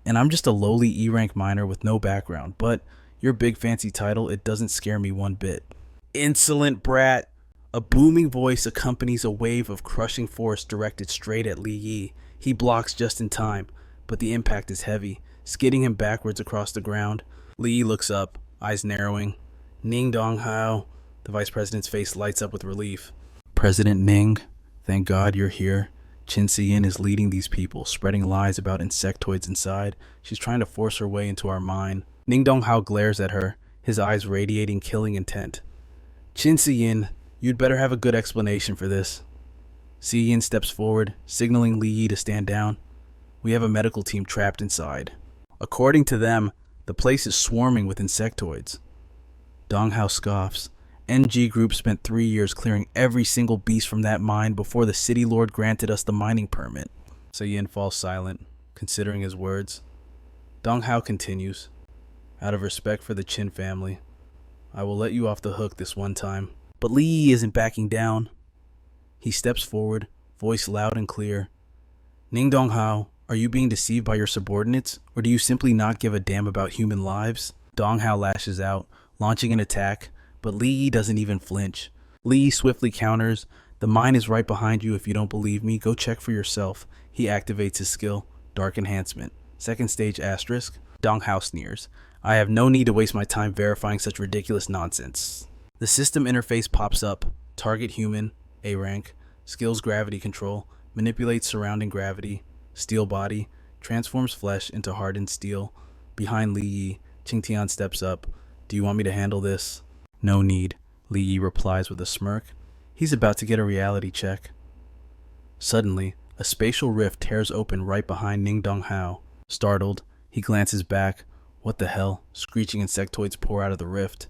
And I'm just a lowly E-rank miner with no background, but your big fancy title, it doesn't scare me one bit. Insolent brat! A booming voice accompanies a wave of crushing force directed straight at Li Yi. He blocks just in time, but the impact is heavy, skidding him backwards across the ground. Li looks up, eyes narrowing. Ning Donghao. The vice president's face lights up with relief. President Ning, thank God you're here. Qin Siyin is leading these people, spreading lies about insectoids inside. She's trying to force her way into our mind. Ning Donghao glares at her, his eyes radiating killing intent. Qin Siyin, you'd better have a good explanation for this. Siyin steps forward, signaling Li Yi to stand down. We have a medical team trapped inside. According to them, the place is swarming with insectoids. Donghao scoffs. NG Group spent 3 years clearing every single beast from that mine before the city lord granted us the mining permit. Siyin falls silent, considering his words. Donghao continues. Out of respect for the Qin family, I will let you off the hook this one time. But Li Yi isn't backing down. He steps forward, voice loud and clear. Ning Donghao, are you being deceived by your subordinates, or do you simply not give a damn about human lives? Donghao lashes out, launching an attack, but Li Yi doesn't even flinch. Li Yi swiftly counters. The mine is right behind you. If you don't believe me, go check for yourself. He activates his skill, Dark Enhancement. Second stage asterisk. Donghao sneers. I have no need to waste my time verifying such ridiculous nonsense. The system interface pops up. Target human, A rank. Skills gravity control. Manipulates surrounding gravity. Steel body. Transforms flesh into hardened steel. Behind Li Yi, Qingtian steps up. Do you want me to handle this? No need, Li Yi replies with a smirk. He's about to get a reality check. Suddenly, a spatial rift tears open right behind Ning Donghao. Startled, he glances back. What the hell? Screeching insectoids pour out of the rift.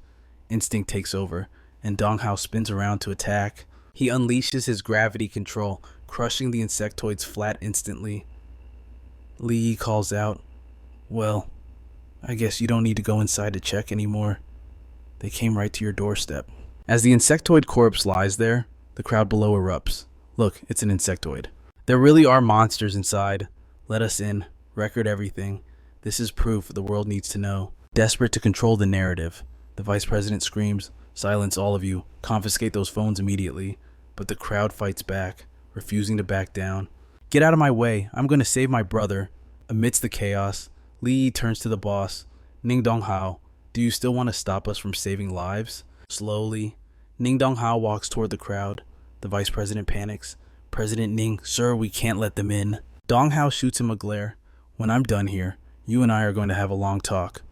Instinct takes over, and Donghao spins around to attack. He unleashes his gravity control, crushing the insectoids flat instantly. Li Yi calls out, well, I guess you don't need to go inside to check anymore. They came right to your doorstep. As the insectoid corpse lies there, the crowd below erupts. Look, it's an insectoid. There really are monsters inside. Let us in. Record everything. This is proof the world needs to know. Desperate to control the narrative, the vice president screams, silence all of you. Confiscate those phones immediately. But the crowd fights back, refusing to back down. Get out of my way. I'm going to save my brother. Amidst the chaos, Li Yi turns to the boss. Ning Donghao, do you still want to stop us from saving lives? Slowly, Ning Donghao walks toward the crowd. The vice president panics. President Ning, sir, we can't let them in. Donghao shoots him a glare. When I'm done here, you and I are going to have a long talk.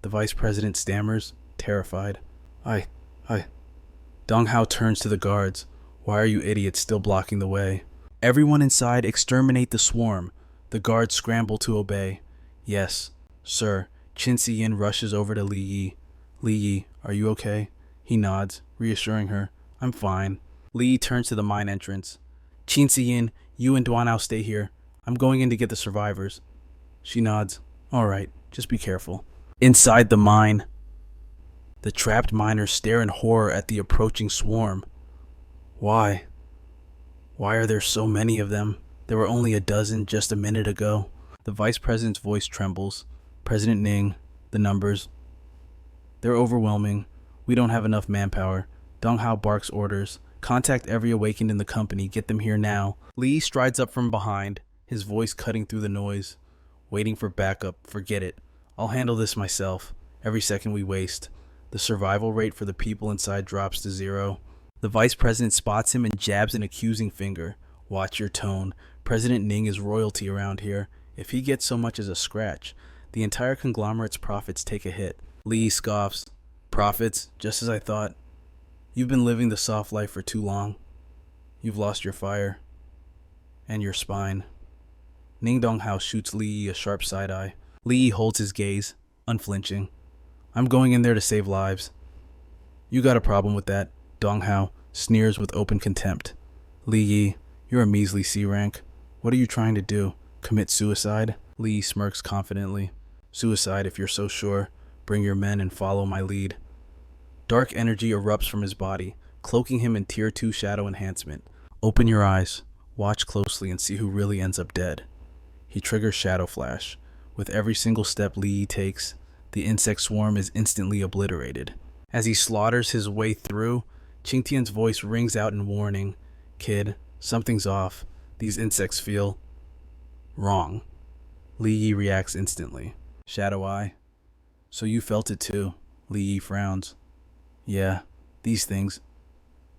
The vice president stammers, terrified. I. Donghao turns to the guards. Why are you idiots still blocking the way? Everyone inside exterminate the swarm. The guards scramble to obey. Yes, sir. Qin Siyin rushes over to Li Yi. Li Yi, are you okay? He nods, reassuring her. I'm fine. Li Yi turns to the mine entrance. Qin Siyin, you and Duanao stay here. I'm going in to get the survivors. She nods. All right, just be careful. Inside the mine, the trapped miners stare in horror at the approaching swarm. Why? Why are there so many of them? There were only a dozen just a minute ago. The vice president's voice trembles. President Ning, the numbers. They're overwhelming. We don't have enough manpower. Donghao barks orders. Contact every awakened in the company. Get them here now. Li strides up from behind, his voice cutting through the noise. Waiting for backup. Forget it. I'll handle this myself. Every second we waste, the survival rate for the people inside drops to 0. The vice president spots him and jabs an accusing finger. Watch your tone. President Ning is royalty around here. If he gets so much as a scratch, the entire conglomerate's profits take a hit. Li scoffs. Profits? Just as I thought. You've been living the soft life for too long. You've lost your fire. And your spine. Ning Donghao shoots Li a sharp side-eye. Li holds his gaze, unflinching. I'm going in there to save lives. You got a problem with that? Donghao sneers with open contempt. Li Yi, you're a measly C rank. What are you trying to do? Commit suicide? Li smirks confidently. Suicide if you're so sure. Bring your men and follow my lead. Dark energy erupts from his body, cloaking him in Tier 2 shadow enhancement. Open your eyes, watch closely and see who really ends up dead. He triggers Shadow Flash. With every single step Li takes, the insect swarm is instantly obliterated. As he slaughters his way through, Qingtian's voice rings out in warning. Kid, something's off. These insects feel wrong. Li Yi reacts instantly. Shadow Eye. So you felt it too. Li Yi frowns. Yeah, these things.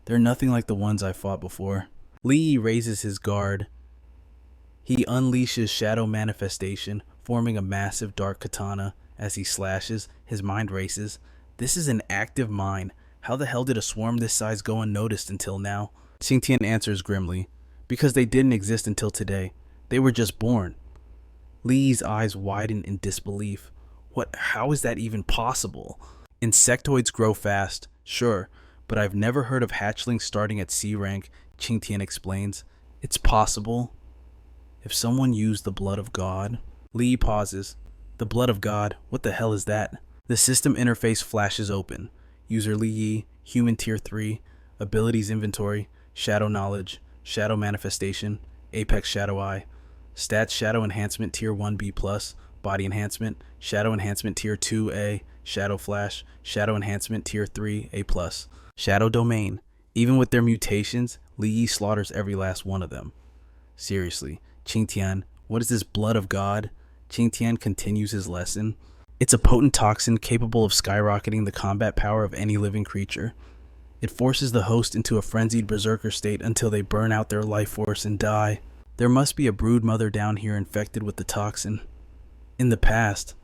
They're nothing like the ones I fought before. Li Yi raises his guard. He unleashes shadow manifestation, forming a massive dark katana. As he slashes, his mind races. This is an active mine. How the hell did a swarm this size go unnoticed until now? Xingtian answers grimly. Because they didn't exist until today. They were just born. Li's eyes widen in disbelief. How is that even possible? Insectoids grow fast, sure, but I've never heard of hatchlings starting at C rank, Qingtian explains. It's possible. If someone used the blood of God. Li pauses. The blood of God, what the hell is that? The system interface flashes open. User Li Yi, human tier 3, abilities inventory, shadow knowledge, shadow manifestation, apex shadow eye, stats shadow enhancement tier 1B+, body enhancement, shadow enhancement tier 2A, shadow flash, shadow enhancement tier 3A+, shadow domain. Even with their mutations, Li Yi slaughters every last one of them. Seriously, Qingtian, what is this blood of God? Qingtian continues his lesson. It's a potent toxin capable of skyrocketing the combat power of any living creature. It forces the host into a frenzied berserker state until they burn out their life force and die. There must be a brood mother down here infected with the toxin. In the past,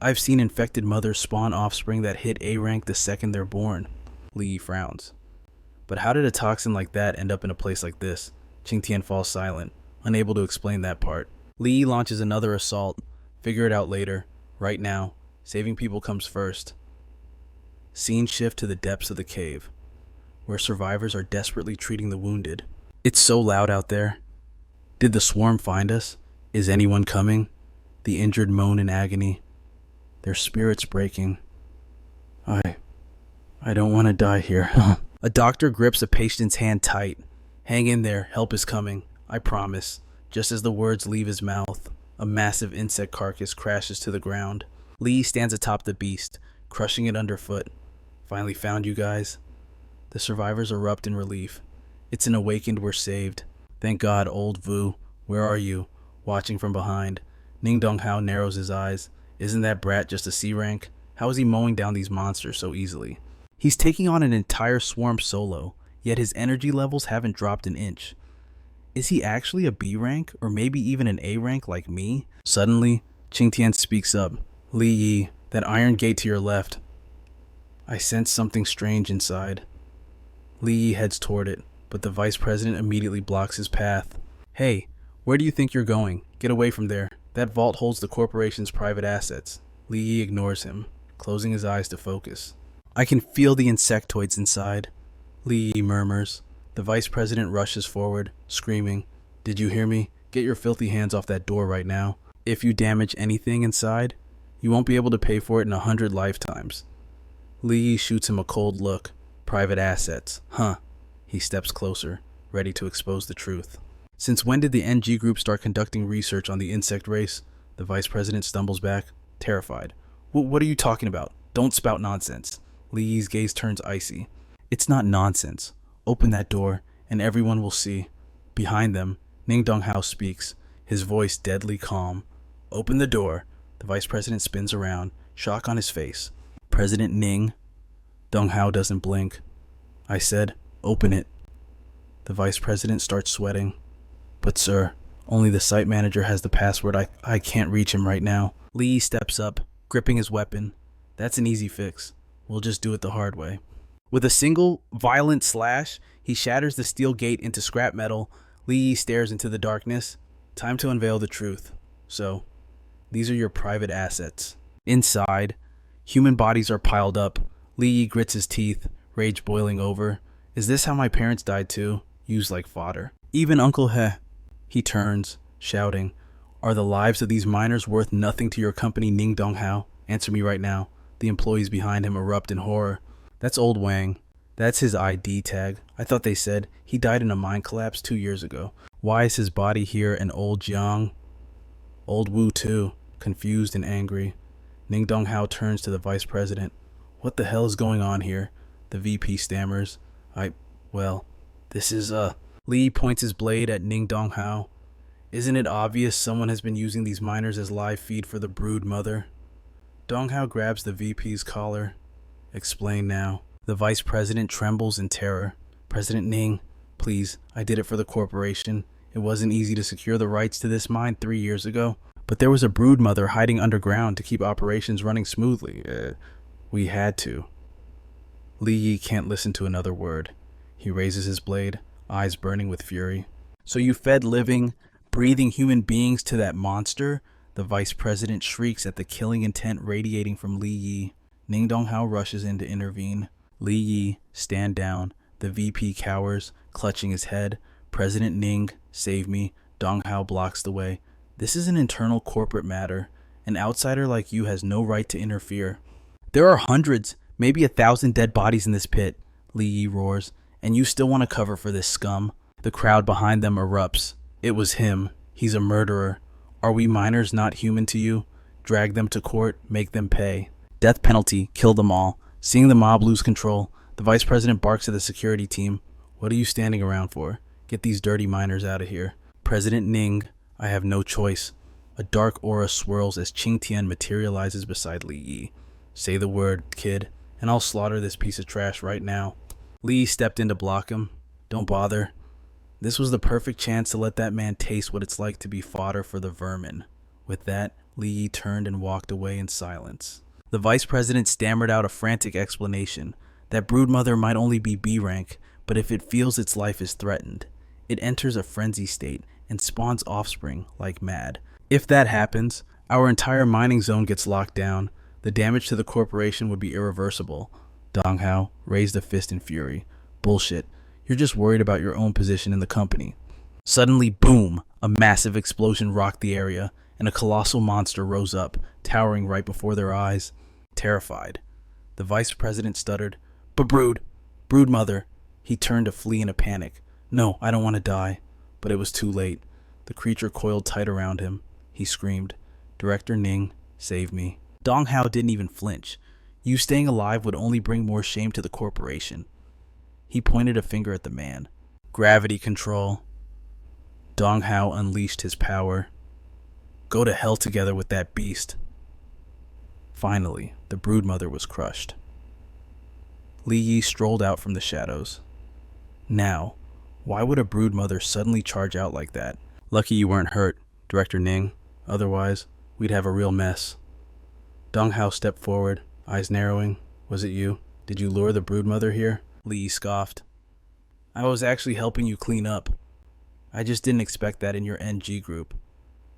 I've seen infected mothers spawn offspring that hit A rank the second they're born. Li frowns. But how did a toxin like that end up in a place like this? Qingtian falls silent, unable to explain that part. Li launches another assault. Figure it out later. Right now, saving people comes first. Scene shift to the depths of the cave, where survivors are desperately treating the wounded. It's so loud out there. Did the swarm find us? Is anyone coming? The injured moan in agony. Their spirits breaking. I don't want to die here. A doctor grips a patient's hand tight. Hang in there, help is coming. I promise. Just as the words leave his mouth, a massive insect carcass crashes to the ground. Li stands atop the beast, crushing it underfoot. Finally found you guys. The survivors erupt in relief. It's an awakened, we're saved. Thank God, old Vu. Where are you? Watching from behind. Ning Donghao narrows his eyes. Isn't that brat just a C rank? How is he mowing down these monsters so easily? He's taking on an entire swarm solo, yet his energy levels haven't dropped an inch. Is he actually a B rank, or maybe even an A rank like me? Suddenly, Qingtian speaks up. Li Yi, that iron gate to your left. I sense something strange inside. Li Yi heads toward it, but the vice president immediately blocks his path. Hey, where do you think you're going? Get away from there. That vault holds the corporation's private assets. Li Yi ignores him, closing his eyes to focus. I can feel the insectoids inside. Li Yi murmurs. The vice president rushes forward, screaming, Did you hear me? Get your filthy hands off that door right now. If you damage anything inside, you won't be able to pay for it in 100 lifetimes. Li Yi shoots him a cold look. Private assets. Huh. He steps closer, ready to expose the truth. Since when did the NG group start conducting research on the insect race? The vice president stumbles back, terrified. What are you talking about? Don't spout nonsense. Li Yi's gaze turns icy. It's not nonsense. Open that door, and everyone will see. Behind them, Ning Donghao speaks, his voice deadly calm. Open the door. The vice president spins around, shock on his face. President Ning. Donghao doesn't blink. I said, open it. The vice president starts sweating. But sir, only the site manager has the password. I can't reach him right now. Li steps up, gripping his weapon. That's an easy fix. We'll just do it the hard way. With a single violent slash, he shatters the steel gate into scrap metal. Li stares into the darkness. Time to unveil the truth. So, these are your private assets. Inside, human bodies are piled up. Li grits his teeth, rage boiling over. Is this how my parents died too? Used like fodder. Even Uncle He. He turns, shouting, Are the lives of these miners worth nothing to your company, Ning Donghao? Answer me right now. The employees behind him erupt in horror. That's old Wang. That's his ID tag. I thought they said he died in a mine collapse 2 years ago. Why is his body here and old Jiang? Old Wu too, confused and angry. Ning Donghao turns to the vice president. What the hell is going on here? The VP stammers. This is Li points his blade at Ning Donghao. Isn't it obvious someone has been using these miners as live feed for the brood mother? Donghao grabs the VP's collar. Explain now. The vice president trembles in terror. President Ning, please, I did it for the corporation. It wasn't easy to secure the rights to this mine 3 years ago, but there was a brood mother hiding underground to keep operations running smoothly. We had to. Li Yi can't listen to another word. He raises his blade, eyes burning with fury. So you fed living, breathing human beings to that monster? The vice president shrieks at the killing intent radiating from Li Yi. Ning Donghao rushes in to intervene. Li Yi, stand down. The VP cowers, clutching his head. President Ning, save me. Donghao blocks the way. This is an internal corporate matter. An outsider like you has no right to interfere. There are hundreds, maybe 1,000 dead bodies in this pit, Li Yi roars, and you still want to cover for this scum. The crowd behind them erupts. It was him. He's a murderer. Are we miners not human to you? Drag them to court, make them pay. Death penalty, kill them all. Seeing the mob lose control, the vice president barks at the security team. What are you standing around for? Get these dirty miners out of here. President Ning, I have no choice. A dark aura swirls as Qing Tian materializes beside Li Yi. Say the word, kid, and I'll slaughter this piece of trash right now. Li Yi stepped in to block him. Don't bother. This was the perfect chance to let that man taste what it's like to be fodder for the vermin. With that, Li Yi turned and walked away in silence. The vice president stammered out a frantic explanation. That broodmother might only be B rank, but if it feels its life is threatened, it enters a frenzy state and spawns offspring like mad. If that happens, our entire mining zone gets locked down. The damage to the corporation would be irreversible. Donghao raised a fist in fury. Bullshit. You're just worried about your own position in the company. Suddenly, boom! A massive explosion rocked the area, and a colossal monster rose up, towering right before their eyes. Terrified, the vice president stuttered, "But brood mother." He turned to flee in a panic. "No, I don't want to die." But it was too late. The creature coiled tight around him. He screamed, "Director Ning, save me." Donghao didn't even flinch. You staying alive would only bring more shame to the corporation. He pointed a finger at the man. Gravity control. Donghao unleashed his power. Go to hell together with that beast. Finally, the broodmother was crushed. Li Yi strolled out from the shadows. Now, why would a broodmother suddenly charge out like that? Lucky you weren't hurt, Director Ning. Otherwise, we'd have a real mess. Donghao stepped forward, eyes narrowing. Was it you? Did you lure the broodmother here? Li Yi scoffed. I was actually helping you clean up. I just didn't expect that in your NG group.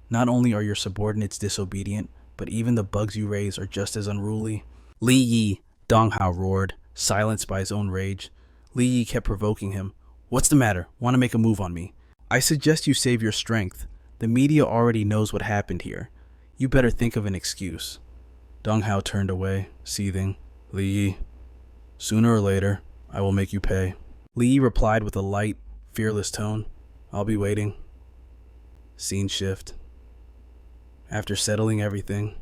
Not only are your subordinates disobedient, but even the bugs you raise are just as unruly. Li Yi, Donghao roared, silenced by his own rage. Li Yi kept provoking him. What's the matter? Want to make a move on me? I suggest you save your strength. The media already knows what happened here. You better think of an excuse. Donghao turned away, seething. Li Yi, sooner or later, I will make you pay. Li Yi replied with a light, fearless tone. I'll be waiting. Scene shift. After settling everything,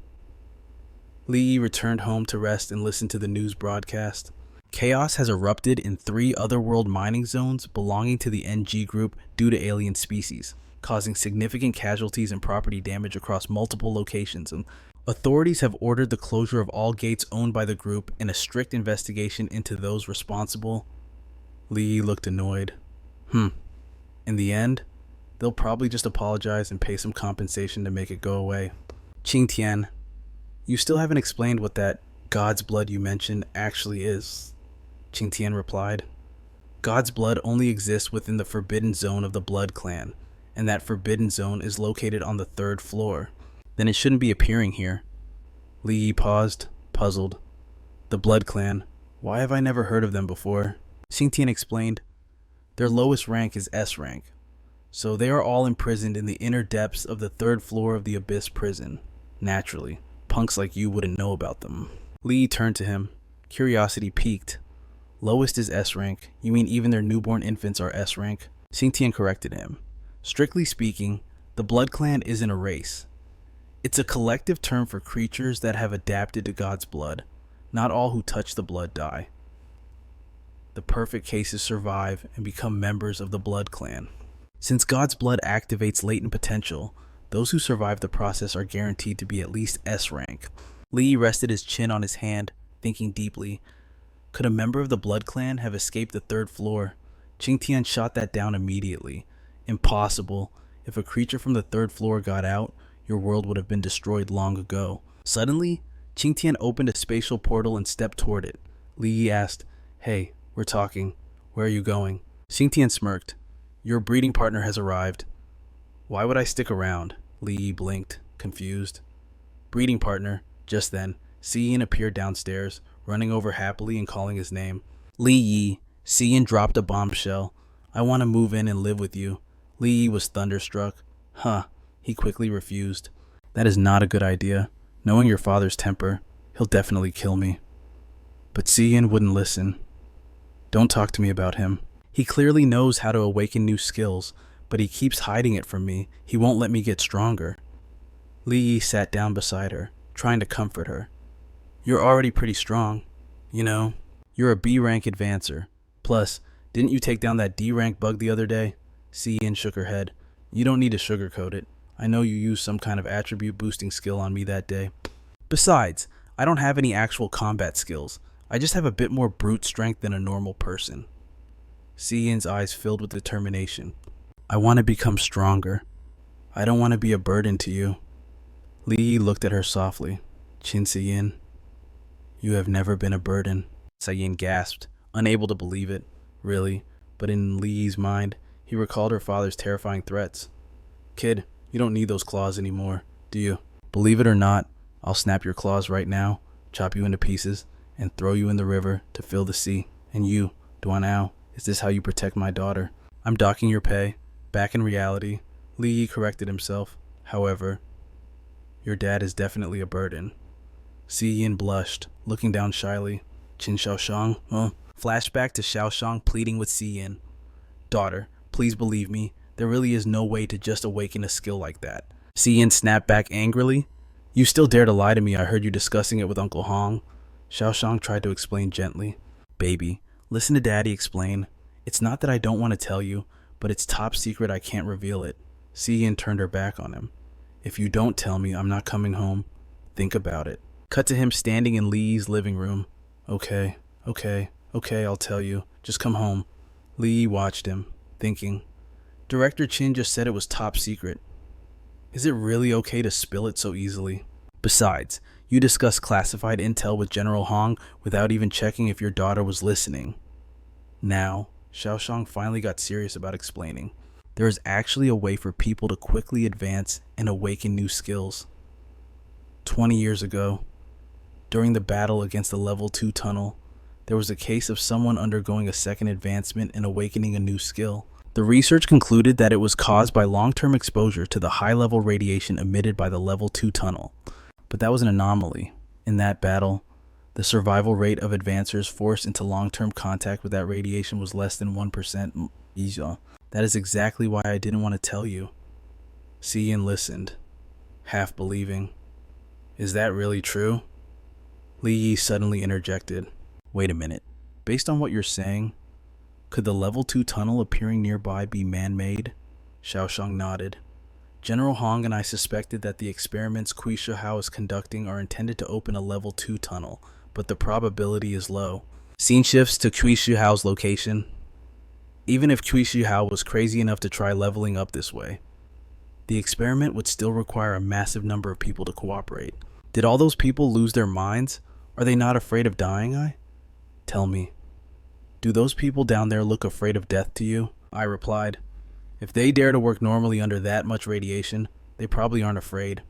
Li Yi returned home to rest and listen to the news broadcast. Chaos has erupted in 3 otherworld mining zones belonging to the NG group due to alien species, causing significant casualties and property damage across multiple locations. And authorities have ordered the closure of all gates owned by the group and a strict investigation into those responsible. Li Yi looked annoyed. In the end, they'll probably just apologize and pay some compensation to make it go away. Qing Tian, you still haven't explained what that God's blood you mentioned actually is. Qing Tian replied. God's blood only exists within the forbidden zone of the Blood Clan, and that forbidden zone is located on the 3rd floor. Then it shouldn't be appearing here. Li Yi paused, puzzled. The Blood Clan. Why have I never heard of them before? Qing Tian explained. Their lowest rank is S rank. So they are all imprisoned in the inner depths of the 3rd floor of the Abyss prison. Naturally, punks like you wouldn't know about them. Li Yi turned to him. Curiosity piqued. Lowest is S rank. You mean even their newborn infants are S rank? Qing Tian corrected him. Strictly speaking, the Blood Clan isn't a race. It's a collective term for creatures that have adapted to God's blood. Not all who touch the blood die. The perfect cases survive and become members of the Blood Clan. Since God's blood activates latent potential, those who survive the process are guaranteed to be at least S rank. Lee rested his chin on his hand, thinking deeply. Could a member of the Blood Clan have escaped the third floor? Qingtian shot that down immediately. Impossible. If a creature from the third floor got out, your world would have been destroyed long ago. Suddenly, Qingtian opened a spatial portal and stepped toward it. Li Yi asked, "Hey, we're talking. Where are you going?" Qingtian smirked. "Your breeding partner has arrived." "Why would I stick around?" Li Yi blinked, confused. Breeding partner. Just then, Xiyin appeared downstairs, running over happily and calling his name. "Li Yi." Xiyin dropped a bombshell. "I want to move in and live with you." Li Yi was thunderstruck. "Huh." He quickly refused. "That is not a good idea. Knowing your father's temper, he'll definitely kill me." But Xiyin wouldn't listen. "Don't talk to me about him. He clearly knows how to awaken new skills, but he keeps hiding it from me. He won't let me get stronger." Li Yi sat down beside her, trying to comfort her. "You're already pretty strong. You know, you're a B rank advancer. Plus, didn't you take down that D rank bug the other day?" Xiyin shook her head. "You don't need to sugarcoat it. I know you used some kind of attribute boosting skill on me that day. Besides, I don't have any actual combat skills. I just have a bit more brute strength than a normal person." Xiyin's eyes filled with determination. "I want to become stronger. I don't want to be a burden to you." Li Yi looked at her softly. "Qin Xiyin, you have never been a burden." Xiyin gasped, unable to believe it. Really? But in Li Yi's mind, he recalled her father's terrifying threats. "Kid, you don't need those claws anymore, do you? Believe it or not, I'll snap your claws right now, chop you into pieces, and throw you in the river to fill the sea. And you, Duanao, is this how you protect my daughter?" "I'm docking your pay. Back in reality," Li Yi corrected himself. "However, your dad is definitely a burden." Xiyin blushed, looking down shyly. "Qin Xiaoshang, huh?" Flashback to Xiaoshang pleading with Xiyin. "Daughter, please believe me. There really is no way to just awaken a skill like that." Xiyin snapped back angrily. "You still dare to lie to me? I heard you discussing it with Uncle Hong." Xiaoshang tried to explain gently. "Baby, listen to Daddy explain. It's not that I don't want to tell you, but it's top secret. I can't reveal it." Xiyin turned her back on him. "If you don't tell me, I'm not coming home. Think about it." Cut to him standing in Li Yi's living room. Okay, I'll tell you. Just come home." Li Yi watched him, thinking. Director Qin just said it was top secret. Is it really okay to spill it so easily? Besides, you discussed classified intel with General Hong without even checking if your daughter was listening. Now, Xiaoshang finally got serious about explaining. There is actually a way for people to quickly advance and awaken new skills. 20 years ago, during the battle against the level 2 tunnel, there was a case of someone undergoing a second advancement and awakening a new skill. The research concluded that it was caused by long-term exposure to the high-level radiation emitted by the level 2 tunnel. But that was an anomaly. In that battle, the survival rate of advancers forced into long-term contact with that radiation was less than 1%. That is exactly why I didn't want to tell you. Xiyin listened, half believing. Is that really true? Li Yi suddenly interjected. Wait a minute. Based on what you're saying, could the level 2 tunnel appearing nearby be man-made? Xiaoshang nodded. General Hong and I suspected that the experiments Kui Shihao is conducting are intended to open a level 2 tunnel, but the probability is low. Scene shifts to Kui Shihao's location. Even if Kui Shihao was crazy enough to try leveling up this way, the experiment would still require a massive number of people to cooperate. Did all those people lose their minds? Are they not afraid of dying? Tell me. Do those people down there look afraid of death to you? I replied. If they dare to work normally under that much radiation, they probably aren't afraid.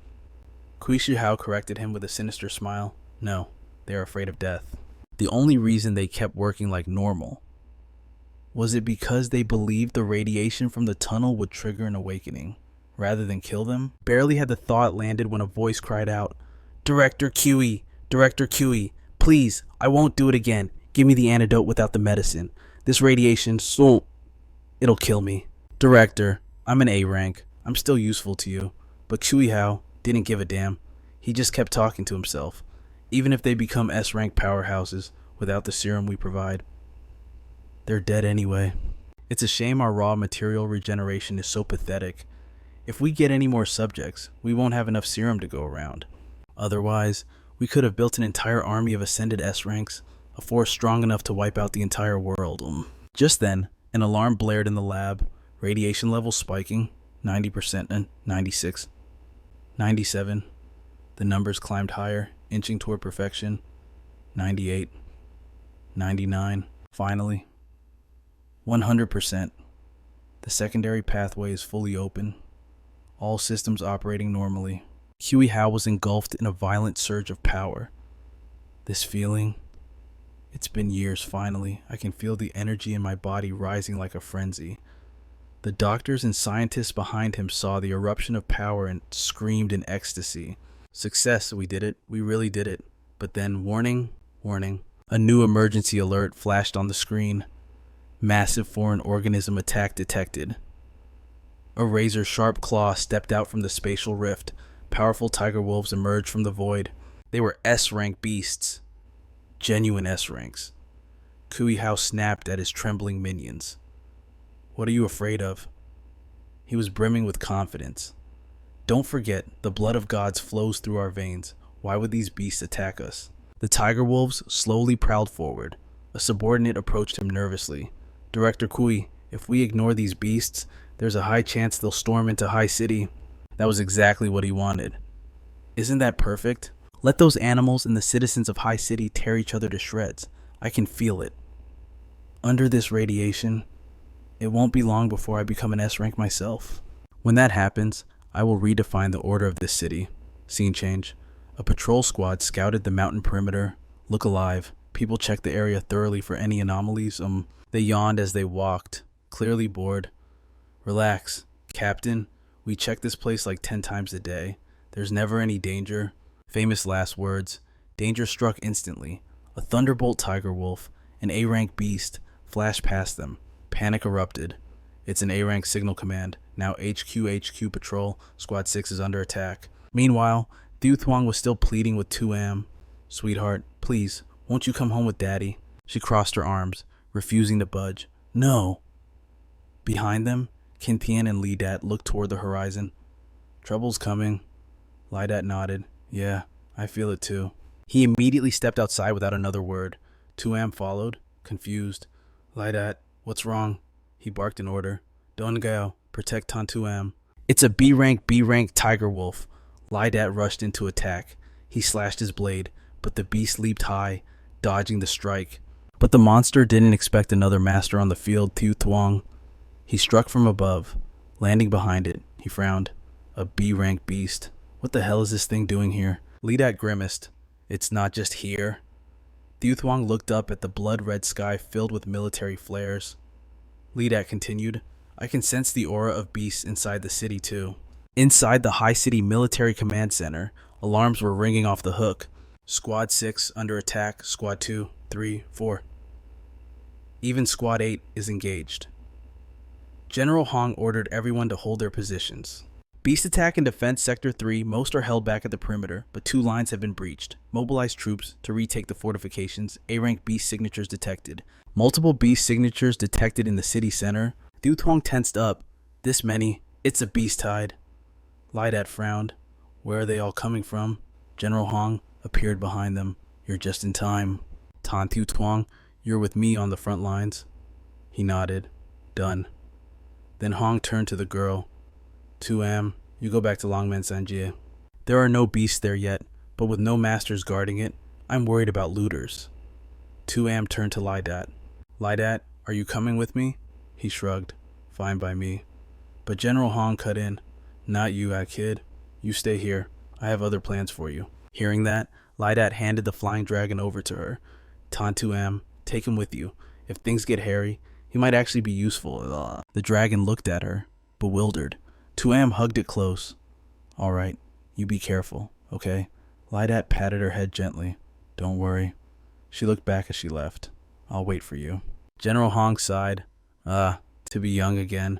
Kui Shihao corrected him with a sinister smile. No, they are afraid of death. The only reason they kept working like normal was it because they believed the radiation from the tunnel would trigger an awakening, rather than kill them? Barely had the thought landed when a voice cried out, Director QE, please, I won't do it again. Give me the antidote without the medicine. This radiation, it'll kill me. Director, I'm an A rank. I'm still useful to you. But Kui Hao didn't give a damn. He just kept talking to himself. Even if they become S rank powerhouses without the serum we provide, they're dead anyway. It's a shame our raw material regeneration is so pathetic. If we get any more subjects, we won't have enough serum to go around. Otherwise, we could have built an entire army of ascended S-ranks, a force strong enough to wipe out the entire world. Just then, an alarm blared in the lab, radiation levels spiking, 90% and 96, 97. The numbers climbed higher, inching toward perfection, 98, 99, finally, 100%. The secondary pathway is fully open, all systems operating normally. Huey Howe was engulfed in a violent surge of power. This feeling, it's been years finally. I can feel the energy in my body rising like a frenzy. The doctors and scientists behind him saw the eruption of power and screamed in ecstasy. Success, we did it. We really did it. But then, warning. A new emergency alert flashed on the screen. Massive foreign organism attack detected. A razor-sharp claw stepped out from the spatial rift. Powerful tiger wolves emerged from the void. They were S-rank beasts. Genuine S-ranks. Kui Hao snapped at his trembling minions. What are you afraid of? He was brimming with confidence. Don't forget, the blood of gods flows through our veins. Why would these beasts attack us? The tiger wolves slowly prowled forward. A subordinate approached him nervously. Director Kui, if we ignore these beasts, there's a high chance they'll storm into High City. That was exactly what he wanted. Isn't that perfect? Let those animals and the citizens of High City tear each other to shreds. I can feel it. Under this radiation, it won't be long before I become an S-rank myself. When that happens, I will redefine the order of this city. Scene change. A patrol squad scouted the mountain perimeter. Look alive. People checked the area thoroughly for any anomalies. They yawned as they walked, clearly bored. Relax, Captain. We check this place like 10 times a day. There's never any danger. Famous last words. Danger struck instantly. A thunderbolt tiger wolf, an A-rank beast, flashed past them. Panic erupted. It's an A-rank signal command. Now HQ patrol. Squad 6 is under attack. Meanwhile, Thieu Thuong was still pleading with 2am. Sweetheart, please, won't you come home with Daddy? She crossed her arms, refusing to budge. No. Behind them, Kin Thien and Li Dat looked toward the horizon. Trouble's coming. Li Dat nodded. Yeah, I feel it too. He immediately stepped outside without another word. 2am followed, confused. Li Dat, what's wrong? He barked an order. Don Gao, protect Tan 2am. It's a B-rank tiger wolf. Li Dat rushed into attack. He slashed his blade, but the beast leaped high, dodging the strike. But the monster didn't expect another master on the field, Thieu Thuong. He struck from above, landing behind it. He frowned. A B-rank beast. What the hell is this thing doing here? Li Dat grimaced. It's not just here. Thieu Thuong looked up at the blood-red sky filled with military flares. Li Dat continued. I can sense the aura of beasts inside the city too. Inside the High City Military Command Center, alarms were ringing off the hook. Squad 6 under attack, Squad 2, 3, 4. Even Squad 8 is engaged. General Hong ordered everyone to hold their positions. Beast attack in Defense Sector 3, most are held back at the perimeter, but 2 lines have been breached. Mobilize troops to retake the fortifications. A-rank beast signatures detected. Multiple beast signatures detected in the city center. Thieu Thuong tensed up. This many, it's a beast tide. Li Dat frowned. Where are they all coming from? General Hong appeared behind them. You're just in time. Tan Thieu Thuong, you're with me on the front lines. He nodded. Done. Then Hong turned to the girl. 2am, you go back to Longmen Sanjie. There are no beasts there yet, but with no masters guarding it, I'm worried about looters. 2am turned to Li Dat. Li Dat, are you coming with me? He shrugged. Fine by me. But General Hong cut in. Not you, kid. You stay here. I have other plans for you. Hearing that, Li Dat handed the flying dragon over to her. Tan 2am, take him with you. If things get hairy, he might actually be useful. The dragon looked at her, bewildered. 2am hugged it close. All right, you be careful, okay? Li Dat patted her head gently. Don't worry. She looked back as she left. I'll wait for you. General Hong sighed. To be young again.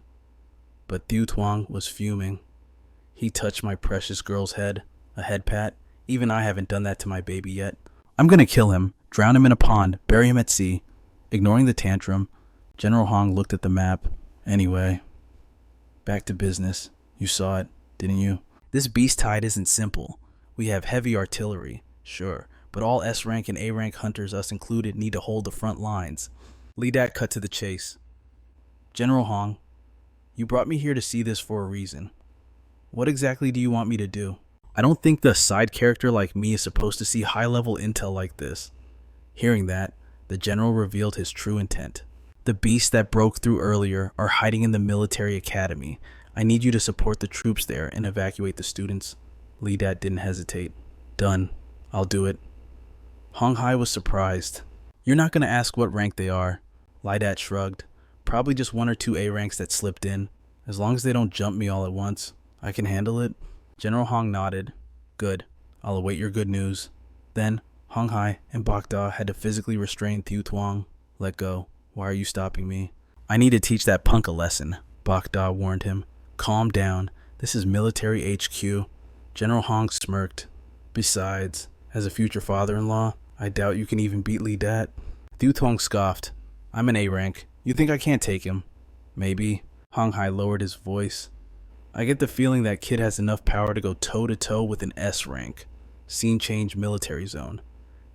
But Thieu Thuong was fuming. He touched my precious girl's head. A head pat. Even I haven't done that to my baby yet. I'm gonna kill him, drown him in a pond, bury him at sea. Ignoring the tantrum, General Hong looked at the map. Anyway, back to business. You saw it, didn't you? This beast tide isn't simple. We have heavy artillery, sure, but all S-rank and A-rank hunters, us included, need to hold the front lines. Lee Dat cut to the chase. General Hong, you brought me here to see this for a reason. What exactly do you want me to do? I don't think the side character like me is supposed to see high-level intel like this. Hearing that, the general revealed his true intent. The beasts that broke through earlier are hiding in the military academy. I need you to support the troops there and evacuate the students. Lee Dat didn't hesitate. Done. I'll do it. Hong Hai was surprised. You're not going to ask what rank they are. Lee Dat shrugged. Probably just 1 or 2 A ranks that slipped in. As long as they don't jump me all at once, I can handle it. General Hong nodded. Good. I'll await your good news. Then, Hong Hai and Bok Da had to physically restrain Thieu Thuong. Let go. Why are you stopping me? I need to teach that punk a lesson, Bok Da warned him. Calm down. This is military HQ. General Hong smirked. Besides, as a future father-in-law, I doubt you can even beat Lee Dat. Thieu Thuong scoffed. I'm an A rank. You think I can't take him? Maybe. Hong Hai lowered his voice. I get the feeling that kid has enough power to go toe-to-toe with an S rank. Scene change military zone.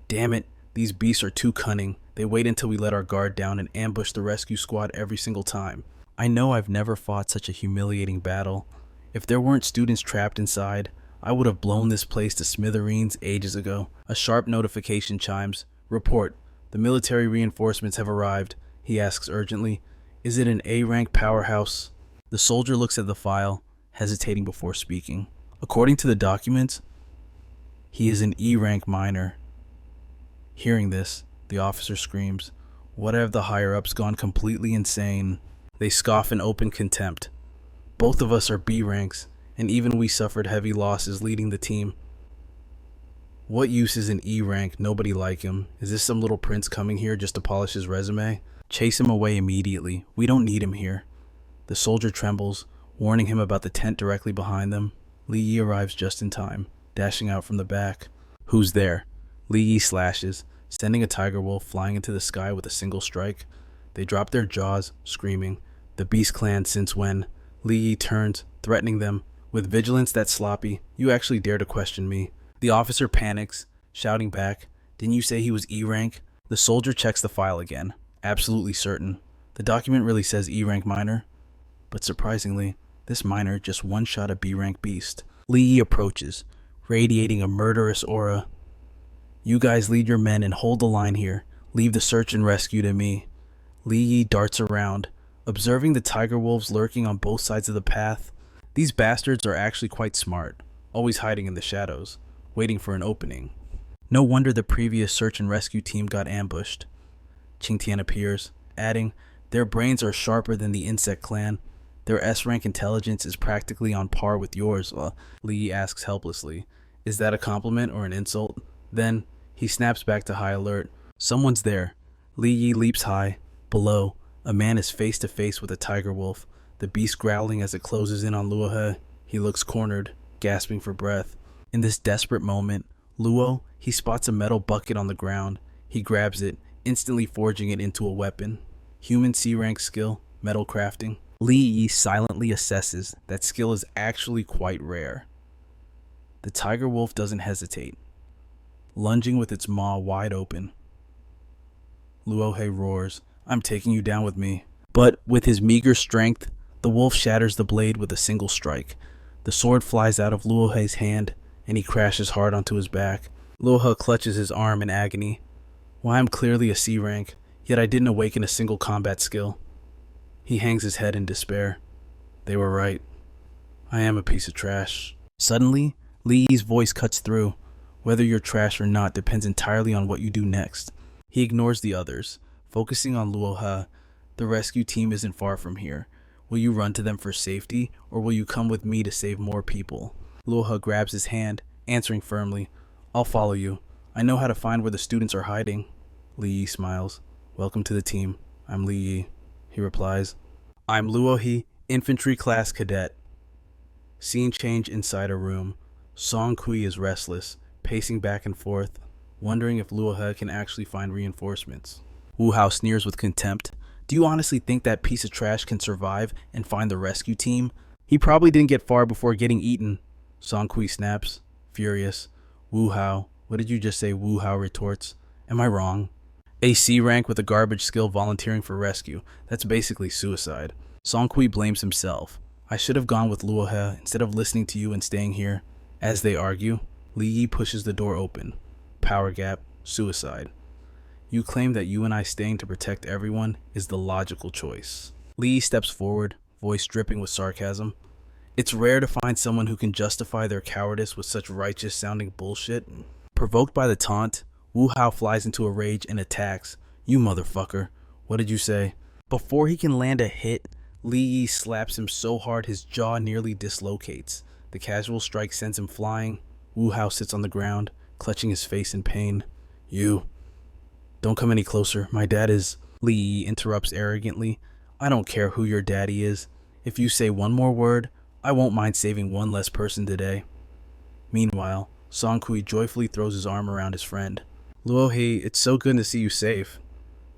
Damn it, these beasts are too cunning. They wait until we let our guard down and ambush the rescue squad every single time. I know I've never fought such a humiliating battle. If there weren't students trapped inside, I would have blown this place to smithereens ages ago. A sharp notification chimes. Report. The military reinforcements have arrived. He asks urgently. Is it an A-rank powerhouse? The soldier looks at the file, hesitating before speaking. According to the documents, he is an E-rank minor. Hearing this, the officer screams. What have the higher-ups gone completely insane? They scoff in open contempt. Both of us are B ranks, and even we suffered heavy losses leading the team. What use is an E rank? Nobody like him. Is this some little prince coming here just to polish his resume? Chase him away immediately. We don't need him here. The soldier trembles, warning him about the tent directly behind them. Li Yi arrives just in time, dashing out from the back. Who's there? Li Yi slashes, sending a tiger wolf flying into the sky with a single strike. They drop their jaws, screaming. The Beast Clan since when? Li Yi turns, threatening them. With vigilance that's sloppy, you actually dare to question me. The officer panics, shouting back, didn't you say he was E rank? The soldier checks the file again, absolutely certain. The document really says E rank minor, but surprisingly, this minor just one-shot a B rank beast. Li Yi approaches, radiating a murderous aura. You guys lead your men and hold the line here. Leave the search and rescue to me. Li Yi darts around, observing the tiger wolves lurking on both sides of the path. These bastards are actually quite smart, always hiding in the shadows, waiting for an opening. No wonder the previous search and rescue team got ambushed. Qing Tian appears, adding, their brains are sharper than the insect clan. Their S-rank intelligence is practically on par with yours. Li Yi asks helplessly, is that a compliment or an insult? Then, he snaps back to high alert. Someone's there. Li Yi leaps high. Below, a man is face to face with a tiger wolf, the beast growling as it closes in on Luo He. He looks cornered, gasping for breath. In this desperate moment, Luo, he spots a metal bucket on the ground. He grabs it, instantly forging it into a weapon. Human C-rank skill, metal crafting. Li Yi silently assesses that skill is actually quite rare. The tiger wolf doesn't hesitate, lunging with its maw wide open. Luo He roars, I'm taking you down with me. But with his meager strength, the wolf shatters the blade with a single strike. The sword flies out of Luo He's hand, and he crashes hard onto his back. Luo He clutches his arm in agony. Why, I'm clearly a C rank, yet I didn't awaken a single combat skill. He hangs his head in despair. They were right. I am a piece of trash. Suddenly, Li Yi's voice cuts through. Whether you're trash or not depends entirely on what you do next. He ignores the others, focusing on Luo He. The rescue team isn't far from here. Will you run to them for safety, or will you come with me to save more people? Luo He grabs his hand, answering firmly, I'll follow you. I know how to find where the students are hiding. Li Yi smiles. Welcome to the team. I'm Li Yi. He replies, I'm Luo He, infantry class cadet. Scene change inside a room. Song Kui is restless, pacing back and forth, wondering if Luo He can actually find reinforcements. Wu Hao sneers with contempt, Do you honestly think that piece of trash can survive and find the rescue team? He probably didn't get far before getting eaten. Song-Kui snaps, furious. Wu-Hao. What did you just say? Wu-Hao retorts. Am I wrong? A C rank with a garbage skill volunteering for rescue. That's basically suicide. Song-Kui blames himself. I should have gone with Luo-He instead of listening to you and staying here. As they argue, Li Yi pushes the door open. Power gap, suicide. You claim that you and I staying to protect everyone is the logical choice. Li Yi steps forward, voice dripping with sarcasm. It's rare to find someone who can justify their cowardice with such righteous-sounding bullshit. Provoked by the taunt, Wu-Hao flies into a rage and attacks. You motherfucker. What did you say? Before he can land a hit, Li Yi slaps him so hard his jaw nearly dislocates. The casual strike sends him flying. Wu-Hao sits on the ground, clutching his face in pain. You. Don't come any closer. My dad is... Li Yi interrupts arrogantly. I don't care who your daddy is. If you say one more word, I won't mind saving one less person today. Meanwhile, Song-Kui joyfully throws his arm around his friend. Luo-He, it's so good to see you safe.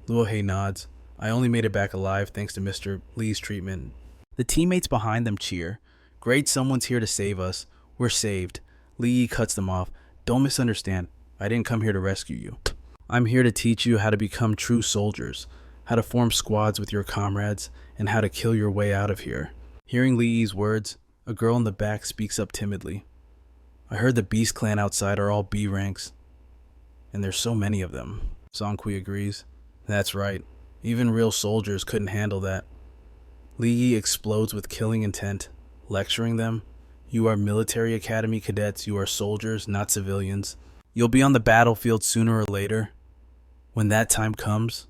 Luo-He nods. I only made it back alive thanks to Mr. Li's treatment. The teammates behind them cheer. Great, someone's here to save us. We're saved. Li Yi cuts them off. Don't misunderstand. I didn't come here to rescue you. I'm here to teach you how to become true soldiers, how to form squads with your comrades, and how to kill your way out of here. Hearing Li Yi's words, a girl in the back speaks up timidly. I heard the Beast Clan outside are all B ranks, and there's so many of them. Song-Kui agrees. That's right. Even real soldiers couldn't handle that. Li Yi explodes with killing intent, lecturing them. You are military academy cadets, you are soldiers, not civilians. You'll be on the battlefield sooner or later. When that time comes,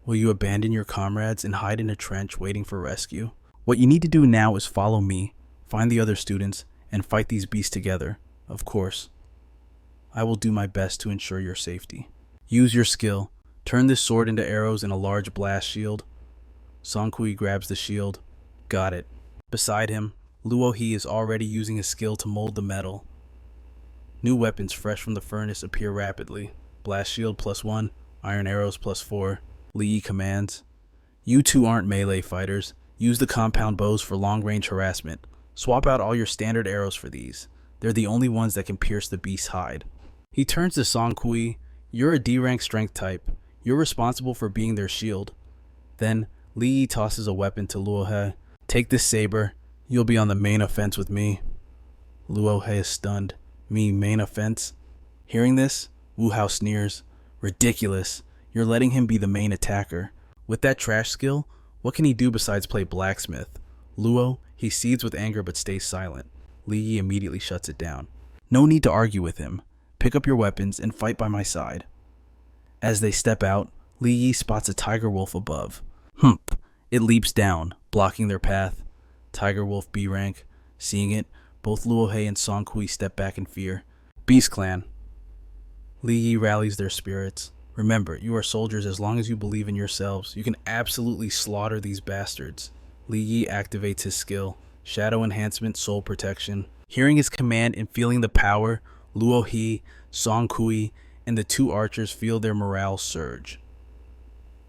will you abandon your comrades and hide in a trench waiting for rescue? What you need to do now is follow me, find the other students, and fight these beasts together, of course. I will do my best to ensure your safety. Use your skill. Turn this sword into arrows and a large blast shield. Song-Kui grabs the shield. Got it. Beside him, Luo-He is already using his skill to mold the metal. New weapons fresh from the furnace appear rapidly. Blast shield +1, iron arrows +4. Li Yi commands. You two aren't melee fighters. Use the compound bows for long-range harassment. Swap out all your standard arrows for these. They're the only ones that can pierce the beast's hide. He turns to Song-Kui. You're a D-rank strength type. You're responsible for being their shield. Then, Li Yi tosses a weapon to Luo-He. Take this saber. You'll be on the main offense with me. Luo-He is stunned. Me, main offense? Hearing this, Wu-Hao sneers. Ridiculous. You're letting him be the main attacker. With that trash skill, what can he do besides play blacksmith? Luo, he seethes with anger but stays silent. Li Yi immediately shuts it down. No need to argue with him. Pick up your weapons and fight by my side. As they step out, Li Yi spots a tiger wolf above. Humph. It leaps down, blocking their path. Tiger wolf B rank. Seeing it, both Luo-He and Song-Kui step back in fear. Beast Clan. Li Yi rallies their spirits. Remember, you are soldiers as long as you believe in yourselves. You can absolutely slaughter these bastards. Li Yi activates his skill. Shadow enhancement, soul protection. Hearing his command and feeling the power, Luo-He, Song-Kui, and the two archers feel their morale surge.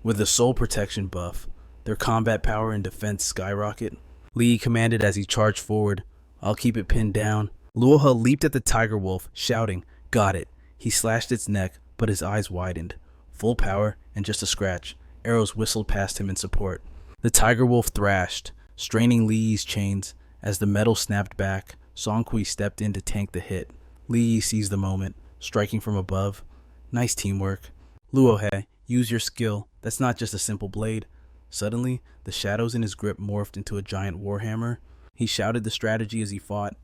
With the soul protection buff, their combat power and defense skyrocket. Li Yi commanded as he charged forward. I'll keep it pinned down. Luo-He leaped at the tiger wolf, shouting, Got it. He slashed its neck, but his eyes widened. Full power and just a scratch. Arrows whistled past him in support. The tiger wolf thrashed, straining Li Yi's chains. As the metal snapped back, Song-Kui stepped in to tank the hit. Li Yi seized the moment, striking from above. Nice teamwork. Luo-He, use your skill. That's not just a simple blade. Suddenly, the shadows in his grip morphed into a giant warhammer. He shouted the strategy as he fought.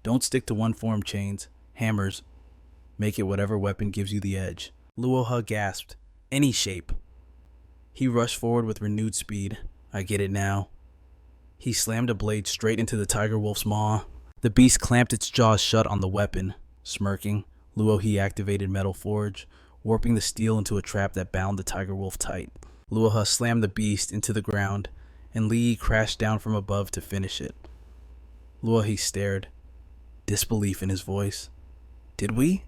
Don't stick to one form chains. Hammers. Make it whatever weapon gives you the edge. Luo-He gasped. Any shape. He rushed forward with renewed speed. I get it now. He slammed a blade straight into the tiger wolf's maw. The beast clamped its jaws shut on the weapon. Smirking, Luo-He activated Metal Forge, warping the steel into a trap that bound the tiger wolf tight. Luo-He slammed the beast into the ground, and Li Yi crashed down from above to finish it. Luo-He stared, disbelief in his voice. Did we?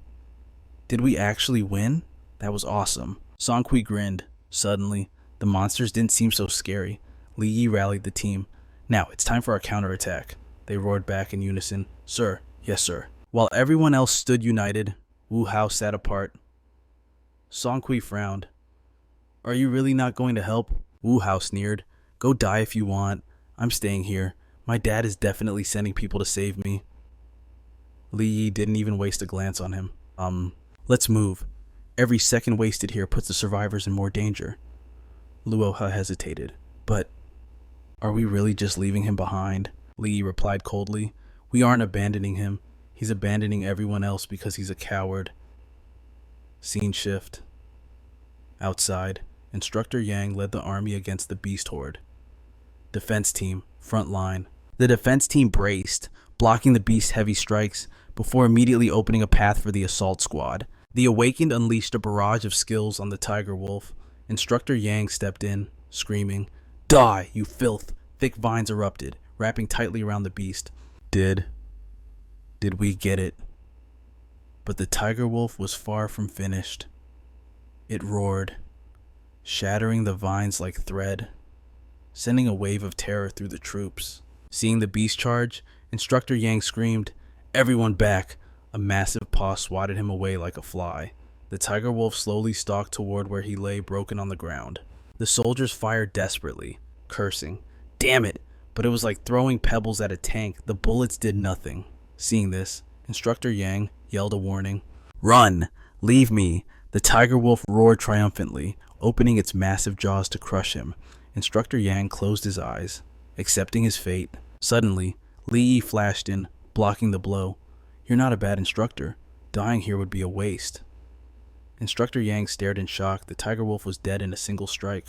Did we actually win? That was awesome. Song-Kui grinned. Suddenly, The monsters didn't seem so scary. Li Yi rallied the team. "Now, it's time for our counterattack," they roared back in unison. "Sir, yes sir." While everyone else stood united, Wu Hao sat apart. Song Kui frowned. "Are you really not going to help?" Wu Hao sneered. "Go die if you want. I'm staying here. My dad is definitely sending people to save me." Li Yi didn't even waste a glance on him. Let's move. Every second wasted here puts the survivors in more danger." Luo Ha hesitated. "But are we really just leaving him behind?" Li Yi replied coldly. "We aren't abandoning him. He's abandoning everyone else because he's a coward." Scene shift. Outside, Instructor Yang led the army against the beast horde. Defense team, front line. The defense team braced, blocking the beast's heavy strikes before immediately opening a path for the assault squad. The Awakened unleashed a barrage of skills on the tiger wolf. Instructor Yang stepped in, screaming, "Die, you filth!" Thick vines erupted, wrapping tightly around the beast. Did we get it? But the tiger wolf was far from finished. It roared, shattering the vines like thread, sending a wave of terror through the troops. Seeing the beast charge, Instructor Yang screamed, "Everyone back!" A massive paw swatted him away like a fly. The tiger wolf slowly stalked toward where he lay broken on the ground. The soldiers fired desperately, cursing. Damn it! But it was like throwing pebbles at a tank. The bullets did nothing. Seeing this, Instructor Yang yelled a warning. "Run! Leave me!" The tiger wolf roared triumphantly, opening its massive jaws to crush him. Instructor Yang closed his eyes, accepting his fate. Suddenly, Li Yi flashed in, blocking the blow. "You're not a bad instructor. Dying here would be a waste." Instructor Yang stared in shock. The tiger wolf was dead in a single strike.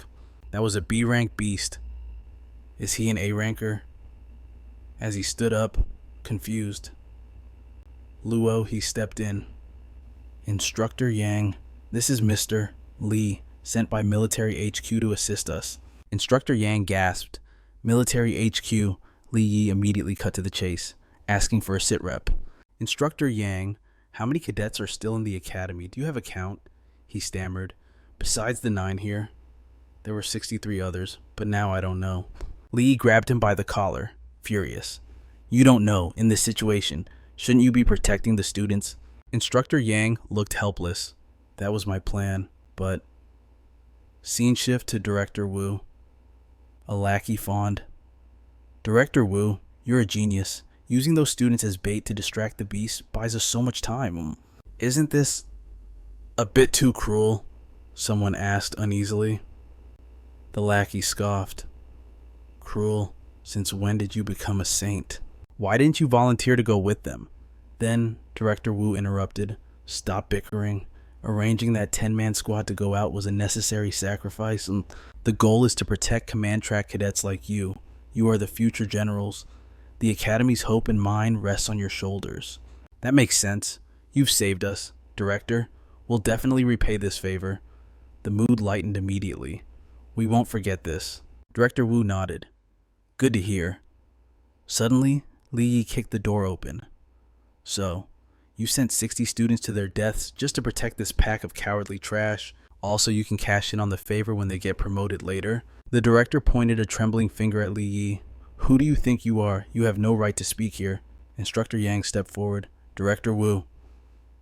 That was a B-rank beast. Is he an A-ranker? As he stood up, confused, Luo, he stepped in. "Instructor Yang, this is Mr. Li, sent by Military HQ to assist us." Instructor Yang gasped. "Military HQ," Li Yi immediately cut to the chase, asking for a sit rep. "Instructor Yang, how many cadets are still in the academy? Do you have a count?" he stammered. "Besides the 9 here, there were 63 others, but now I don't know." Li Yi grabbed him by the collar, furious. "You don't know. In this situation, shouldn't you be protecting the students?" Instructor Yang looked helpless. "That was my plan, but..." Scene shift to Director Wu. A lackey fawned. "Director Wu, you're a genius. Using those students as bait to distract the beast buys us so much time. Isn't this a bit too cruel?" someone asked uneasily. The lackey scoffed. "Cruel? Since when did you become a saint? Why didn't you volunteer to go with them?" Then Director Wu interrupted. "Stop bickering. Arranging that 10-man squad to go out was a necessary sacrifice. The goal is to protect command track cadets like you. You are the future generals. The Academy's hope and mine rests on your shoulders." "That makes sense. You've saved us, Director. We'll definitely repay this favor." The mood lightened immediately. "We won't forget this." Director Wu nodded. "Good to hear." Suddenly, Li Yi kicked the door open. "So, you sent 60 students to their deaths just to protect this pack of cowardly trash. Also, you can cash in on the favor when they get promoted later." The director pointed a trembling finger at Li Yi. "Who do you think you are? You have no right to speak here." Instructor Yang stepped forward. "Director Wu,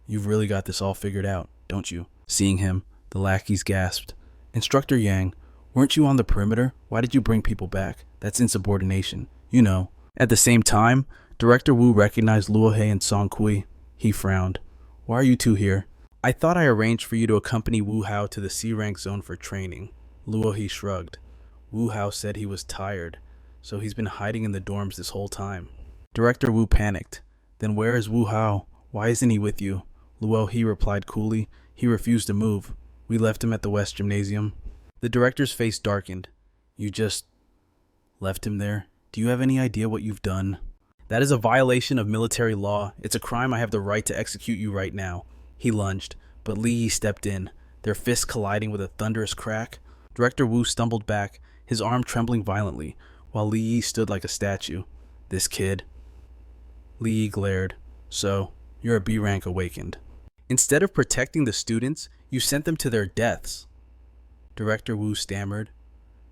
you've really got this all figured out, don't you?" Seeing him, the lackeys gasped. "Instructor Yang, weren't you on the perimeter? Why did you bring people back? That's insubordination. You know." At the same time, Director Wu recognized Luohe and Song Kui. He frowned. "Why are you two here?" "I thought I arranged for you to accompany Wu Hao to the C-rank zone for training." Luohe shrugged. "Wu Hao said he was tired, so he's been hiding in the dorms this whole time." Director Wu panicked. "Then where is Wu Hao? Why isn't he with you?" Luohe replied coolly. "He refused to move. We left him at the West Gymnasium." The director's face darkened. "You just left him there? Do you have any idea what you've done?" "That is a violation of military law. It's a crime. I have the right to execute you right now." He lunged, but Li Yi stepped in, their fists colliding with a thunderous crack. Director Wu stumbled back, his arm trembling violently, while Li Yi stood like a statue. "This kid..." Li Yi glared. "So, you're a B-rank Awakened. Instead of protecting the students, you sent them to their deaths." Director Wu stammered.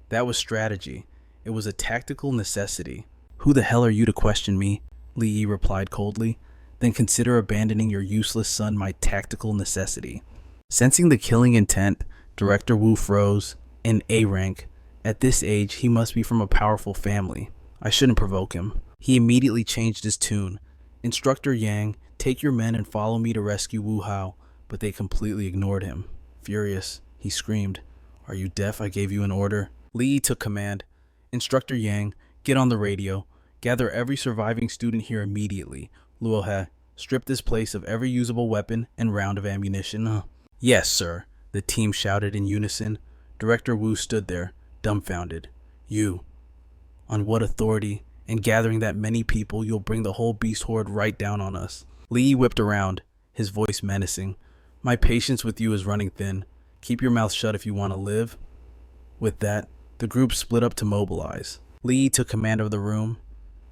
That was strategy. It was a tactical necessity. Who the hell are you to question me? Li Yi replied coldly. Then consider abandoning your useless son my tactical necessity. Sensing the killing intent, Director Wu froze. An A rank. At this age, he must be from a powerful family. I shouldn't provoke him. He immediately changed his tune. Instructor Yang, take your men and follow me to rescue Wu Hao, but they completely ignored him. Furious, he screamed, Are you deaf? I gave you an order. Li Yi took command. Instructor Yang, get on the radio. Gather every surviving student here immediately. Luo He, strip this place of every usable weapon and round of ammunition. Yes, sir, the team shouted in unison. Director Wu stood there, dumbfounded. You, on what authority, and gathering that many people, you'll bring the whole beast horde right down on us? Li Yi whipped around, his voice menacing. My patience with you is running thin. Keep your mouth shut if you want to live. With that, the group split up to mobilize. Li Yi took command of the room.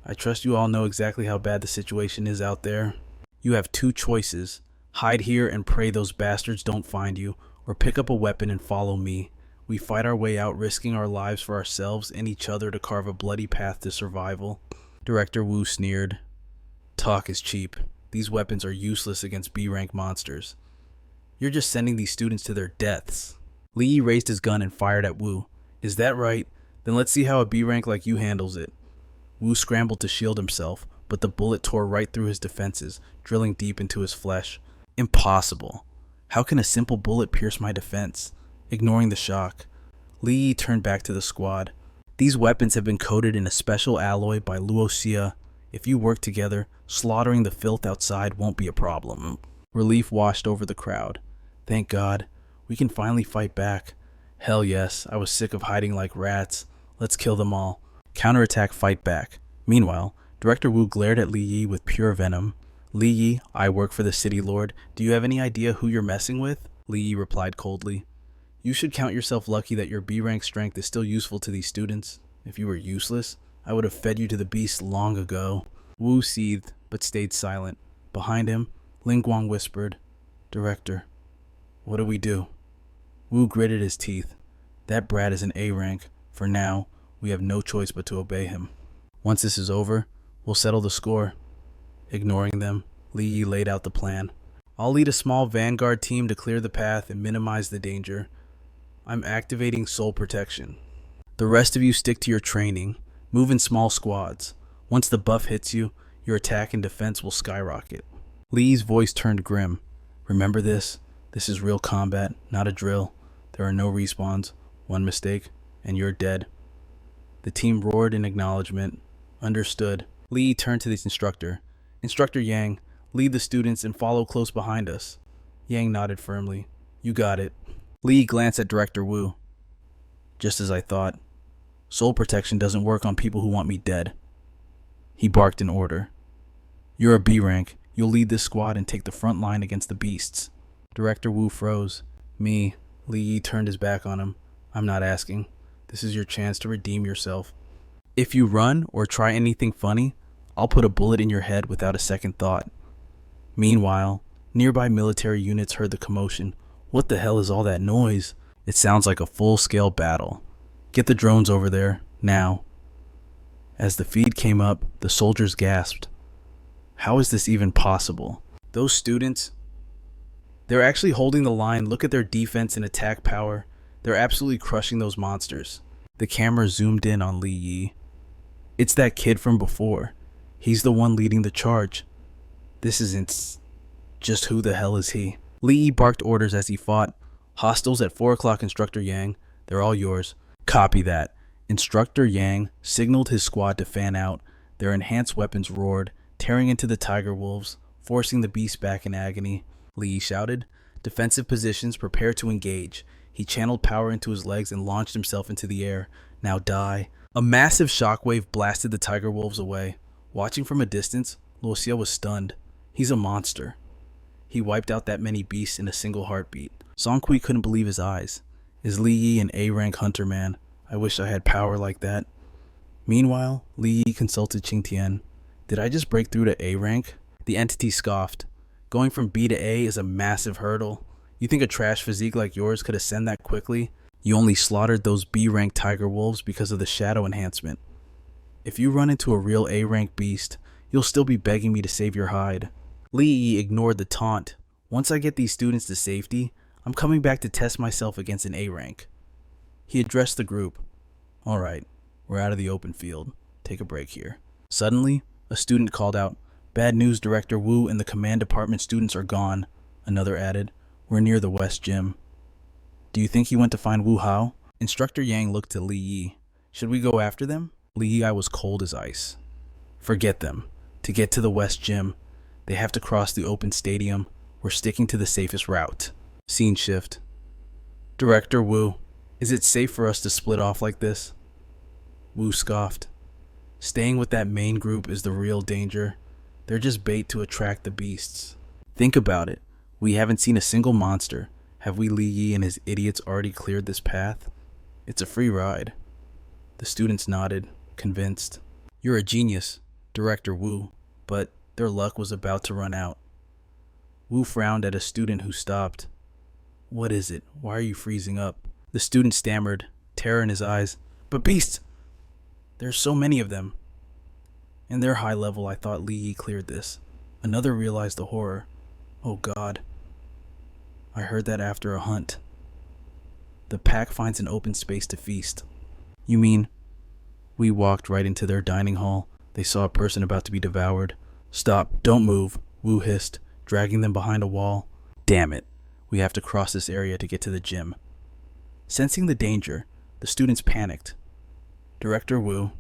I trust you all know exactly how bad the situation is out there. You have two choices. Hide here and pray those bastards don't find you, or pick up a weapon and follow me. We fight our way out, risking our lives for ourselves and each other to carve a bloody path to survival. Director Wu sneered. Talk is cheap. These weapons are useless against B-rank monsters. You're just sending these students to their deaths. Li Yi raised his gun and fired at Wu. Is that right? Then let's see how a B-rank like you handles it. Wu scrambled to shield himself, but the bullet tore right through his defenses, drilling deep into his flesh. Impossible. How can a simple bullet pierce my defense? Ignoring the shock, Li Yi turned back to the squad. These weapons have been coated in a special alloy by Luo Xia. If you work together, slaughtering the filth outside won't be a problem. Relief washed over the crowd. Thank God. We can finally fight back. Hell yes, I was sick of hiding like rats. Let's kill them all. Counterattack, fight back. Meanwhile, Director Wu glared at Li Yi with pure venom. Li Yi, I work for the City Lord. Do you have any idea who you're messing with? Li Yi replied coldly. You should count yourself lucky that your B-rank strength is still useful to these students. If you were useless, I would have fed you to the beast long ago. Wu seethed, but stayed silent. Behind him, Ling Guang whispered, Director, what do we do? Wu gritted his teeth. That brat is an A rank. For now, we have no choice but to obey him. Once this is over, we'll settle the score. Ignoring them, Li Yi laid out the plan. I'll lead a small vanguard team to clear the path and minimize the danger. I'm activating soul protection. The rest of you stick to your training. Move in small squads. Once the buff hits you, your attack and defense will skyrocket. Li's voice turned grim. Remember this? This is real combat, not a drill. There are no respawns. One mistake, and you're dead. The team roared in acknowledgement. Understood. Li turned to the instructor. Instructor Yang, lead the students and follow close behind us. Yang nodded firmly. You got it. Li glanced at Director Wu. Just as I thought. Soul protection doesn't work on people who want me dead. He barked in order. You're a B rank. You'll lead this squad and take the front line against the beasts. Director Wu froze. Me. Li turned his back on him. I'm not asking. This is your chance to redeem yourself. If you run or try anything funny, I'll put a bullet in your head without a second thought. Meanwhile, nearby military units heard the commotion. What the hell is all that noise? It sounds like a full-scale battle. Get the drones over there, now. As the feed came up, the soldiers gasped. How is this even possible? Those students, they're actually holding the line. Look at their defense and attack power. They're absolutely crushing those monsters. The camera zoomed in on Li Yi. It's that kid from before. He's the one leading the charge. This isn't... Just who the hell is he? Li Yi barked orders as he fought. Hostiles at 4 o'clock, Instructor Yang. They're all yours. Copy that. Instructor Yang signaled his squad to fan out. Their enhanced weapons roared, tearing into the tiger wolves, forcing the beast back in agony. Li Yi shouted. Defensive positions, prepare to engage. He channeled power into his legs and launched himself into the air. Now die. A massive shockwave blasted the tiger wolves away. Watching from a distance, Luo Xia was stunned. He's a monster. He wiped out that many beasts in a single heartbeat. Song Kui couldn't believe his eyes. Is Li Yi an A-rank hunter man? I wish I had power like that. Meanwhile, Li Yi consulted Qing Tian. Did I just break through to A-rank? The entity scoffed. Going from B to A is a massive hurdle. You think a trash physique like yours could ascend that quickly? You only slaughtered those B-rank tiger wolves because of the shadow enhancement. If you run into a real A-rank beast, you'll still be begging me to save your hide. Lee Yi ignored the taunt. Once I get these students to safety, I'm coming back to test myself against an A-rank. He addressed the group. Alright, we're out of the open field. Take a break here. Suddenly, a student called out, "Bad news, Director Wu and the command department students are gone." Another added, "We're near the West Gym." "Do you think he went to find Wu Hao?" Instructor Yang looked to Li Yi. "Should we go after them?" Li Yi was cold as ice. "Forget them. To get to the West Gym, they have to cross the open stadium. We're sticking to the safest route." Scene shift. "Director Wu, is it safe for us to split off like this?" Wu scoffed. "Staying with that main group is the real danger. They're just bait to attract the beasts. Think about it. We haven't seen a single monster. Have we Li Yi and his idiots already cleared this path? It's a free ride." The students nodded, convinced. "You're a genius, Director Wu, but their luck was about to run out." Wu frowned at a student who stopped. "What is it? Why are you freezing up?" The student stammered, terror in his eyes. "But beasts! There's so many of them." "In their high level, I thought Li Yi cleared this." Another realized the horror. "Oh God. I heard that after a hunt. The pack finds an open space to feast." "You mean?" "We walked right into their dining hall. They saw a person about to be devoured." "Stop, don't move," Wu hissed, dragging them behind a wall. "Damn it. We have to cross this area to get to the gym." Sensing the danger, the students panicked. "Director Wu,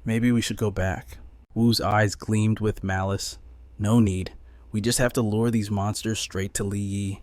maybe we should go back." Wu's eyes gleamed with malice. "No need. We just have to lure these monsters straight to Li Yi."